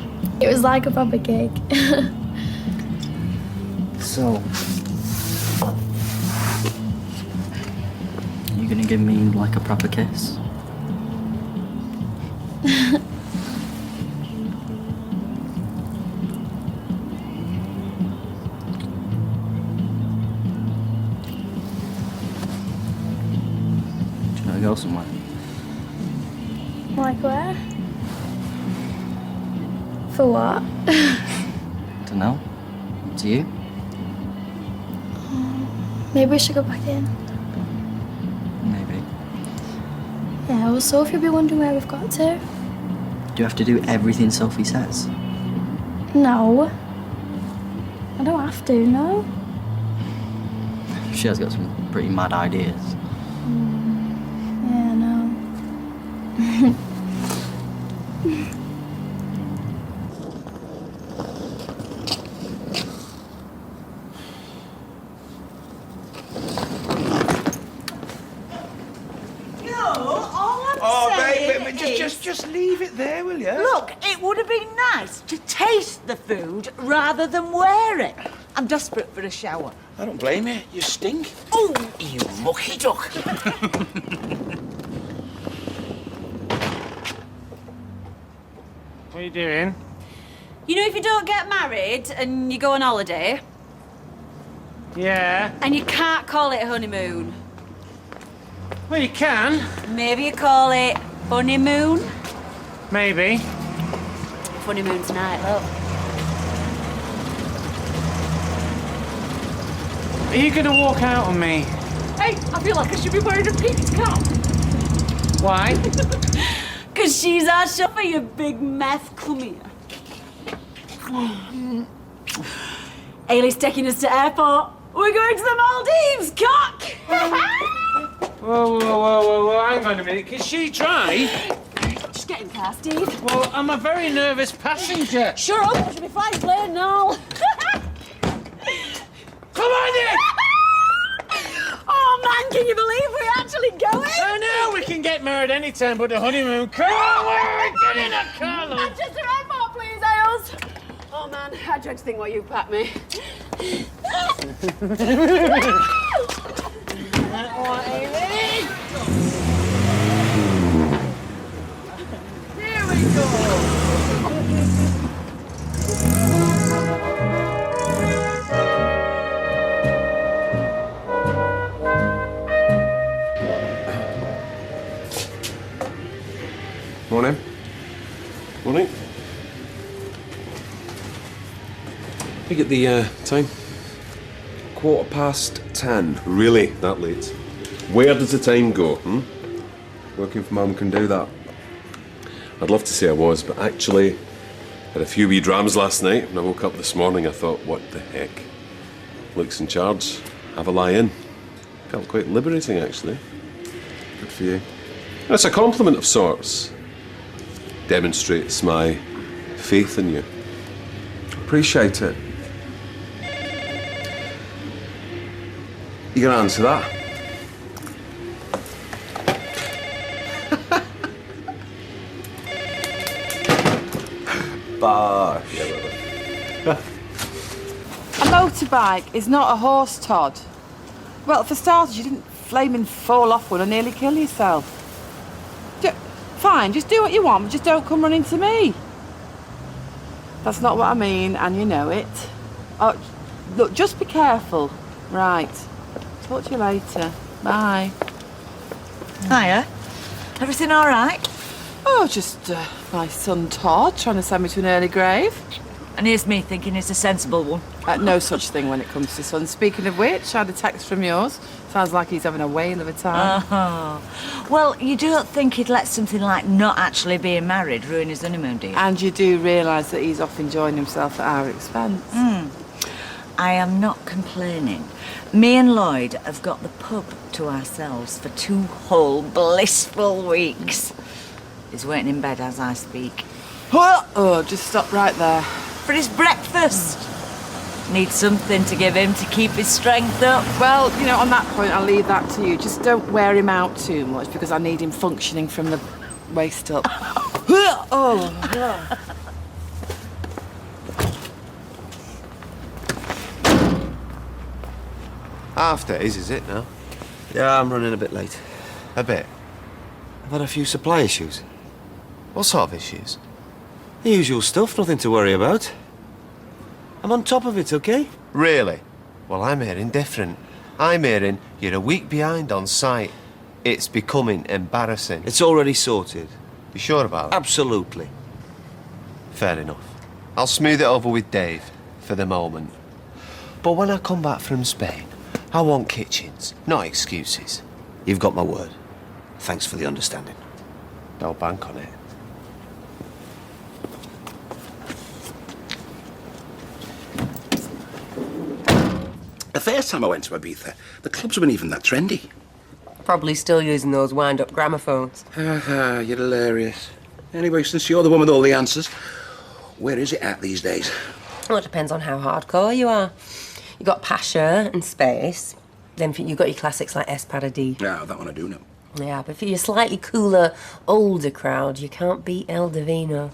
It was like a proper gig. So, you gonna give me like a proper kiss? Should I go somewhere? Like where? For what? Dunno. To you? Maybe we should go back in. Maybe. Yeah, well, Sophie will be wondering where we've got to. Do you have to do everything Sophie says? No. I don't have to, no. She has got some pretty mad ideas. Mm. Oh, saying babe, is- just leave it there, will you? Look, it would have been nice to taste the food rather than wear it. I'm desperate for a shower. I don't blame you. You stink. Oh, you mucky duck. What are you doing? You know, if you don't get married and you go on holiday, Yeah. and you can't call it a honeymoon. Well, you can. Maybe you call it honeymoon. Maybe. Honeymoon tonight, love. Are you gonna walk out on me? Hey, I feel like I should be wearing a peaked cap. Why? Because she's our chauffeur, you big meth. Come here. Ailey's taking us to airport. We're going to the Maldives, cock! Whoa, hang on a minute. Can she drive? Just get in the car, Steve. Well, I'm a very nervous passenger. Shut up, she'll be flying a plane now. Come on then! Oh man, can you believe we're actually going? I know, we can get married anytime but the honeymoon. Come on, get in the car, love. Just a airport, please, Ailes. Oh man, I dread to think what you packed me. Here we go. Morning. Morning. You get the time? 10:15. Really? That late? Where does the time go, Working for Mum can do that. I'd love to say I was, but actually, had a few wee drams last night. When I woke up this morning, I thought, what the heck? Luke's in charge. Have a lie in. Felt quite liberating, actually. Good for you. It's a compliment of sorts. Demonstrates my faith in you. Appreciate it. You gonna answer that? Bosh. A motorbike is not a horse, Todd. Well, for starters, you didn't flaming fall off one and nearly kill yourself. Fine, just do what you want, but just don't come running to me. That's not what I mean, and you know it. Oh, look, just be careful. Right. Talk to you later. Bye. Hiya. Everything all right? Oh, just my son Todd trying to send me to an early grave. And here's me thinking it's a sensible one. No such thing when it comes to sons. Speaking of which, I had a text from yours. Sounds like he's having a whale of a time. Oh. Well, you don't think he'd let something like not actually being married ruin his honeymoon, do you? And you do realise that he's off enjoying himself at our expense. I am not complaining. Me and Lloyd have got the pub to ourselves for 2 whole blissful weeks. He's waiting in bed as I speak. Oh, just stop right there. For his breakfast. Need something to give him to keep his strength up. Well, you know, on that point, I'll leave that to you. Just don't wear him out too much because I need him functioning from the waist up. Oh. Half days, is it now? Yeah, I'm running a bit late. A bit. I've had a few supply issues. What sort of issues? The usual stuff, nothing to worry about. I'm on top of it, okay? Really? Well, I'm hearing different. I'm hearing you're a week behind on site. It's becoming embarrassing. It's already sorted. You sure about that? Absolutely. Fair enough. I'll smooth it over with Dave for the moment. But when I come back from Spain, I want kitchens, not excuses. You've got my word. Thanks for the understanding. Don't bank on it. The first time I went to Ibiza, the clubs weren't even that trendy. Probably still using those wind-up gramophones. You're hilarious. Anyway, since you're the one with all the answers, where is it at these days? Well, it depends on how hardcore you are. You got Pasha and Space. Then you've got your classics like Escalating. No, that one I do know. Yeah, but for your slightly cooler, older crowd, you can't beat El Divino.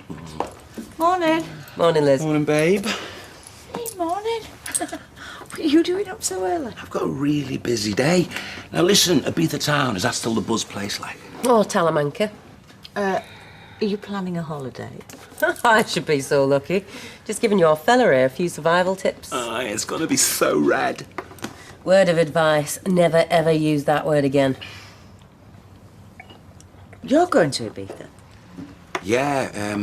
Morning. Morning, Liz. Morning, babe. Hey, morning. What are you doing up so early? I've got a really busy day. Now listen, Ibiza Town, is that still the buzz place like? Or Talamanca. Are you planning a holiday? I should be so lucky. Just giving your fella here a few survival tips. It's gonna be so rad. Word of advice, never ever use that word again. You're going to Ibiza? Yeah,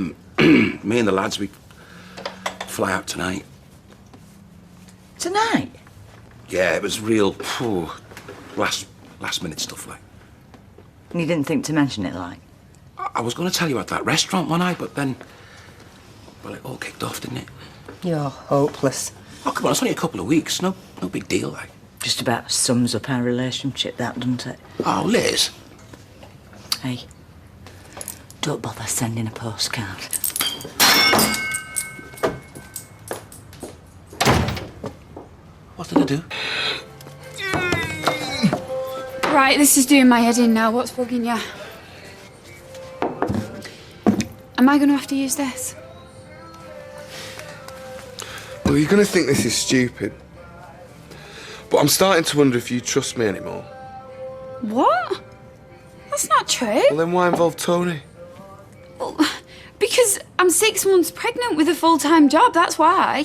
me and the lads, we fly out tonight. Tonight? Yeah, it was real, last minute stuff like. You didn't think to mention it, like? I was going to tell you about that restaurant one night, but then, well, it all kicked off, didn't it? You're hopeless. Oh, come on, it's only a couple of weeks. No big deal, like. Just about sums up our relationship, that, doesn't it? Oh, Liz. Hey, don't bother sending a postcard. What did I do? Right, this is doing my head in now. What's bugging you? Am I going to have to use this? Well, you're going to think this is stupid. But I'm starting to wonder if you trust me anymore. What? That's not true. Well, then why involve Tony? Well, because I'm 6 months pregnant with a full-time job, that's why.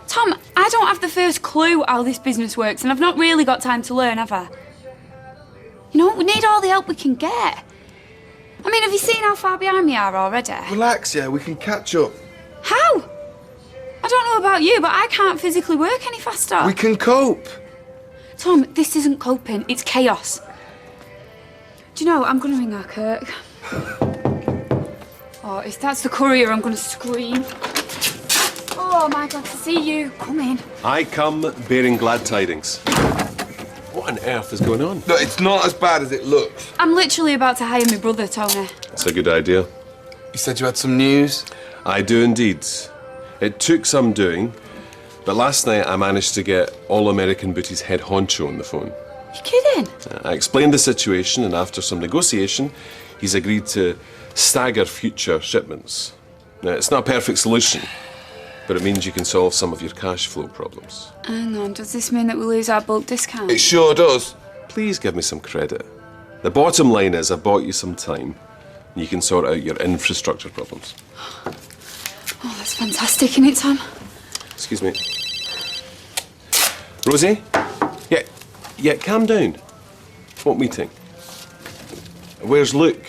Tom, I don't have the first clue how this business works, and I've not really got time to learn, have I? You know, we need all the help we can get. I mean, have you seen how far behind we are already? Relax, yeah, we can catch up. How? I don't know about you, but I can't physically work any faster. We can cope. Tom, this isn't coping, it's chaos. Do you know, I'm going to ring our Kirk. Oh, if that's the courier, I'm going to scream. Oh, my God, to see you. Come in. I come bearing glad tidings. What on earth is going on? No, it's not as bad as it looks. I'm literally about to hire my brother, Tony. That's a good idea. You said you had some news? I do indeed. It took some doing, but last night I managed to get All-American Booty's head honcho on the phone. You kidding? I explained the situation, and after some negotiation, he's agreed to stagger future shipments. Now, it's not a perfect solution, but it means you can solve some of your cash flow problems. Hang on, does this mean that we lose our bulk discount? It sure does. Please give me some credit. The bottom line is I bought you some time, and you can sort out your infrastructure problems. Oh, that's fantastic, isn't it, Tom? Excuse me. Rosie? Yeah, calm down. What meeting? Where's Luke?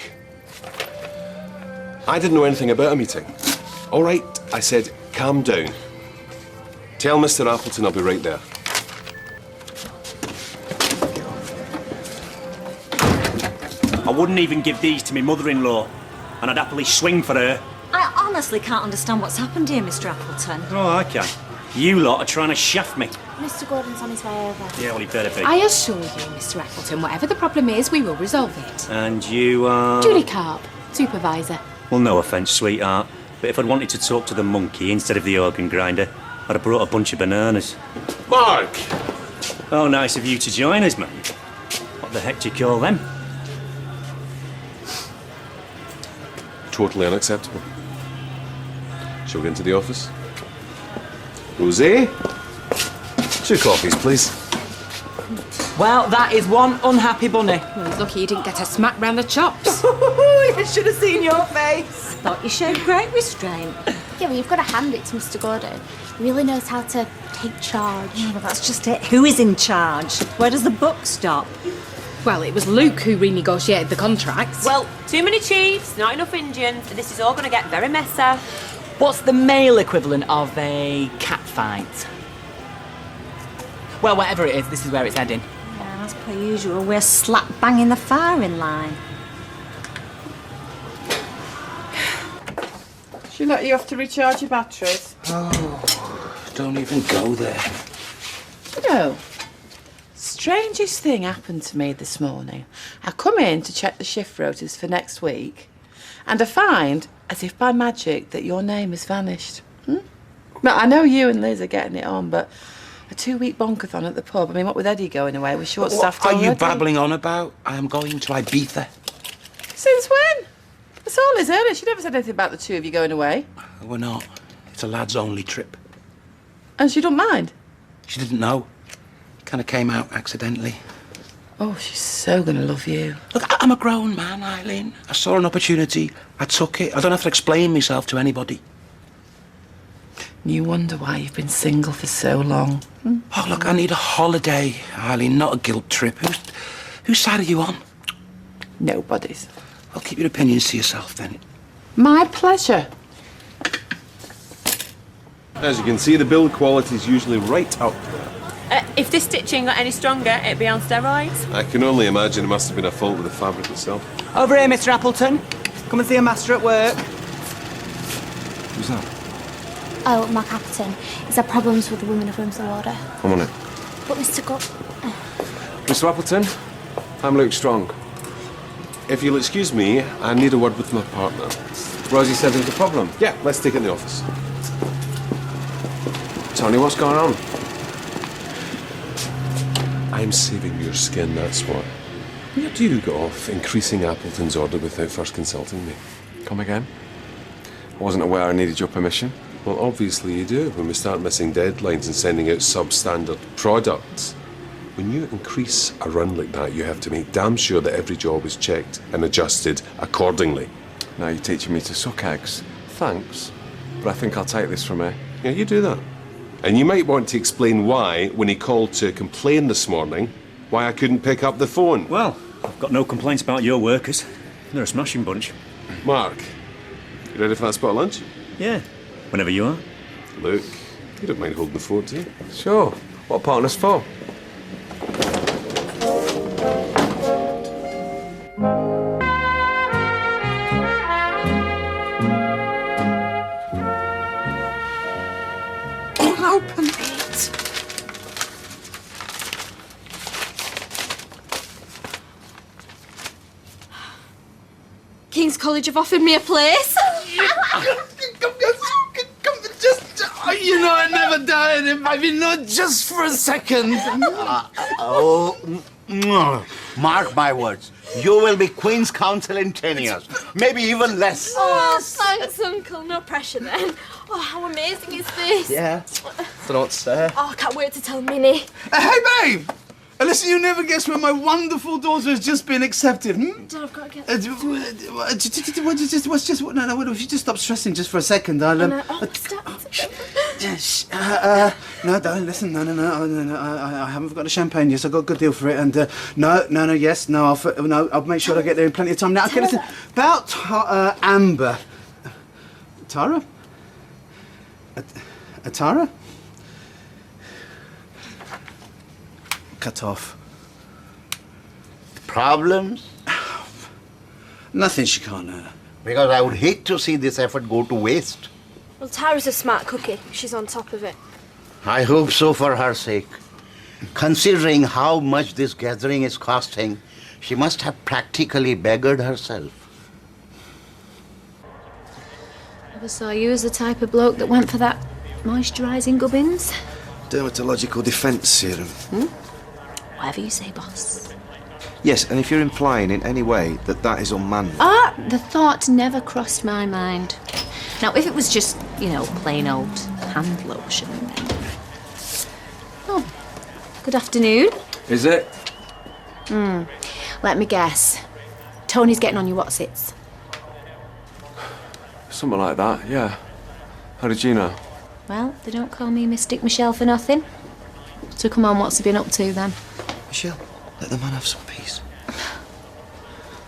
I didn't know anything about a meeting. All right, I said calm down. Tell Mr. Appleton I'll be right there. I wouldn't even give these to my mother-in-law, and I'd happily swing for her. I honestly can't understand what's happened here, Mr. Appleton. Oh, I can. You lot are trying to shaft me. Mr. Gordon's on his way over. Yeah, well, he better be. I assure you, Mr. Appleton, whatever the problem is, we will resolve it. And you are... Julie Carp, supervisor. Well, no offence, sweetheart, but if I'd wanted to talk to the monkey instead of the organ grinder, I'd have brought a bunch of bananas. Mark! Oh, nice of you to join us, man. What the heck do you call them? Totally unacceptable. Shall we get into the office? Rosie? 2 coffees, please. Well, that is one unhappy bunny. Well, he's lucky you didn't get a smack round the chops. You should have seen your face. Thought you showed great restraint. Yeah, well, you've got to hand it to Mr. Gordon. He really knows how to take charge. Yeah, well, that's just it. Who is in charge? Where does the buck stop? Well, it was Luke who renegotiated the contracts. Well, too many chiefs, not enough Indians. This is all going to get very messy. What's the male equivalent of a cat fight? Well, whatever it is, this is where it's heading. Yeah, as per usual, we're slap bang in the firing line. She let you have to recharge your batteries? Oh, don't even go there. You know, strangest thing happened to me this morning. I come in to check the shift rotors for next week, and I find, as if by magic, that your name has vanished. But I know you and Liz are getting it on, but A 2-week bonkathon at the pub. I mean, what with Eddie going away, we're short-staffed What are already. you babbling on about? I am going to Ibiza. Since when? It's all Liz Earlish. She never said anything about the two of you going away. We're not. It's a lads-only trip. And she don't mind? She didn't know. It kind of came out accidentally. Oh, she's so gonna love you. Look, I'm a grown man, Eileen. I saw an opportunity. I took it. I don't have to explain myself to anybody. You wonder why you've been single for so long. Oh, look, I need a holiday, Eileen, not a guilt trip. Whose side are you on? Nobody's. Well, keep your opinions to yourself, then. My pleasure. As you can see, the build quality is usually right up. If this stitching got any stronger, it'd be on steroids. I can only imagine it must have been a fault with the fabric itself. Over here, Mr. Appleton. Come and see a master at work. Who's that? Oh, Mark Appleton. Is there problems with the women of Rooms of Order? I'm on it. But Mr. Go... Mr. Appleton, I'm Luke Strong. If you'll excuse me, I need a word with my partner. Rosie said there's a problem. Yeah, let's take it in the office. Tony, what's going on? I'm saving your skin, that's what. Where do you go off increasing Appleton's order without first consulting me? Come again? I wasn't aware I needed your permission. Well, obviously you do, when we start missing deadlines and sending out substandard products. When you increase a run like that, you have to make damn sure that every job is checked and adjusted accordingly. Now you're teaching me to suck eggs. Thanks, but I think I'll take this from here. Yeah, you do that. And you might want to explain why, when he called to complain this morning, why I couldn't pick up the phone. Well, I've got no complaints about your workers. They're a smashing bunch. Mark, you ready for that spot of lunch? Yeah, whenever you are. Luke, you don't mind holding the fort, do you? Sure. What a partner's for? Open it. King's College have offered me a place. You know, I never doubted him. I mean, not just for a second. Mark my words. You will be Queen's Counsel in 10 years. Maybe even less. Oh, thanks, Uncle. No pressure then. Oh, how amazing is this? Yeah. Don't know what to say. Oh, I can't wait to tell Minnie. Hey, babe! Listen, you never guess when my wonderful daughter has just been accepted. Dad, I've got to get... If you just stop stressing just for a second, I'll... No, darling, listen, no, I haven't forgotten the champagne. Yes, I got a good deal for it, and I'll make sure I get there in plenty of time. Now, okay, listen, about Amber. Tara? Tara? Cut off. Problems? Nothing she can't Because I would hate to see this effort go to waste. Well, Tara's a smart cookie. She's on top of it. I hope so for her sake. Considering how much this gathering is costing, she must have practically beggared herself. Never saw you as the type of bloke that went for that moisturising gubbins. Dermatological defence serum. Whatever you say, boss. Yes, and if you're implying in any way that that is unmanly... The thought never crossed my mind. Now, if it was just, plain old hand lotion, then... Oh, good afternoon. Is it? Let me guess. Tony's getting on your what's-its. Something like that, yeah. How did you know? Well, they don't call me Mystic Michelle for nothing. So come on, what's he been up to, then? Michelle, let the man have some peace.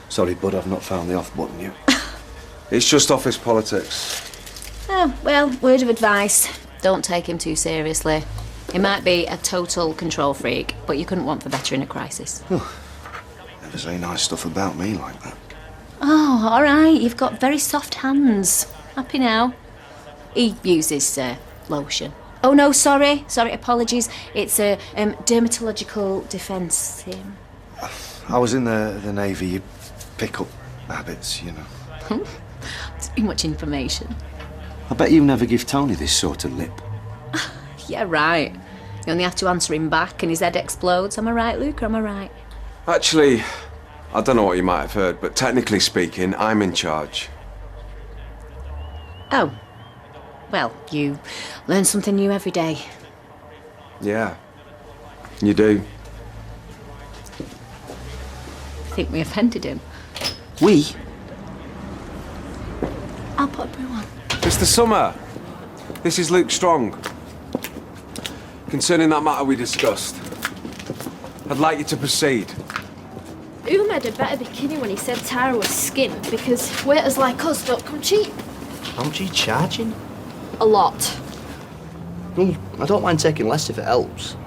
Sorry, bud, I've not found the off button yet. It's just office politics. Oh, well, word of advice. Don't take him too seriously. He might be a total control freak, but you couldn't want for better in a crisis. Never say nice stuff about me like that. Oh, all right. You've got very soft hands. Happy now. He uses lotion. Oh, no, sorry, apologies. It's a dermatological defence serum. I was in the Navy. You pick up habits, you know. Too much information. I bet you never give Tony this sort of lip. Yeah, right. You only have to answer him back and his head explodes. Am I right, Luke, or am I right? Actually, I don't know what you might have heard, but technically speaking, I'm in charge. Oh. Well, you learn something new every day. Yeah, you do. I think we offended him. We? I'll put a brew on. Mr. Summer, this is Luke Strong. Concerning that matter we discussed, I'd like you to proceed. Uma had a better bikini when he said Tara was skint, because waiters like us don't come cheap. How much are you charging? A lot. Well, I don't mind taking less if it helps.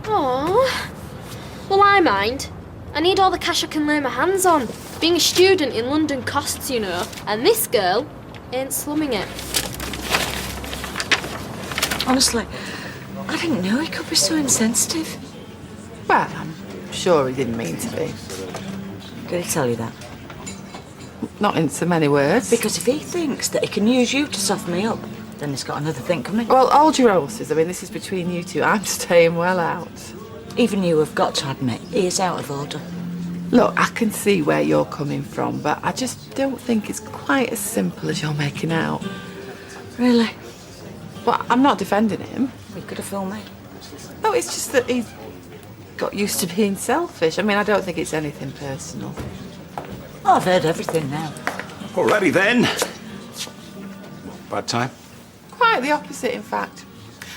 Aww. Well, I mind. I need all the cash I can lay my hands on. Being a student in London costs, you know, and this girl ain't slumming it. Honestly, I didn't know he could be so insensitive. Well, I'm sure he didn't mean to be. Did he tell you that? Not in so many words. Because if he thinks that he can use you to soften me up, then he's got another thing coming. Well, hold your horses. I mean, this is between you two. I'm staying well out. Even you have got to admit, he is out of order. Look, I can see where you're coming from, but I just don't think it's quite as simple as you're making out. Really? Well, I'm not defending him. We could have fooled me. No, it's just that he's got used to being selfish. I mean, I don't think it's anything personal. Oh, I've heard everything now. Alrighty then. Bad time? Quite the opposite, in fact.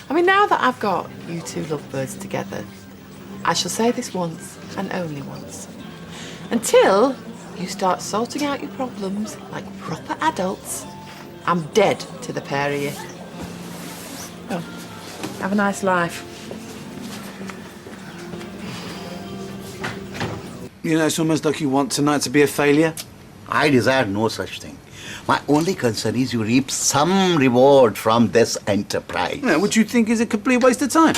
I mean, now that I've got you two lovebirds together, I shall say this once and only once. Until you start sorting out your problems like proper adults, I'm dead to the pair of you. Oh, have a nice life. You know, it's almost like you want tonight to be a failure. I desire no such thing. My only concern is you reap some reward from this enterprise. Yeah, which you think is a complete waste of time.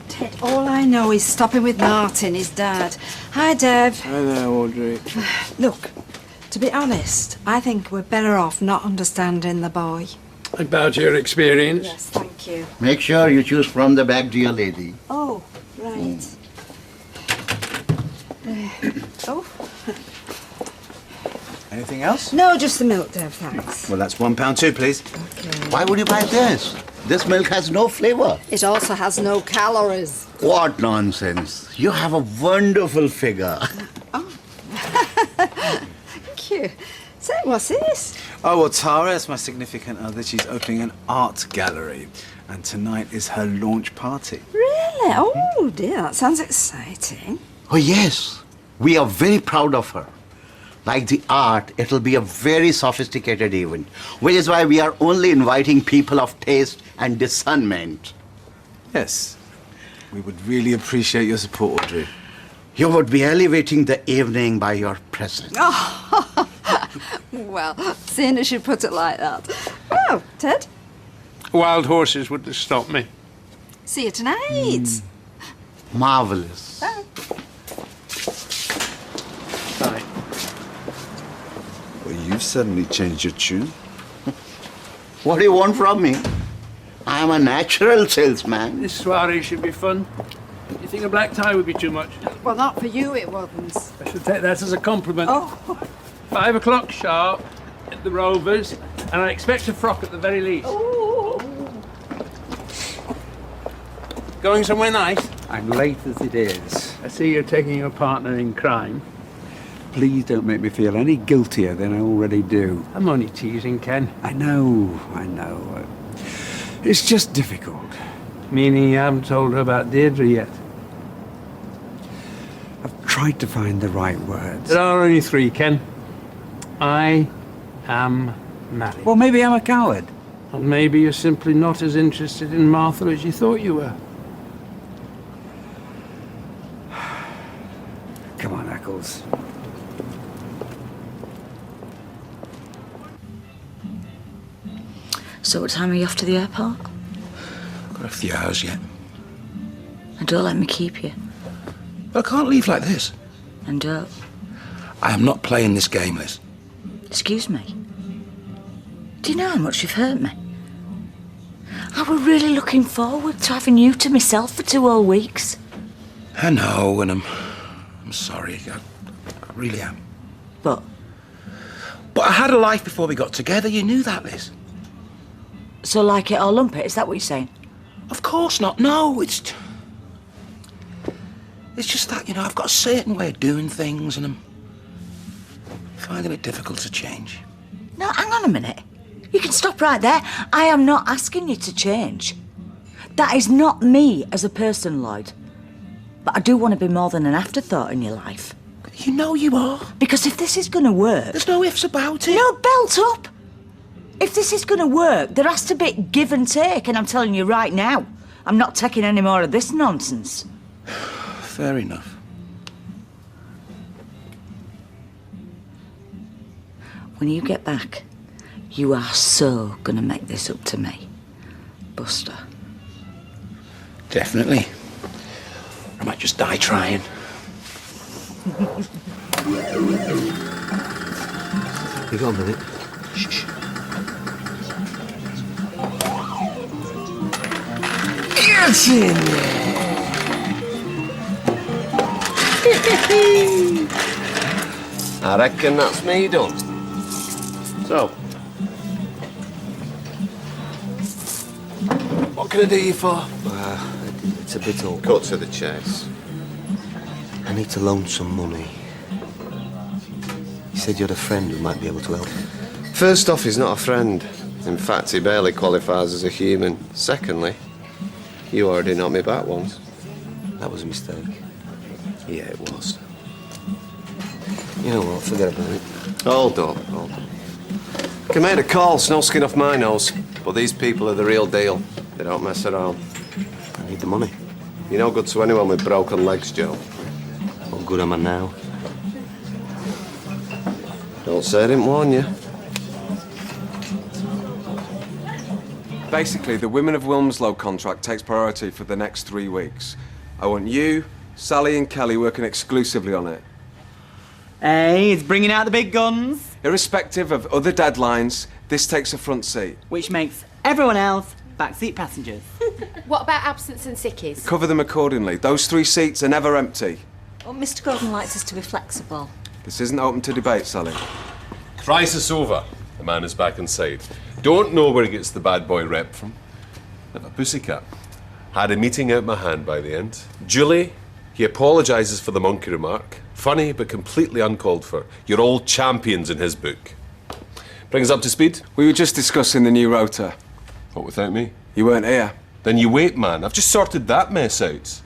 Ted, all I know is stopping with Martin, his dad. Hi, Dev. Hi there, Audrey. Look, to be honest, I think we're better off not understanding the boy. About your experience? Yes, thank you. Make sure you choose from the back, dear lady. Oh, right. Oh. Anything else? No, just the milk, Dev, thanks. Well, that's £1 too, please. Why would you buy this? This milk has no flavor. It also has no calories. What nonsense. You have a wonderful figure. Thank you. So, what's this? Oh, well, Tara is my significant other. She's opening an art gallery. And tonight is her launch party. Really? Oh, dear, that sounds exciting. Oh, yes. We are very proud of her. Like the art, it'll be a very sophisticated event, which is why we are only inviting people of taste and discernment. Yes. We would really appreciate your support, Audrey. You would be elevating the evening by your presence. Oh, well, seeing as you put it like that. Well, Ted, Wild horses wouldn't have stopped me. see you tonight. Marvelous. Bye. Bye. Well, you've suddenly changed your tune. What do you want from me? I am a natural salesman. This soiree should be fun. You think a black tie would be too much? Well, not for you, it wasn't. I should take that as a compliment. Oh. 5 o'clock sharp at the Rovers, and I expect a frock at the very least. Going somewhere nice? I'm late as it is. I see you're taking your partner in crime. Please don't make me feel any guiltier than I already do. I'm only teasing, Ken. I know. It's just difficult. Meaning you haven't told her about Deirdre yet? I've tried to find the right words. There are only 3, Ken. I am married. Well, maybe I'm a coward. And maybe you're simply not as interested in Martha as you thought you were. Come on, Eccles. So what time are you off to the airport? Got a few hours yet. And don't let me keep you. But I can't leave like this. And don't. I am not playing this game, Liz. Excuse me. Do you know how much you've hurt me? I were really looking forward to having you to myself for 2 whole weeks. I know, and I'm sorry. I really am. But I had a life before we got together. You knew that, Liz. So like it or lump it, is that what you're saying? Of course not. No, it's just that, you know, I've got a certain way of doing things, and I'm finding it difficult to change. No, hang on a minute. You can stop right there. I am not asking you to change. That is not me as a person, Lloyd. But I do want to be more than an afterthought in your life. You know you are. Because if this is going to work... There's no ifs about it. No, belt up. If this is going to work, there has to be give and take, and I'm telling you right now, I'm not taking any more of this nonsense. Fair enough. When you get back, you are so going to make this up to me, Buster. Definitely. I might just die trying. You got a minute? Shh. Get in there! I reckon that's me done. So, what can I do you for? It's a bit awkward. Cut to the chase. I need to loan some money. You said you had a friend who might be able to help. First off, he's not a friend. In fact, he barely qualifies as a human. Secondly, you already knocked me back once. That was a mistake. Yeah, it was. You know what, forget about it. Hold up. I can make a call, no skin off my nose. But these people are the real deal. They don't mess around. I need the money. You're no good to anyone with broken legs, Joe. What good am I now? Don't say I didn't warn you. Basically, the Women of Wilmslow contract takes priority for the next 3 weeks. I want you, Sally and Kelly working exclusively on it. Hey, it's bringing out the big guns. Irrespective of other deadlines, this takes a front seat. Which makes everyone else backseat passengers. What about absence and sickies? Cover them accordingly. Those 3 seats are never empty. Well, Mr. Gordon likes us to be flexible. This isn't open to debate, Sally. Crisis over. The man is back inside. Don't know where he gets the bad boy rep from. Never pussycat. Had a meeting out my hand by the end. Julie, he apologises for the monkey remark. Funny, but completely uncalled for. You're all champions in his book. Bring us up to speed. We were just discussing the new rota. What, without me? You weren't here. Then you wait, man. I've just sorted that mess out.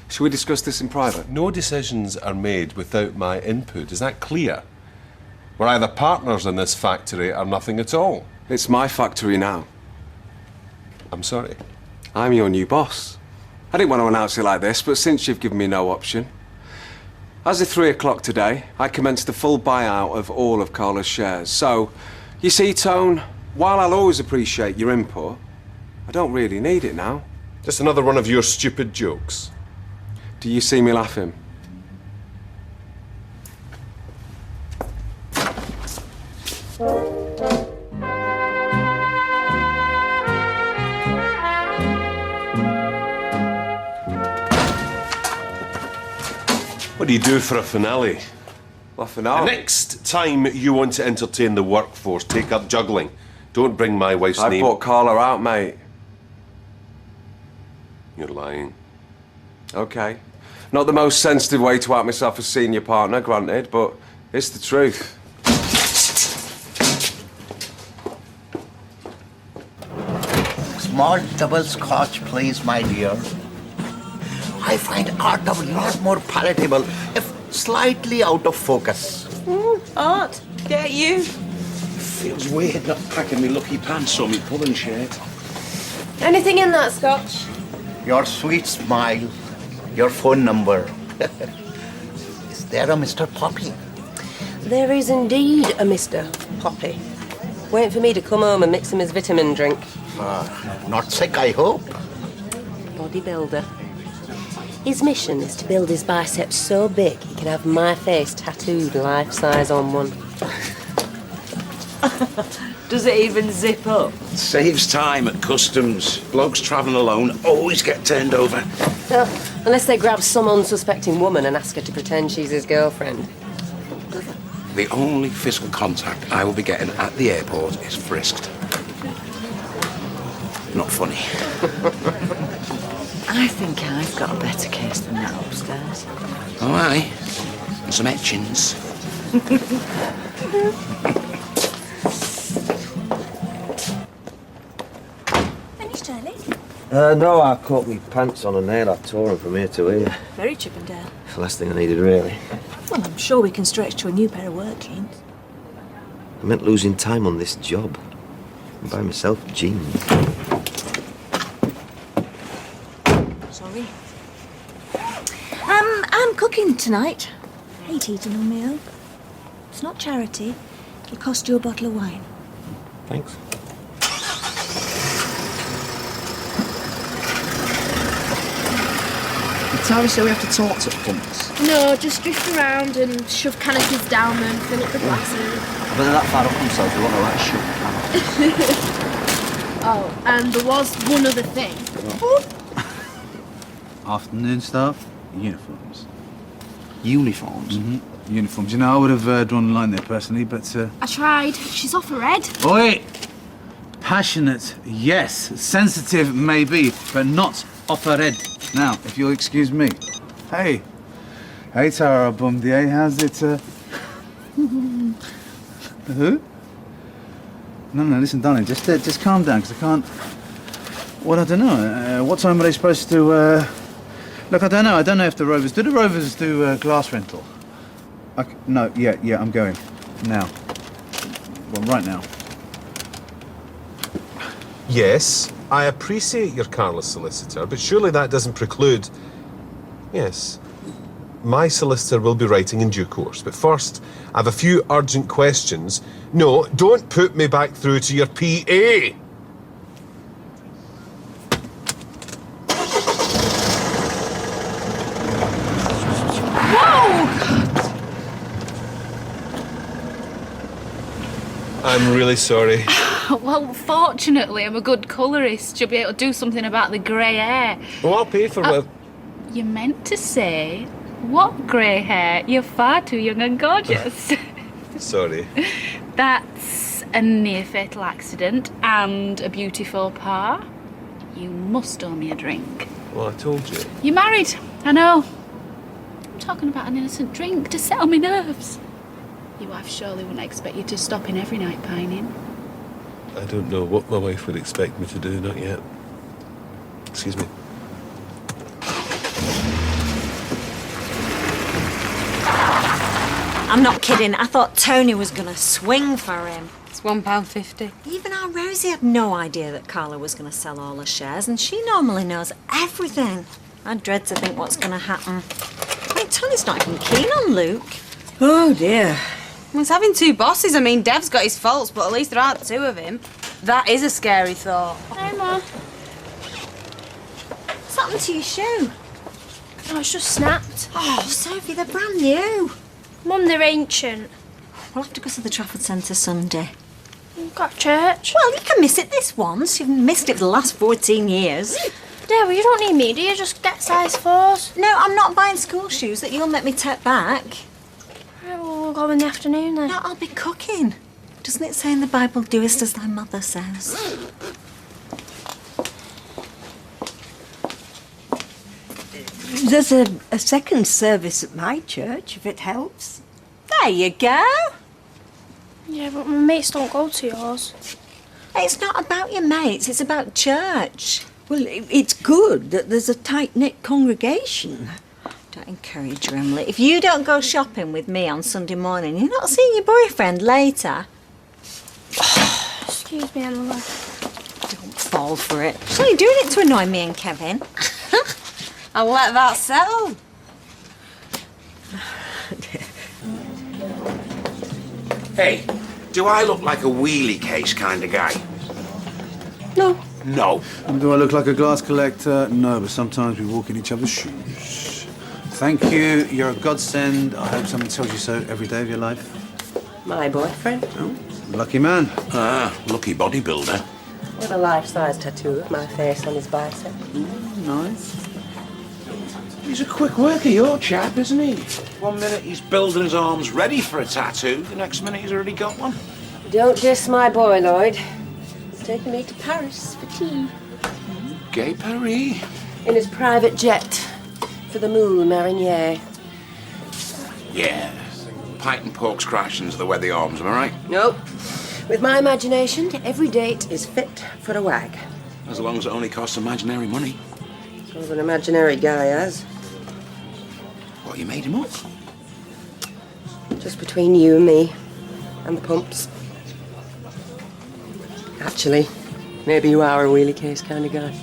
Should we discuss this in private? No decisions are made without my input. Is that clear? We're either partners in this factory or nothing at all. It's my factory now. I'm sorry. I'm your new boss. I didn't want to announce it like this, but since you've given me no option. As of 3 o'clock today, I commenced the full buyout of all of Carla's shares. So, you see, Tone, while I'll always appreciate your input, I don't really need it now. Just another one of your stupid jokes. Do you see me laughing? What do you do for a finale? A finale? The next time you want to entertain the workforce, take up juggling. Don't bring my wife's I name. bought Carla out, mate. You're lying. Okay. Not the most sensitive way to out myself as senior partner, granted, but it's the truth. Small double scotch, please, my dear. I find art a lot more palatable if slightly out of focus. Art, get you. Feels weird not packing me lucky pants or me pulling shirt. Anything in that scotch? Your sweet smile, your phone number. Is there a Mr. Poppy? There is indeed a Mr. Poppy. Waiting for me to come home and mix him his vitamin drink. Not sick, I hope. Bodybuilder. His mission is to build his biceps so big he can have my face tattooed life-size on one. Does it even zip up? Saves time at customs. Blokes travelling alone always get turned over. Unless they grab some unsuspecting woman and ask her to pretend she's his girlfriend. The only physical contact I will be getting at the airport is frisked. Not funny. I think I've got a better case than that upstairs. Oh, aye. And some etchings. Finished early? No, I caught me pants on a nail. I tore them from here to here. Very Chippendale. It's the last thing I needed, really. Well, I'm sure we can stretch to a new pair of work jeans. I meant losing time on this job. And buy myself jeans. Sorry. I'm cooking tonight. Hate eating on my own. It's not charity. It'll cost you a bottle of wine. Thanks. Did Tara say we have to talk to punks? No, just drift around and shove canopies down them, fill up the glasses. I bet they're that far up themselves, they won't know how to shoot. Oh, and there was one other thing. Afternoon staff, uniforms. Uniforms? Mm-hmm. Uniforms. You know, I would have drawn a line there personally, but... I tried. She's off her head. Oi! Passionate, yes. Sensitive, maybe, but not off her head. Now, if you'll excuse me. Hey. Hey, Tara Bundier, how's it, Who? No, listen, darling, just calm down, because I can't... Well, I don't know. What time are they supposed to, Look, I don't know. I don't know if the Rovers... Do the Rovers do glass rental? No, yeah, I'm going. Now. Well, right now. Yes, I appreciate your Carla's solicitor, but surely that doesn't preclude... Yes. My solicitor will be writing in due course, but first, I have a few urgent questions. No, don't put me back through to your PA! I'm really sorry. Well, fortunately, I'm a good colourist. You'll be able to do something about the grey hair. Well, I'll pay for it. You meant to say, what grey hair? You're far too young and gorgeous. Sorry. That's a near-fatal accident and a beauty faux pas. You must owe me a drink. Well, I told you. You're married, I know. I'm talking about an innocent drink to settle my nerves. Your wife surely wouldn't expect you to stop in every night pining. I don't know what my wife would expect me to do, not yet. Excuse me. I'm not kidding. I thought Tony was going to swing for him. It's £1.50. Even our Rosie had no idea that Carla was going to sell all her shares, and she normally knows everything. I dread to think what's going to happen. I mean, Tony's not even keen on Luke. Oh, dear. Well, he's having two bosses. I mean, Dev's got his faults, but at least there aren't two of him. That is a scary thought. Hey, Ma. What's happened to your shoe? Oh, it's just snapped. Oh, Sophie, they're brand new. Mum, they're ancient. We'll have to go to the Trafford Centre Sunday. We've got church. Well, you can miss it this once. You've missed it for the last 14 years. Dad, well, you don't need me, do you? Just get size 4s. No, I'm not buying school shoes that you'll let me take back. Right, well, we'll go in the afternoon then. No, I'll be cooking. Doesn't it say in the Bible, doest as thy mother says? There's a second service at my church, if it helps. There you go. Yeah, but my mates don't go to yours. It's not about your mates, it's about church. Well, it's good that there's a tight-knit congregation. Don't encourage her, Emily. If you don't go shopping with me on Sunday morning, you're not seeing your boyfriend later. Excuse me, Emily. Don't fall for it. So you're doing it to annoy me and Kevin. I'll let that settle. Hey, do I look like a wheelie case kind of guy? No. No. Do I look like a glass collector? No, but sometimes we walk in each other's shoes. Thank you. You're a godsend. I hope someone tells you so every day of your life. My boyfriend. Lucky man. Ah, lucky bodybuilder. With a life-size tattoo of my face on his bicep. Nice. He's a quick worker, your chap, isn't he? One minute he's building his arms ready for a tattoo, the next minute he's already got one. Don't diss my boy, Lloyd. He's taking me to Paris for tea. Gay Paris. In his private jet for the Moule Marinière. Yeah. Pint and pork's crashings are the way the arms, am I right? Nope. With my imagination, every date is fit for a wag. As long as it only costs imaginary money. So an imaginary guy has. What, you made him up? Just between you and me and the pumps. Actually, maybe you are a wheelie case kind of guy.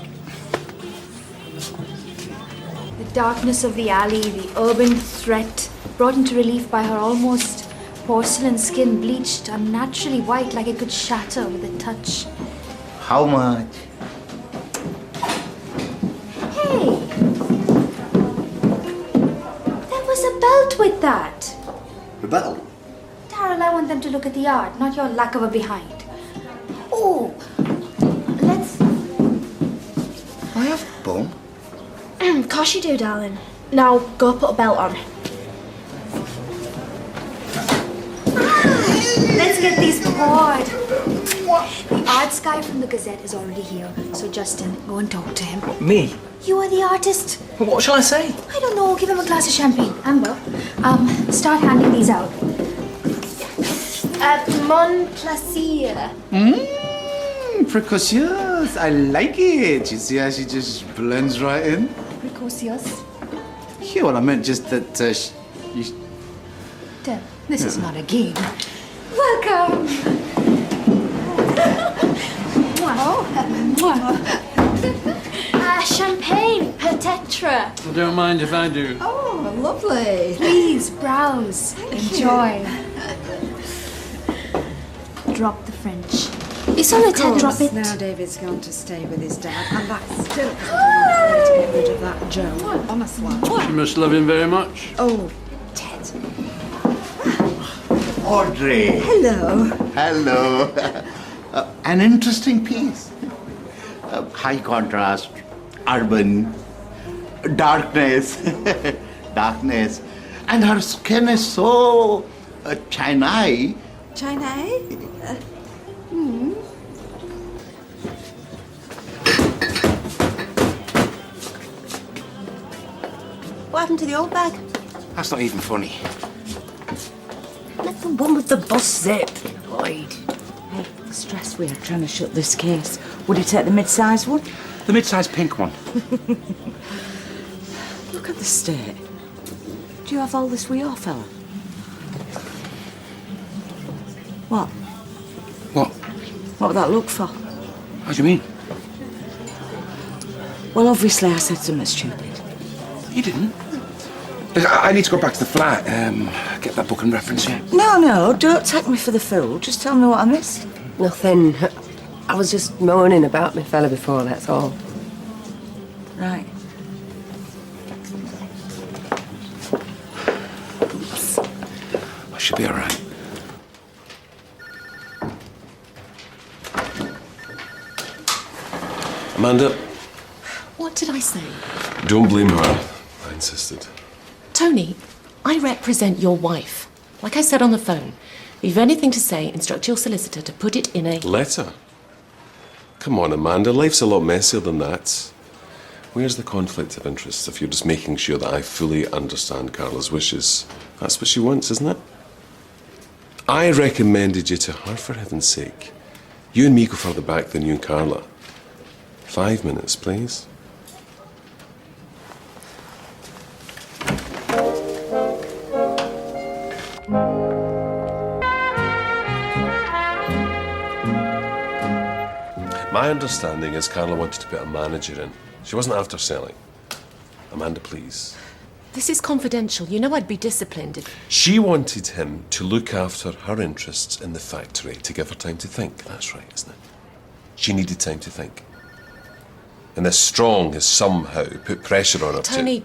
The darkness of the alley, the urban threat, brought into relief by her almost porcelain skin, bleached unnaturally white like it could shatter with a touch. How much? Hey! There was a belt with that. The belt? Darryl, I want them to look at the art, not your lack of a behind. Oh! Let's... I have bum. Course you do, darling. Now, go put a belt on. Let's get these poured. The arts guy from the Gazette is already here, so Justin, go and talk to him. What, me? You are the artist. What shall I say? I don't know, give him a glass of champagne. Amber, start handing these out. Mon plaisir. Precocious. I like it. You see how she just blends right in? Precocious. Yeah, well, I meant just that you... This is not a game. Welcome. Champagne, peut-être. I don't mind if I do. Oh, lovely. Please browse, enjoy. Drop the French. It's on a Ted, drop it. Now David's going to stay with his dad, and that's still because I'm afraid to get rid of that Joe. Honestly. She must love him very much. Oh, Ted. Audrey. Hello. Hello. An interesting piece. High contrast, urban, darkness, darkness. And her skin is so china-y. China? What happened to the old bag? That's not even funny. Let the one with the bus zip, Lloyd. Hey, the stress we had trying to shut this case. Would you take the mid-sized one? The mid-sized pink one. Look at the state. Do you have all this with your fella? What? What? What would that look for? What do you mean? Well, obviously I said something stupid. You didn't. Look, I need to go back to the flat. Get that book and reference, yeah? No, don't take me for the fool. Just tell me what I missed. Nothing. I was just moaning about my fella before, that's all. Right. Oops. I should be all right. Amanda, What did I say? don't blame her. I insisted. Tony, I represent your wife. Like I said on the phone, if you've anything to say, instruct your solicitor to put it in a... Letter? Come on, Amanda. Life's a lot messier than that. Where's the conflict of interest if you're just making sure that I fully understand Carla's wishes? That's what she wants, isn't it? I recommended you to her, for heaven's sake. You and me go further back than you and Carla. 5 minutes, please. My understanding is Carla wanted to put a manager in. She wasn't after selling. Amanda, please. This is confidential. You know I'd be disciplined if... She wanted him to look after her interests in the factory, to give her time to think. That's right, isn't it? She needed time to think. And this Strong has somehow put pressure on her Tony,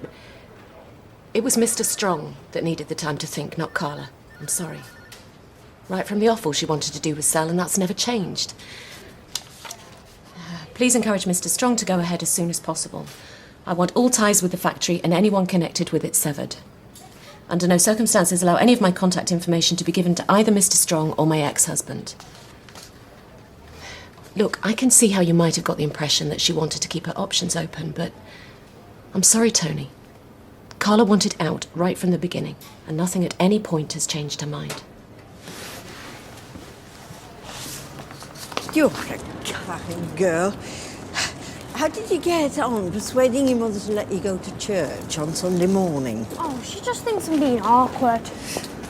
it was Mr. Strong that needed the time to think, not Carla. I'm sorry. Right from the off, all she wanted to do was sell, and that's never changed. Please encourage Mr. Strong to go ahead as soon as possible. I want all ties with the factory and anyone connected with it severed. Under no circumstances allow any of my contact information to be given to either Mr. Strong or my ex-husband. Look, I can see how you might have got the impression that she wanted to keep her options open, but I'm sorry, Tony. Carla wanted out right from the beginning, and nothing at any point has changed her mind. You're a kind girl. How did you get on persuading your mother to let you go to church on Sunday morning? Oh, she just thinks I'm being awkward.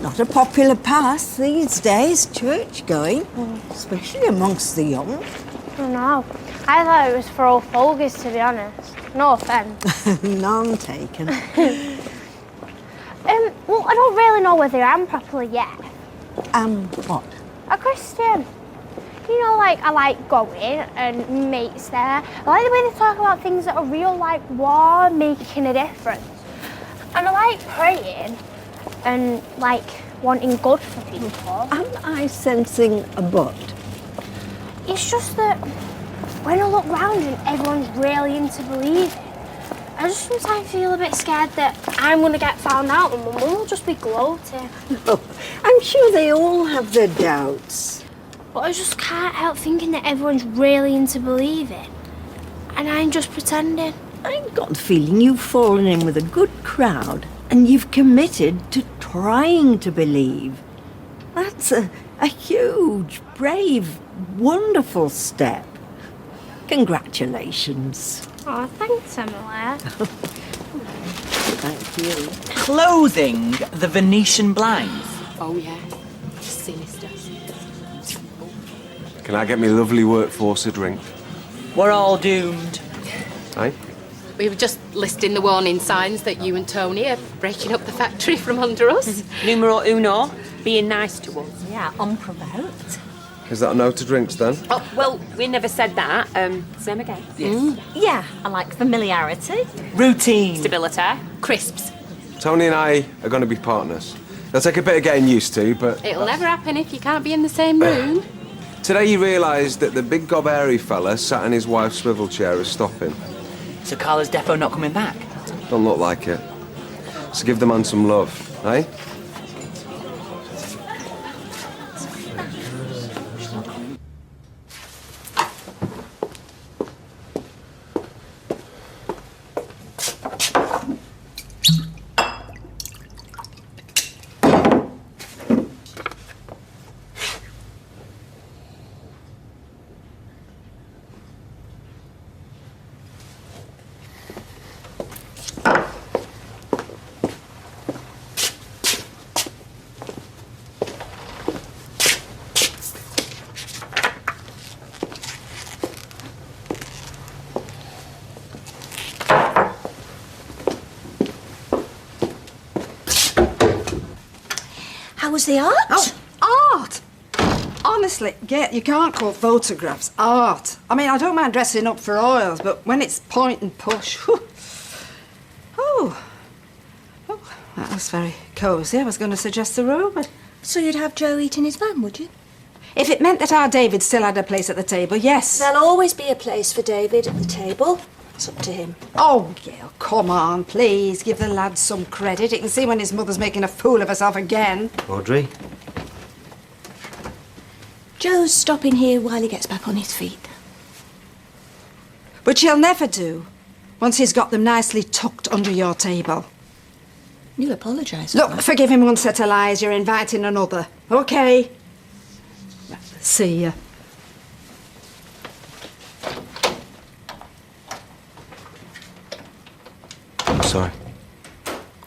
Not a popular pass these days, church going, especially amongst the young. I know. I thought it was for all fogies, to be honest. No offence. None taken. Well, I don't really know whether I am properly yet. What? A Christian. You know, like, I like going and mates there. I like the way they talk about things that are real, like war making a difference. And I like praying and, like, wanting good for people. Am I sensing a but? It's just that when I look round and everyone's really into believing, I just sometimes feel a bit scared that I'm going to get found out and my mum will just be gloating. No, I'm sure they all have their doubts. But I just can't help thinking that everyone's really into believing. And I'm just pretending. I've got the feeling you've fallen in with a good crowd and you've committed to trying to believe. That's a huge, brave, wonderful step. Congratulations. Oh, thanks, Emily. Thank you. Clothing the Venetian blinds. Oh, yeah. Sinister. Can I get me lovely workforce a drink? We're all doomed. Aye? We were just listing the warning signs that you and Tony are breaking up the factory from under us. Numero uno, being nice to us. Yeah, unprovoked. Is that a no to drinks then? Oh, well, we never said that. Same again. Yes. Yeah, I like familiarity. Routine. Stability. Crisps. Tony and I are going to be partners. It'll take a bit of getting used to, but... It'll never happen if you can't be in the same room. Today you realised that the big gob hairy fella sat in his wife's swivel chair is stopping. So Carla's defo not coming back? Don't look like it. So give the man some love, eh? How was the art? Oh, art! Honestly, you can't call photographs art. I mean, I don't mind dressing up for oils, but when it's point and push... Whew. Oh, that was very cosy. I was going to suggest the room, but... So you'd have Joe eat in his van, would you? If it meant that our David still had a place at the table, yes. There'll always be a place for David at the table. It's up to him. Oh, Gail, come on, please. Give the lad some credit. He can see when his mother's making a fool of herself again. Audrey? Joe's stopping here while he gets back on his feet. But she'll never do, once he's got them nicely tucked under your table. You'll apologise. Look, forgive him one set of lies. You're inviting another. OK? See ya. I'm sorry.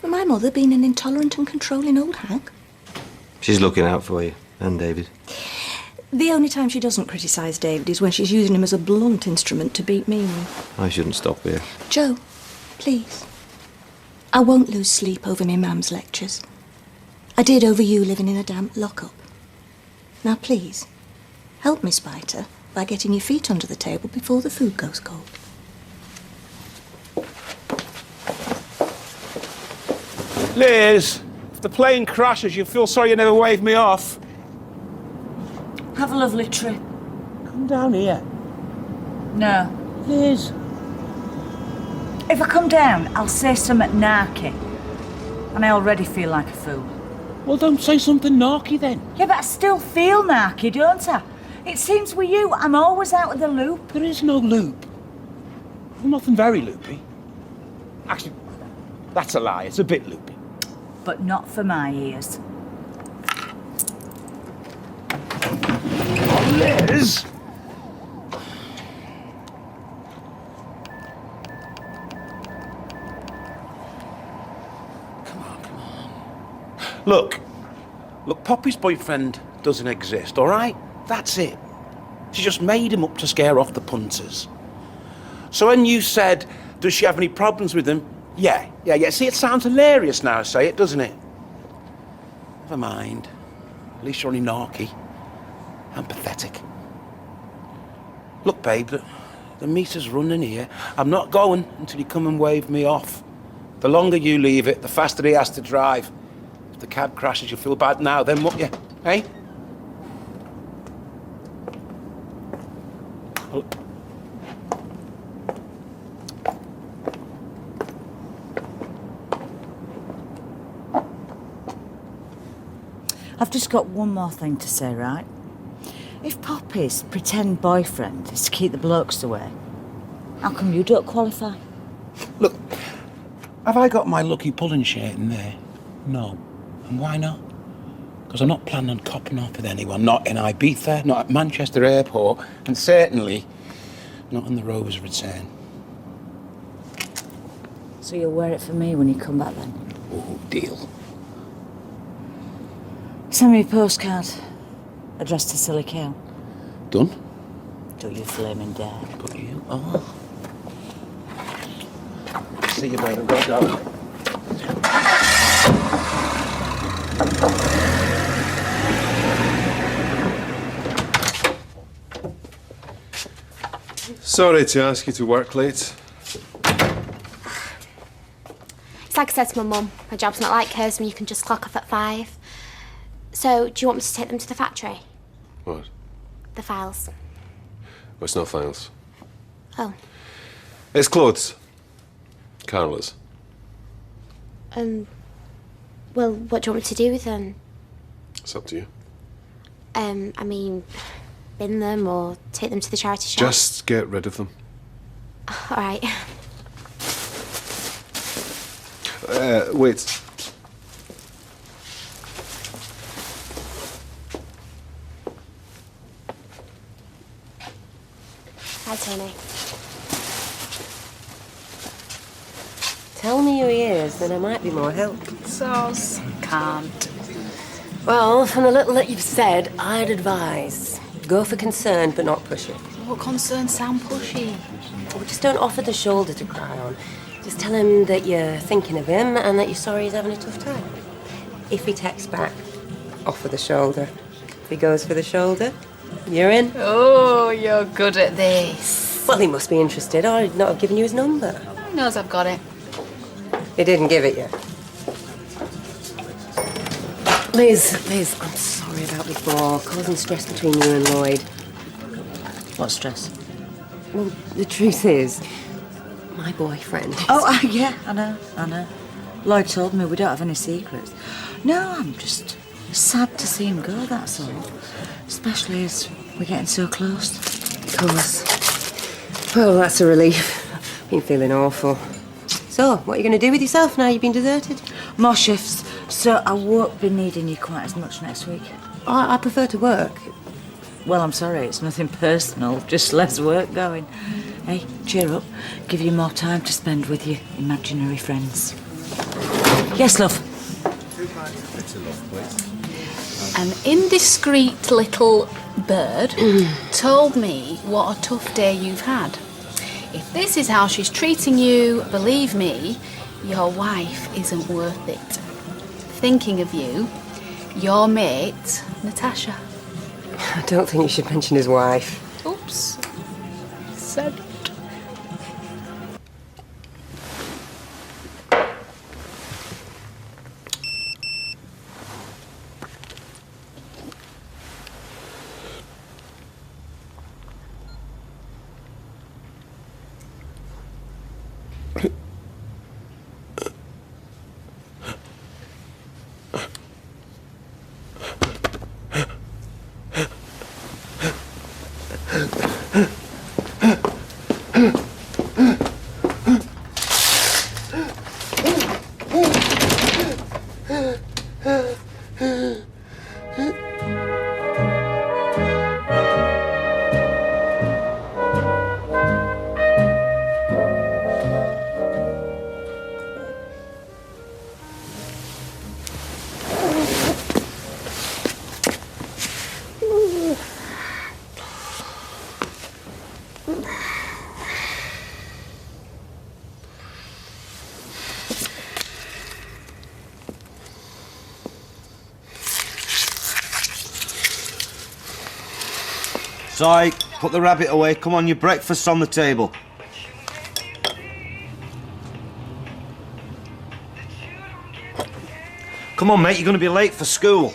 Well, my mother being an intolerant and controlling old hag. She's looking out for you, and David. The only time she doesn't criticise David is when she's using him as a blunt instrument to beat me with. I shouldn't stop here. Joe, please. I won't lose sleep over my mum's lectures. I did over you living in a damp lock-up. Now, please, help me spite her by getting your feet under the table before the food goes cold. Liz, if the plane crashes, you'll feel sorry you never waved me off. Have a lovely trip. Come down here. No. Liz. If I come down, I'll say something narky. And I already feel like a fool. Well, don't say something narky then. Yeah, but I still feel narky, don't I? It seems with you, I'm always out of the loop. There is no loop. Well, nothing very loopy. Actually, that's a lie. It's a bit loopy. But not for my ears. Oh, Liz! Come on. Look, Poppy's boyfriend doesn't exist, all right? That's it. She just made him up to scare off the punters. So when you said, does she have any problems with him? Yeah. See, it sounds hilarious now, say it, doesn't it? Never mind. At least you're only narky. I'm pathetic. Look, babe, the meter's running here. I'm not going until you come and wave me off. The longer you leave it, the faster he has to drive. If the cab crashes, you'll feel bad now, then what you, eh? Oh. I've just got one more thing to say, right? If Poppy's pretend boyfriend is to keep the blokes away, how come you don't qualify? Look, have I got my lucky pulling shirt in there? No. And why not? Because I'm not planning on copping off with anyone. Not in Ibiza, not at Manchester Airport, and certainly not on the Rover's return. So you'll wear it for me when you come back then? Oh, deal. Send me a postcard addressed to Silly Cow. Done? Don't you flaming dare. But you are. See you, babe. I've got to go. Sorry to ask you to work late. It's like I said to my mum, my job's not like hers when you can just clock off at 5. So, do you want me to take them to the factory? What? The files. Well, it's not files. Oh. It's clothes. Carla's. Well, what do you want me to do with them? It's up to you. I mean, bin them or take them to the charity shop? Just get rid of them. All right. Wait. Hi, Tony. Tell me who he is, then I might be more help. Soz. Can't. Well, from the little that you've said, I'd advise go for concern, but not push it. What concerns sound pushy? Well, just don't offer the shoulder to cry on. Just tell him that you're thinking of him and that you're sorry he's having a tough time. If he texts back, offer the shoulder. If he goes for the shoulder, you're in. Oh, you're good at this. Well, he must be interested, or he'd not have given you his number. He knows I've got it. He didn't give it you. Liz, I'm sorry about before, causing stress between you and Lloyd. What stress? Well, the truth is, my boyfriend. Oh, yeah, I know. Lloyd told me we don't have any secrets. No, I'm just sad to see him go, that's all. Especially as we're getting so close. Of course. Well, that's a relief. Been feeling awful. So, what are you going to do with yourself now you've been deserted? More shifts, so I won't be needing you quite as much next week. I prefer to work. Well, I'm sorry, it's nothing personal, just less work going. Hey, cheer up. Give you more time to spend with your imaginary friends. Yes, love. It's a love, please. An indiscreet little bird told me what a tough day you've had. If this is how she's treating you, believe me, your wife isn't worth it. Thinking of you, your mate, Natasha. I don't think you should mention his wife. Oops. Said. Si, put the rabbit away. Come on, your breakfast's on the table. Come on, mate, you're going to be late for school.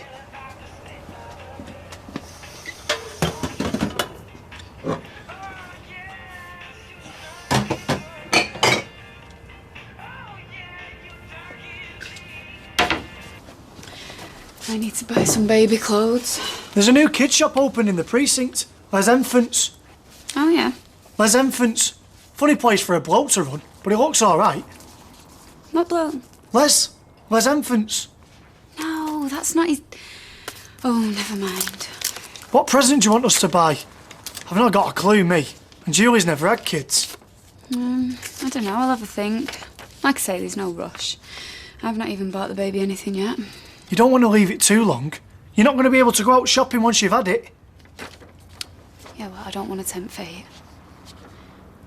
I need to buy some baby clothes. There's a new kid shop open in the precinct. Les Infants. Oh, yeah? Les Infants. Funny place for a bloke to run, but it looks all right. What bloke? Les Infants. No, that's not his... Oh, never mind. What present do you want us to buy? I've not got a clue, me. And Julie's never had kids. I don't know, I'll have a think. Like I say, there's no rush. I've not even bought the baby anything yet. You don't want to leave it too long. You're not going to be able to go out shopping once you've had it. Yeah, well, I don't want to tempt fate.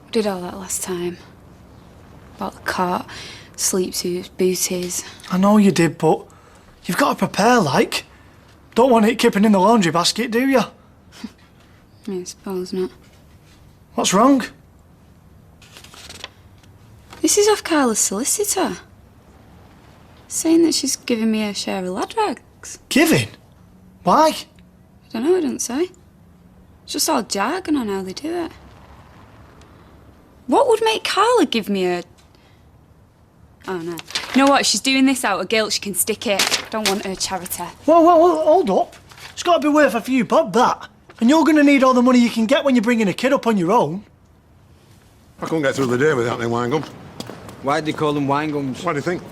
We did all that last time. Bought the cot, sleep suits, booties. I know you did, but you've got to prepare, like. Don't want it kipping in the laundry basket, do you? I suppose not. What's wrong? This is off Carla's solicitor. Saying that she's giving me a share of lad rags. Giving? Why? I don't know, I didn't say. It's just all jargon on how they do it. What would make Carla give me a... Oh, no. You know what? If she's doing this out of guilt, she can stick it. Don't want her charity. Well, hold up. It's got to be worth a few bob, that. And you're going to need all the money you can get when you're bringing a kid up on your own. I couldn't get through the day without them wine gums. Why do they call them wine gums? What do you think?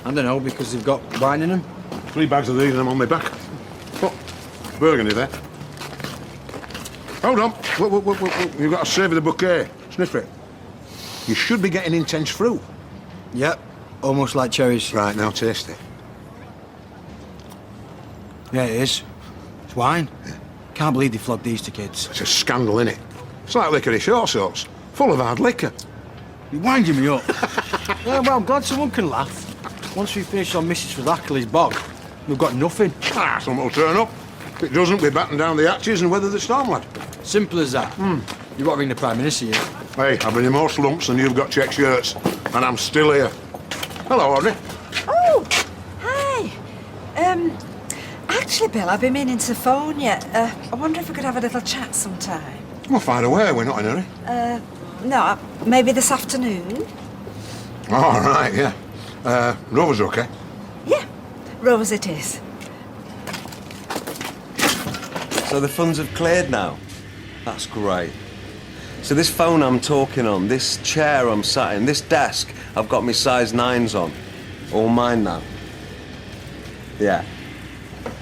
I don't know, because they've got wine in them. 3 bags of these and I'm on my back. Oh, burgundy there. Hold on. Whoa. You've got to savour the bouquet. Sniff it. You should be getting intense fruit. Yep, almost like cherries. Right, now taste it. Yeah, it is. It's wine. Yeah. Can't believe they flogged these to kids. It's a scandal, innit? It's like licorice all sorts. Full of hard liquor. You're winding me up. Yeah, well, I'm glad someone can laugh. Once we finish on Mrs. Fidakali's bog, we've got nothing. Something will turn up. If it doesn't, we batten down the hatches and weather the storm, lad. Simple as that. You've got to ring the Prime Minister here. Hey, I've been in more slumps than you've got check shirts. And I'm still here. Hello, Audrey. Oh, hi. Actually, Bill, I've been meaning to phone you. I wonder if we could have a little chat sometime. Well, fire away. We're not in a hurry. No, maybe this afternoon? All right, yeah. Rover's okay? Yeah, Rose it is. So the funds have cleared now? That's great. So this phone I'm talking on, this chair I'm sat in, this desk I've got my size 9s on, all mine now. Yeah.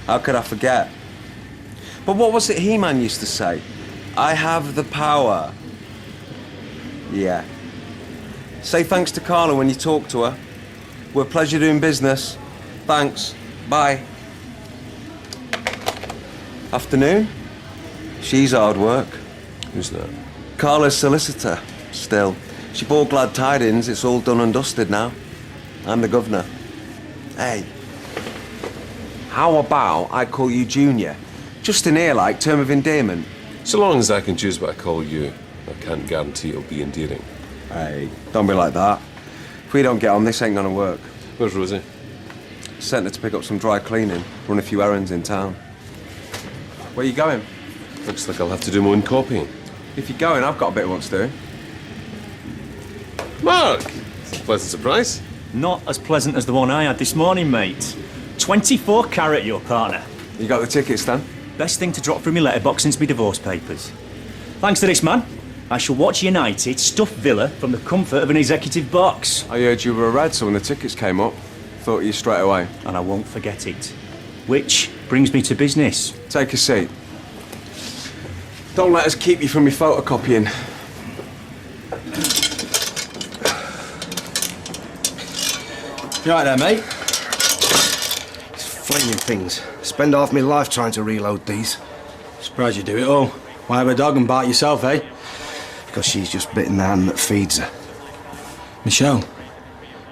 How could I forget? But what was it He-Man used to say? I have the power. Yeah. Say thanks to Carla when you talk to her. We're a pleasure doing business. Thanks. Bye. Afternoon. She's hard work. Who's that? Carla's solicitor. Still. She bought glad tidings. It's all done and dusted now. I'm the governor. Hey. How about I call you Junior? Just in here, like, term of endearment. So long as I can choose what I call you, I can't guarantee it'll be endearing. Hey, don't be like that. If we don't get on, this ain't gonna work. Where's Rosie? Sent her to pick up some dry cleaning, run a few errands in town. Where you going? Looks like I'll have to do my own copying. If you're going, I've got a bit of what's doing. Mark, it's a pleasant surprise. Not as pleasant as the one I had this morning, mate. 24 carat, your partner. You got the tickets then? Best thing to drop through my letterbox since my divorce papers. Thanks to this man, I shall watch United stuff Villa from the comfort of an executive box. I heard you were a Red, so when the tickets came up, thought you straight away. And I won't forget it. Which brings me to business. Take a seat. Don't let us keep you from your photocopying. You right there, mate? These flaming things. Spend half my life trying to reload these. Surprised you do it all. Why have a dog and bite yourself, eh? Because she's just bitten the hand that feeds her. Michelle?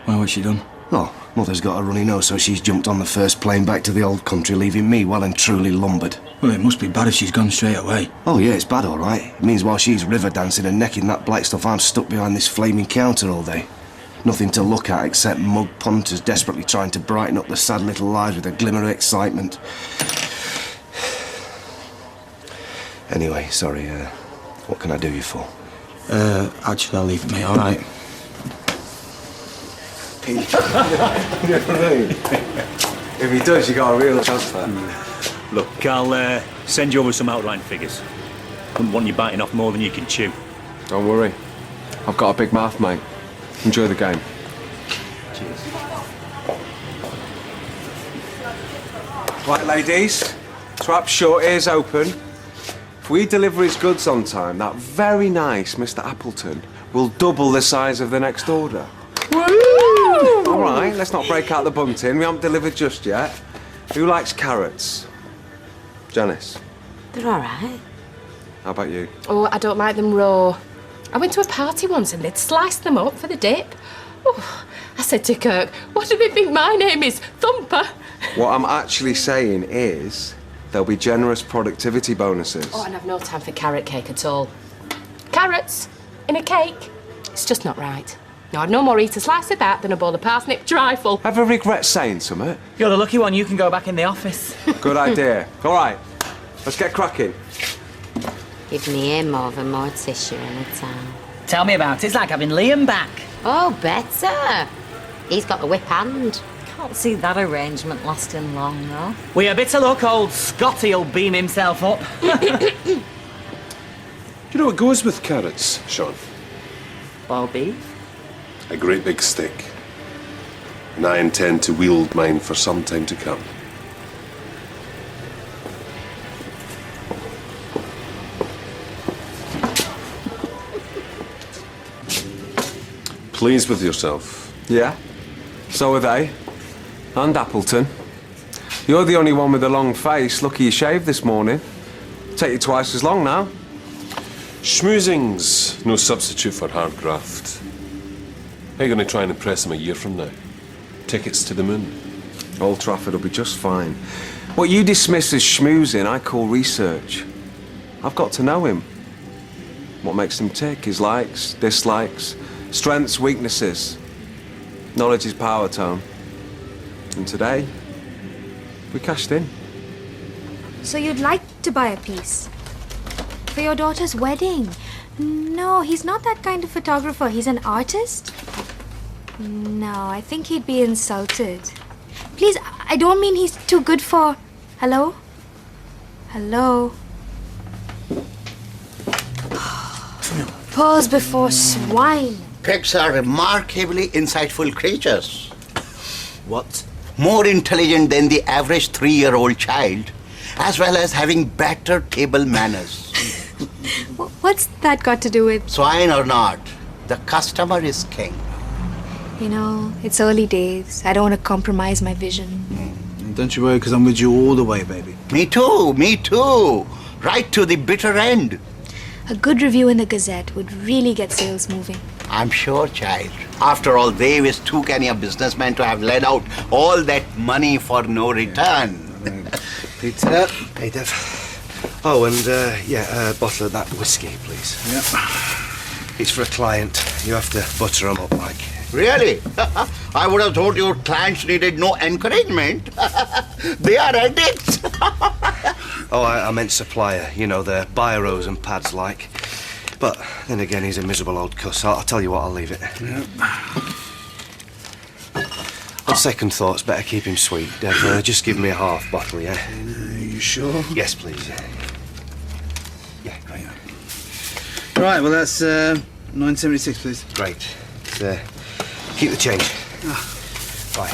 Why, what's she done? Oh, Mother's got a runny nose, so she's jumped on the first plane back to the old country, leaving me well and truly lumbered. Well, it must be bad if she's gone straight away. Oh, yeah, it's bad, all right. It means while she's river dancing and necking that black stuff, I'm stuck behind this flaming counter all day. Nothing to look at except mug punters desperately trying to brighten up the sad little lives with a glimmer of excitement. Anyway, sorry, what can I do you for? Actually, I'll leave it, mate, all right? If he does, you got a real chance there. Look, I'll send you over some outline figures. Wouldn't want you biting off more than you can chew. Don't worry. I've got a big mouth, mate. Enjoy the game. Cheers. Right, ladies. Trap short, ears open. If we deliver his goods on time, that very nice Mr. Appleton will double the size of the next order. Woo! All right, let's not break out the bunting. We haven't delivered just yet. Who likes carrots? Janice? They're all right. How about you? Oh, I don't like them raw. I went to a party once and they'd sliced them up for the dip. Oh, I said to Kirk, what do they think my name is? Thumper? What I'm actually saying is there'll be generous productivity bonuses. Oh, and I've no time for carrot cake at all. Carrots in a cake? It's just not right. No, I'd no more eat a slice of that than a bowl of parsnip trifle. Ever regret saying something? You're the lucky one. You can go back in the office. Good idea. All right, let's get cracking. Give me him over more tissue in a towel. Tell me about it. It's like having Liam back. Oh, better. He's got the whip hand. Can't see that arrangement lasting long, though. With a bit of luck, old Scotty'll beam himself up. Do you know what goes with carrots, Sean? Boiled beef? A great big stick. And I intend to wield mine for some time to come. Pleased with yourself? Yeah, so are they. And Appleton. You're the only one with a long face. Lucky you shaved this morning. Take you twice as long now. Schmoozing's no substitute for hard graft. How are you going to try and impress him a year from now? Tickets to the moon. Old Trafford will be just fine. What you dismiss as schmoozing, I call research. I've got to know him. What makes him tick, his likes, dislikes, strengths, weaknesses. Knowledge is power, Tone. And today, we cashed in. So you'd like to buy a piece? For your daughter's wedding? No, he's not that kind of photographer. He's an artist. No, I think he'd be insulted. Please, I don't mean he's too good for... Hello? Hello? Pearls before swine. Pigs are remarkably insightful creatures. What? More intelligent than the average 3-year-old child, as well as having better table manners. What's that got to do with... Swine or not, the customer is king. You know, it's early days. I don't want to compromise my vision. Don't you worry, because I'm with you all the way, baby. Me too, me too. Right to the bitter end. A good review in the Gazette would really get sales moving. I'm sure, child. After all, Dave is too canny a businessman to have let out all that money for no return. Peter. Hey, Dev. Oh, and, a bottle of that whiskey, please. Yep. It's for a client. You have to butter them up, like. Really? I would have thought your clients needed no encouragement. They are addicts. Oh, I meant supplier. You know, the biros and pads, like. But then again, he's a miserable old cuss. I'll tell you what, I'll leave it. Yep. On second thoughts, better keep him sweet. Dev, just give me a half bottle, yeah? Are you sure? Yes, please. Yeah, great. Right, well, that's 9.76, please. Great. Keep the change. Bye.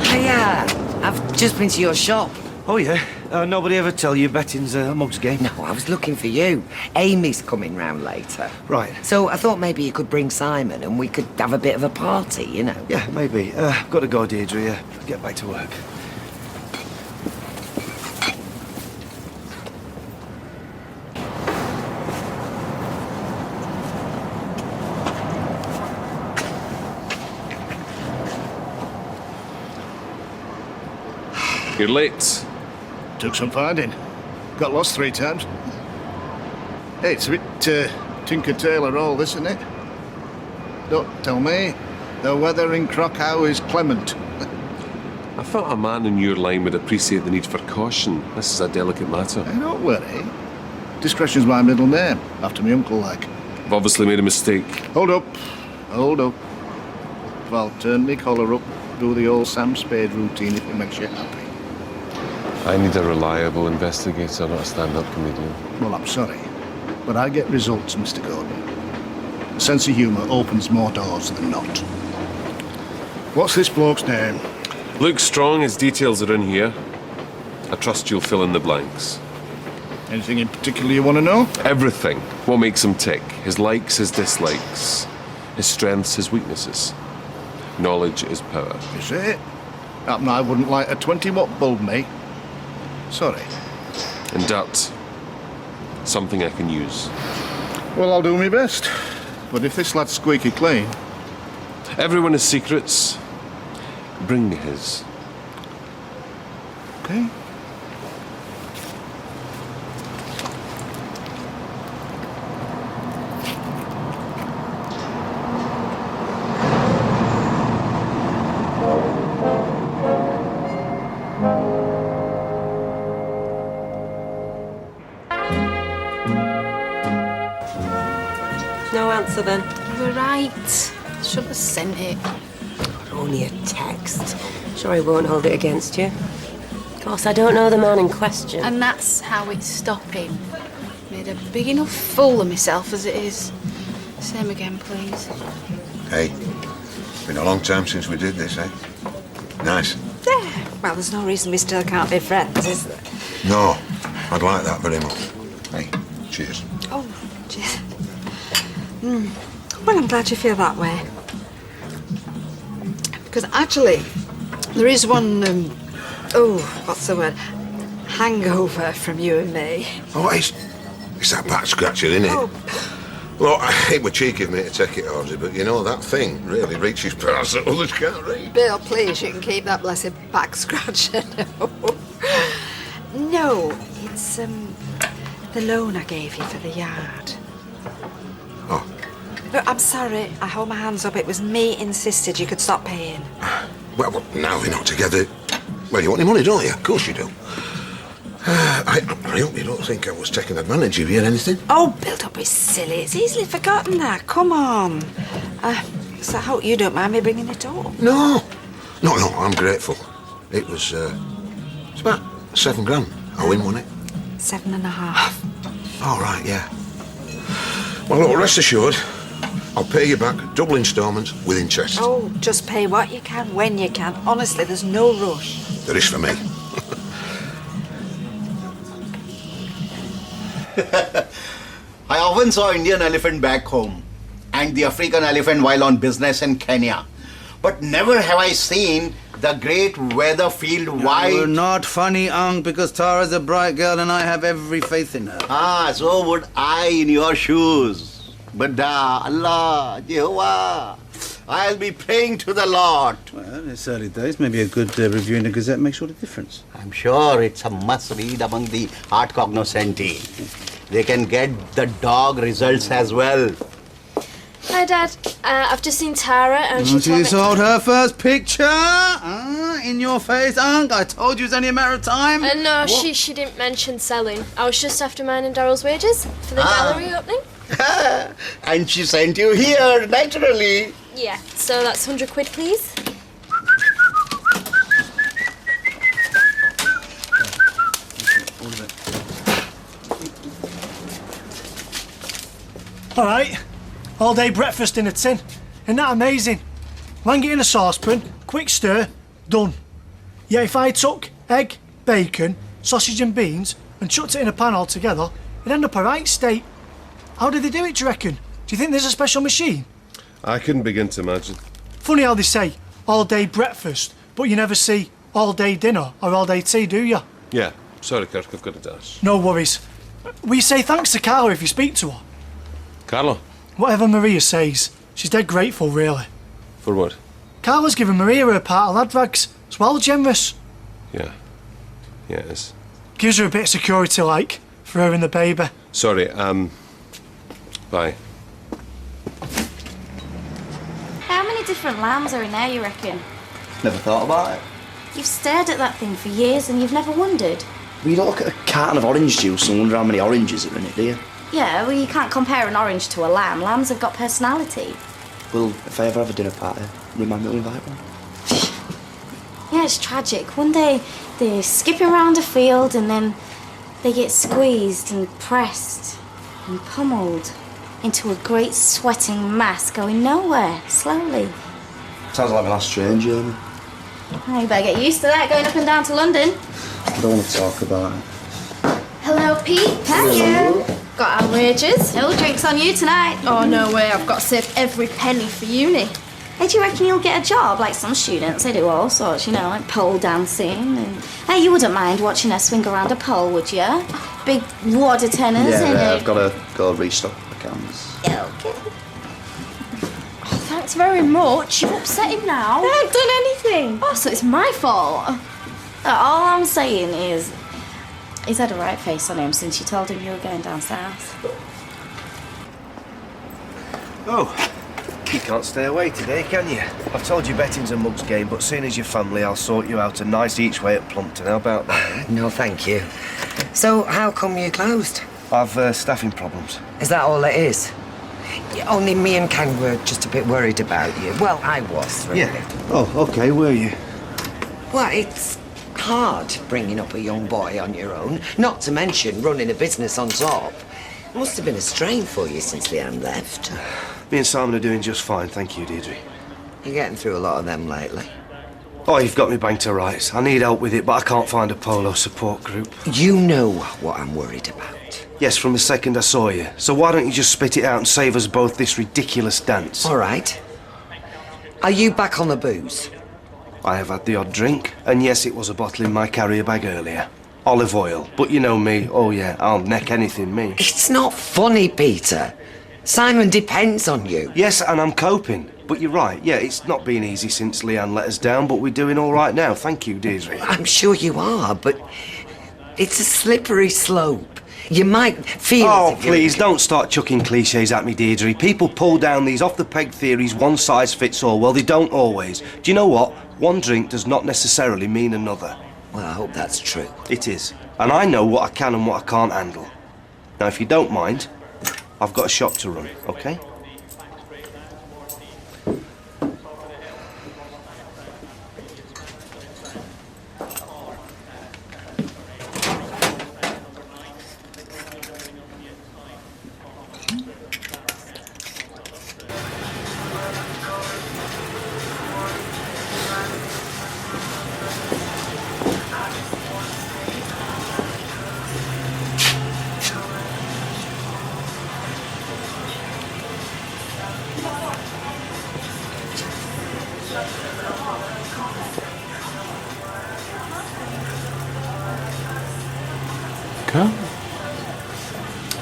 Hiya! I've just been to your shop. Oh, yeah? Nobody ever tell you betting's a mug's game? No, I was looking for you. Amy's coming round later. Right. So I thought maybe you could bring Simon and we could have a bit of a party, you know. Yeah, maybe. Got to go, Deirdre. Get back to work. You're late. Took some finding. Got lost 3 times. Hey, it's a bit Tinker Tailor all this, isn't it? Don't tell me. The weather in Krakow is clement. I thought a man in your line would appreciate the need for caution. This is a delicate matter. Hey, don't worry. Discretion's my middle name, after my uncle, like. I've obviously made a mistake. Hold up. Hold up. I'll turn me collar up, do the old Sam Spade routine if it makes you happy. I need a reliable investigator, not a stand-up comedian. Well, I'm sorry, but I get results, Mr. Gordon. A sense of humour opens more doors than not. What's this bloke's name? Luke Strong, his details are in here. I trust you'll fill in the blanks. Anything in particular you want to know? Everything. What makes him tick? His likes, his dislikes. His strengths, his weaknesses. Knowledge is power. You say? Happen I wouldn't light a 20-watt bulb, mate. Sorry. And dirt. Something I can use. Well, I'll do my best. But if this lad's squeaky clean... Everyone has secrets. Bring me his. Okay. No answer then? You were right. Should have sent it. Only a text. Sure, I won't hold it against you. Of course, I don't know the man in question. And that's how it's stopping. Made a big enough fool of myself as it is. Same again, please. Hey, been a long time since we did this, eh? Nice. Yeah. Well, there's no reason we still can't be friends, is there? No, I'd like that very much. Hey, cheers. Oh, cheers. Well, I'm glad you feel that way. Because actually, there is one, what's the word? Hangover from you and me. Oh, it's that back scratcher, isn't it? Oh. Look, it were cheeky of me to take it, Ozzy, but you know, that thing really reaches past that others can't reach. Bill, please, you can keep that blessed back scratcher. No, it's, the loan I gave you for the yard. Oh. Look, I'm sorry. I hold my hands up. It was me insisted you could stop paying. Well, now we're not together. Well, you want your money, don't you? Of course you do. I hope you don't think I was taking advantage of you or anything. Oh, Bill, don't be silly. It's easily forgotten that. Come on. So I hope you don't mind me bringing it up. No, I'm grateful. It was, it's about £7 I win, wasn't it? 7.5. All right, yeah. Well, look, rest assured, I'll pay you back double instalments with interest. Oh, just pay what you can, when you can. Honestly, there's no rush. There is for me. I often saw Indian elephant back home and the African elephant while on business in Kenya. But never have I seen the great Weatherfield white... You're not funny, Ang, because Tara's a bright girl and I have every faith in her. Ah, so would I in your shoes. But Allah, Jehovah, I'll be praying to the Lord. Well, it's early days. Maybe a good review in the Gazette makes all the difference. I'm sure it's a must-read among the art cognoscenti. They can get the dog results as well. Hi, Dad. I've just seen Tara and she She sold her first picture in your your face, Unc. I told you it's only a matter of time. No, she didn't mention selling. I was just after mine and Daryl's wages for the gallery opening. And she sent you here, naturally. Yeah, so that's 100 quid, please. All right, all day breakfast in a tin. Isn't that amazing? Lang it in a saucepan, quick stir, done. Yeah, if I took egg, bacon, sausage and beans and chucked it in a pan all together, it'd end up a right state. How do they do it, do you reckon? Do you think there's a special machine? I couldn't begin to imagine. Funny how they say all day breakfast, but you never see all day dinner or all day tea, do you? Yeah, sorry, Kirk, I've got a dash. No worries. We say thanks to Carla if you speak to her. Carlo? Whatever Maria says, she's dead grateful, really. For what? Carla's given Maria her part of lad rags. It's well generous. Yeah. Yeah, it is. Gives her a bit of security, like, for her and the baby. Sorry, bye. How many different lambs are in there, you reckon? Never thought about it. You've stared at that thing for years and you've never wondered. Well, you don't look at a carton of orange juice and wonder how many oranges are in it, do you? Yeah, well, you can't compare an orange to a lamb. Lambs have got personality. Well, if I ever have a dinner party, remind me to invite one. Yeah, it's tragic. One day they're skipping around a field and then they get squeezed and pressed and pummeled into a great sweating mass going nowhere, slowly. Sounds like my last train journey. Oh, you better get used to that, going up and down to London. I don't want to talk about it. Hello, Pete. Hello. Got our wages. No drinks on you tonight. Oh, no way. I've got to save every penny for uni. Hey, do you reckon you'll get a job? Like some students, they do all sorts, you know, like pole dancing. And hey, you wouldn't mind watching her swing around a pole, would you? Big water tenors. Yeah, I've got to go restock the cans. Yeah, okay. Oh, thanks very much. You've upset him now. I haven't done anything. Oh, so it's my fault. All I'm saying is, he's had a right face on him since you told him you were going down south. Oh, you can't stay away today, can you? I've told you betting's a mug's game, but seeing as your family, I'll sort you out a nice each way at Plumpton. How about that? No, thank you. So, how come you closed? I've staffing problems. Is that all it is? Yeah, only me and Kang were just a bit worried about you. Well, I was, really. Yeah. Oh, okay, were you? Well, it's hard bringing up a young boy on your own, not to mention running a business on top. Must have been a strain for you since Leanne left. Me and Simon are doing just fine, thank you, Deirdre. You're getting through a lot of them lately. Oh, you've got me banged to rights. I need help with it, but I can't find a polo support group. You know what I'm worried about. Yes, from the second I saw you. So why don't you just spit it out and save us both this ridiculous dance? All right. Are you back on the booze? I have had the odd drink, and yes, it was a bottle in my carrier bag earlier. Olive oil, but you know me. Oh yeah, I'll neck anything, me. It's not funny, Peter. Simon depends on you. Yes, and I'm coping. But you're right, yeah, it's not been easy since Leanne let us down, but we're doing all right now. Thank you, Deirdre. I'm sure you are, but it's a slippery slope. You might feel... Oh, please, don't start chucking cliches at me, Deirdre. People pull down these off-the-peg theories, one size fits all. Well, they don't always. Do you know what? One drink does not necessarily mean another. Well, I hope that's true. It is. And I know what I can and what I can't handle. Now, if you don't mind, I've got a shop to run, OK?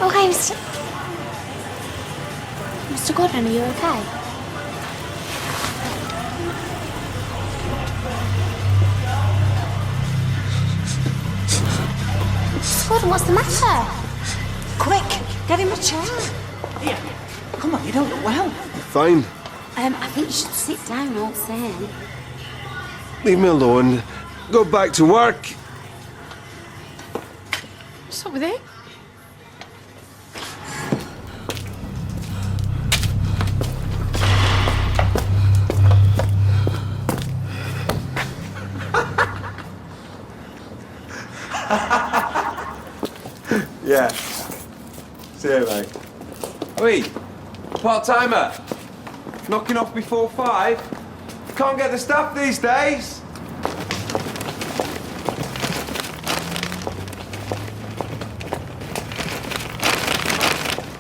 Okay, Mr. Gordon, are you okay? Mr. Gordon, what's the matter? Quick, get him a chair. Here, come on, you don't look well. Fine. I think you should sit down, old Sam. Leave me alone. go back to work. What's up with it? Yeah. See you, mate. Oi, part-timer. Knocking off before 5. Can't get the staff these days.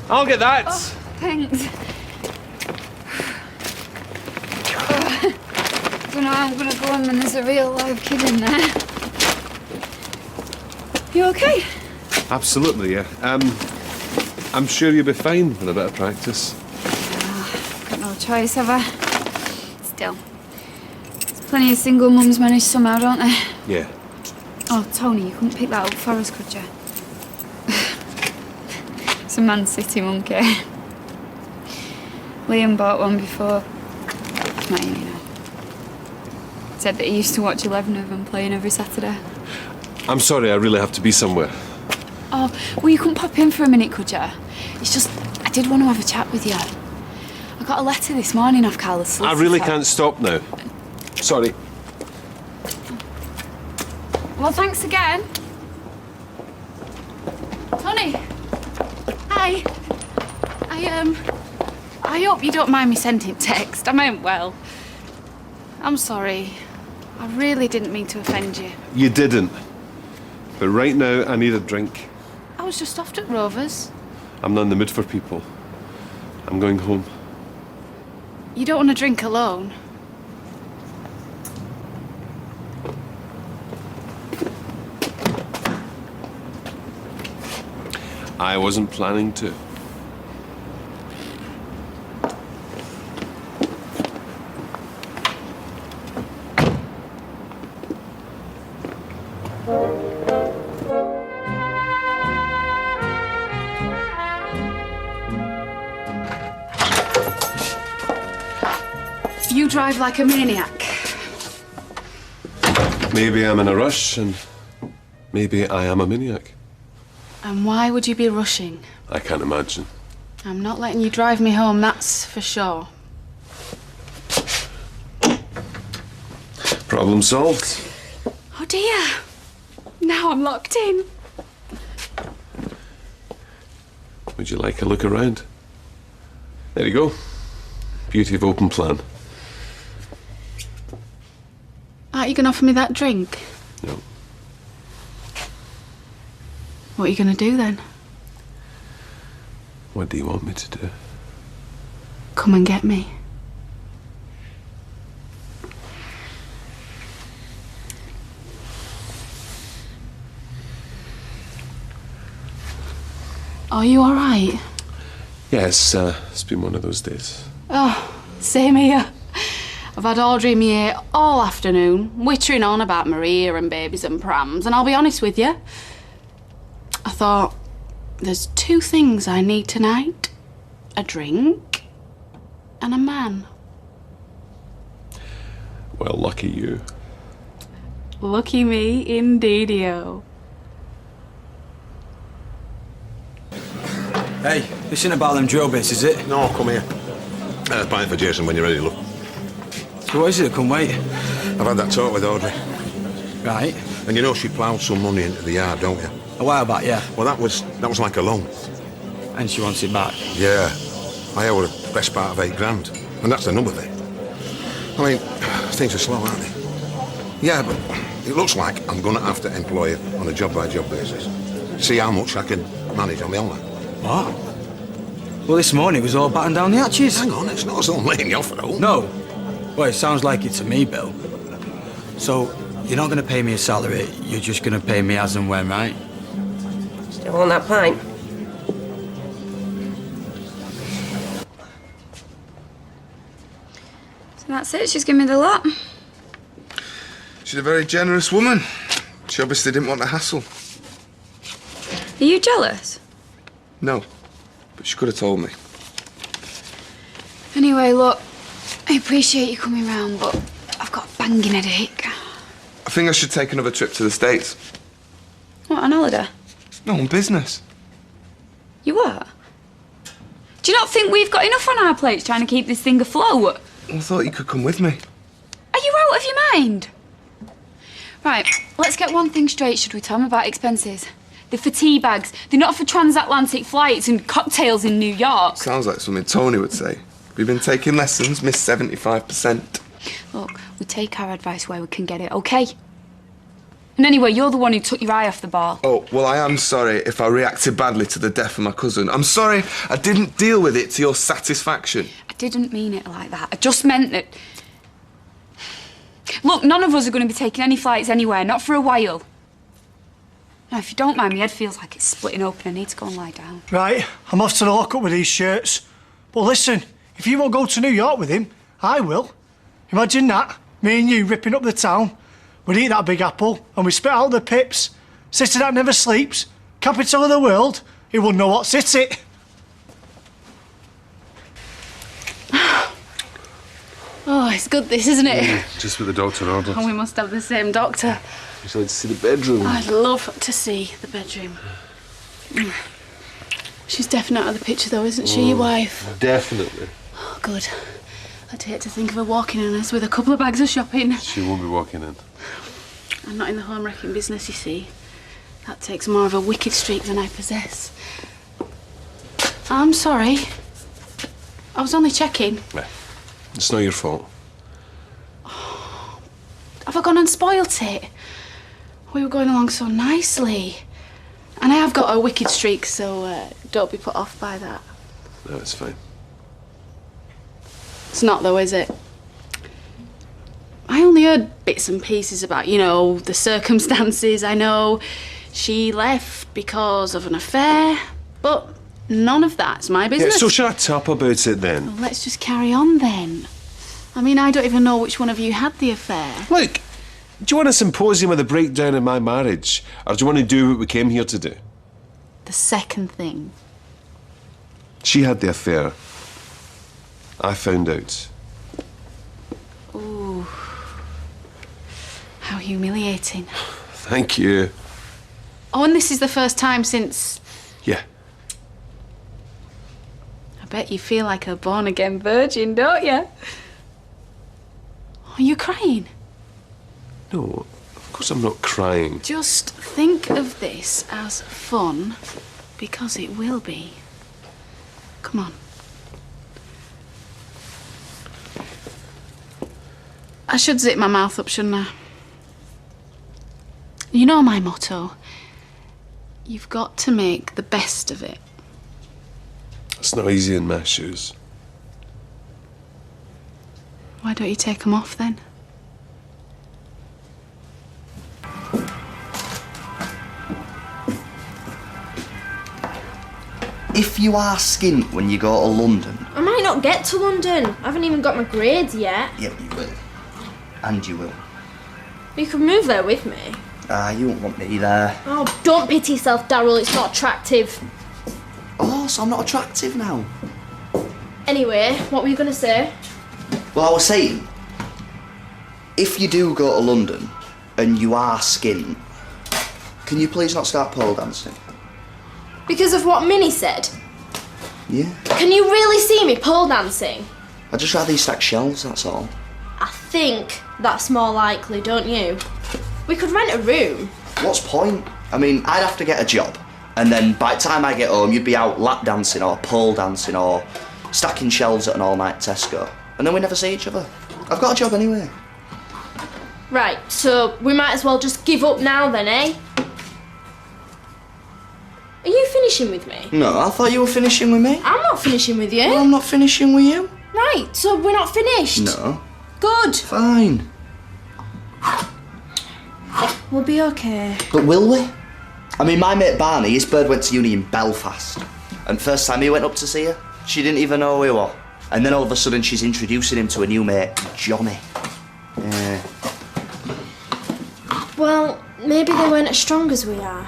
I'll get that. Oh, thanks. I don't know how I'm gonna go on when there's a real live kid in there. You okay? Absolutely, yeah. I'm sure you'll be fine with a bit of practice. Got no choice, have I? Still. There's plenty of single mums manage somehow, don't they? Yeah. Oh, Tony, you couldn't pick that up for us, could you? It's a Man City monkey. Liam bought one before. Mine, you know. Said that he used to watch 11 of them playing every Saturday. I'm sorry, I really have to be somewhere. Oh, well, you couldn't pop in for a minute, could you? It's just, I did want to have a chat with you. I got a letter this morning off Carla's solicitor. I really can't stop now. Sorry. Well, thanks again. Tony. Hi. I hope you don't mind me sending text. I meant well. I'm sorry. I really didn't mean to offend you. You didn't. But right now, I need a drink. I was just off at Rovers. I'm not in the mood for people. I'm going home. You don't want to drink alone? I wasn't planning to. You drive like a maniac. Maybe I'm in a rush, and maybe I am a maniac. And why would you be rushing? I can't imagine. I'm not letting you drive me home, that's for sure. Problem solved. Oh dear. Now I'm locked in. Would you like a look around? There you go. Beauty of open plan. Aren't you going to offer me that drink? No. What are you going to do then? What do you want me to do? Come and get me. Are you all right? Yes, it's been one of those days. Oh, same here. I've had Audrey in my ear all afternoon, wittering on about Maria and babies and prams, and I'll be honest with you. I thought, there's 2 things I need tonight. A drink and a man. Well, lucky you. Lucky me, indeedio. Hey, this isn't about them drill bits, is it? No, come here. Pint for Jason when you're ready, look. So what is it? Come wait. I've had that talk with Audrey. Right. And you know she ploughed some money into the yard, don't you? A while back, yeah. Well, that was like a loan. And she wants it back? Yeah. I owe her the best part of 8 grand. And that's the number thing. I mean, things are slow, aren't they? Yeah, but it looks like I'm going to have to employ her on a job-by-job basis. See how much I can manage on my own. What? Well, this morning it was all batting down the hatches. Hang on, it's not as though I'm laying you off at all. No. Well, it sounds like it to me, Bill. So, you're not going to pay me a salary, you're just going to pay me as and when, right? Still want that pint? So that's it, she's given me the lot. She's a very generous woman. She obviously didn't want a hassle. Are you jealous? No, but she could have told me. Anyway, look, I appreciate you coming round, but I've got a banging headache. I think I should take another trip to the States. What, on holiday? No, on business. You are? Do you not think we've got enough on our plates trying to keep this thing afloat? I thought you could come with me. Are you out of your mind? Right, let's get one thing straight, should we, Tom, about expenses? They're for tea bags. They're not for transatlantic flights and cocktails in New York. Sounds like something Tony would say. We've been taking lessons, missed 75%. Look, we take our advice where we can get it, OK? And anyway, you're the one who took your eye off the ball. Oh, well, I am sorry if I reacted badly to the death of my cousin. I'm sorry I didn't deal with it to your satisfaction. I didn't mean it like that. I just meant that... Look, none of us are going to be taking any flights anywhere, not for a while. Now, if you don't mind, my head feels like it's splitting open. I need to go and lie down. Right, I'm off to the lockup with these shirts. But listen, if you won't go to New York with him, I will. Imagine that, me and you ripping up the town. We'd eat that big apple and we spit out the pips. City that never sleeps, capital of the world, he wouldn't know what's it. Oh, it's good this, isn't it? Just what the doctor ordered. And we must have the same doctor. Would you like to see the bedroom? I'd love to see the bedroom. She's definitely out of the picture though, isn't she, your wife? Definitely. Oh, good. I'd hate to think of her walking in us with a couple of bags of shopping. She won't be walking in. I'm not in the home wrecking business, you see. That takes more of a wicked streak than I possess. I'm sorry. I was only checking. Nah, it's not your fault. Have I gone and spoilt it? We were going along so nicely. And I have got a wicked streak, so don't be put off by that. No, it's fine. It's not though, is it? I only heard bits and pieces about, you know, the circumstances. I know she left because of an affair, but none of that's my business. Yeah, so shut up about it then. Well, let's just carry on then. I mean, I don't even know which one of you had the affair. Look, do you want a symposium with a breakdown of my marriage? Or do you want to do what we came here to do? The second thing. She had the affair. I found out. Ooh. How humiliating. Thank you. Oh, and this is the first time since... Yeah. I bet you feel like a born-again virgin, don't you? Are you crying? No, of course I'm not crying. Just think of this as fun, because it will be. Come on. I should zip my mouth up, shouldn't I? You know my motto. You've got to make the best of it. It's not easy in my shoes. Why don't you take them off then? If you are skint when you go to London... I might not get to London. I haven't even got my grades yet. Yep, you will. And you will. You could move there with me. You won't want me there. Oh, don't pity yourself, Daryl. It's not attractive. Oh, so I'm not attractive now? Anyway, what were you going to say? Well, I was saying, if you do go to London and you are skint, can you please not start pole dancing? Because of what Minnie said? Yeah. Can you really see me pole dancing? I'd just rather you stack shelves, that's all. I think that's more likely, don't you? We could rent a room. What's point? I mean, I'd have to get a job, and then by the time I get home, you'd be out lap dancing or pole dancing or stacking shelves at an all-night Tesco, and then we never see each other. I've got a job anyway. Right, so we might as well just give up now then, eh? Are you finishing with me? No, I thought you were finishing with me. I'm not finishing with you. Well, I'm not finishing with you. Right, so we're not finished? No. Good. Fine. We'll be okay. But will we? I mean, my mate Barney, his bird went to uni in Belfast. And first time he went up to see her, she didn't even know who he was. And then all of a sudden she's introducing him to a new mate, Johnny. Yeah. Well, maybe they weren't as strong as we are.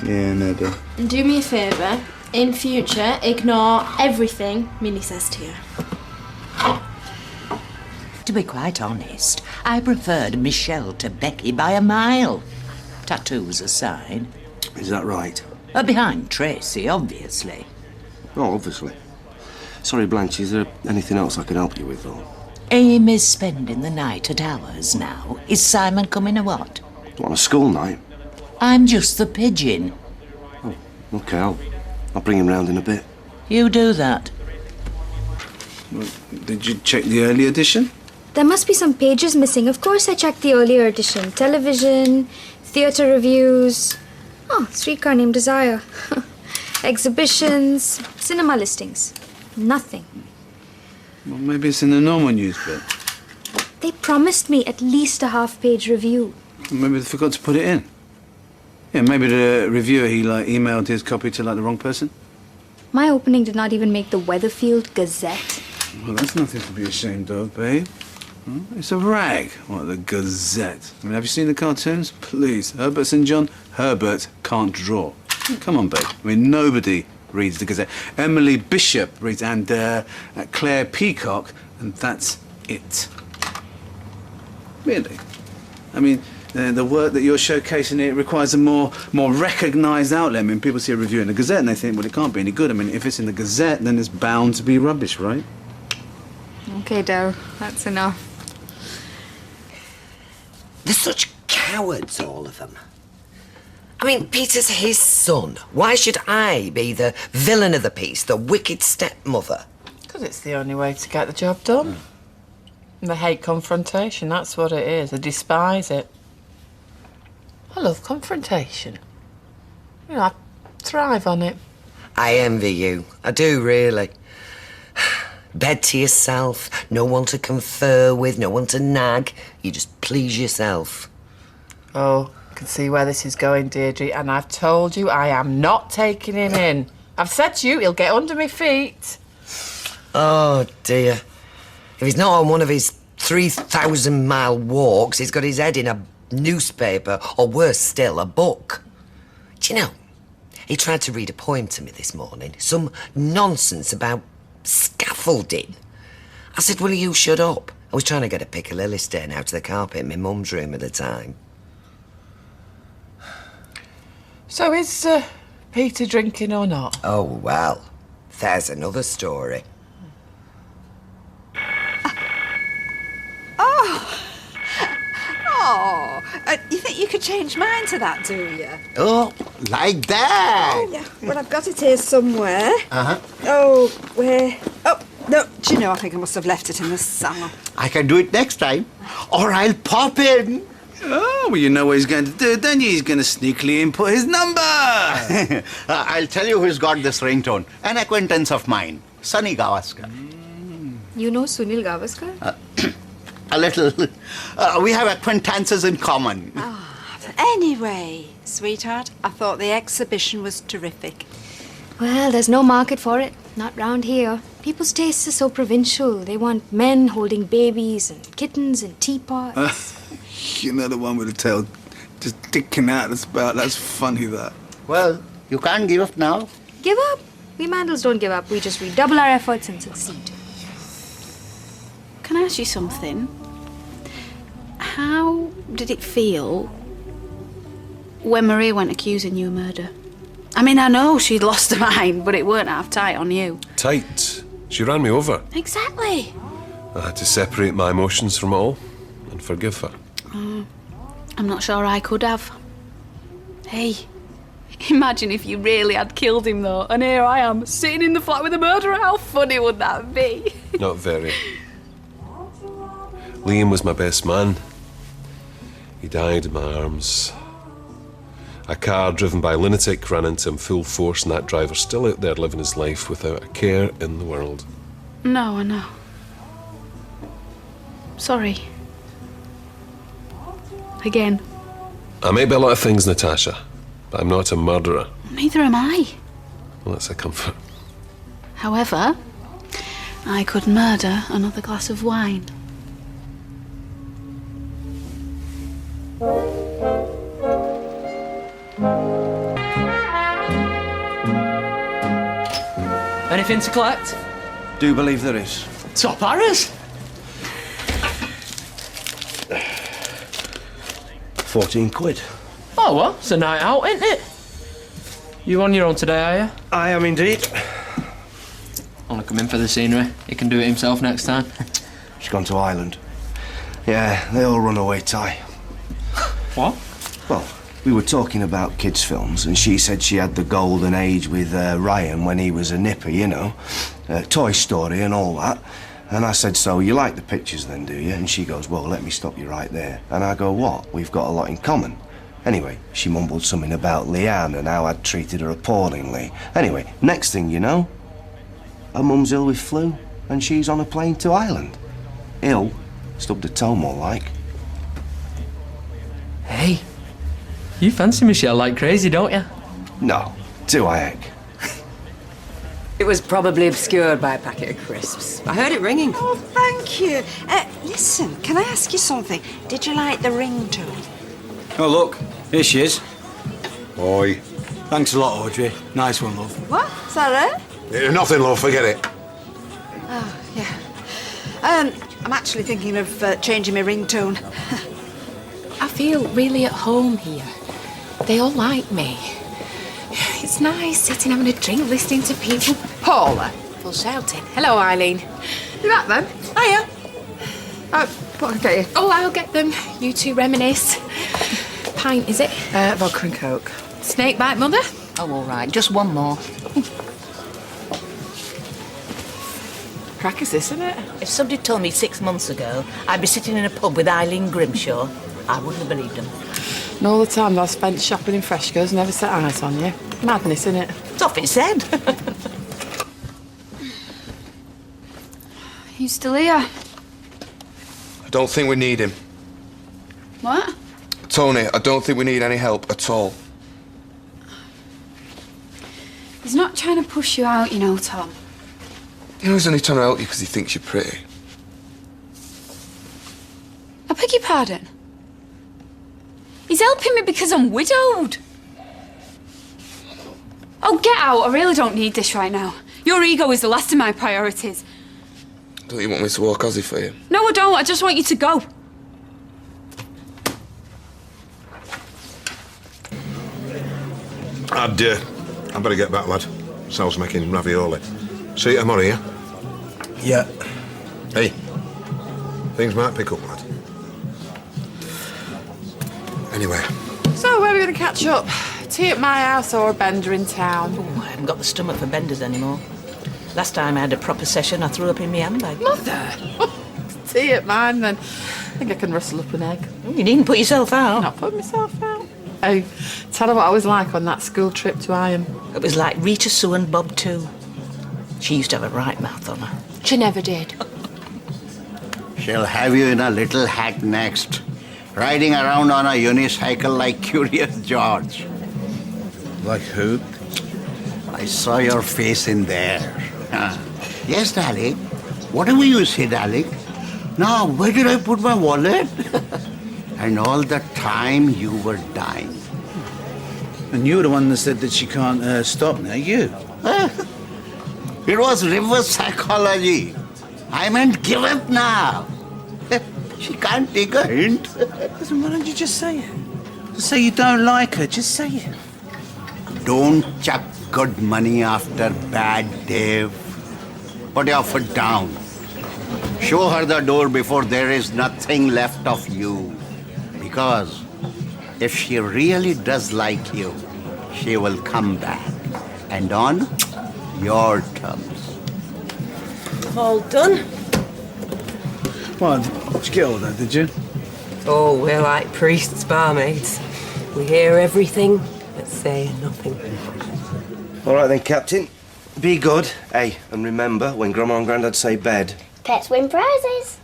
Yeah, maybe. And do me a favour, in future, ignore everything Minnie says to you. be quite honest, I preferred Michelle to Becky by a mile. Tattoos aside. Is that right? Behind Tracy, obviously. Oh, obviously. Sorry, Blanche, is there anything else I can help you with, though? Amy's spending the night at ours now. Is Simon coming or what? On a school night? I'm just the pigeon. Oh, OK, I'll bring him round in a bit. You do that. Well, did you check the early edition? There must be some pages missing. Of course I checked the earlier edition. Television, theatre reviews. Oh, Streetcar Named Desire. Exhibitions, cinema listings. Nothing. Well, maybe it's in the normal news bit. They promised me at least a half-page review. Maybe they forgot to put it in. Yeah, maybe the reviewer, he emailed his copy to the wrong person. My opening did not even make the Weatherfield Gazette. Well, that's nothing to be ashamed of, babe. It's a rag. What, the Gazette? I mean, have you seen the cartoons? Please, Herbert St. John, Herbert can't draw. Come on, babe. I mean, nobody reads the Gazette. Emily Bishop reads, and Claire Peacock, and that's it. Really? I mean, the work that you're showcasing here requires a more recognised outlet. I mean, people see a review in the Gazette and they think, well, it can't be any good. I mean, if it's in the Gazette, then it's bound to be rubbish, right? Okay, Doe, that's enough. They're such cowards, all of them. I mean, Peter's his son. Why should I be the villain of the piece, the wicked stepmother? Because it's the only way to get the job done. They hate confrontation, that's what it is. They despise it. I love confrontation. You know, I thrive on it. I envy you. I do, really. Bed to yourself, no one to confer with, no one to nag. You just please yourself. Oh, I can see where this is going, Deirdre, and I've told you I am not taking him in. I've said to you, he'll get under my feet. Oh, dear. If he's not on one of his 3,000-mile walks, he's got his head in a newspaper, or worse still, a book. Do you know, he tried to read a poem to me this morning, some nonsense about scaffolding. I said, will you shut up? I was trying to get a Piccadilly stain out of the carpet in my mum's room at the time. So is Peter drinking or not? Oh, well, there's another story. You think you could change mine to that, do you? Oh, like that? Oh, yeah. Well, I've got it here somewhere. Uh-huh. Oh, where? Oh, no, do you know, I think I must have left it in the salon. I can do it next time. Or I'll pop in. Oh, well, you know what he's going to do, don't you? He's going to sneakily input his number. I'll tell you who's got this ringtone. An acquaintance of mine, Sunny Gavaskar. You know Sunil Gavaskar? A little. We have acquaintances in common. Anyway, sweetheart, I thought the exhibition was terrific. Well, there's no market for it. Not round here. People's tastes are so provincial. They want men holding babies and kittens and teapots. You know the one with the tail just sticking out the spout. That's funny, that. Well, you can't give up now. Give up? We Mandels don't give up. We just redouble our efforts and succeed. Can I ask you something? How did it feel when Maria went accusing you of murder? I mean, I know she'd lost her mind, but it weren't half tight on you. Tight. She ran me over. Exactly. I had to separate my emotions from it all and forgive her. I'm not sure I could have. Hey, imagine if you really had killed him, though, and here I am, sitting in the flat with a murderer. How funny would that be? Not very. Liam was my best man. He died in my arms. A car driven by a lunatic ran into him full force, and that driver's still out there living his life without a care in the world. No, I know. Sorry. Again. I may be a lot of things, Natasha, but I'm not a murderer. Neither am I. Well, that's a comfort. However, I could murder another glass of wine. Anything to collect? Do believe there is. Top Harris? 14 quid. Oh, well, it's a night out, isn't it? You on your own today, are you? I am indeed. Want to come in for the scenery? He can do it himself next time. She's gone to Ireland. Yeah, they all run away, Ty. What? Well, we were talking about kids' films, and she said she had the golden age with Ryan when he was a nipper, you know. Toy Story and all that. And I said, so you like the pictures then, do you? And she goes, well, let me stop you right there. And I go, what? We've got a lot in common. Anyway, she mumbled something about Leanne and how I'd treated her appallingly. Anyway, next thing you know, her mum's ill with flu, and she's on a plane to Ireland. Ill, stubbed her toe more like. Hey, you fancy Michelle like crazy, don't you? No, do I, Egg? It was probably obscured by a packet of crisps. I heard it ringing. Oh, thank you. Listen, can I ask you something? Did you like the ringtone? Oh, look, here she is. Oi. Thanks a lot, Audrey. Nice one, love. What? Is that it? Nothing, love, forget it. Oh, yeah. I'm actually thinking of changing my ringtone. I feel really at home here. They all like me. It's nice sitting having a drink, listening to people. Paula, full shouting. Hello, Eileen. You back then? Hiya. What can I get you? Oh, I'll get them. You two reminisce. Pint, is it? Vodka and Coke. Snake bite, mother? Oh, all right. Just one more. Crackers, isn't it? If somebody told me 6 months ago I'd be sitting in a pub with Eileen Grimshaw, I wouldn't have believed them. And all the time I've spent shopping in Freshco's, never set eyes on you. Madness, innit? It's off its head. You still here? I don't think we need him. What? Tony, I don't think we need any help at all. He's not trying to push you out, you know, Tom. You know, he's only trying to help you because he thinks you're pretty. I beg your pardon? He's helping me because I'm widowed. Oh, get out. I really don't need this right now. Your ego is the last of my priorities. Don't you want me to walk Ozzy for you? No, I don't. I just want you to go. I'd better get back, lad. Sal's making ravioli. See you tomorrow, yeah? Yeah. Hey, things might pick up, lad. Anyway, So, where are we going to catch up? Tea at my house or a bender in town? Oh, I haven't got the stomach for benders anymore. Last time I had a proper session, I threw up in my handbag. Mother! Tea at mine, then. I think I can rustle up an egg. You needn't put yourself out. Not put myself out. Oh, tell her what I was like on that school trip to Iron. It was like Rita Sue and Bob too. She used to have a right mouth on her. She never did. She'll have you in a little hat next, riding around on a unicycle like Curious George. Like who? I saw your face in there. Yes, darling. Whatever you say, darling. Now, where did I put my wallet? And all the time you were dying. And you were the one that said that she can't stop now, you. It was reverse psychology. I meant give up now. She can't take a hint. Listen, why don't you just say it? Just say you don't like her, just say it. Don't chuck good money after bad, Dave. Put your foot down. Show her the door before there is nothing left of you. Because if she really does like you, she will come back. And on your terms. All done? What, did you get all that, did you? Oh, we're like priests, barmaids. We hear everything, but say nothing. All right then, Captain. Be good. Hey, and remember, when Grandma and Grandad say bed. Pets win prizes.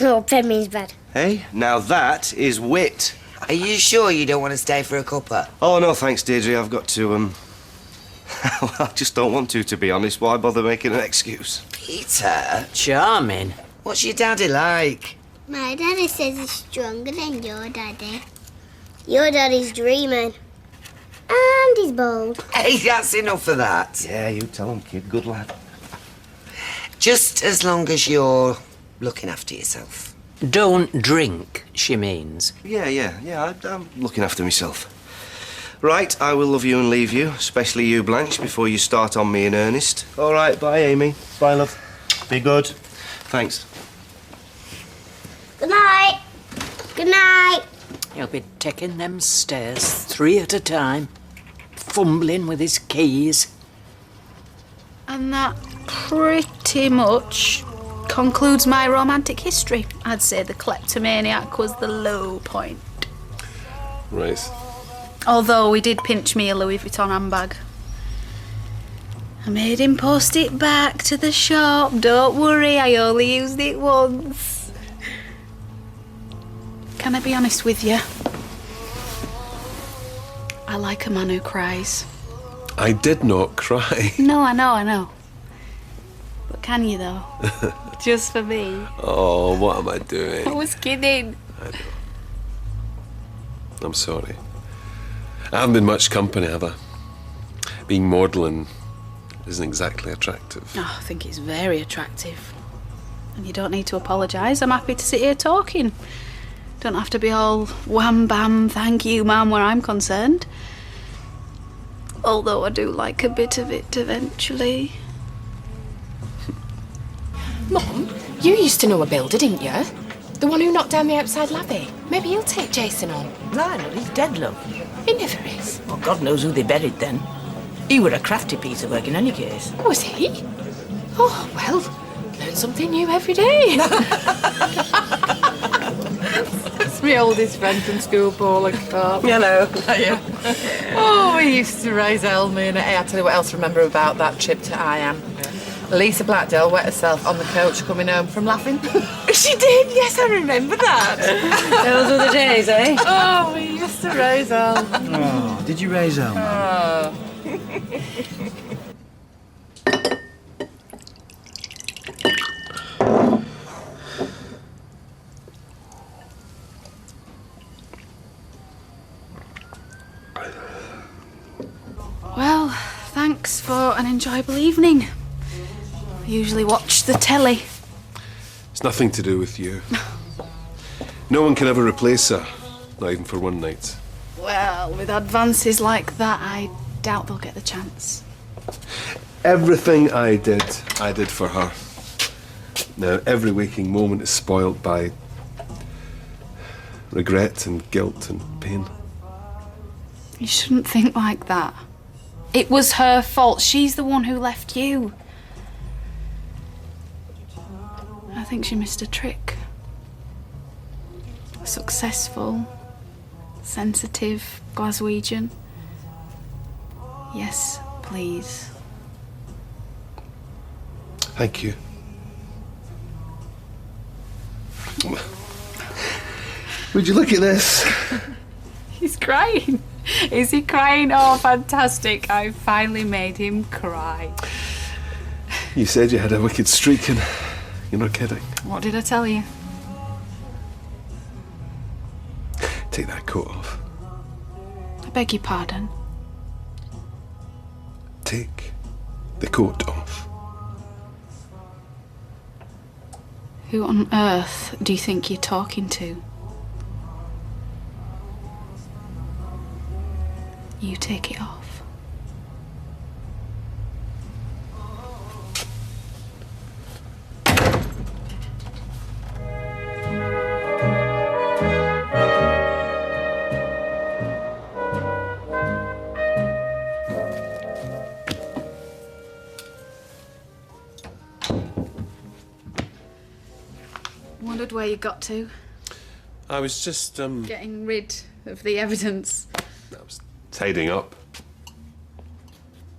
Oh, bed means bed. Hey, now that is wit. Are you sure you don't want to stay for a cuppa? Oh, no, thanks, Deirdre. I've got to, well, I just don't want to be honest. Why bother making an excuse? Peter? Charming. What's your daddy like? My daddy says he's stronger than your daddy. Your daddy's dreaming. And he's bold. Hey, that's enough of that. Yeah, you tell him, kid. Good lad. Just as long as you're looking after yourself. Don't drink, she means. Yeah, I'm looking after myself. Right, I will love you and leave you, especially you, Blanche, before you start on me in earnest. All right, bye, Amy. Bye, love. Be good. Thanks. Good night. Good night. He'll be taking them stairs 3 at a time, fumbling with his keys. And that pretty much concludes my romantic history. I'd say the kleptomaniac was the low point. Right. Although he did pinch me a Louis Vuitton handbag. I made him post it back to the shop. Don't worry, I only used it once. Can I be honest with you? I like a man who cries. I did not cry. No, I know. But can you, though? Just for me. Oh, what am I doing? I was kidding. I know. I'm sorry. I haven't been much company, have I? Being maudlin isn't exactly attractive. Oh, I think it's very attractive. And you don't need to apologise. I'm happy to sit here talking. Don't have to be all wham bam, thank you, ma'am, where I'm concerned. Although I do like a bit of it eventually. Mum, you used to know a builder, didn't you? The one who knocked down the outside levee. Maybe he'll take Jason on. Lionel, he's dead, love. He never is. Well, God knows who they buried then. He were a crafty piece of work in any case. Was he? Oh, well, learn something new every day. It's my oldest friend from school, Paula Carp. You know. Yeah. Oh, we used to raise Elmy, and hey, I'll tell you what else I remember about that trip to I Am. Lisa Blackdale wet herself on the coach coming home from laughing. She did, yes, I remember that. Those were the days, eh? Oh, we used to raise Elm. Oh, did you raise Elm? Oh. Well, thanks for an enjoyable evening. I usually watch the telly. It's nothing to do with you. No one can ever replace her, not even for one night. Well, with advances like that, I doubt they'll get the chance. Everything I did for her. Now, every waking moment is spoilt by regret and guilt and pain. You shouldn't think like that. It was her fault. She's the one who left you. I think she missed a trick. Successful, sensitive Glaswegian. Yes, please. Thank you. Would you look at this? He's crying. Is he crying? Oh, fantastic. I finally made him cry. You said you had a wicked streak and you're not kidding. What did I tell you? Take that coat off. I beg your pardon. Take the coat off. Who on earth do you think you're talking to? You take it off. Wondered where you got to. I was just, Getting rid of the evidence. I was tidying up.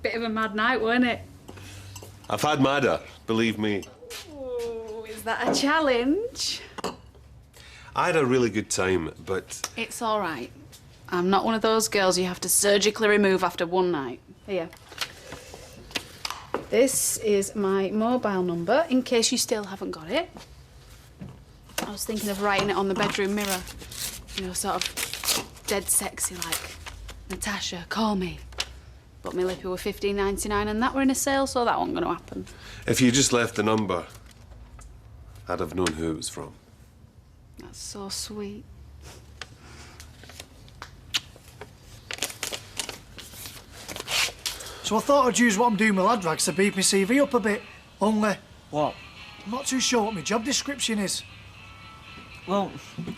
Bit of a mad night, weren't it? I've had madder, believe me. Oh, is that a challenge? I had a really good time, but It's all right. I'm not one of those girls you have to surgically remove after one night. Here. This is my mobile number, in case you still haven't got it. I was thinking of writing it on the bedroom mirror. You know, sort of dead sexy like. Natasha, call me. But my lippy were $15.99 and that were in a sale, so that wasn't going to happen. if you just left the number, I'd have known who it was from. That's so sweet. So I thought I'd use what I'm doing with lad rags to beef my CV up a bit. Only... What? I'm not too sure what my job description is. Well,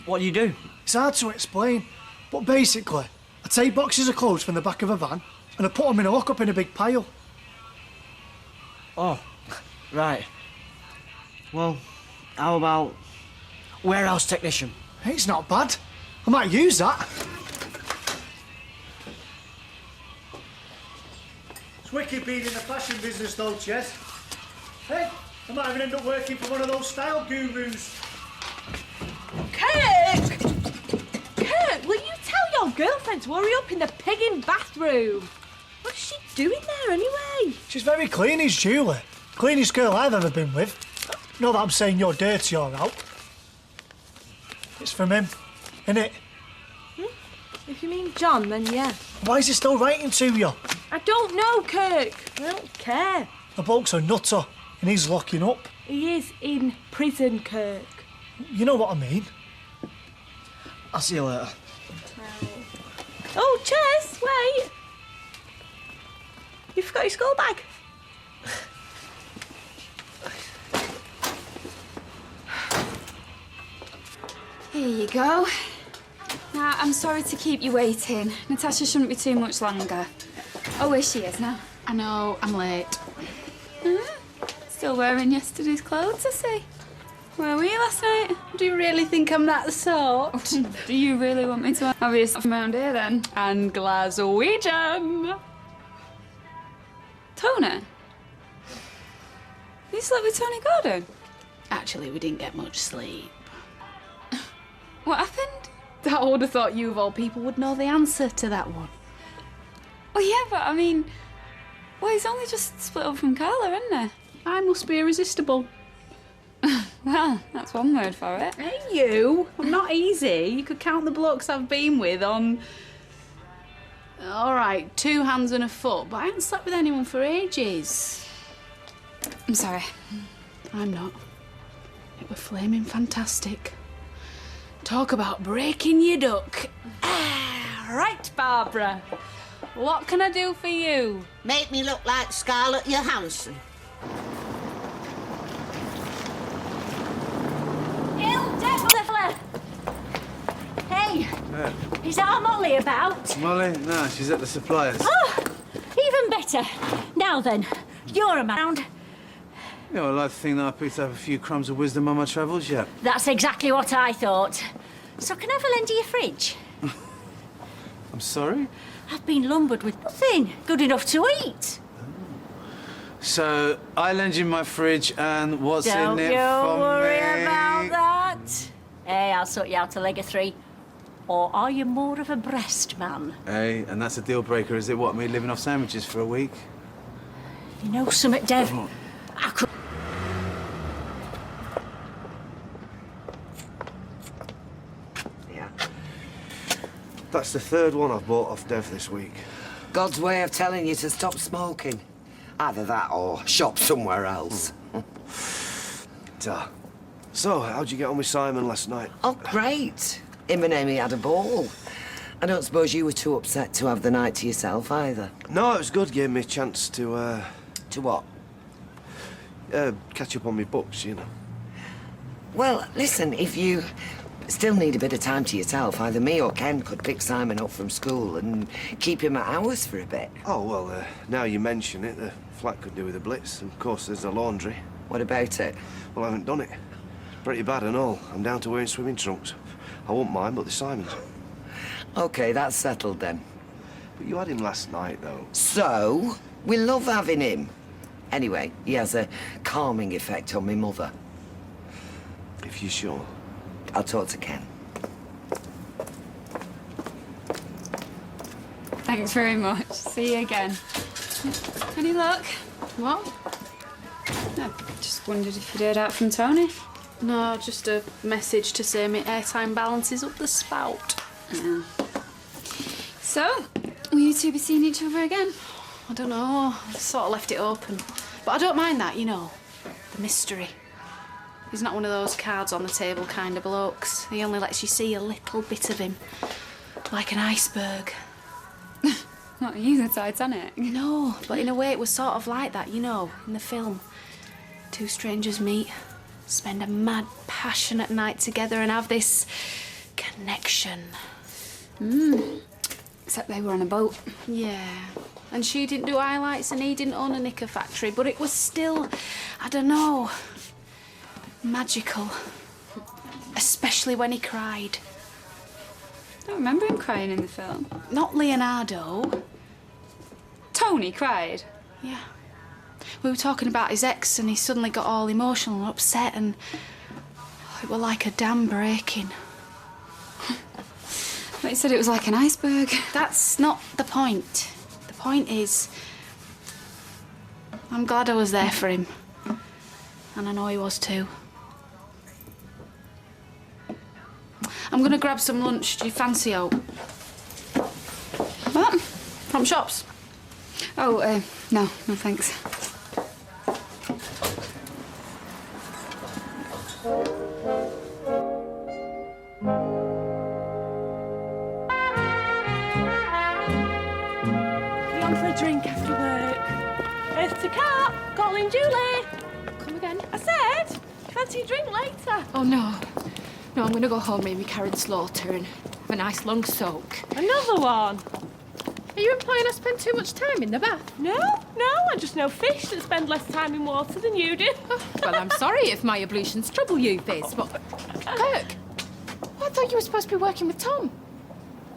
what do you do? It's hard to explain, but basically, I take boxes of clothes from the back of a van and I put them in a lock-up in a big pile. Oh, right. Well, how about warehouse technician? It's not bad. I might use that. It's wicked being in the fashion business though, Chess. Hey, I might even end up working for one of those style gurus. Kirk! Kirk, will you tell your girlfriend to hurry up in the pigging bathroom? What's she doing there anyway? She's very clean, is Julie. Cleanest girl I've ever been with. Not that I'm saying you're dirty or out. It's from him, innit? If you mean John, then yeah. Why is he still writing to you? I don't know, Kirk. I don't care. The bloke's a nutter and he's locking up. He is in prison, Kirk. You know what I mean. I'll see you later. Oh, Chess, wait. You forgot your school bag. Here you go. Now, I'm sorry to keep you waiting. Natasha shouldn't be too much longer. Oh, here she is now. I know, I'm late. Still wearing yesterday's clothes, I see. Where were you last night? Do you really think I'm that sort? Do you really want me to have you around here then? And Glaswegian. Tony? You slept with Tony Gordon? Actually, we didn't get much sleep. What happened? I would have thought you of all people would know the answer to that one. Oh yeah, but I mean, well, he's only just split up from Carla, isn't he? I must be irresistible. Well, that's one word for it. Hey, you! I'm not easy. You could count the blokes I've been with on... All right, 2 hands and a foot, but I haven't slept with anyone for ages. I'm sorry. I'm not. It were flaming fantastic. Talk about breaking your duck. Right, Barbara. What can I do for you? Make me look like Scarlett Johansson. Hey, is our Molly about? Molly? No, she's at the suppliers. Oh, even better. Now then, you're around. Yeah, well, I like to think that I picked up a few crumbs of wisdom on my travels, yeah. That's exactly what I thought. So can I have a lend of your fridge? I'm sorry? I've been lumbered with nothing good enough to eat. So, I lend you my fridge and what's Don't in it you for worry me? about that. Hey, I'll sort you out a leg of 3. Or are you more of a breast man? Hey, and that's a deal breaker, is it? What, me living off sandwiches for a week? You know something, Dev? I could... That's the 3rd one I've bought off Dev this week. God's way of telling you to stop smoking. Either that or shop somewhere else. So, how'd you get on with Simon last night? Oh, great. Him and Amy had a ball. I don't suppose you were too upset to have the night to yourself either. No, it was good. Gave me a chance to, To what? Catch up on my books, you know. Well, listen, if you still need a bit of time to yourself, either me or Ken could pick Simon up from school and keep him at ours for a bit. Oh, well, now you mention it, the flat could do with a blitz. And of course, there's the laundry. What about it? Well, I haven't done it. Pretty bad and all. I'm down to wearing swimming trunks. I won't mind, but the Simon's. OK, that's settled then. But you had him last night, though. So? We love having him. Anyway, he has a calming effect on my mother. If you're sure. I'll talk to Ken. Thanks very much. See you again. Any luck? What? I just wondered if you'd heard out from Tony. No, just a message to say my airtime balance is up the spout. Yeah. So, will you two be seeing each other again? I don't know. I sort of left it open. But I don't mind that, you know. The mystery. He's not one of those cards on the table kind of blokes. He only lets you see a little bit of him. Like an iceberg. Not you, the Titanic. No, but in a way it was sort of like that, you know, in the film. Two strangers meet, spend a mad, passionate night together and have this connection. Except they were on a boat. Yeah. And she didn't do highlights and he didn't own a knicker factory, but it was still, I don't know, magical. Especially when he cried. I don't remember him crying in the film. Not Leonardo. Tony cried? Yeah. We were talking about his ex and he suddenly got all emotional and upset and it was like a dam breaking. But you said it was like an iceberg. That's not the point. The point is, I'm glad I was there for him. And I know he was too. I'm gonna grab some lunch. Do you fancy out? What? From shops. Oh, no, thanks. You on for a drink after work? Here's to Cat, Colin, Julie. Come again? I said, fancy a drink later. Oh no. No, I'm gonna go home, maybe Karen Slaughter and have a nice long soak. Another one. Are you implying I spend too much time in the bath? No, I just know fish that spend less time in water than you do. Well, I'm sorry if my ablutions trouble you, Fizz, but... Kirk, I thought you were supposed to be working with Tom.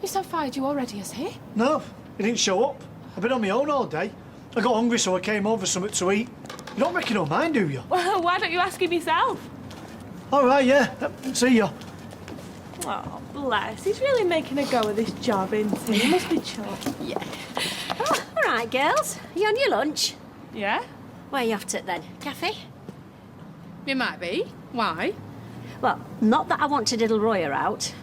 You so fired you already, is he? No, he didn't show up. I've been on my own all day. I got hungry, so I came over for something to eat. You don't reckon he'll mind, do you? Well, why don't you ask him yourself? All right, yeah. See ya. Oh, bless. He's really making a go of this job, isn't he? He must be chuffed. Yeah. Oh, all right, girls. You on your lunch? Yeah? Where you off to then? Cafe? It might be. Why? Well, not that I want to diddle Royer out.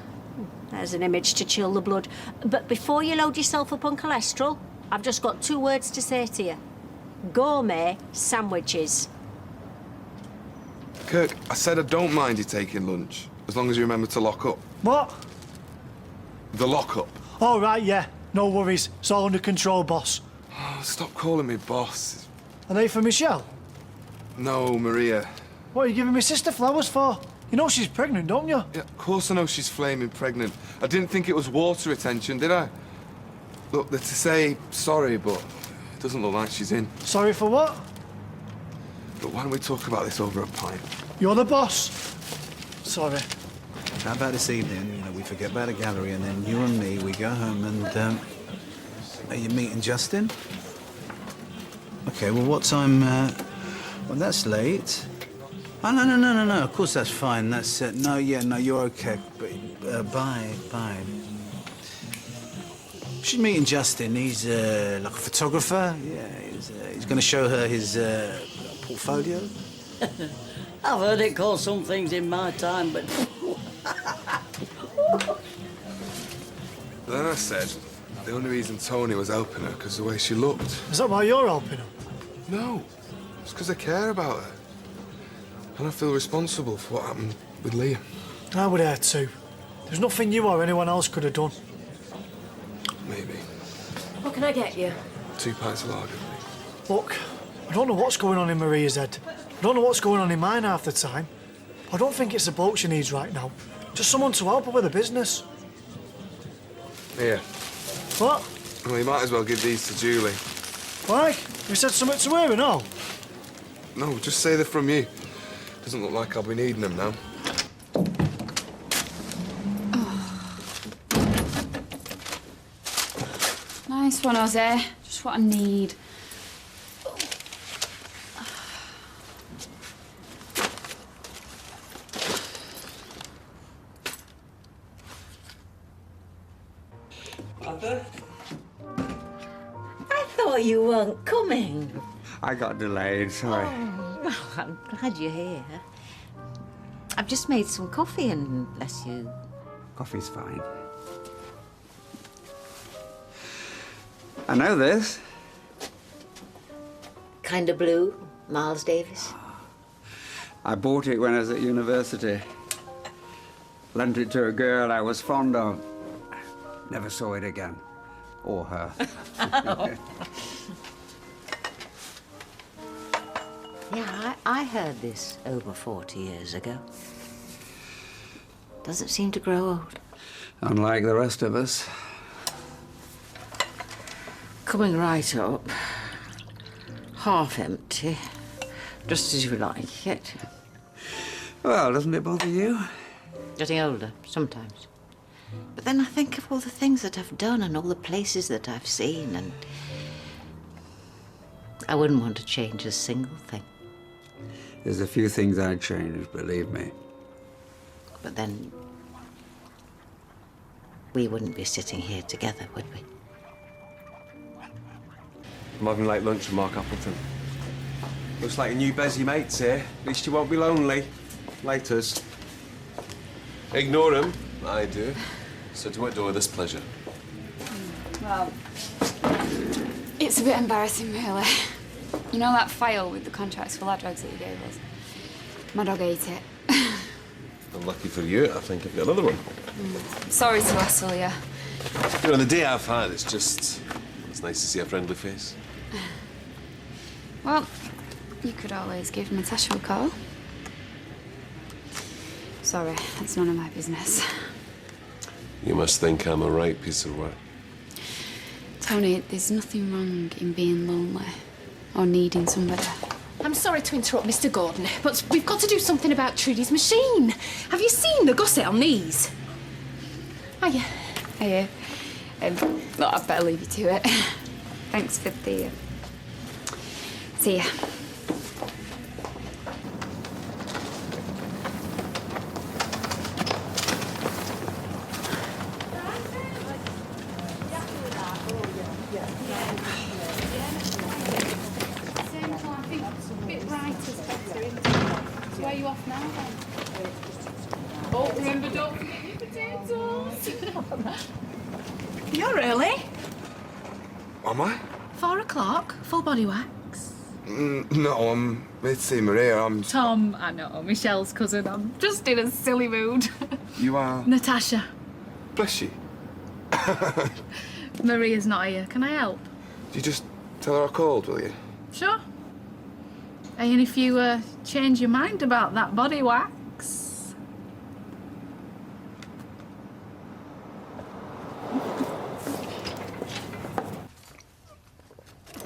There's an image to chill the blood. But before you load yourself up on cholesterol, I've just got 2 words to say to you. Gourmet sandwiches. Kirk, I said I don't mind you taking lunch, as long as you remember to lock up. What? The lock-up. All right, yeah. No worries. It's all under control, boss. Oh, stop calling me boss. Are they for Michelle? No, Maria. What are you giving me sister flowers for? You know she's pregnant, don't you? Yeah, of course I know she's flaming pregnant. I didn't think it was water retention, did I? Look, they're to say sorry, but it doesn't look like she's in. Sorry for what? But why don't we talk about this over a pint? You're the boss. Sorry. How about this evening, we forget about the gallery and then you and me, we go home and, are you meeting Justin? Okay, well, what time, well, that's late. Oh, no, of course that's fine. That's, no, you're okay. But, bye. She's meeting Justin. He's, like a photographer. Yeah, he's going to show her his, portfolio. I've heard it called some things in my time, but... Then I said the only reason Tony was helping her because the way she looked. Is that why you're helping her? No, it's because I care about her. And I feel responsible for what happened with Liam. I would have too. There's nothing you or anyone else could have done. Maybe. What can I get you? 2 pints of lager. Look, I don't know what's going on in Maria's head. I don't know what's going on in mine half the time. I don't think it's a boat she needs right now. Just someone to help her with the business. Here. What? Well, you might as well give these to Julie. Why? You said something to her and all? No, just say they're from you. Doesn't look like I'll be needing them now. Nice one, Jose. Just what I need. Papa? I thought you weren't coming. I got delayed, sorry. Oh, I'm glad you're here. I've just made some coffee and bless you. Coffee's fine. I know this. Kinda Blue, Miles Davis. I bought it when I was at university. Lent it to a girl I was fond of. Never saw it again. Or her. Yeah, I heard this over 40 years ago. Doesn't seem to grow old. Unlike the rest of us. Coming right up. Half empty. Just as you like it. Well, doesn't it bother you? Getting older, sometimes. But then I think of all the things that I've done and all the places that I've seen, and I wouldn't want to change a single thing. There's a few things I'd change, believe me. But then we wouldn't be sitting here together, would we? I'm having late lunch with Mark Appleton. Looks like a new Bezzy mate's here. At least you won't be lonely. Laters. Ignore him. I do. So to what door with this pleasure? Well, it's a bit embarrassing, really. You know that file with the contracts for lad dogs that you gave us? My dog ate it. Unlucky for you, I think I've got another one. Sorry to hassle you. You know, the day I've had, it's nice to see a friendly face. Well, you could always give Natasha a call. Sorry, that's none of my business. You must think I'm a right piece of work. Tony, there's nothing wrong in being lonely or needing somebody. I'm sorry to interrupt, Mr. Gordon, but we've got to do something about Trudy's machine. Have you seen the gusset on these? Hiya. Hiya. Look, I'd better leave you to it. Thanks for the... See ya. Where are you off now, then? Oh, remember, don't forget your potatoes. You're early. Am I? 4 o'clock, full body wax. No, I'm here to see Maria. Tom, I know, Michelle's cousin. I'm just in a silly mood. You are? Natasha. Bless you. Maria's not here. Can I help? You just tell her I called, will you? Sure. And if you change your mind about that body wax...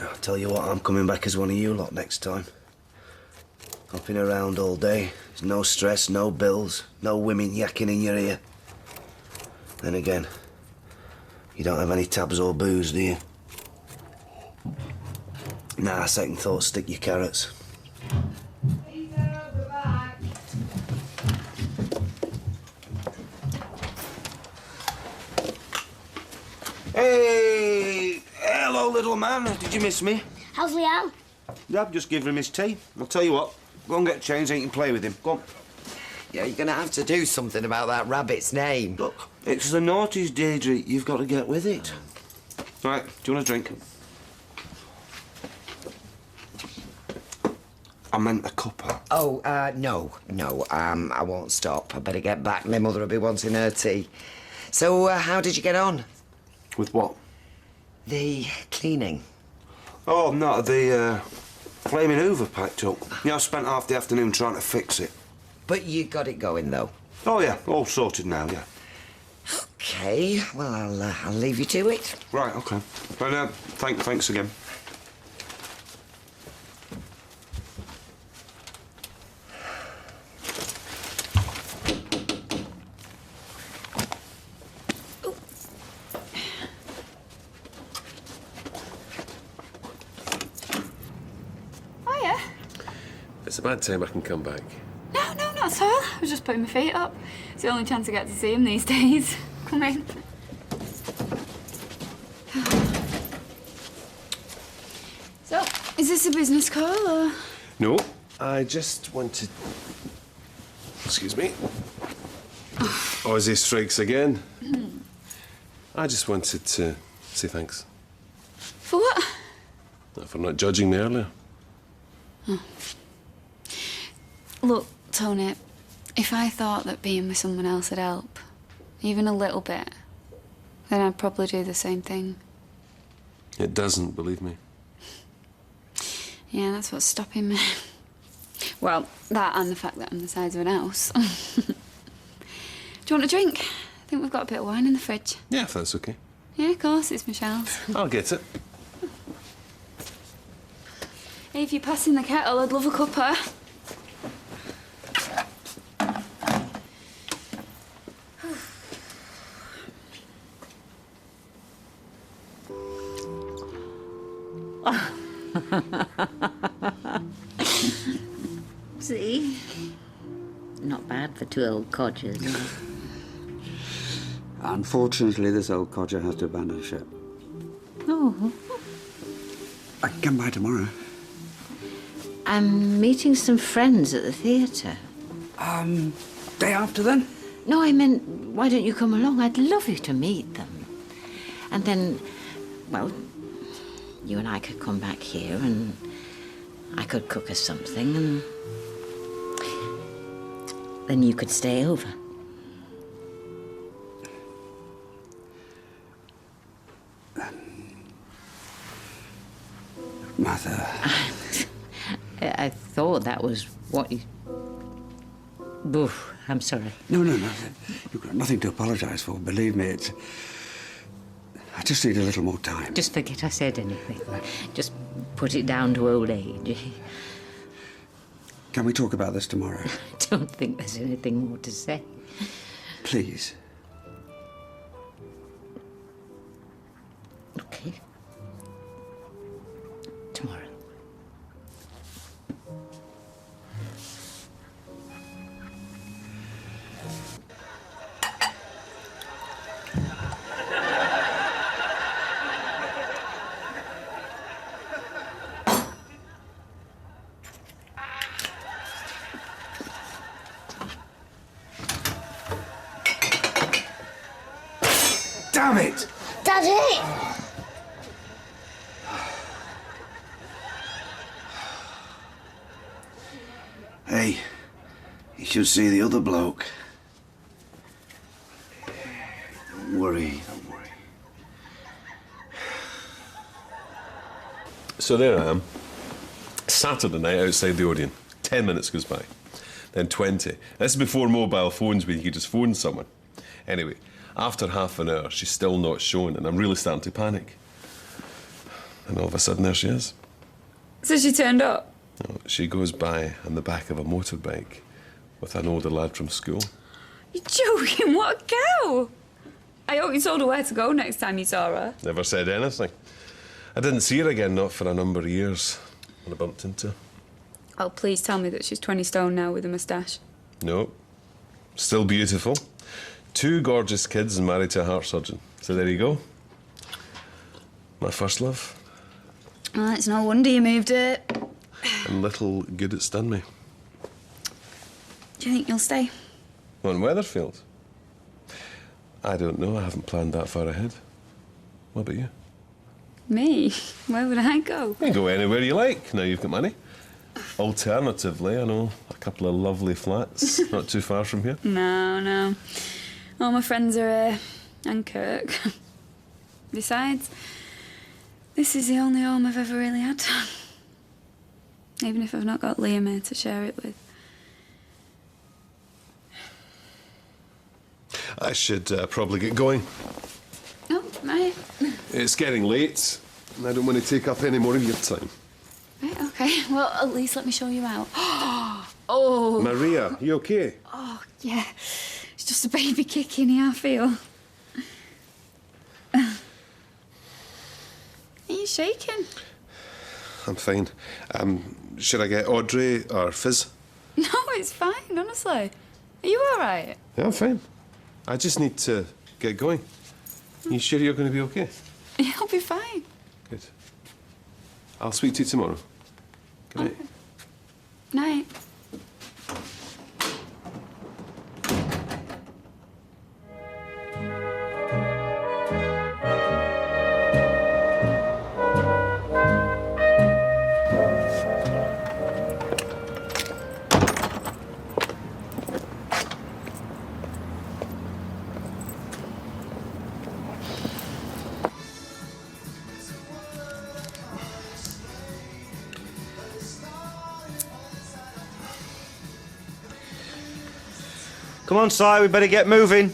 I'll tell you what, I'm coming back as one of you lot next time. Hopping around all day. There's no stress, no bills, no women yakking in your ear. Then again, you don't have any tabs or booze, do you? Nah, second thought, stick your carrots. Hey! Hello, little man. Did you miss me? How's Leanne? I've just given him his tea. I'll tell you what, go and get changed and you can play with him. Go on. Yeah, you're going to have to do something about that rabbit's name. Look, it's the naughties, Deirdre. You've got to get with it. Right, do you want a drink? I meant a cuppa. Oh, no. I won't stop. I better get back. My mother will be wanting her tea. So, how did you get on? With what? The cleaning. Oh, no, the flaming Hoover packed up. Yeah, I spent half the afternoon trying to fix it. But you got it going, though? Oh, yeah, all sorted now, yeah. OK, well, I'll leave you to it. Right, OK. Well, thanks again. It's about time I can come back. No, not at all. I was just putting my feet up. It's the only chance I get to see him these days. Come in. So, is this a business call, or...? No, I just wanted... Excuse me. Ozzy strikes again. I just wanted to say thanks. For what? For not judging me earlier. Oh. Look, Tony, if I thought that being with someone else would help, even a little bit, then I'd probably do the same thing. It doesn't, believe me. Yeah, that's what's stopping me. Well, that and the fact that I'm the size of an house. Do you want a drink? I think we've got a bit of wine in the fridge. Yeah, if that's okay. Yeah, of course, it's Michelle's. I'll get it. Hey, if you're passing the kettle, I'd love a cuppa. See? Not bad for two old codgers. Unfortunately, this old codger has to abandon ship. Oh. I can come by tomorrow. I'm meeting some friends at the theatre. Day after then? No, I meant, why don't you come along? I'd love you to meet them. And then, well, you and I could come back here and I could cook us something and then you could stay over. Mother. I thought that was what you... Oof, I'm sorry. No. You've got nothing to apologise for, believe me. I just need a little more time. Just forget I said anything. Just put it down to old age. Can we talk about this tomorrow? I don't think there's anything more to say. Please. Okay. Tomorrow. Damn it! Daddy! Hey, you should see the other bloke. Don't worry. So there I am. Saturday night outside the Odeon. 10 minutes goes by. Then 20. This is before mobile phones where you could just phone someone. Anyway, after half an hour, she's still not shown, and I'm really starting to panic. And all of a sudden, there she is. So she turned up? No, she goes by on the back of a motorbike with an older lad from school. You're joking? What a cow! I hope you told her where to go next time you saw her. Never said anything. I didn't see her again, not for a number of years, when I bumped into her. Oh, please tell me that she's 20 stone now with a moustache. No. Still beautiful. 2 gorgeous kids and married to a heart surgeon. So there you go. My first love. Oh, it's no wonder you moved it. And little good it's done me. Do you think you'll stay? On Weatherfield? I don't know. I haven't planned that far ahead. What about you? Me? Where would I go? You can go anywhere you like, now you've got money. Alternatively, I know a couple of lovely flats not too far from here. No. All my friends are here. And Kirk. Besides, this is the only home I've ever really had. Even if I've not got Liam here to share it with. I should probably get going. Oh, right. It's getting late, and I don't want to take up any more of your time. Right, okay. Well, at least let me show you out. Oh. Maria, you okay? Oh, yeah. It's just a baby kicking here, I feel. Are you shaking? I'm fine. Should I get Audrey or Fizz? No, it's fine, honestly. Are you all right? Yeah, I'm fine. I just need to get going. You sure you're going to be okay? Yeah, I'll be fine. Good. I'll speak to you tomorrow. Good night. Night. Come on, Si, we better get moving.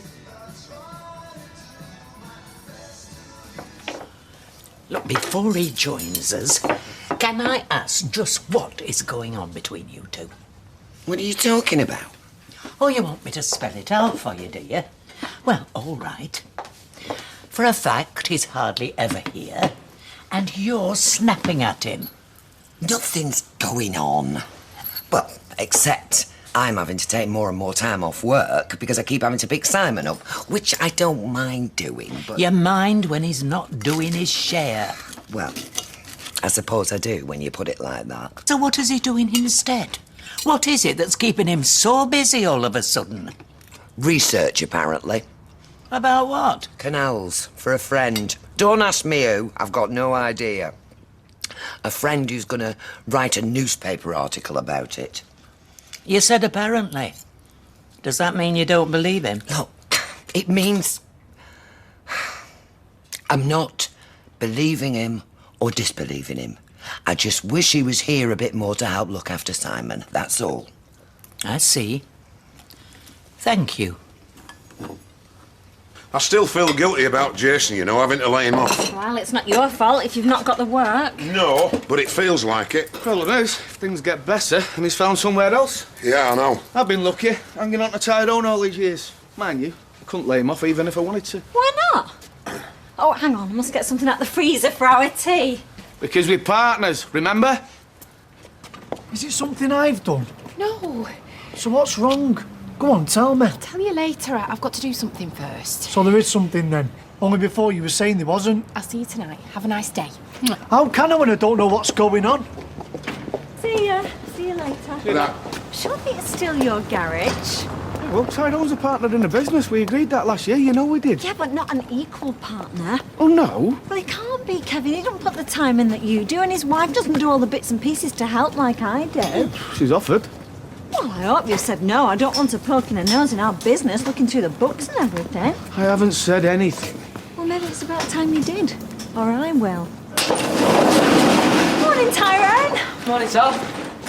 Look, before he joins us, can I ask just what is going on between you two? What are you talking about? Oh, you want me to spell it out for you, do you? Well, all right. For a fact, he's hardly ever here, and you're snapping at him. Nothing's going on. Well, except I'm having to take more and more time off work because I keep having to pick Simon up, which I don't mind doing, but... You mind when he's not doing his share? Well, I suppose I do when you put it like that. So what is he doing instead? What is it that's keeping him so busy all of a sudden? Research, apparently. About what? Canals, for a friend. Don't ask me who, I've got no idea. A friend who's going to write a newspaper article about it. You said apparently. Does that mean you don't believe him? No, it means... I'm not believing him or disbelieving him. I just wish he was here a bit more to help look after Simon, that's all. I see. Thank you. I still feel guilty about Jason, you know, having to lay him off. Well, it's not your fault if you've not got the work. No, but it feels like it. Well, who knows? If things get better and he's found somewhere else. Yeah, I know. I've been lucky, hanging on to Tyrone all these years. Mind you, I couldn't lay him off even if I wanted to. Why not? Oh, hang on, I must get something out the freezer for our tea. Because we're partners, remember? Is it something I've done? No. So what's wrong? Go on, tell me. I'll tell you later. I've got to do something first. So there is something then? Only before you were saying there wasn't. I'll see you tonight. Have a nice day. How can I when I don't know what's going on? See ya. See you later. Surely it's still your garage. Well, Tyrone's a partner in the business. We agreed that last year, you know we did. Yeah, but not an equal partner. Oh, no? Well, he can't be, Kevin. He don't put the time in that you do, and his wife doesn't do all the bits and pieces to help like I do. She's offered. Well, I hope you said no. I don't want her poking her nose in our business, looking through the books and everything. I haven't said anything. Well, maybe it's about time you did. Or I will. Morning, Tyrone. Morning, Tom.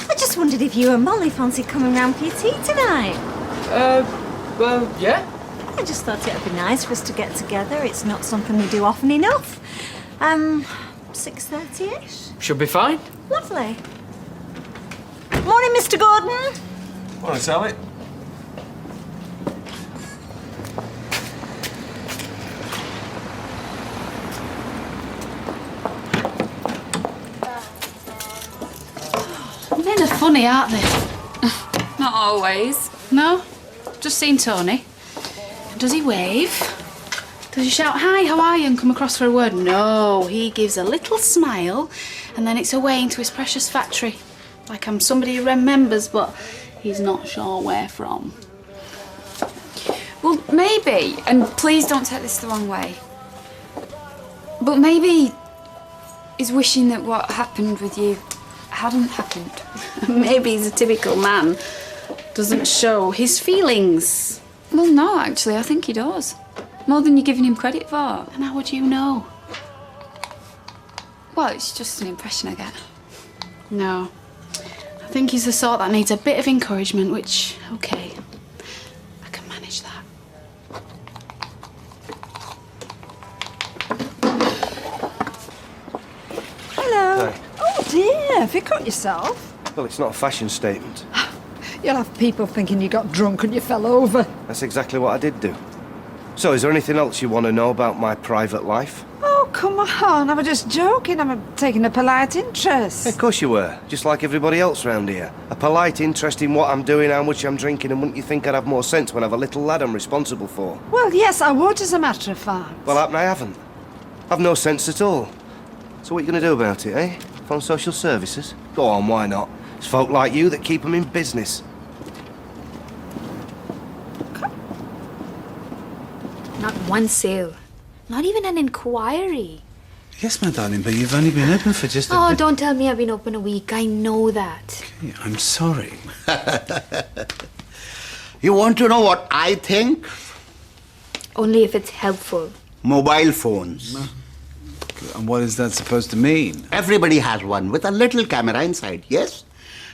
I just wondered if you and Molly fancy coming round for your tea tonight. Well, yeah. I just thought it'd be nice for us to get together. It's not something we do often enough. 6:30ish? Should be fine. Lovely. Morning, Mr. Gordon. Morning, Sally. Men are funny, aren't they? Not always. No, just seen Tony. Does he wave? Does he shout, "Hi, how are you?" and come across for a word? No, he gives a little smile and then it's away into his precious factory. Like I'm somebody who remembers, but he's not sure where from. Well, maybe, and please don't take this the wrong way, but maybe he's wishing that what happened with you hadn't happened. Maybe he's a typical man. Doesn't show his feelings. Well, no, actually, I think he does. More than you're giving him credit for. And how would you know? Well, it's just an impression I get. No. I think he's the sort that needs a bit of encouragement, which, okay, I can manage that. Hello. Hi. Oh dear, have you cut yourself? Well, it's not a fashion statement. You'll have people thinking you got drunk and you fell over. That's exactly what I did do. So, is there anything else you want to know about my private life? Oh, come on, I was just joking. I'm taking a polite interest. Of course you were, just like everybody else round here. A polite interest in what I'm doing, how much I'm drinking, and wouldn't you think I'd have more sense when I've a little lad I'm responsible for? Well, yes, I would, as a matter of fact. Well, I haven't. I've no sense at all. So what are you going to do about it, eh? Phone social services? Go on, why not? It's folk like you that keep them in business. Not one sale. Not even an inquiry. Yes, my darling, but you've only been open for just a Oh, bit. don't tell me I've been open a week. I know that. Okay, I'm sorry. You want to know what I think? Only if it's helpful. Mobile phones. And what is that supposed to mean? Everybody has one with a little camera inside, yes?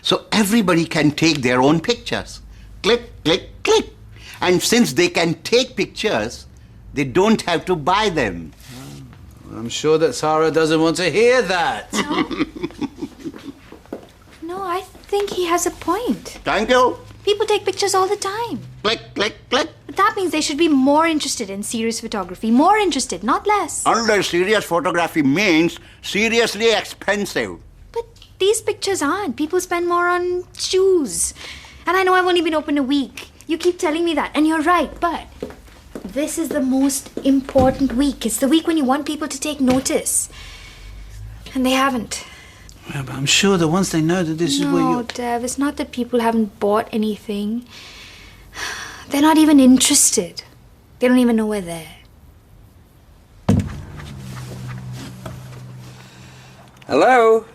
So everybody can take their own pictures. Click, click, click. And since they can take pictures, they don't have to buy them. I'm sure that Sarah doesn't want to hear that. No, I think he has a point. Thank you. People take pictures all the time. Click, click, click. But that means they should be more interested in serious photography. More interested, not less. Under serious photography means seriously expensive. These pictures aren't. People spend more on shoes. And I know I've only been open a week. You keep telling me that, and you're right, but this is the most important week. It's the week when you want people to take notice. And they haven't. Yeah, but I'm sure that once they know that this is where No, you... Dev, it's not that people haven't bought anything. They're not even interested. They don't even know we're there. Hello?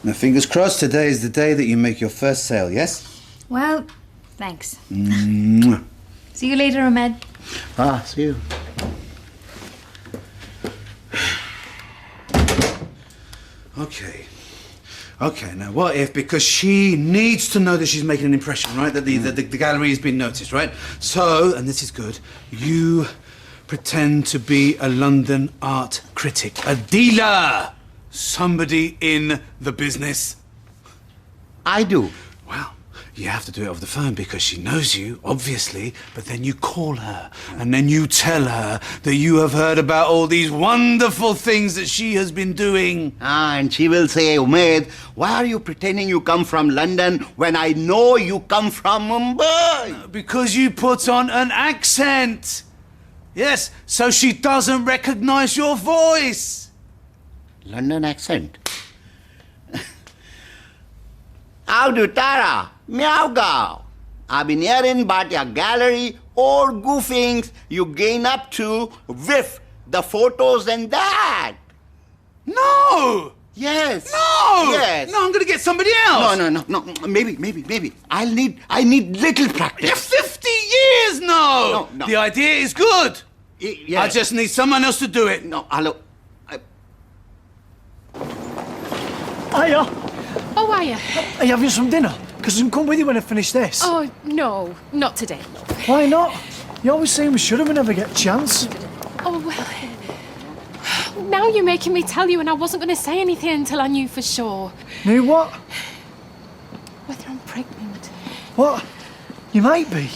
Now, fingers crossed, today is the day that you make your first sale, yes? Well, thanks. Mwah. See you later, Ahmed. Ah, see you. Okay. Okay, now what if, because she needs to know that she's making an impression, right? That the gallery has been noticed, right? So, and this is good, you pretend to be a London art critic, a dealer, somebody in the business. I do. Well, you have to do it over the phone because she knows you, obviously, but then you call her and then you tell her that you have heard about all these wonderful things that she has been doing. Ah, and she will say, Umaid, why are you pretending you come from London when I know you come from Mumbai? Because you put on an accent. Yes, so she doesn't recognize your voice. London accent? How do Tara? Meow Gao. I've been hearing about your gallery, all goofings you gain up to whiff the photos and that. No! Yes. No! Yes. No, I'm gonna get somebody else. No. Maybe. I need little practice. Yeah, 50 years, no! No. The idea is good. Yes. I just need someone else to do it. No, hello. Hiya. Oh, are you? Are you having some dinner? Because I can come with you when I finish this. Oh, no, not today. Why not? You always say we should have and never get a chance. Oh, well. Now you're making me tell you, and I wasn't going to say anything until I knew for sure. Knew what? Whether I'm pregnant. What? You might be.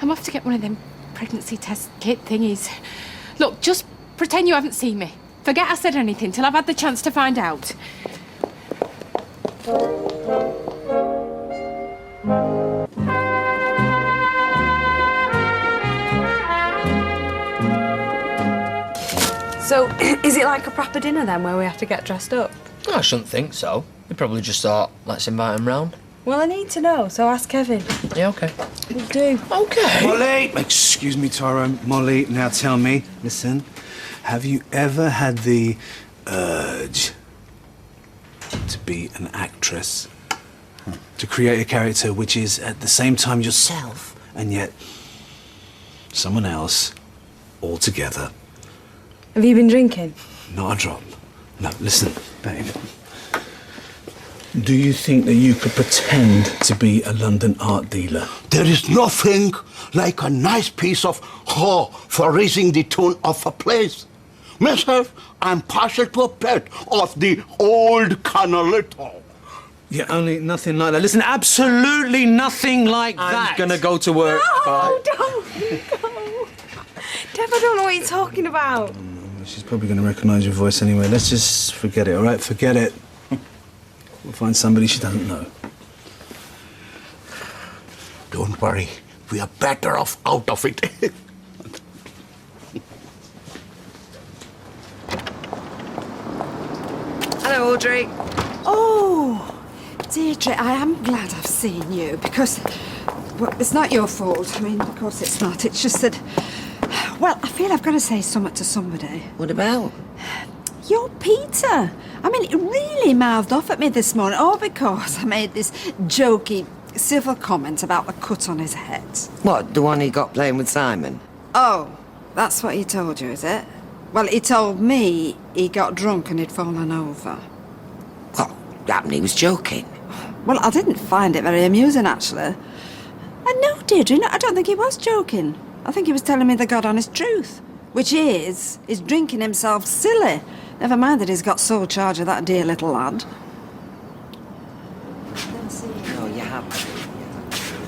I'm off to get one of them pregnancy test kit thingies. Look, just pretend you haven't seen me. Forget I said anything till I've had the chance to find out. So, is it like a proper dinner then, where we have to get dressed up? I shouldn't think so. They probably just thought, let's invite him round. Well, I need to know, so ask Kevin. Yeah, okay. Will do. Okay. Molly! Excuse me, Tyrone. Molly, now tell me, listen, have you ever had the urge to be an actress? To create a character which is at the same time yourself and yet someone else altogether? Have you been drinking? Not a drop. No, listen, babe. Do you think that you could pretend to be a London art dealer? There is nothing like a nice piece of haw for raising the tone of a place. Myself, I'm partial to a bit of the old Carnalito. Yeah, only nothing like that. Listen, absolutely nothing like that. I'm gonna go to work. Oh, don't go. Dev, I don't know what you're talking about. She's probably going to recognise your voice anyway. Let's just forget it, all right? Forget it. We'll find somebody she doesn't know. Don't worry. We are better off out of it. Hello, Audrey. Oh, Deirdre, I am glad I've seen you because, well, it's not your fault. I mean, of course it's not. It's just that, well, I feel I've got to say something to somebody. What about? You're Peter. I mean, he really mouthed off at me this morning, all because I made this jokey, civil comment about the cut on his head. What, the one he got playing with Simon? Oh, That's what he told you, is it? Well, he told me he got drunk and he'd fallen over. Well, happened he was joking. Well, I didn't find it very amusing, actually. And no, Deirdre, no, I don't think he was joking. I think he was telling me the God-honest truth, which is he's drinking himself silly. Never mind that he's got sole charge of that dear little lad. No, you have.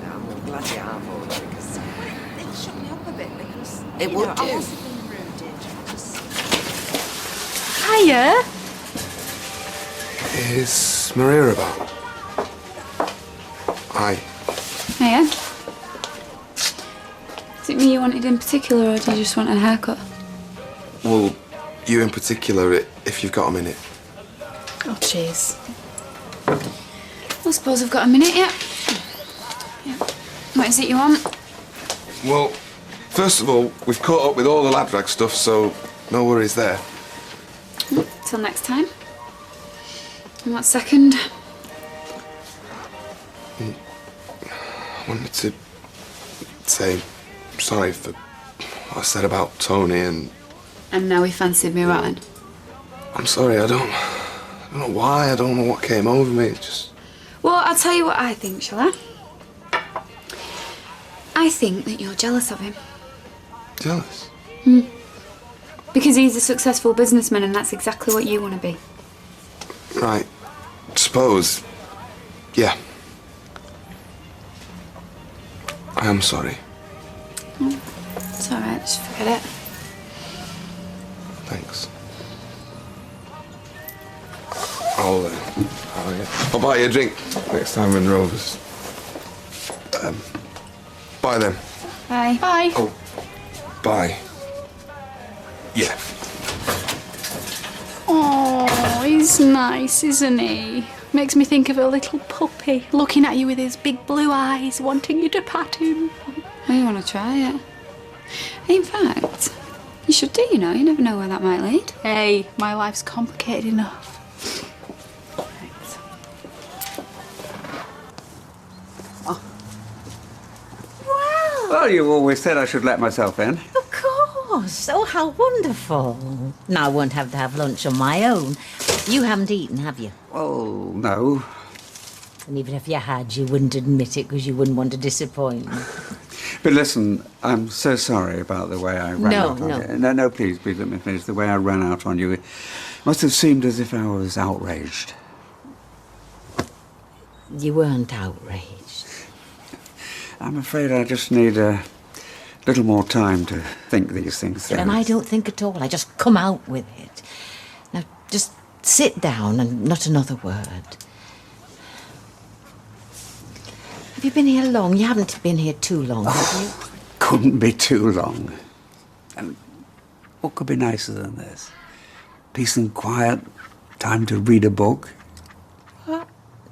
I'm glad you have, all right, because It shut me up a bit because... it you would know, do. I wasn't being rude, Deirdre. Hiya. Is Maria about? Hi. Hiya. Is it me you wanted in particular, or do you just want a haircut? Well, you in particular, if you've got a minute. Oh, cheers. I suppose I've got a minute, yeah. What is it you want? Well, first of all, we've caught up with all the lad rag stuff, so no worries there. Till next time. And what's second? I wanted to say sorry for what I said about Tony, and And now he fancied me rotten. I'm sorry, I don't know why, I don't know what came over me, it just... Well, I'll tell you what I think, shall I? I think that you're jealous of him. Jealous? Because he's a successful businessman and that's exactly what you want to be. Right, suppose, yeah. I am sorry. It's alright, just forget it. Thanks. I'll buy you a drink next time in Rovers. Bye then. Bye. Bye. Oh, bye. Yeah. Oh, he's nice, isn't he? Makes me think of a little puppy looking at you with his big blue eyes, wanting you to pat him. Well, you want to try it? In fact, you should do, you know. You never know where that might lead. Hey, my life's complicated enough. Well, you always said I should let myself in. Of course. Oh, how wonderful. Now I won't have to have lunch on my own. You haven't eaten, have you? Oh, no. And even if you had, you wouldn't admit it because you wouldn't want to disappoint me. But listen, I'm so sorry about the way I ran out on you. No, please let me finish. The way I ran out on you, it must have seemed as if I was outraged. You weren't outraged. I'm afraid I just need a little more time to think these things through. And I don't think at all. I just come out with it. Now, just sit down and not another word. Have you been here long? You haven't been here too long, have you? Couldn't be too long. And what could be nicer than this? Peace and quiet, time to read a book. What?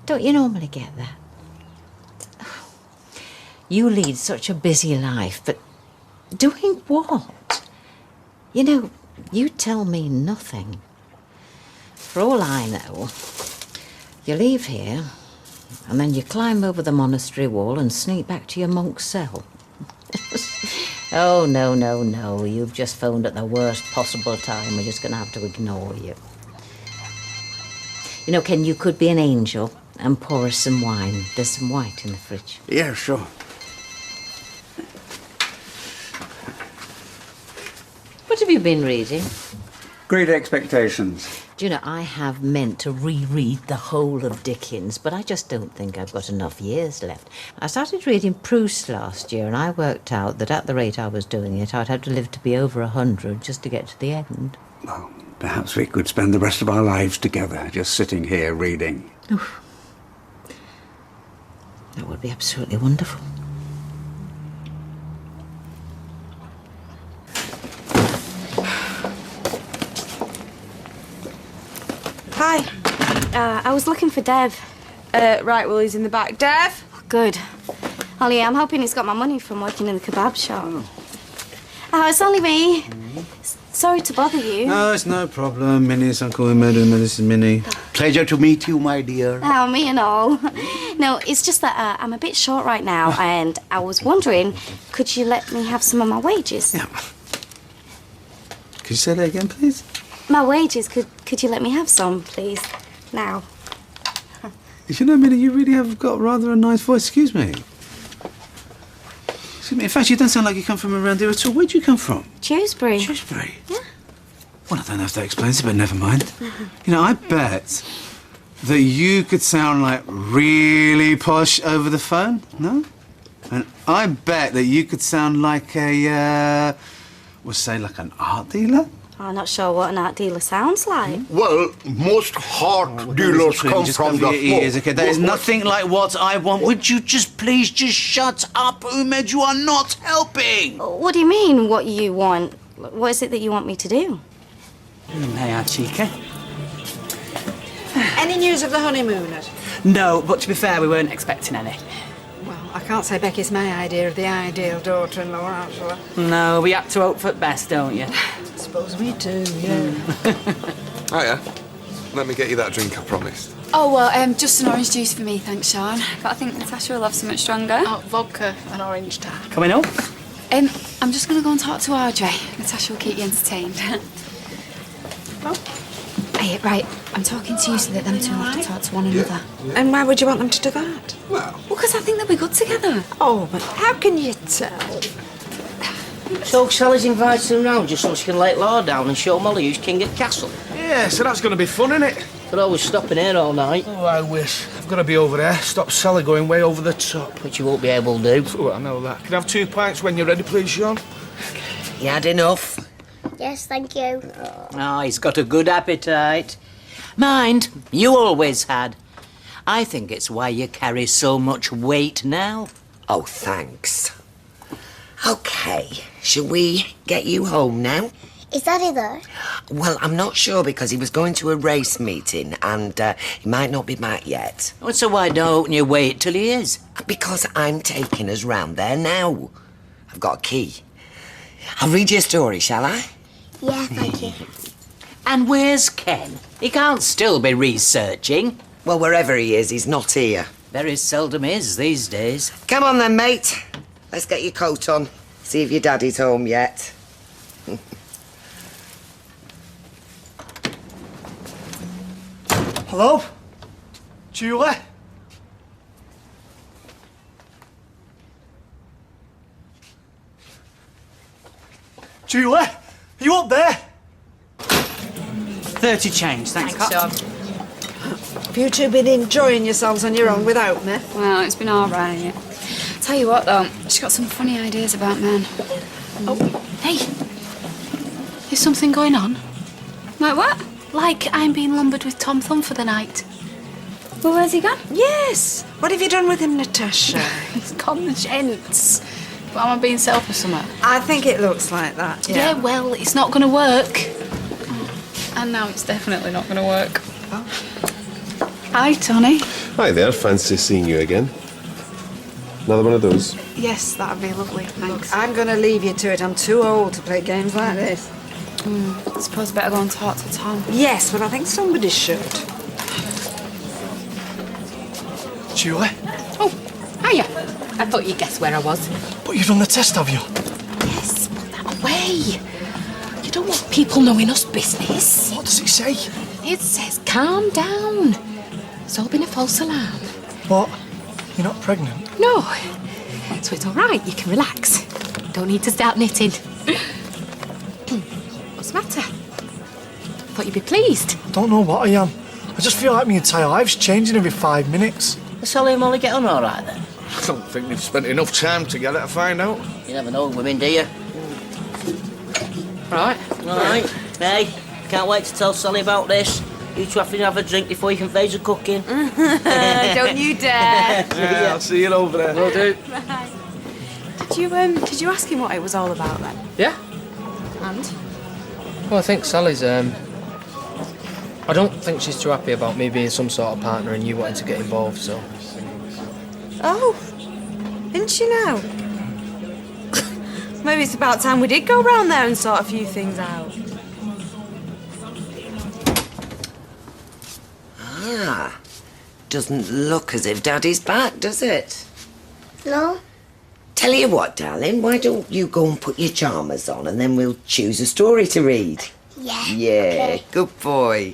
Don't you normally get that? You lead such a busy life, but doing what? You know, you tell me nothing. For all I know, you leave here, and then you climb over the monastery wall and sneak back to your monk's cell. Oh, no. You've just phoned at the worst possible time. We're just going to have to ignore you. You know, Ken, you could be an angel and pour us some wine. There's some white in the fridge. Yeah, sure. What have you been reading? Great Expectations. Do you know, I have meant to reread the whole of Dickens, but I just don't think I've got enough years left. I started reading Proust last year, and I worked out that at the rate I was doing it, I'd have to live to be over 100 just to get to the end. Well, perhaps we could spend the rest of our lives together, just sitting here reading. Oof. That would be absolutely wonderful. Hi. I was looking for Dev. Right, well, he's in the back. Dev? Good. Ollie, I'm hoping he's got my money from working in the kebab shop. Oh, it's only me. Sorry to bother you. No, it's no problem. Minnie's Uncle Imedu, this is Minnie. Pleasure to meet you, my dear. Oh, me and all. No, it's just that I'm a bit short right now, and I was wondering, could you let me have some of my wages? Yeah. Could you say that again, please? My wages, could you let me have some, please? Now. You know, Minnie, you really have got rather a nice voice. Excuse me. Excuse me. In fact, you don't sound like you come from around here at all. Where'd you come from? Dewsbury. Dewsbury? Yeah. Well, I don't know if that explains it, but never mind. You know, I bet that you could sound like really posh over the phone, no? And I bet that you could sound like a, we'll say like an art dealer? I'm not sure what an art dealer sounds like. Well, most art dealers come from the ears, okay? That is What- nothing like what I want. Would you just please just shut up, Umed? You are not helping. What do you mean, what you want? What is it that you want me to do? Hey, Archie. Any news of the honeymooners? No, but to be fair, we weren't expecting any. Well, I can't say Becky's my idea of the ideal daughter-in-law, actually. No, we have to hope for the best, don't you? Suppose we do, yeah. Hiya. Let me get you that drink I promised. Oh, well, just an orange juice for me, thanks, Sean. But I think Natasha will have something stronger. Oh, vodka and orange tart. Coming up? I'm just going to go and talk to Audrey. Natasha will keep you entertained. Hey, right, I'm talking to you so that them two have to talk to one another. And why would you want them to do that? Well, because I think they'll be good together. Oh, but how can you tell? So Sally's invited him round just so she can let Law down and show Molly who's king at castle. Yeah, so that's going to be fun, isn't it? Could always stopping here all night. Oh, I wish. I've got to be over there. Stop Sally going way over the top. Which you won't be able to do. Oh, I know that. Can I have 2 pints when you're ready, please, Sean? You had enough? Yes, thank you. Oh, he's got a good appetite. Mind, you always had. I think it's why you carry so much weight now. Oh, thanks. OK, shall we get you home now? Is Daddy there? Well, I'm not sure because he was going to a race meeting and he might not be back yet. Oh, so why don't you wait till he is? Because I'm taking us round there now. I've got a key. I'll read you a story, shall I? Yeah, thank you. And where's Ken? He can't still be researching. Well, wherever he is, he's not here. Very seldom is these days. Come on then, mate. Let's get your coat on. See if your daddy's home yet. Hello? Julie? Julie? Are you up there? 30 change, thanks, Sean. Have you two been enjoying yourselves on your own without me? Well, it's been all right. Tell you what, though, she's got some funny ideas about men. Oh, hey. Is something going on? Like what? Like I'm being lumbered with Tom Thumb for the night. Well, where's he gone? Yes. What have you done with him, Natasha? He's conscience. But am I being selfish or something? I think it looks like that, Yeah, well, it's not going to work. And now it's definitely not going to work. Hi, Tony. Hi there, fancy seeing you again. Another one of those? Yes, that'd be lovely. Thanks. I'm going to leave you to it. I'm too old to play games like this. I suppose I better go and talk to Tom. Yes, but I think somebody should. Julie? Oh, hiya. I thought you'd guess where I was. But you've done the test, have you? Yes, put that away. You don't want people knowing us business. What does it say? It says calm down. It's all been a false alarm. What? You're not pregnant? No. So it's all right. You can relax. Don't need to start knitting. What's the matter? Thought you'd be pleased. I don't know what I am. I just feel like my entire life's changing every 5 minutes. Does Sally and Molly get on all right then? I don't think they've spent enough time together to find out. You never know women, do you? All right. Hey, can't wait to tell Sally about this. You two have to have a drink before you can face the cooking. Don't you dare. Yeah, I'll see you over there. Will do. Right. Did you ask him what it was all about then? Yeah? And? Well, I think Sally's, I don't think she's too happy about me being some sort of partner and you wanting to get involved, so... Oh, isn't she now? Maybe it's about time we did go round there and sort a few things out. Doesn't look as if Daddy's back, does it? No? Tell you what, darling, why don't you go and put your pyjamas on and then we'll choose a story to read? Yeah. Yeah, Okay. good boy.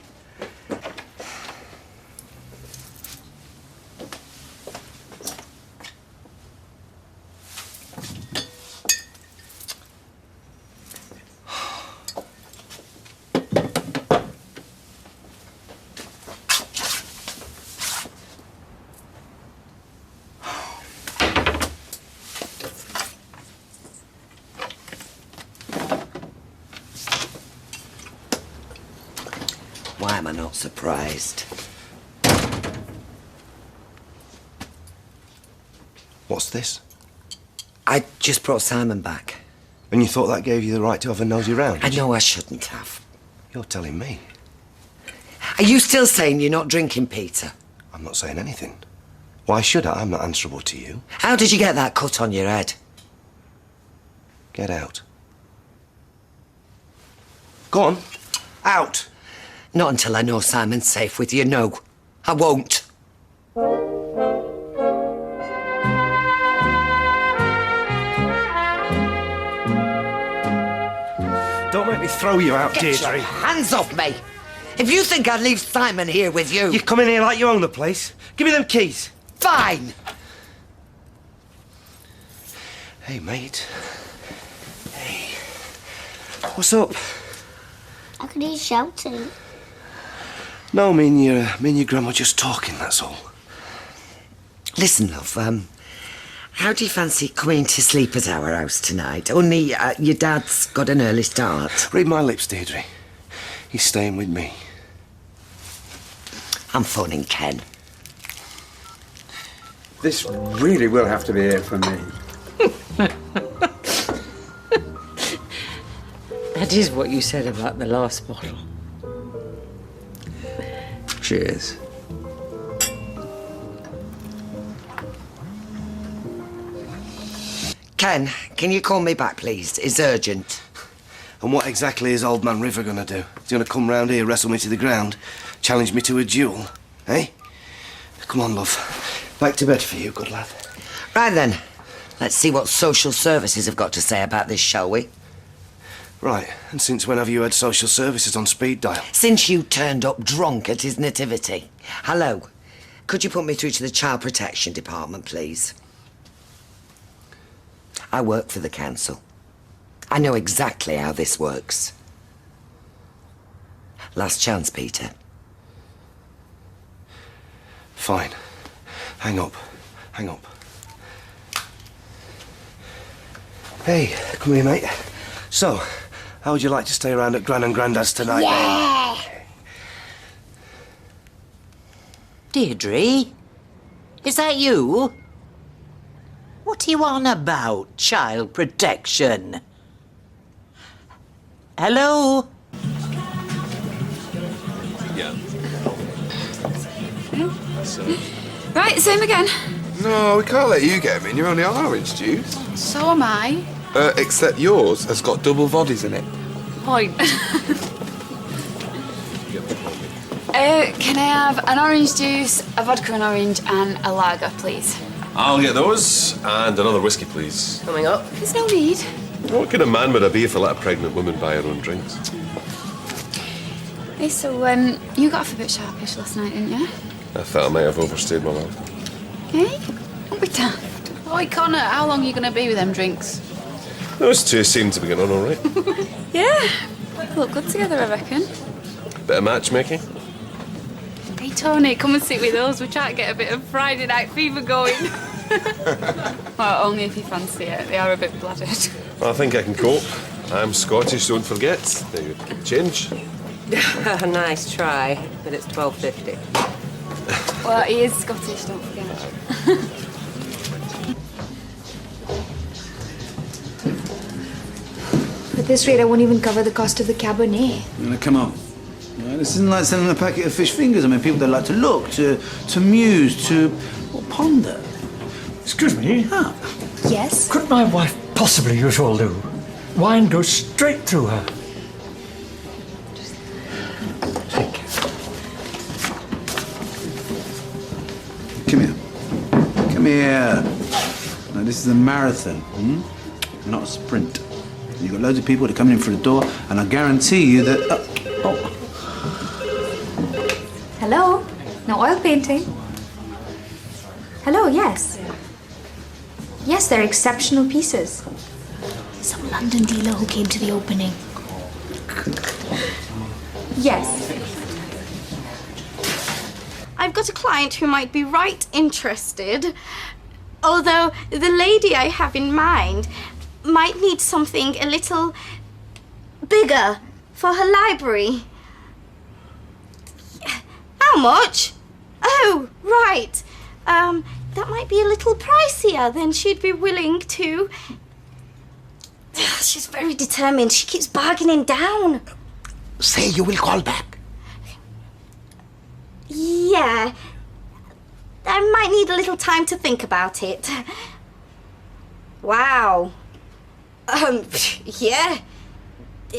Why am I not surprised? What's this? I just brought Simon back. And you thought that gave you the right to have a nosy round? I know I shouldn't have. You're telling me. Are you still saying you're not drinking, Peter? I'm not saying anything. Why should I? I'm not answerable to you. How did you get that cut on your head? Get out. Go on. Out. Not until I know Simon's safe with you, no. I won't. Don't make me throw you out, Get Deirdre. your hands off me! If you think I'd leave Simon here with you... You come in here like you own the place. Give me them keys. Fine! Hey, mate. Hey. What's up? I could hear shouting. No, me and your grandma just talking, that's all. Listen, love, how do you fancy coming to sleep at our house tonight? Only your dad's got an early start. Read my lips, Deirdre. He's staying with me. I'm phoning Ken. This really will have to be it for me. That is what you said about the last bottle. Cheers. Ken, can you call me back, please? It's urgent. And what exactly is Old Man River gonna do? He's gonna come round here, wrestle me to the ground, challenge me to a duel, eh? Come on, love. Back to bed for you, good lad. Right then, let's see what social services have got to say about this, shall we? Right, and since when have you had social services on speed dial? Since you turned up drunk at his nativity. Hello, could you put me through to the Child Protection Department, please? I work for the council. I know exactly how this works. Last chance, Peter. Fine. Hang up. Hang up. Hey, come here, mate. So, how would you like to stay around at Gran and Grandad's tonight, Yeah. Deirdre? Is that you? What are you on about, child protection? Hello? Yeah. Right, same again. No, we can't let you get him in. You're only on orange juice. So am I. Except yours has got double bodies in it. Point. Can I have an orange juice, a vodka and orange, and a lager, please? I'll get those, and another whiskey, please. Coming up. There's no need. What kind of man would I be if I let a pregnant woman buy her own drinks? Hey, so, you got off a bit sharpish last night, didn't you? I thought I might have overstayed my welcome. Hey? Don't be daft. Oi, Connor, how long are you going to be with them drinks? Those two seem to be getting on all right. Yeah. Look good together, I reckon. Bit of matchmaking. Hey, Tony, come and sit with us. We're trying to get a bit of Friday night fever going. Well, only if you fancy it. They are a bit blooded. I think I can cope. I'm Scottish, don't forget. There you go. Change. Nice try, but it's $12.50. Well, he is Scottish, don't forget. At this rate, I won't even cover the cost of the Cabernet. Now, come on. This isn't like selling a packet of fish fingers. I mean, people that like to look, to muse, to ponder. Excuse me? Ah. Yes? Could my wife possibly use all do? Wine goes straight through her. Come here. Come here. Now, This is a marathon, not a sprint. You've got loads of people that are coming in through the door, and I guarantee you that... Hello? No oil painting? Hello, yes. Yes, they're exceptional pieces. Some London dealer who came to the opening. Yes. I've got a client who might be right interested, although the lady I have in mind might need something a little bigger for her library. How much? Oh, right. That might be a little pricier than she'd be willing to. She's very determined. She keeps bargaining down. Say you will call back. Yeah. I might need a little time to think about it. Wow. Yeah.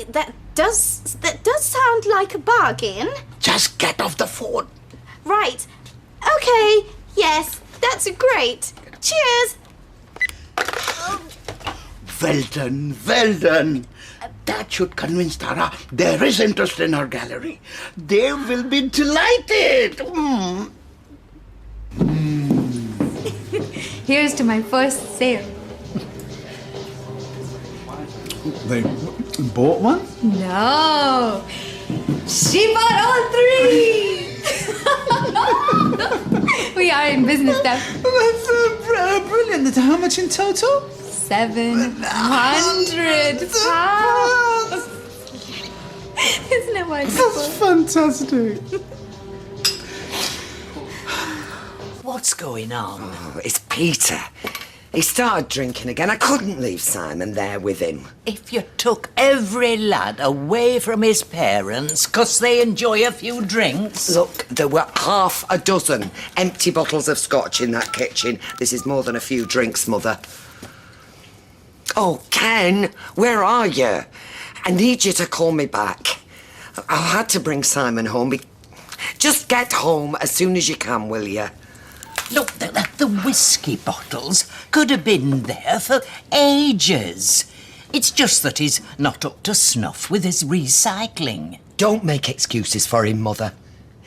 That does sound like a bargain. Just get off the phone. Right. Okay. Yes, that's great. Cheers. Well done, well done. That should convince Tara there is interest in her gallery. They will be delighted. Here's to my first sale. They bought one? No. She bought all three. We are in business, Steph. That's brilliant. How much in total? 700 pounds. Isn't it wonderful? That's fantastic. What's going on? Oh, it's Peter. He started drinking again. I couldn't leave Simon there with him. If you took every lad away from his parents 'cause they enjoy a few drinks... Look, there were half a dozen empty bottles of scotch in that kitchen. This is more than a few drinks, Mother. Oh, Ken, where are you? I need you to call me back. I had to bring Simon home. Just get home as soon as you can, will you? Look, the whiskey bottles could have been there for ages. It's just that he's not up to snuff with his recycling. Don't make excuses for him, Mother.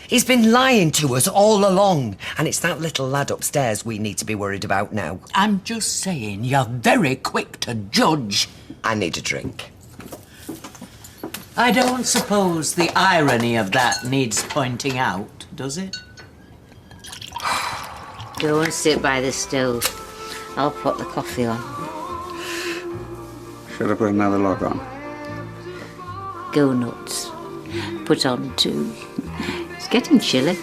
He's been lying to us all along, and it's that little lad upstairs we need to be worried about now. I'm just saying, you're very quick to judge. I need a drink. I don't suppose the irony of that needs pointing out, does it? Go and sit by the stove. I'll put the coffee on. Should I put another log on? Go nuts. Put on 2. It's getting chilly.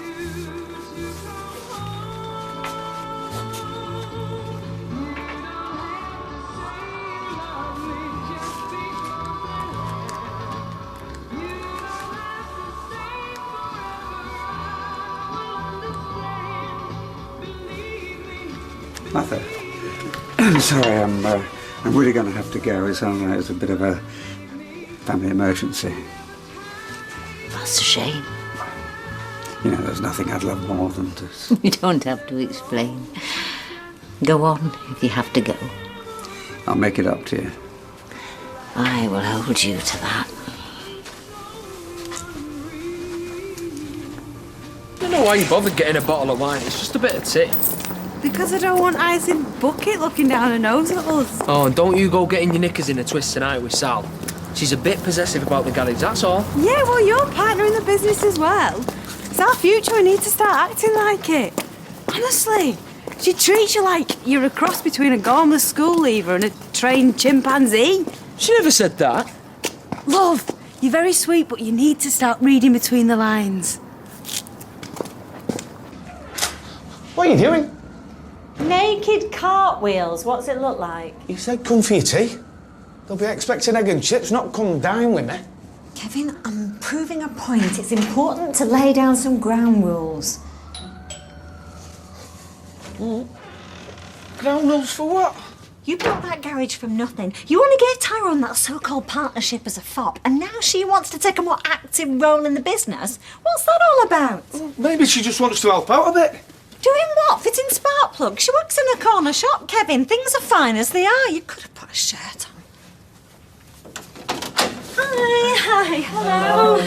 Martha, sorry, I'm really going to have to go. It sounds like it's a bit of a family emergency. That's a shame. You know, there's nothing I'd love more than to... You don't have to explain. Go on if you have to go. I'll make it up to you. I will hold you to that. I don't know why you bothered getting a bottle of wine. It's just a bit of tea. Because I don't want icing bucket looking down her nose at us. Oh, and don't you go getting your knickers in a twist tonight with Sal. She's a bit possessive about the garage, that's all. Yeah, well, you're a partner in the business as well. It's our future, we need to start acting like it. Honestly, she treats you like you're a cross between a gormless school leaver and a trained chimpanzee. She never said that. Love, you're very sweet, but you need to start reading between the lines. What are you doing? Naked cartwheels. What's it look like? You said come for your tea. They'll be expecting egg and chips, not come dine with me. Kevin, I'm proving a point. It's important to lay down some ground rules. Ground rules for what? You bought that garage from nothing. You only gave Tyrone that so-called partnership as a fop, and now she wants to take a more active role in the business. What's that all about? Maybe she just wants to help out a bit. Doing what? Fitting spark plug. She works in a corner shop, Kevin. Things are fine as they are. You could have put a shirt on. Hi, hello.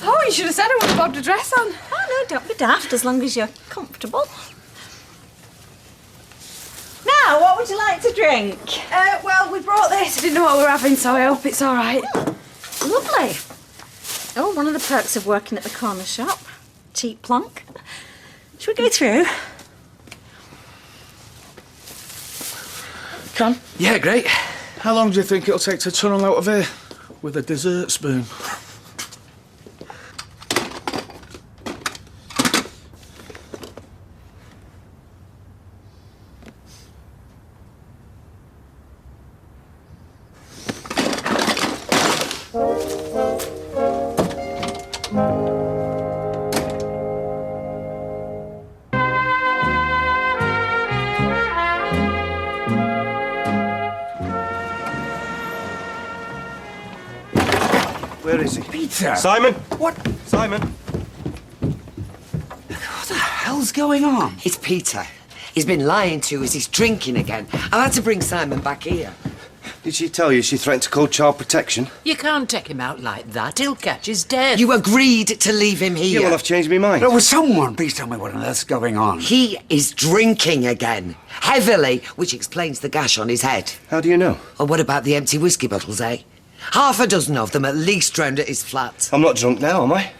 Oh, you should have said I would have bobbed a dress on. Oh, no, don't be daft as long as you're comfortable. Now, what would you like to drink? Well, we brought this. I didn't know what we were having, so I hope it's all right. Lovely. Oh, one of the perks of working at the corner shop. Cheap plonk. Should we go through? Come. Yeah, great. How long do you think it'll take to tunnel out of here? With a dessert spoon. Where is he? Peter! Simon! What? Simon! What the hell's going on? It's Peter. He's been lying to us. He's drinking again. I had to bring Simon back here. Did she tell you she threatened to call child protection? You can't take him out like that. He'll catch his death. You agreed to leave him here. Yeah, well, I've changed my mind. No, will someone please tell me what on earth's going on? He is drinking again. Heavily, which explains the gash on his head. How do you know? Well, what about the empty whiskey bottles, eh? Half a dozen of them at least drowned at his flat. I'm not drunk now, am I?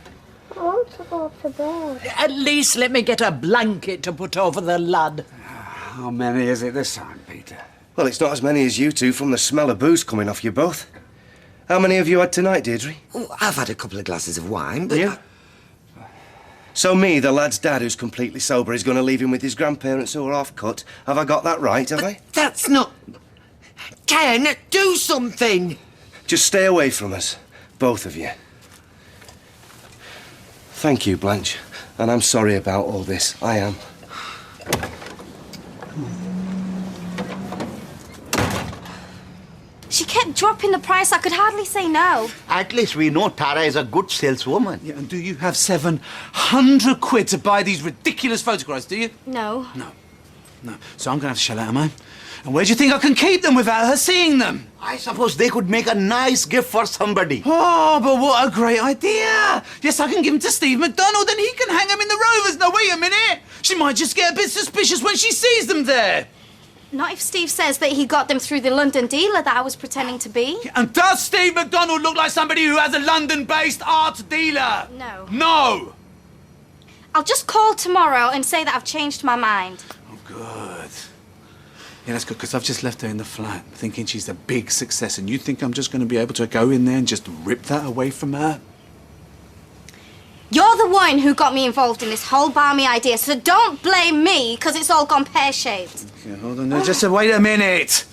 I want to go to bed. At least let me get a blanket to put over the lad. How many is it this time, Peter? Well, it's not as many as you two from the smell of booze coming off you both. How many have you had tonight, Deirdre? Oh, I've had a couple of glasses of wine, but... Yeah? So me, the lad's dad who's completely sober, is going to leave him with his grandparents who are half-cut. Have I got that right, have I? That's not... Ken, do something! Just stay away from us, both of you. Thank you, Blanche. And I'm sorry about all this. I am. She kept dropping the price. I could hardly say no. At least we know Tara is a good saleswoman. Yeah, and do you have 700 quid to buy these ridiculous photographs, do you? No. No. So I'm going to have to shell out, am I? And where do you think I can keep them without her seeing them? I suppose they could make a nice gift for somebody. Oh, but what a great idea! Yes, I can give them to Steve McDonald and he can hang them in the Rovers. Now, wait a minute! She might just get a bit suspicious when she sees them there. Not if Steve says that he got them through the London dealer that I was pretending to be. And does Steve McDonald look like somebody who has a London-based art dealer? No. No! I'll just call tomorrow and say that I've changed my mind. Oh, good. Yeah, that's good, because I've just left her in the flat, thinking she's a big success, and you think I'm just going to be able to go in there and just rip that away from her? You're the one who got me involved in this whole balmy idea, so don't blame me, because it's all gone pear-shaped. Okay, hold on, just wait a minute.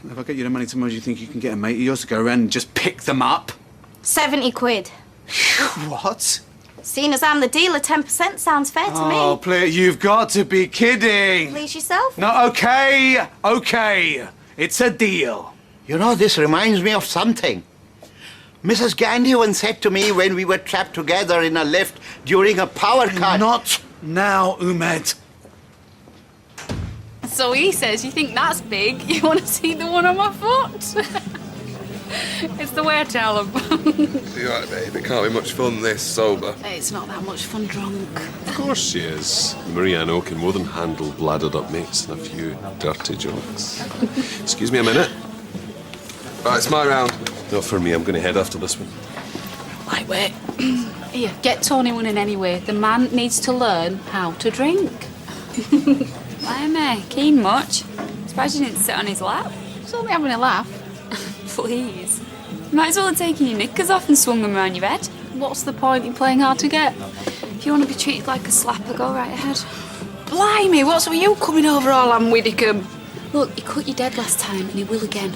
If I get you the money tomorrow, do you think you can get a mate of yours to go around and just pick them up? 70 quid. What? Seeing as I'm the dealer, 10% sounds fair to me. Oh, please, you've got to be kidding. Please yourself? No, okay. It's a deal. You know, this reminds me of something. Mrs. Gandhi once said to me when we were trapped together in a lift during a power cut. Not now, Umed. So he says, you think that's big? You want to see the one on my foot? It's the way I tell him. You're right, babe. It can't be much fun, this, sober. It's not that much fun drunk. Of course she is. Marianne can more than handle bladdered up mates and a few dirty jokes. Excuse me a minute. Right, it's my round. Not for me. I'm going to head after this one. Right, wait. Here, get Tony winning anyway. The man needs to learn how to drink. Why am I keen much? Surprised you didn't sit on his lap. It's only having a laugh. Please. You might as well have taken your knickers off and swung them around your head. What's the point in playing hard to get? If you want to be treated like a slapper, go right ahead. Blimey, what's with you coming over all Ann Widdicombe? Look, he cut you dead last time and he will again.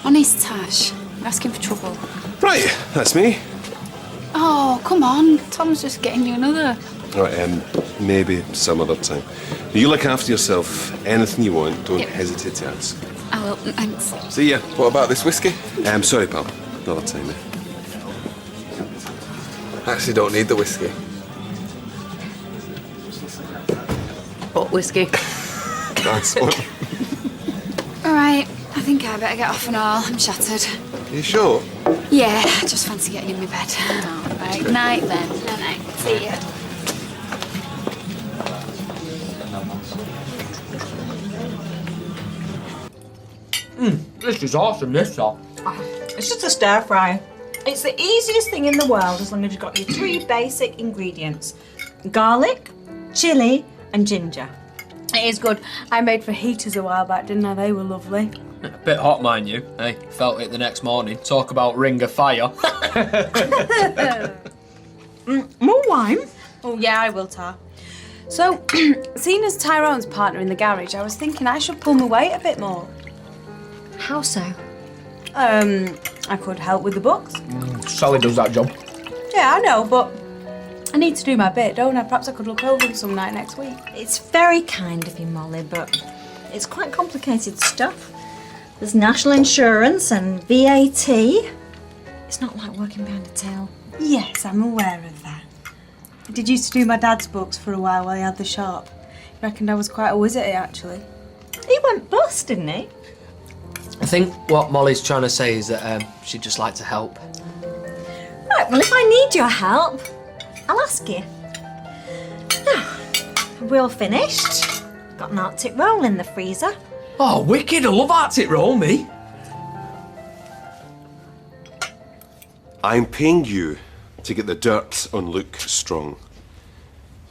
Honest, Tash. You're asking for trouble. Right, that's me. Oh, come on. Tom's just getting you another. All right, maybe some other time. You look after yourself. Anything you want, don't hesitate to ask. I will, thanks. See ya. What about this whiskey? Sorry, pal. Another time, eh? I actually don't need the whiskey. hot whiskey. That's one. All right, I think I better get off and all. I'm shattered. You sure? Yeah, I just fancy getting in my bed. All right, night then. Night. See ya. This is awesome, this song. It's just a stir fry. It's the easiest thing in the world as long as you've got your 3 basic ingredients. Garlic, chilli and ginger. It is good. I made fajitas a while back, didn't I? They were lovely. A bit hot, mind you. Hey, felt it the next morning. Talk about ring of fire. More wine? Oh, yeah, I will, Tar. So, seeing as Tyrone's partner in the garage, I was thinking I should pull my weight a bit more. How so? I could help with the books. Sally does that job. Yeah, I know, but I need to do my bit, don't I? Perhaps I could look over them some night next week. It's very kind of you, Molly, but it's quite complicated stuff. There's national insurance and VAT. It's not like working behind a till. Yes, I'm aware of that. I did used to do my dad's books for a while he had the shop. He reckoned I was quite a whiz at it, actually. He went bust, didn't he? I think what Molly's trying to say is that she'd just like to help. Right, well, if I need your help, I'll ask you. Now, we're all finished. Got an Arctic roll in the freezer. Oh, wicked. I love Arctic roll, me. I'm paying you to get the dirt on Luke Strong.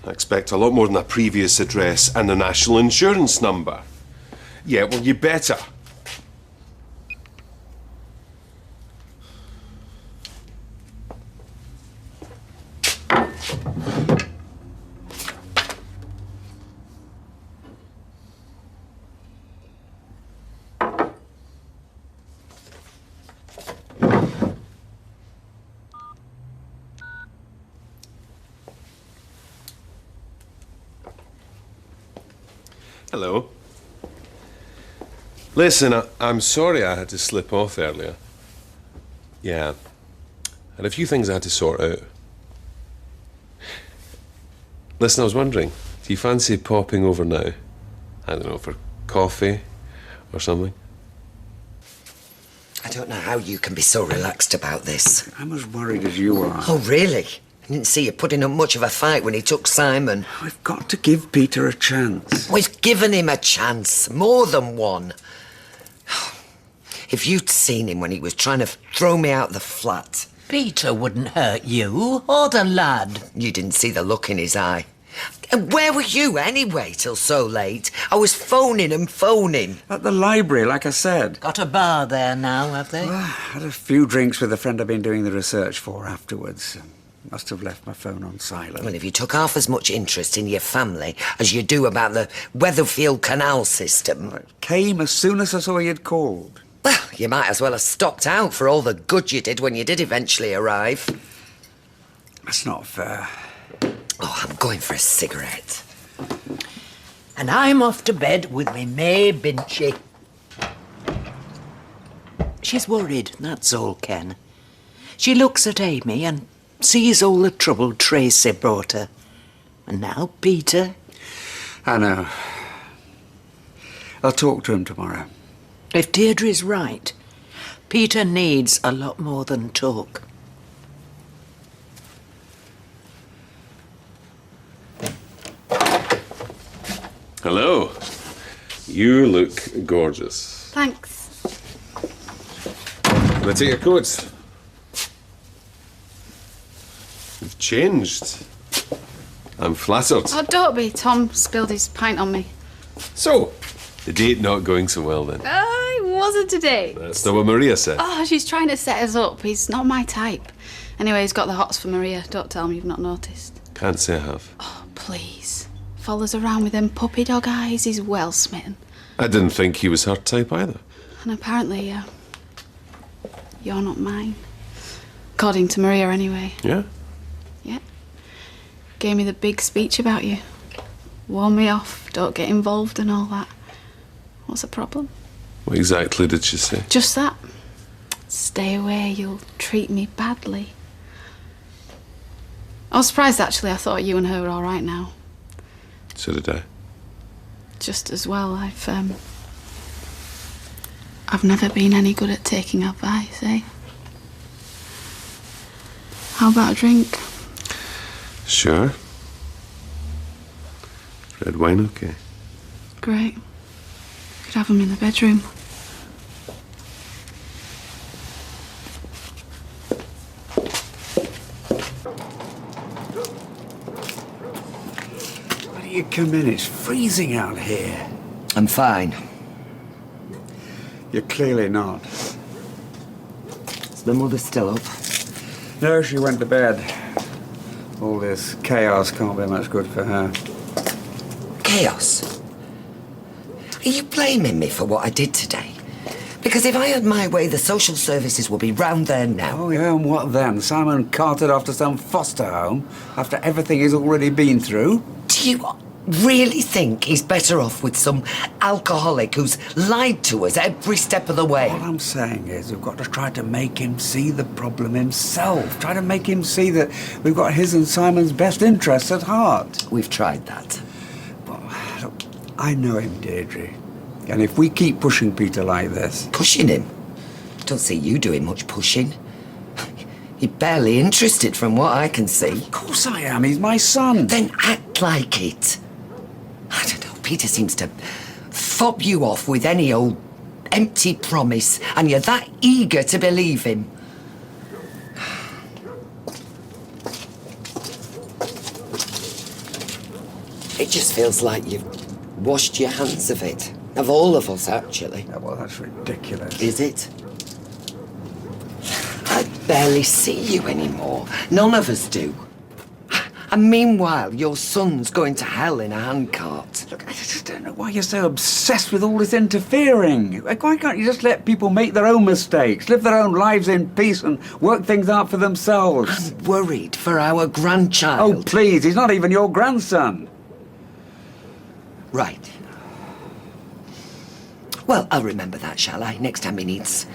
I expect a lot more than a previous address and a national insurance number. Yeah, well, you better. Hello. Listen, I'm sorry I had to slip off earlier. Yeah, had a few things I had to sort out. Listen, I was wondering, do you fancy popping over now? I don't know, for coffee or something? I don't know how you can be so relaxed about this. I'm as worried as you are. Oh, really? I didn't see you putting up much of a fight when he took Simon. We've got to give Peter a chance. We've given him a chance, more than one. If you'd seen him when he was trying to throw me out the flat. Peter wouldn't hurt you, or the lad. You didn't see the look in his eye. And where were you anyway till so late? I was phoning and phoning. At the library, like I said. Got a bar there now, have they? Had a few drinks with a friend I've been doing the research for afterwards. Must have left my phone on silent. Well, if you took half as much interest in your family as you do about the Weatherfield Canal system... It came as soon as I saw you'd called. Well, you might as well have stopped out for all the good you did when you did eventually arrive. That's not fair. Oh, I'm going for a cigarette. And I'm off to bed with me May Binchy. She's worried, that's all, Ken. She looks at Amy and sees all the trouble Tracy brought her. And now Peter. I know. I'll talk to him tomorrow. If Deirdre's right, Peter needs a lot more than talk. Hello. You look gorgeous. Thanks. Can I take your coat? You've changed. I'm flattered. Oh, don't be. Tom spilled his pint on me. So, the date not going so well then? It wasn't today. That's not what Maria said. Oh, she's trying to set us up. He's not my type. Anyway, he's got the hots for Maria. Don't tell me you've not noticed. Can't say I have. Oh, please. Follows around with them puppy dog eyes. He's well smitten. I didn't think he was her type either. And apparently, you're not mine. According to Maria, anyway. Yeah? Yeah. Gave me the big speech about you. Warn me off, don't get involved and all that. What's the problem? What exactly did she say? Just that. Stay away, you'll treat me badly. I was surprised, actually. I thought you and her were all right now. So did I. just as well. I've never been any good at taking advice, eh? How about a drink? Sure. Red wine, okay. Great. Could have them in the bedroom. Why don't you come in? It's freezing out here. I'm fine. You're clearly not. Is the mother still up? No, she went to bed. All this chaos can't be much good for her. Chaos? Are you blaming me for what I did today? Because if I had my way, the social services would be round there now. Oh, yeah, and what then? Simon carted off to some foster home after everything he's already been through? Do you really think he's better off with some alcoholic who's lied to us every step of the way? All I'm saying is we've got to try to make him see the problem himself. Try to make him see that we've got his and Simon's best interests at heart. We've tried that. But, look, I know him, Deirdre. And if we keep pushing Peter like this... Pushing him? Don't see you doing much pushing. You're barely interested from what I can see. Of course I am. He's my son. Then act like it. I don't know, Peter seems to fob you off with any old empty promise, and you're that eager to believe him. It just feels like you've washed your hands of it. Of all of us, actually. Yeah, well, that's ridiculous. Is it? I barely see you anymore. None of us do. And meanwhile, your son's going to hell in a handcart. Look, I just don't know why you're so obsessed with all this interfering. Like, why can't you just let people make their own mistakes, live their own lives in peace and work things out for themselves? I'm worried for our grandchild. Oh, please, he's not even your grandson. Right. Well, I'll remember that, shall I? Next time he needs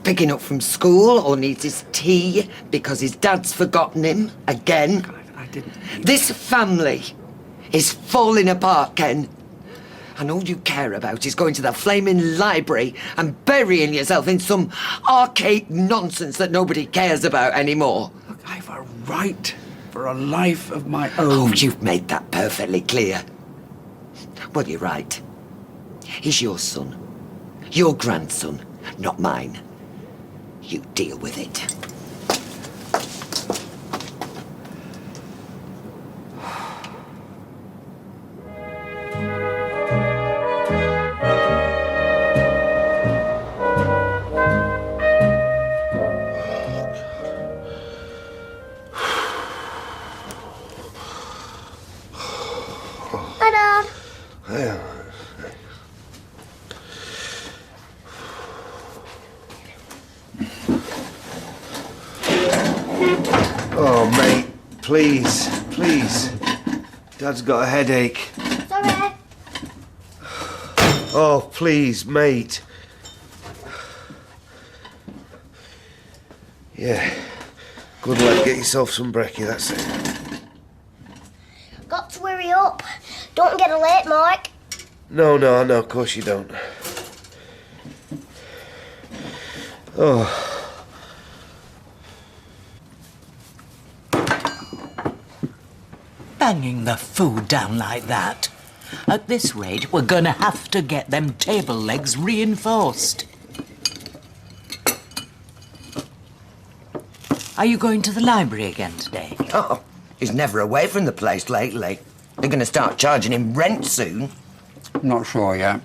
picking up from school or needs his tea because his dad's forgotten him again. I didn't... This family is falling apart, Ken. And all you care about is going to the flaming library and burying yourself in some archaic nonsense that nobody cares about anymore. Look, I have a right for a life of my own. Oh, you've made that perfectly clear. Well, you're right. He's your son. Your grandson, not mine. You deal with it. Hi, Dad. Yeah. Oh, mate, please, please. Dad's got a headache. Sorry. Oh, please, mate. Yeah. Good lad, get yourself some brekkie, that's it. Got to hurry up. Don't get late, Mike. No, of course you don't. Oh. Banging the food down like that. At this rate, we're gonna have to get them table legs reinforced. Are you going to the library again today? Oh, he's never away from the place lately. They're going to start charging him rent soon. Not sure yet.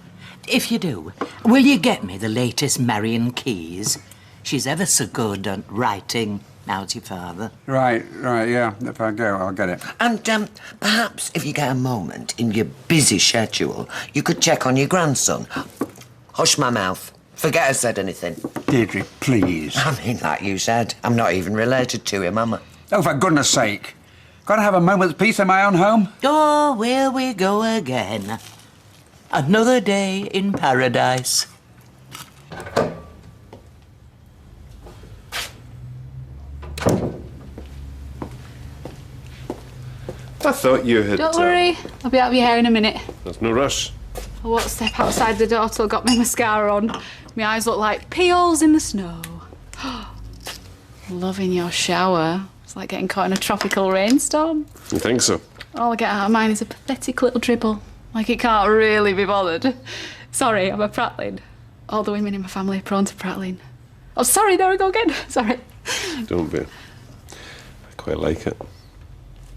If you do, will you get me the latest Marion Keyes? She's ever so good at writing. How's your father? Right, yeah. If I go, I'll get it. And perhaps if you get a moment in your busy schedule, you could check on your grandson. Hush my mouth. Forget I said anything. Deirdre, please. I mean, like you said, I'm not even related to him, am I? Oh, for goodness sake. Gotta have a moment's peace in my own home. Oh, here we go again. Another day in paradise. I thought you had... Don't worry, I'll be out of your hair in a minute. There's no rush. I won't step outside the door till I got my mascara on. My eyes look like peels in the snow. Loving your shower. It's like getting caught in a tropical rainstorm. You think so? All I get out of mine is a pathetic little dribble. Like it can't really be bothered. Sorry, I'm a prattling. All the women in my family are prone to prattling. Oh, sorry, there I go again. Sorry. Don't be. I quite like it.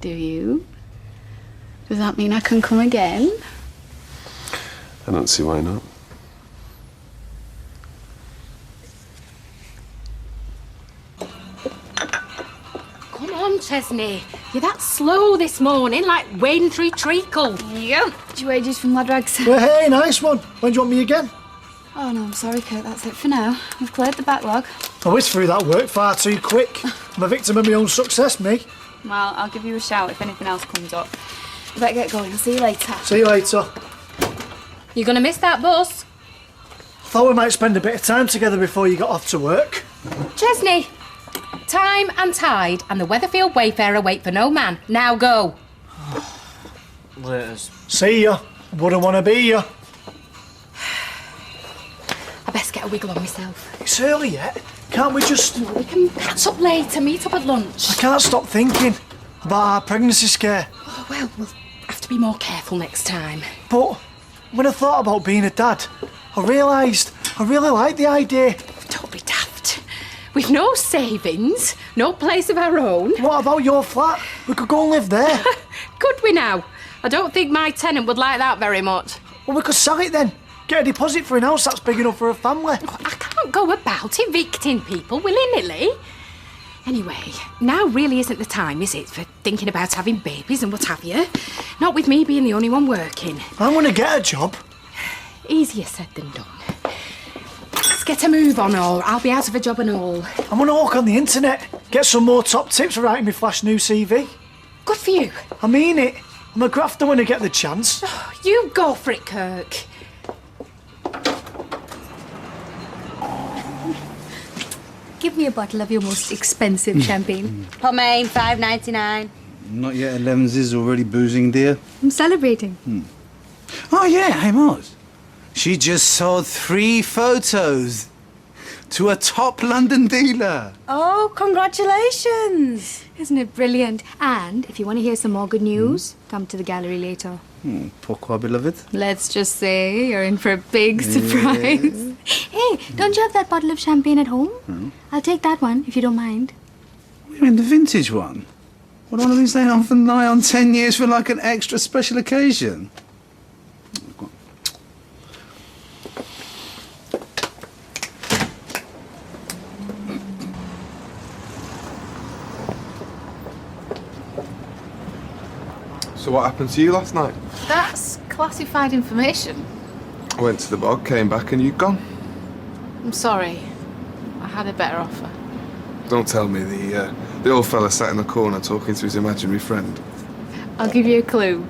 Do you? Does that mean I can come again? I don't see why not. Come on, Chesney. You're that slow this morning, like wading through treacle. Yep. Did you wages from Ladrags? Well, hey, nice one. When do you want me again? Oh, no, I'm sorry, Kurt. That's it for now. We've cleared the backlog. I whizzed through that work far too quick. I'm a victim of my own success, me. Well, I'll give you a shout if anything else comes up. I better get going. I'll see you later. See you later. You're going to miss that bus. Thought we might spend a bit of time together before you got off to work. Chesney, time and tide and the Weatherfield Wayfarer wait for no man. Now go. Laters. See ya. Wouldn't want to be ya. I best get a wiggle on myself. It's early yet. Can't we just... We can catch up later, meet up at lunch. I can't stop thinking about our pregnancy scare. Oh, well, we'll have to be more careful next time. But when I thought about being a dad, I realised I really like the idea. Don't be daft. We've no savings, no place of our own. What about your flat? We could go and live there. Could we now? I don't think my tenant would like that very much. Well, we could sell it then. Get a deposit for an house that's big enough for a family. Oh, I can't go about evicting people willy-nilly. Anyway, now really isn't the time, is it, for thinking about having babies and what have you? Not with me being the only one working. I'm going to get a job. Easier said than done. Let's get a move on, or I'll be out of a job and all. I'm going to walk on the internet, get some more top tips for writing my flash new CV. Good for you. I mean it. I'm a grafter when I get the chance. Oh, you go for it, Kirk. Give me a bottle of your most expensive champagne. Pomaine, $5.99. Not yet 11's already boozing, dear. I'm celebrating. Oh, yeah, hey, Mars. She just sold 3 photos to a top London dealer. Oh, congratulations. Isn't it brilliant? And if you want to hear some more good news, come to the gallery later. Pourquoi, beloved? Let's just say you're in for a big surprise. Hey, don't you have that bottle of champagne at home? I'll take that one, if you don't mind. You mean the vintage one? What, one of these they often lie on 10 years for like an extra special occasion? So what happened to you last night? That's classified information. I went to the bog, came back and you'd gone. I'm sorry. I had a better offer. Don't tell me the old fella sat in the corner talking to his imaginary friend. I'll give you a clue.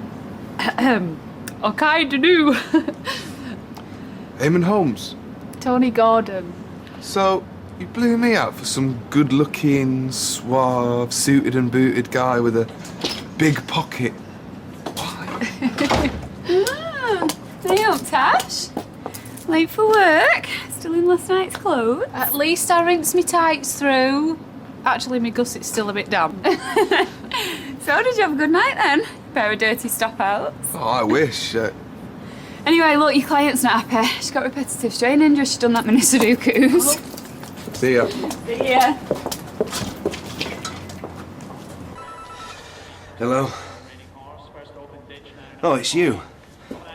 I kinda do. Eamon Holmes. Tony Gordon. So, you blew me out for some good-looking, suave, suited and booted guy with a big pocket. Stay up, Tash. Late for work. Still in last night's clothes. At least I rinsed my tights through. Actually, my gusset's still a bit damp. So, did you have a good night then? Pair of dirty stop-outs. Oh, I wish. Anyway, look, your client's not happy. She's got repetitive strain injury. She's done that many Sudokus. See ya. See ya. Hello? Oh, it's you.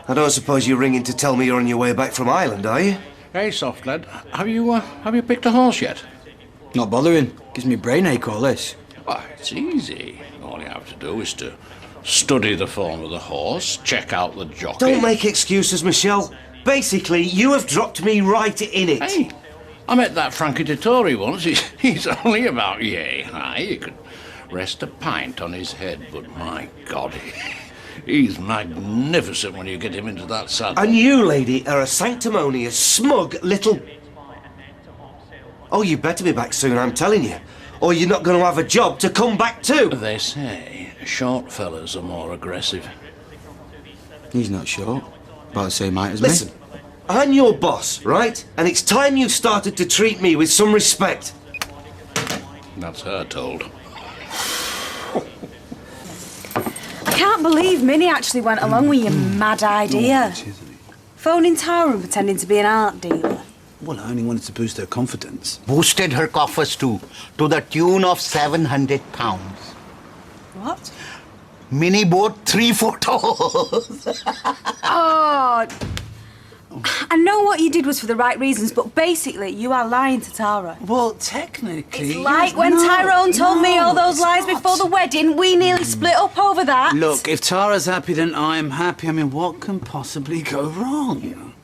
I don't suppose you're ringing to tell me you're on your way back from Ireland, are you? Hey, soft lad. Have you picked a horse yet? Not bothering. Gives me brainache, all this. Why, it's easy. All you have to do is to study the form of the horse, check out the jockey. Don't make excuses, Michelle. Basically, you have dropped me right in it. Hey, I met that Frankie Dettori once. He's only about yay high. You could rest a pint on his head, but my God, he's magnificent when you get him into that saddle. And you, lady, are a sanctimonious, smug little... Oh, you better be back soon, I'm telling you. Or you're not going to have a job to come back to. They say short fellas are more aggressive. He's not short. About the same height as Listen, I'm your boss, right? And it's time you started to treat me with some respect. That's her told. I can't believe Minnie actually went along with your mad idea. Phoning Tara and pretending to be an art dealer. Well, I only wanted to boost her confidence. Boosted her coffers too, to the tune of £700. What? Minnie bought 3 photos. Oh, I know what you did was for the right reasons, but basically you are lying to Tara. Well, technically... It's like when Tyrone told me all those lies before the wedding, we nearly split up over that. Look, if Tara's happy, then I'm happy. I mean, what can possibly go wrong?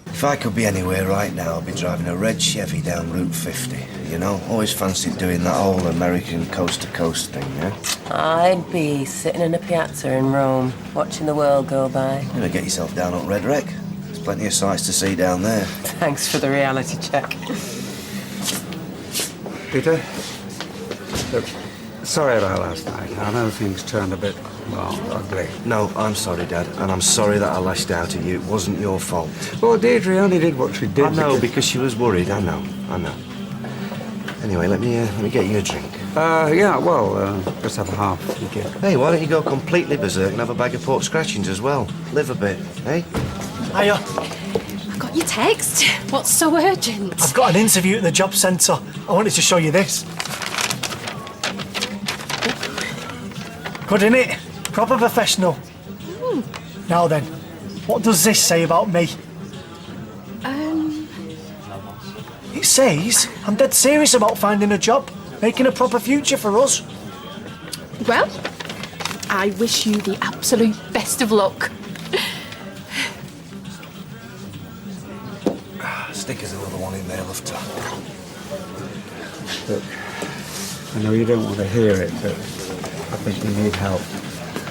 If I could be anywhere right now, I'd be driving a red Chevy down Route 50. You know, always fancied doing that whole American coast-to-coast thing, yeah? I'd be sitting in a piazza in Rome, watching the world go by. You better get yourself down at Red Wreck. There's plenty of sights to see down there. Thanks for the reality check. Peter? Look, sorry about last night. I know things turned a bit, well, ugly. No, I'm sorry, Dad, and I'm sorry that I lashed out at you. It wasn't your fault. Well, Deirdre only did what she did. I know, because she was worried. I know. Anyway, let me get you a drink. Yeah, well, just have a half. Thank you. Hey, why don't you go completely berserk and have a bag of pork scratchings as well? Live a bit, eh? Hiya. I got your text. What's so urgent? I've got an interview at the job centre. I wanted to show you this. Good, innit? Proper professional. Now then, what does this say about me? It says I'm dead serious about finding a job, making a proper future for us. Well, I wish you the absolute best of luck. Stick us another one in there, Lufter. Look, I know you don't want to hear it, but I think you need help.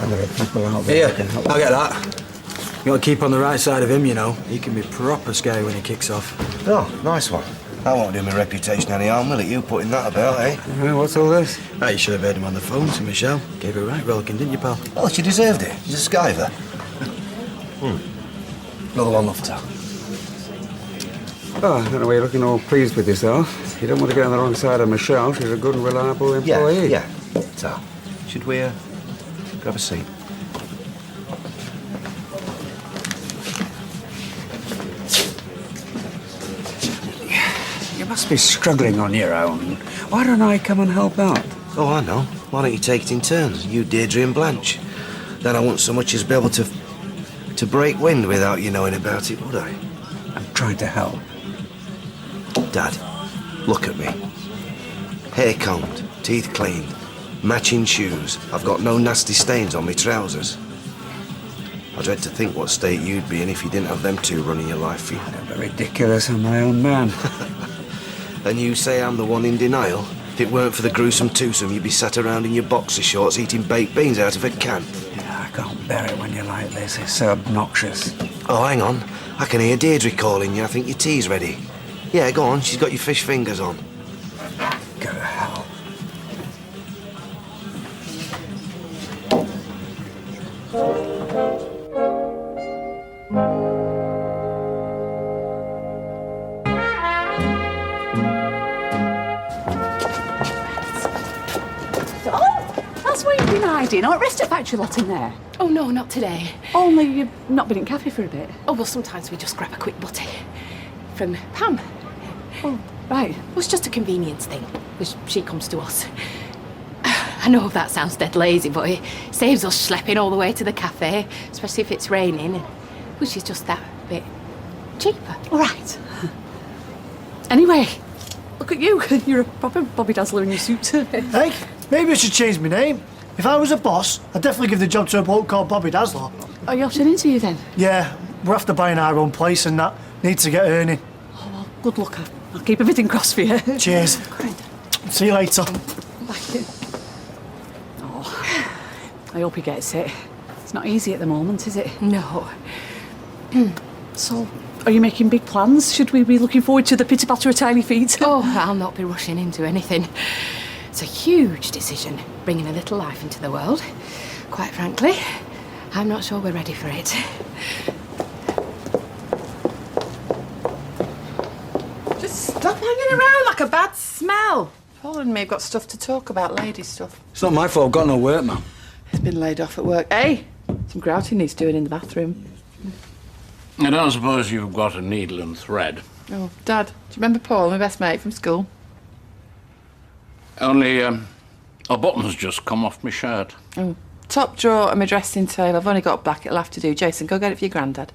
And there are people out there that can help. I'll get that. You got to keep on the right side of him, you know. He can be proper scary when he kicks off. Oh, nice one. That won't do my reputation any harm, will it? You putting that about, eh? What's all this? Oh, you should have heard him on the phone to Michelle. Gave her a right rollicking, didn't you, pal? Well, she deserved it. She's a skiver. Another one, Lufter. Oh, I don't know why you're looking all pleased with yourself. You don't want to get on the wrong side of Michelle. She's a good and reliable employee. Yeah. So, should we grab a seat? You must be struggling on your own. Why don't I come and help out? Oh, I know. Why don't you take it in turns? You, Deirdre and Blanche. Then I won't so much as be able to break wind without you knowing about it, would I? I'm trying to help. Dad, look at me. Hair combed, teeth cleaned, matching shoes. I've got no nasty stains on my trousers. I dread to think what state you'd be in if you didn't have them two running your life for you. Ridiculous, I'm my own man. And you say I'm the one in denial? If it weren't for the gruesome twosome, you'd be sat around in your boxer shorts eating baked beans out of a can. Yeah, I can't bear it when you're like this. It's so obnoxious. Oh, hang on. I can hear Deirdre calling you. I think your tea's ready. Yeah, go on. She's got your fish fingers on. Go to hell. That's where you've been hiding. Or rest of factory lot in there. Oh, no, not today. Only you've not been in cafe for a bit. Oh, well, sometimes we just grab a quick butty. From Pam. Oh, right. It was just a convenience thing, because she comes to us. I know that sounds dead lazy, but it saves us schlepping all the way to the cafe, especially if it's raining, which is just that bit cheaper. All right. Anyway, look at you. You're a proper Bobby Dazzler in your suit. Hey, maybe I should change my name. If I was a boss, I'd definitely give the job to a bloke called Bobby Dazzler. Are you after an interview then? Yeah, we're after buying our own place and that. Need to get earning. Oh, well, good luck. I'll keep everything crossed for you. Cheers. See you later. Oh, I hope he gets it. It's not easy at the moment, is it? No. So, are you making big plans? Should we be looking forward to the pitter-patter of tiny feet? Oh, I'll not be rushing into anything. It's a huge decision, bringing a little life into the world, quite frankly. I'm not sure we're ready for it. Just stop hanging around like a bad smell. Paul and me have got stuff to talk about, lady stuff. It's not my fault, I've got no work, Mum. He's been laid off at work. Hey, some grouting needs doing in the bathroom. I don't suppose you've got a needle and thread. Oh, Dad, do you remember Paul, my best mate from school? Only, a button's just come off my shirt. Oh, top drawer and my dressing table. I've only got black, it'll have to do. Jason, go get it for your granddad.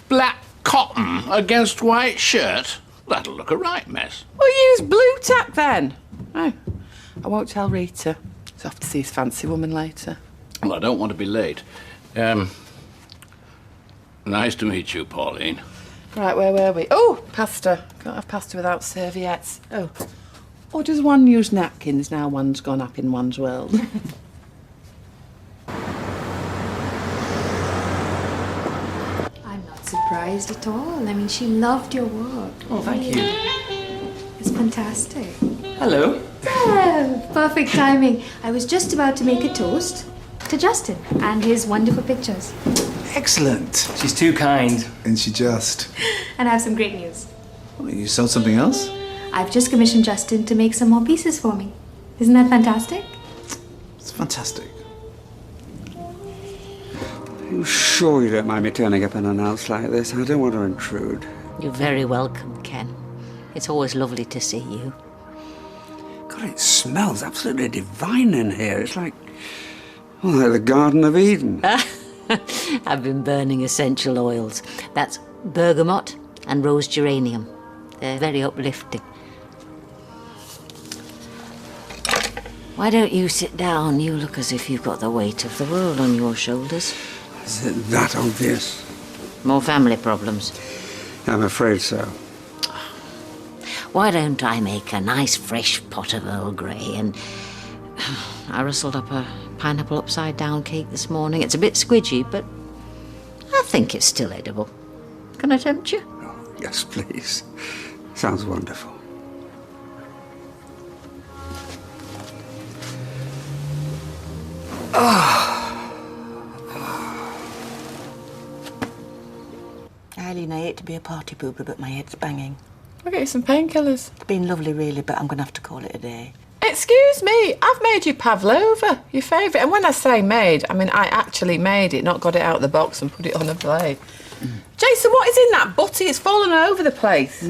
Black cotton against white shirt? That'll look a right mess. Well, use blue tack then. Oh, I won't tell Rita. He's off to see his fancy woman later. Well, I don't want to be late. Nice to meet you, Pauline. Right, where were we? Oh, pasta. Can't have pasta without serviettes. Oh. Or does one use napkins now one's gone up in one's world? I'm not surprised at all. I mean, she loved your work. Oh, thank you. It's fantastic. Hello. Oh, perfect timing. I was just about to make a toast to Justin and his wonderful pictures. Excellent. She's too kind. And she just... And I have some great news. What, you sold something else? I've just commissioned Justin to make some more pieces for me. Isn't that fantastic? It's fantastic. Are you sure you don't mind me turning up unannounced like this? I don't want to intrude. You're very welcome, Ken. It's always lovely to see you. God, it smells absolutely divine in here. It's like the Garden of Eden. I've been burning essential oils. That's bergamot and rose geranium. They're very uplifting. Why don't you sit down? You look as if you've got the weight of the world on your shoulders. Is it that obvious? More family problems? I'm afraid so. Why don't I make a nice fresh pot of Earl Grey and... I rustled up a pineapple upside-down cake this morning. It's a bit squidgy, but I think it's still edible. Can I tempt you? Oh, yes, please. Sounds wonderful. Eileen, I hate to be a party pooper, but my head's banging. I'll get you some painkillers. It's been lovely, really, but I'm going to have to call it a day. Excuse me, I've made you pavlova, your favourite. And when I say made, I mean I actually made it, not got it out of the box and put it on a plate. Jason, what is in that butty? It's fallen all over the place.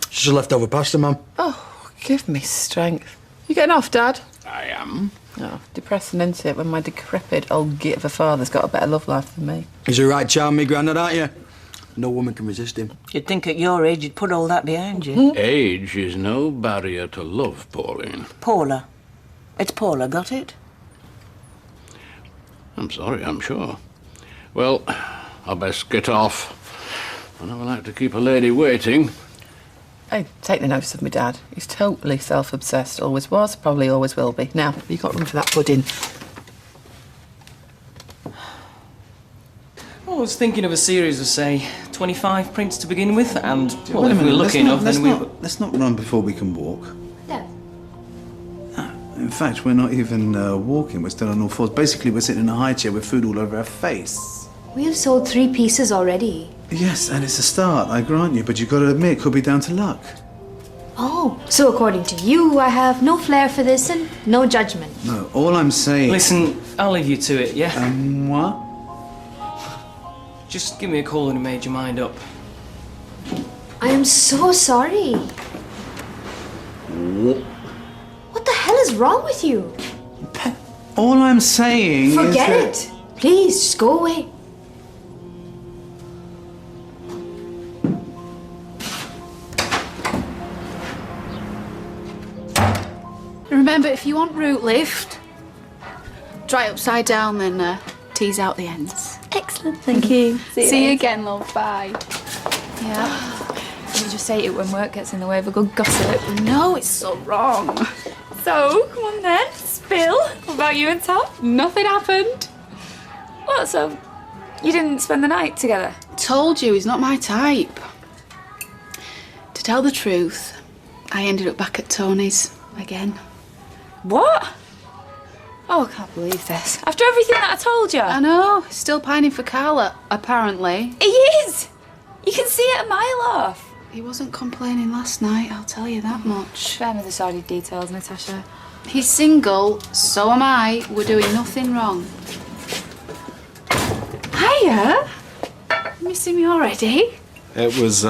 Just leftover pasta, Mum. Oh, give me strength. You getting off, Dad? I am. Oh, depressing, isn't it, when my decrepit old git of a father's got a better love life than me. He's a right charm, me grandad, aren't you? No woman can resist him. You'd think at your age you'd put all that behind you. Age is no barrier to love, Pauline. Paula. It's Paula, got it? I'm sorry, I'm sure. Well, I'll best get off. I never like to keep a lady waiting. Hey, take the notice of me, Dad. He's totally self-obsessed. Always was, probably always will be. Now, have you got room for that pudding? I was thinking of a series of, say, 25 prints to begin with, and, well, Wait a if we're minute, lucky enough, then we... Let's not run before we can walk. No. In fact, we're not even walking. We're still on all fours. Basically, we're sitting in a high chair with food all over our face. We've sold 3 pieces already. Yes, and it's a start, I grant you, but you've got to admit, it could be down to luck. Oh, so according to you, I have no flair for this and no judgment. No, all I'm saying... Listen, I'll leave you to it, yeah? What? Just give me a call when you made your mind up. I am so sorry. What the hell is wrong with you? All I'm saying is Forget that... it. Please, just go away. Remember, if you want root lift, try upside down, then tease out the ends. Excellent, thank you. See you again, love. Bye. Yeah. You just say it when work gets in the way of a good gossip. No, it's so wrong. So, come on then, spill. What about you and Tom? Nothing happened. What, so you didn't spend the night together? Told you, he's not my type. To tell the truth, I ended up back at Tony's again. What? Oh, I can't believe this. After everything that I told you. I know. Still pining for Carla, apparently. He is! You can see it a mile off. He wasn't complaining last night, I'll tell you that much. Spare me the sordid details, Natasha. He's single, so am I. We're doing nothing wrong. Hiya! Missing me already? It was,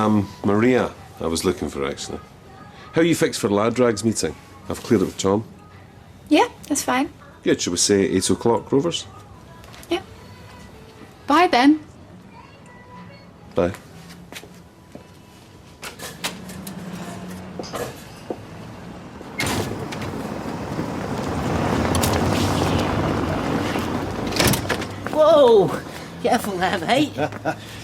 Maria I was looking for, actually. How are you fixed for lad drags meeting? I've cleared it with Tom. Yeah, that's fine. Good, shall we say 8 o'clock, Rovers? Yeah. Bye then. Bye. Whoa! Careful there, mate.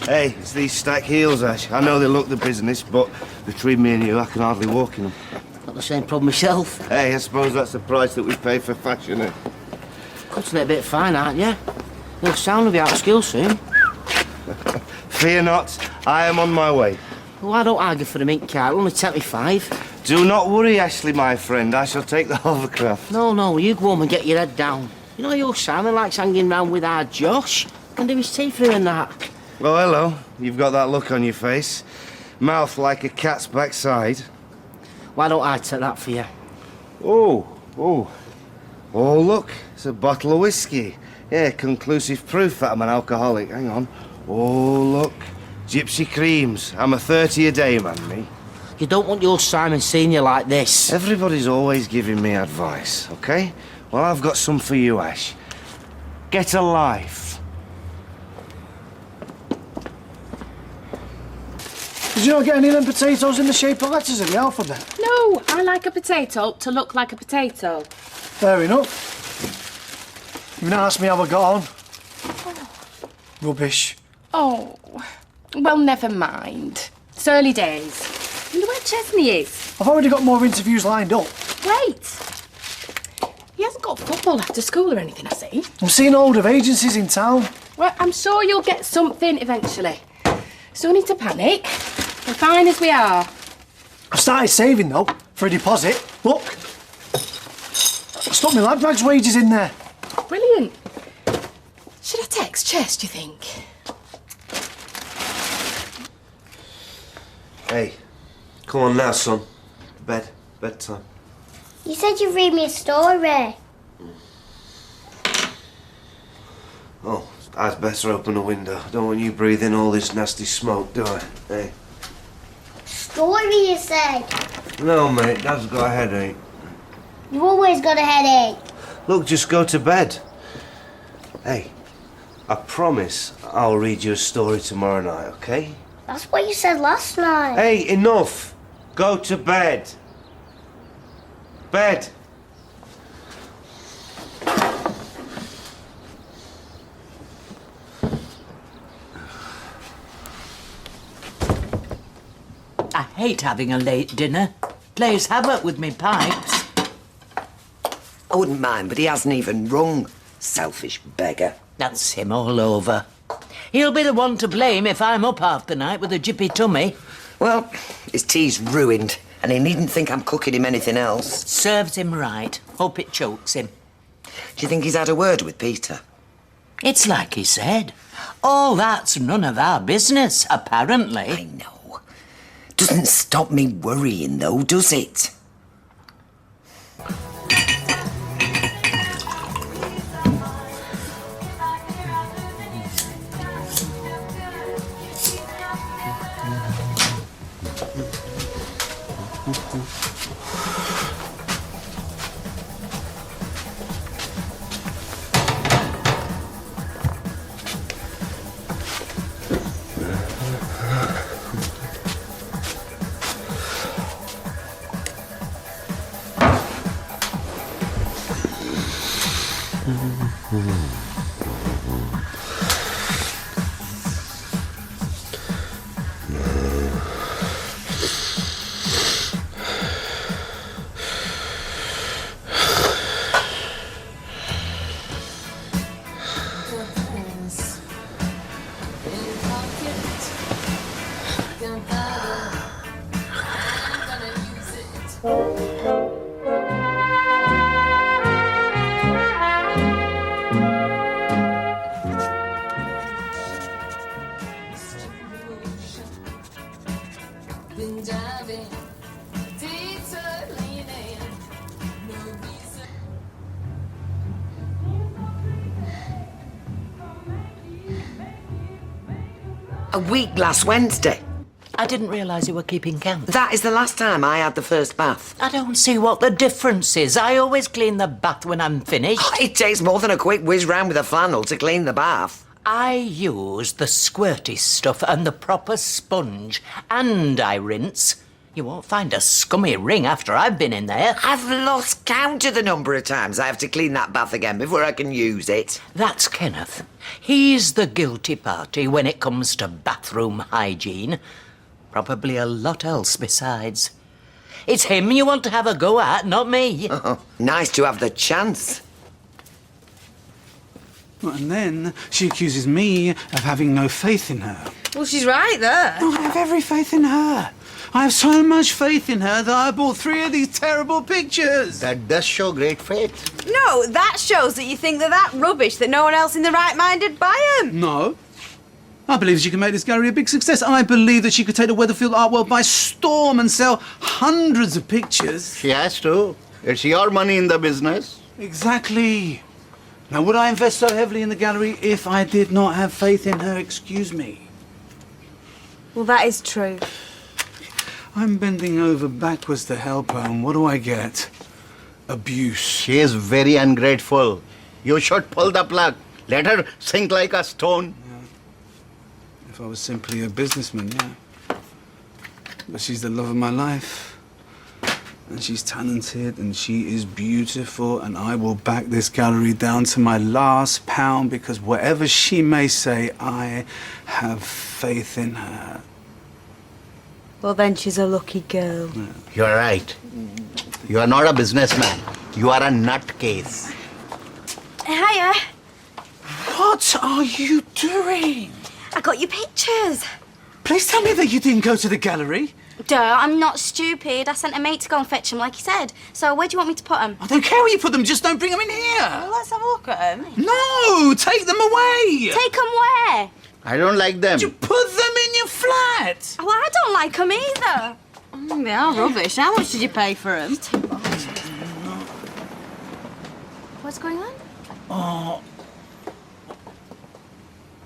Hey, it's these stack heels, Ash. I know they look the business, but between me and you, I can hardly walk in them. Got the same problem myself. Hey, I suppose that's the price that we pay for fashion, eh? Cutting it a bit fine, aren't you? Your sound will be out of skill soon. Fear not, I am on my way. Well, I don't argue for the mink cart. It'll only take me 5. Do not worry, Ashley, my friend. I shall take the hovercraft. No, you go home and get your head down. You know your Simon likes hanging round with our Josh. Can do his teeth through and that. Oh, hello. You've got that look on your face. Mouth like a cat's backside. Why don't I take that for you? Oh, look. It's a bottle of whiskey. Yeah, conclusive proof that I'm an alcoholic. Hang on. Oh, look. Gypsy creams. I'm a 30 a day man, me. You don't want your Simon seeing you like this. Everybody's always giving me advice, okay? Well, I've got some for you, Ash. Get a life. Did you not get any of them potatoes in the shape of letters in the alphabet? No, I like a potato to look like a potato. Fair enough. You've not asked me how I got on. Rubbish. Oh, well, never mind. It's early days. I wonder where Chesney is. I've already got more interviews lined up. Wait. He hasn't got football after school or anything, has he? I'm seeing a load of agencies in town. Well, I'm sure you'll get something eventually. So no need to panic. We're fine as we are. I've started saving, though, for a deposit. Look. I stuck my lad drag's wages in there. Brilliant. Should I text Chess, do you think? Hey, come on now, son. Bedtime. You said you'd read me a story. Oh, I'd better open the window. Don't want you breathing all this nasty smoke, do I? Hey. Story, you said. No, mate, Dad's got a headache. You always got a headache. Look, just go to bed. Hey, I promise I'll read you a story tomorrow night, okay? That's what you said last night. Hey, enough! Go to bed. Bed. I hate having a late dinner. Plays havoc with me pipes. I wouldn't mind, but he hasn't even rung. Selfish beggar. That's him all over. He'll be the one to blame if I'm up half the night with a jippy tummy. Well, his tea's ruined, and he needn't think I'm cooking him anything else. Serves him right. Hope it chokes him. Do you think he's had a word with Peter? It's like he said. All that's none of our business, apparently. I know. Doesn't stop me worrying, though, does it? A week last Wednesday. I didn't realise you were keeping count. That is the last time I had the first bath. I don't see what the difference is. I always clean the bath when I'm finished. Oh, it takes more than a quick whiz round with a flannel to clean the bath. I use the squirty stuff and the proper sponge. And I rinse. You won't find a scummy ring after I've been in there. I've lost count of the number of times I have to clean that bath again before I can use it. That's Kenneth. He's the guilty party when it comes to bathroom hygiene. Probably a lot else besides. It's him you want to have a go at, not me. Oh, nice to have the chance. And then she accuses me of having no faith in her. Well, she's right there. No, I have every faith in her. I have so much faith in her that I bought 3 of these terrible pictures. That does show great faith. No, that shows that you think they're that rubbish that no one else in the right mind would buy them. No. I believe she can make this gallery a big success. I believe that she could take the Weatherfield art world by storm and sell hundreds of pictures. She has to. It's your money in the business. Exactly. Now, would I invest so heavily in the gallery if I did not have faith in her? Excuse me. Well, that is true. I'm bending over backwards to help her, and what do I get? Abuse. She is very ungrateful. You should pull the plug. Let her sink like a stone. If I was simply a businessman, yeah. But she's the love of my life. And she's talented and she is beautiful, and I will back this gallery down to my last pound because whatever she may say, I have faith in her. Well, then she's a lucky girl. Yeah. You're right. You are not a businessman. You are a nutcase. Hiya. What are you doing? I got your pictures. Please tell me that you didn't go to the gallery. Duh, I'm not stupid. I sent a mate to go and fetch them, like he said. So where do you want me to put them? I don't care where you put them, just don't bring them in here. Well, let's have a look at them. No, take them away. Take them where? I don't like them. You put them in your flat. Well, I don't like them either. They are rubbish. How much did you pay for them? What's going on? Oh.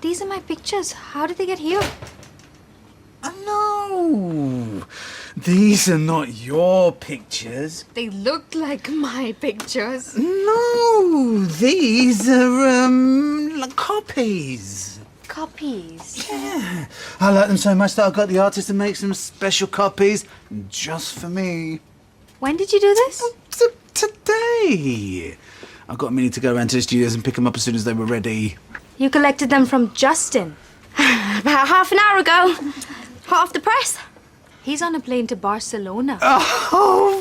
These are my pictures. How did they get here? No, these are not your pictures. They look like my pictures. No, these are, copies. Copies? Yeah. I like them so much that I got the artist to make some special copies just for me. When did you do this? Today. I got Minnie to go around to the studios and pick them up as soon as they were ready. You collected them from Justin. About half an hour ago. Hot off the press. He's on a plane to Barcelona. Oh,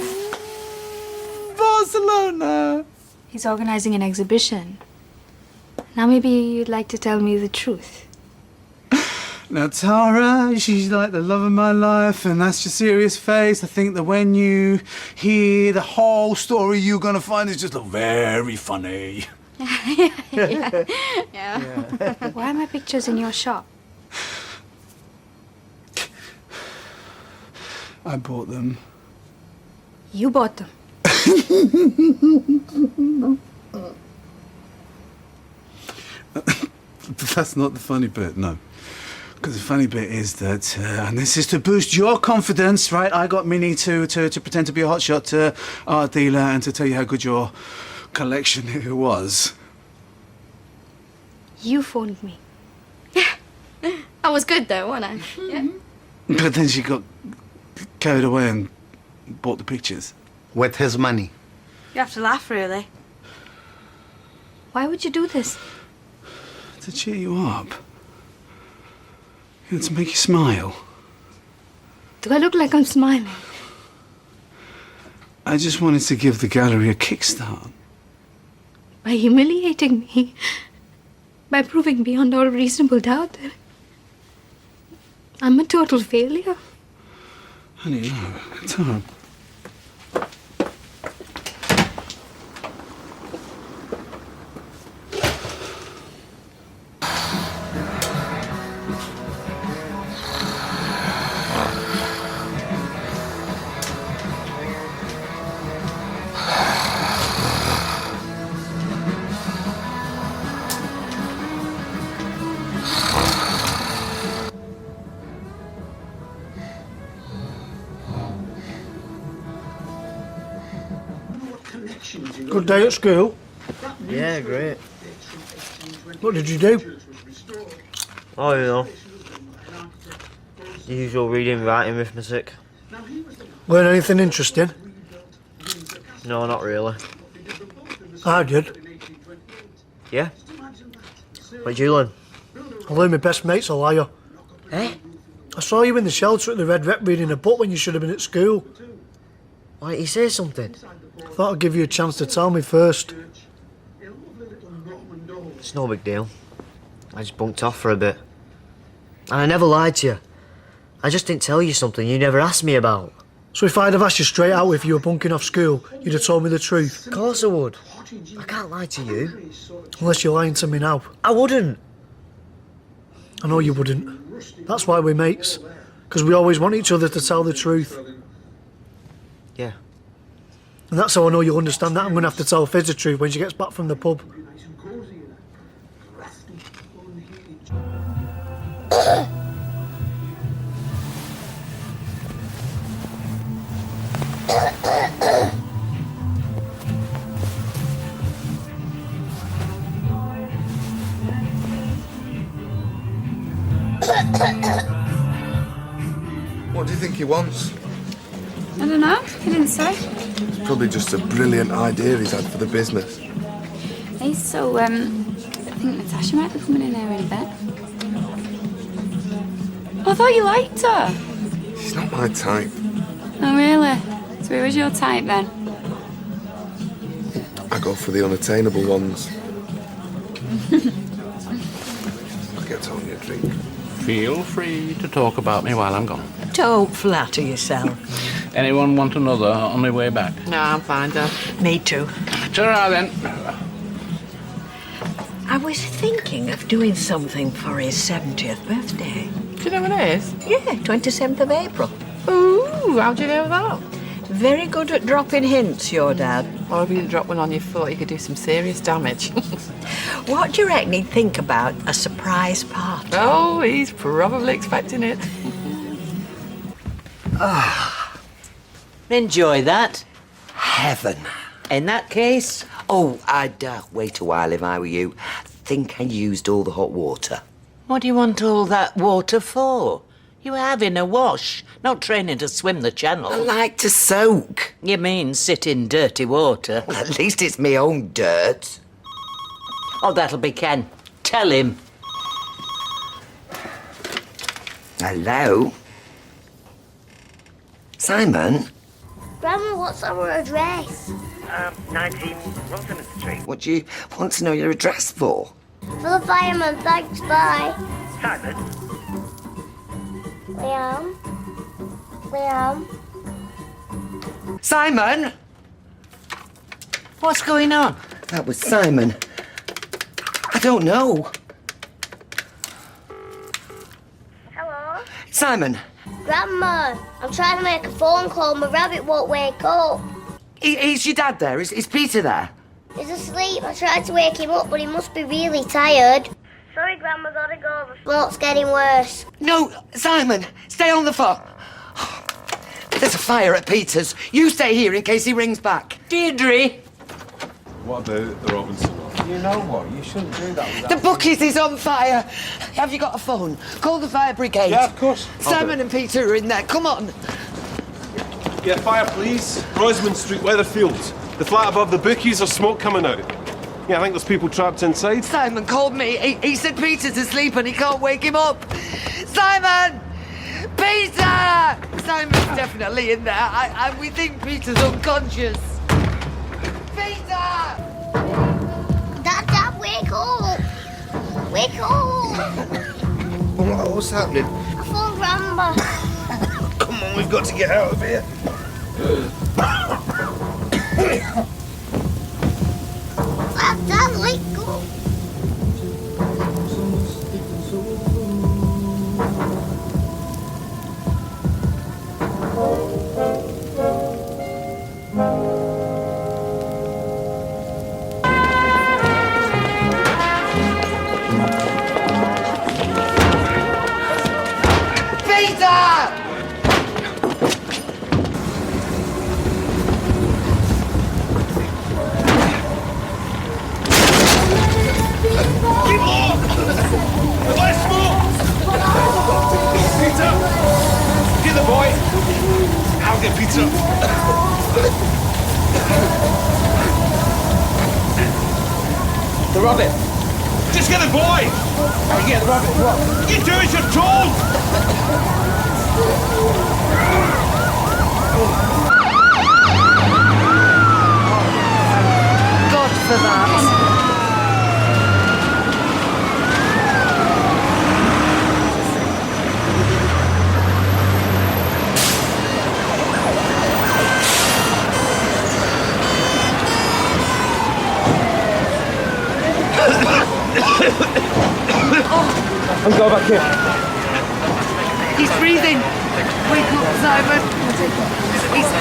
Barcelona. He's organising an exhibition. Now maybe you'd like to tell me the truth. Now, Tara, she's like the love of my life, and that's your serious face. I think that when you hear the whole story, you're going to find it just look very funny. Yeah. Why are my pictures in your shop? I bought them. You bought them. That's not the funny bit, no. Because the funny bit is that, and this is to boost your confidence, right? I got Minnie to pretend to be a hotshot art dealer and to tell you how good your collection it was. You phoned me. I was good though, wasn't I? Yeah. But then she got carried away and bought the pictures. With his money. You have to laugh, really. Why would you do this? To cheer you up. To make you smile. Do I look like I'm smiling? I just wanted to give the gallery a kickstart. By humiliating me. By proving beyond all reasonable doubt that I'm a total failure. Honey, no. Tara. Good day at school? Yeah, great. What did you do? Oh, you know. The usual reading, writing, arithmetic. Learn anything interesting? No, not really. I did. Yeah? What did you learn? I learned my best mate's a liar. Eh? I saw you in the shelter at the Red Rep reading a book when you should have been at school. Why didn't you say something? Thought I'd give you a chance to tell me first. It's no big deal. I just bunked off for a bit. And I never lied to you. I just didn't tell you something you never asked me about. So if I'd have asked you straight out if you were bunking off school, you'd have told me the truth? Of course I would. I can't lie to you. Unless you're lying to me now. I wouldn't. I know you wouldn't. That's why we're mates. Because we always want each other to tell the truth. Yeah. And that's how I know you'll understand that I'm going to have to tell Fizz the truth when she gets back from the pub. What do you think he wants? I don't know. He didn't say. It's probably just a brilliant idea he's had for the business. Hey, so, I think Natasha might be coming in here in a bit. I thought you liked her. She's not my type. Oh, really? So who was your type then? I go for the unattainable ones. I'll get Tony a drink. Feel free to talk about me while I'm gone. Don't flatter yourself. Anyone want another on their way back? No, I'm fine, Dad. Me too. Ta-ra then. I was thinking of doing something for his 70th birthday. Do you know when it is? Yeah, 27th of April. Ooh, how do you know that? Very good at dropping hints, your dad. Or if you drop one on your foot, you could do some serious damage. What do you reckon he'd think about a surprise party? Oh, he's probably expecting it. Enjoy that. Heaven. In that case... Oh, I'd wait a while if I were you. I think I used all the hot water. What do you want all that water for? You were having a wash, not training to swim the channel. I like to soak. You mean sit in dirty water? Well, at least it's my own dirt. Oh, that'll be Ken. Tell him. Hello? Simon? Grandma, what's our address? 19 Rosamond Street. What do you want to know your address for? For the fireman, thanks, bye. Simon? Liam? Liam? Simon? What's going on? That was Simon. I don't know. Hello? Simon? Grandma, I'm trying to make a phone call. My rabbit won't wake up. Is your dad there? Is Peter there? He's asleep. I tried to wake him up, but he must be really tired. Sorry, Grandma, gotta go. The smoke's getting worse. No, Simon, stay on the phone. There's a fire at Peter's. You stay here in case he rings back. Deirdre! What about the Robinson lot? You know what? You shouldn't do that. The Bucky's is on fire. Have you got a phone? Call the fire brigade. Yeah, of course. Simon and Peter are in there. Come on. Yeah, fire, please. Rosamond Street, Weatherfield. The flat above the bookies, there's smoke coming out. Yeah, I think there's people trapped inside. Simon called me. He said Peter's asleep and he can't wake him up. Simon! Peter! Simon's definitely in there. And we think Peter's unconscious. Peter! Dad, wake up! Wake up! What's happening? I phoned Grandma. Come on, we've got to get out of here. Dad, wake up! Peter! Get the boy! I'll get Peter. The rabbit. Just get the boy! Oh, yeah, the rabbit. What? You do as you're told! God for that. And go back here. He's breathing. Wake up, Simon.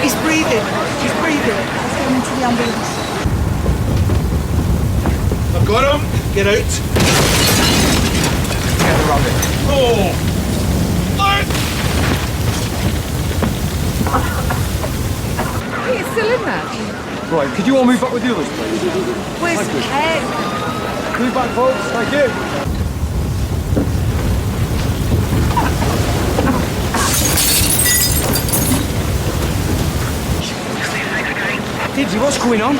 He's breathing. He's breathing. Let's get him into the ambulance. I've got him. Get out. Get the rabbit. Oh! He's still in there. Right, could you all move back with the others, please? Where's Ken? Move back, folks. Thank you. Diddy, what's going on?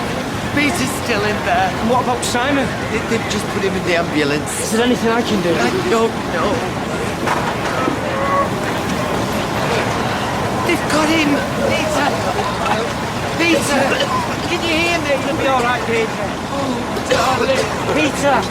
Peter's still in there. And what about Simon? They've just put him in the ambulance. Is there anything I can do? I don't know. They've got him. Peter. Peter. Can you hear me? You'll be all right, Peter. Oh, darling. Peter.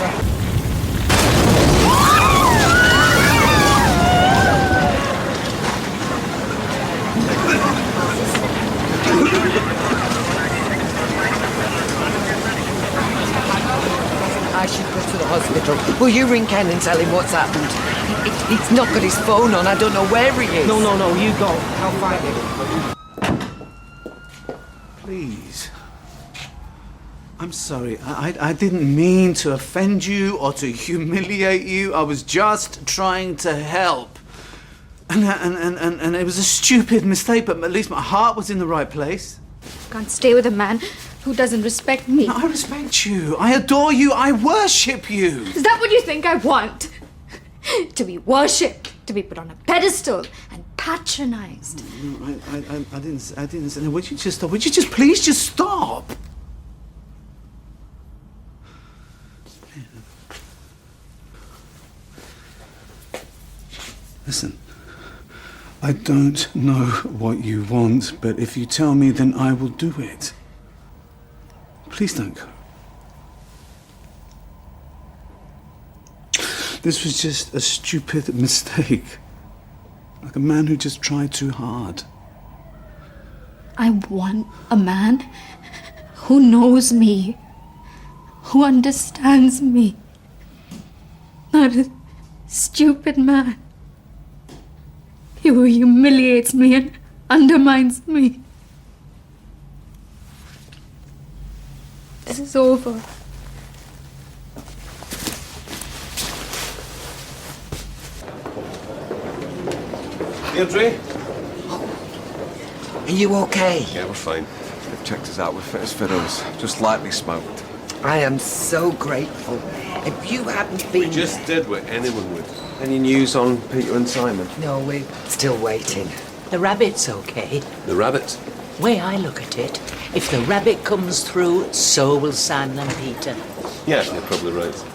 I should go to the hospital. Will you ring Ken and tell him what's happened? He's not got his phone on. I don't know where he is. No, you go. I'll find him. Please. I'm sorry. I didn't mean to offend you or to humiliate you. I was just trying to help. And it was a stupid mistake, but at least my heart was in the right place. Can't stay with a man who doesn't respect me. No, I respect you. I adore you. I worship you. Is that what you think I want? To be worshipped, to be put on a pedestal and patronized. No, I didn't say. No, would you just stop? Would you just please just stop? Listen, I don't know what you want, but if you tell me, then I will do it. Please don't go. This was just a stupid mistake. Like a man who just tried too hard. I want a man who knows me, who understands me. Not a stupid man who humiliates me and undermines me. This is over. Deirdre? Are you okay? Yeah, we're fine. They've checked us out. We're fit as fiddles. Just lightly smoked. I am so grateful. If you hadn't been... We just did what anyone would. Any news on Peter and Simon? No, we're still waiting. The rabbit's okay. The rabbit? Way I look at it, if the rabbit comes through, so will Simon and Peter. Yeah, you're probably right.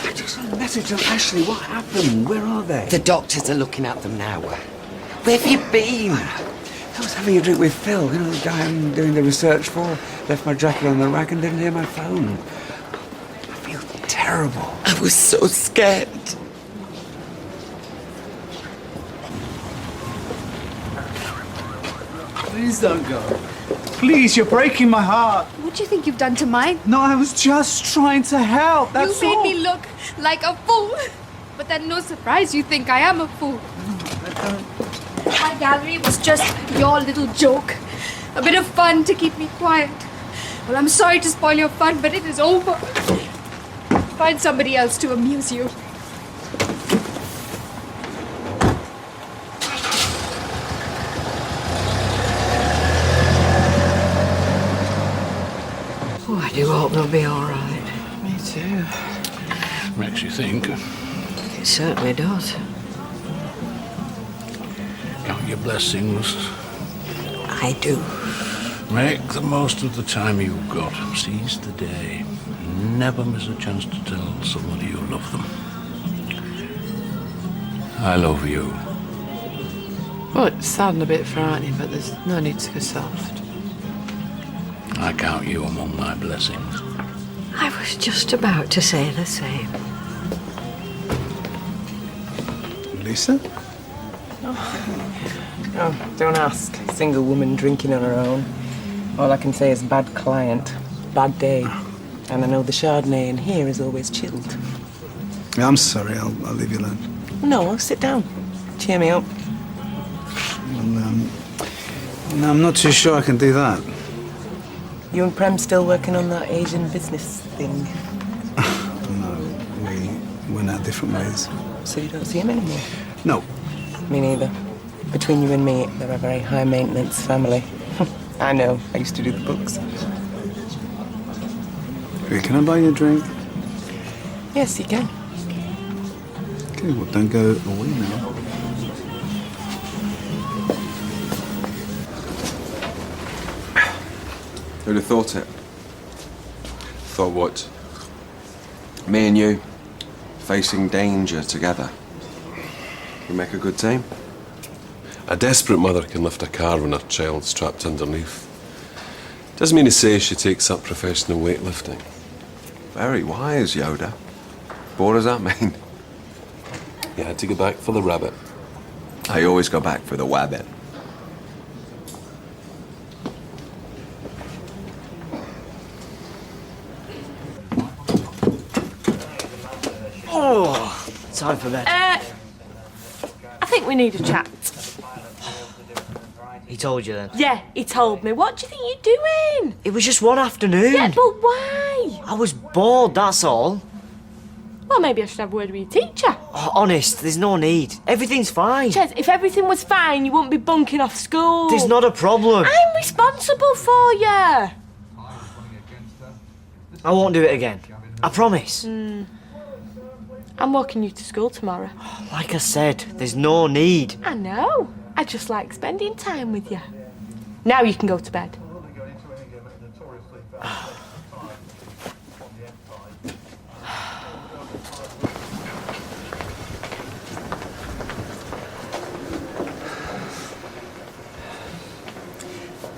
I just got a message on Ashley. What happened? Where are they? The doctors are looking at them now. Where have you been? I was having a drink with Phil, you know, the guy I'm doing the research for. Left my jacket on the rack and didn't hear my phone. I feel terrible. I was so scared. Please don't go. Please, you're breaking my heart. What do you think you've done to mine? No, I was just trying to help. That's You made all. me look like a fool. But then no surprise you think I am a fool. My gallery was just your little joke. A bit of fun to keep me quiet. Well, I'm sorry to spoil your fun, but it is over. Find somebody else to amuse you. Oh, I do hope they'll be all right. Me too. Makes you think. It certainly does. your blessings. I do. Make the most of the time you've got. Seize the day. Never miss a chance to tell somebody you love them. I love you. Well, it's sad and a bit frightening, but there's no need to go soft. I count you among my blessings. I was just about to say the same. Lisa? Oh, don't ask. Single woman drinking on her own. All I can say is bad client, bad day. And I know the Chardonnay in here is always chilled. Yeah, I'm sorry, I'll leave you alone. No, sit down. Cheer me up. Well, no, I'm not too sure I can do that. You and Prem still working on that Asian business thing? No, we went our different ways. So you don't see him anymore? No. Me neither. Between you and me, they're a very high-maintenance family. I know. I used to do the books. Hey, can I buy you a drink? Yes, you can. Okay, well, don't go away now. Who'd have thought it? Thought what? Me and you, facing danger together. We make a good team. A desperate mother can lift a car when her child's trapped underneath. Doesn't mean to say she takes up professional weightlifting. Very wise, Yoda. But what does that mean? You had to go back for the rabbit. I always go back for the wabbit. Oh, time for bed. I think we need a chat. He told you then? Yeah, he told me. What do you think you're doing? It was just one afternoon. Yeah, but why? I was bored, that's all. Well, maybe I should have a word with your teacher. Oh, honest, there's no need. Everything's fine. Ches, if everything was fine, you wouldn't be bunking off school. There's not a problem. I'm responsible for you. I won't do it again. I promise. I'm walking you to school tomorrow. Like I said, there's no need. I know. I just like spending time with you. Now you can go to bed.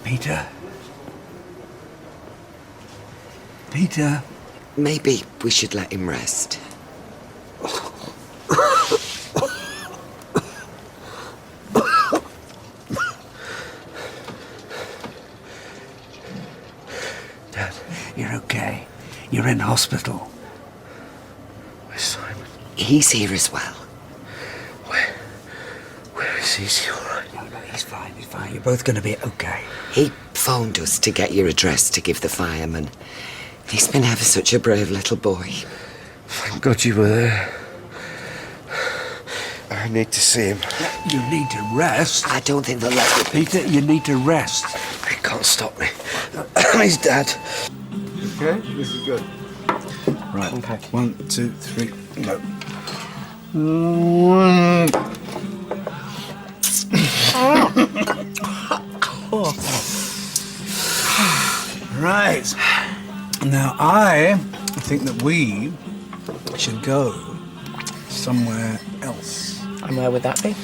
Peter? Peter? Maybe we should let him rest. Dad, you're okay. You're in hospital. Where's Simon? He's here as well. Where is he? Is he all right? No, he's fine, he's fine. You're both going to be okay. He phoned us to get your address to give the fireman. He's been ever such a brave little boy. Thank God you were there. I need to see him. You need to rest. I don't think they'll let you. Peter, you need to rest. He can't stop me. I'm his dad. Okay, this is good. Right. Okay. 1, 2, 3, go. Right. Now, I think that we should go somewhere else. And where would that be?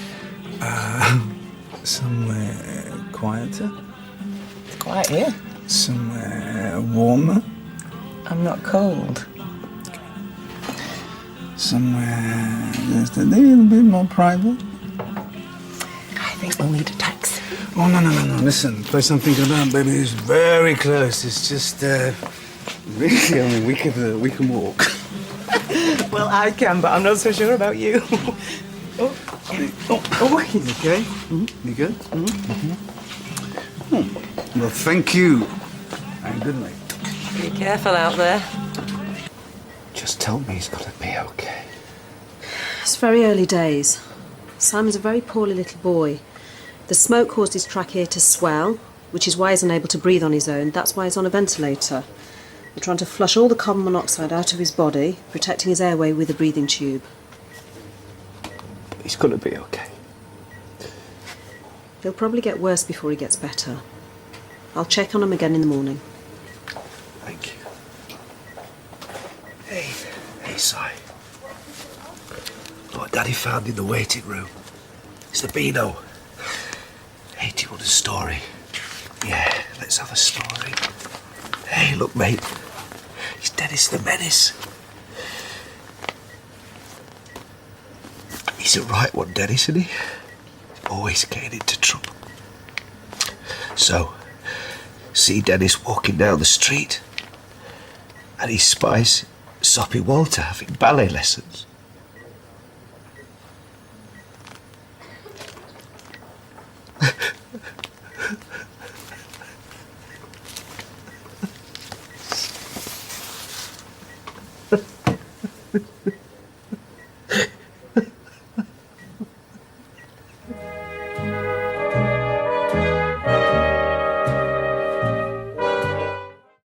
Somewhere quieter. It's quiet here. Somewhere warmer. I'm not cold. Somewhere just a little bit more private. I think we'll need a taxi. Oh, no. Listen, the place I'm thinking about, baby, is very close. It's just, really only we can walk. Well, I can, but I'm not so sure about you. You okay? You good? Well, thank you. And good night. Be careful out there. Just tell me he's got to be okay. It's very early days. Simon's a very poorly little boy. The smoke caused his trachea to swell, which is why he's unable to breathe on his own. That's why he's on a ventilator. We're trying to flush all the carbon monoxide out of his body, protecting his airway with a breathing tube. He's got to be okay. He'll probably get worse before he gets better. I'll check on him again in the morning. Thank you. Hey, Si. What Daddy found in the waiting room. It's the Beano. Hey, do you want a story? Yeah, let's have a story. Hey, look, mate. It's Dennis the Menace. He's a right one, Dennis, isn't he? He's always getting into trouble. So, see Dennis walking down the street, and he spies Soppy Walter having ballet lessons.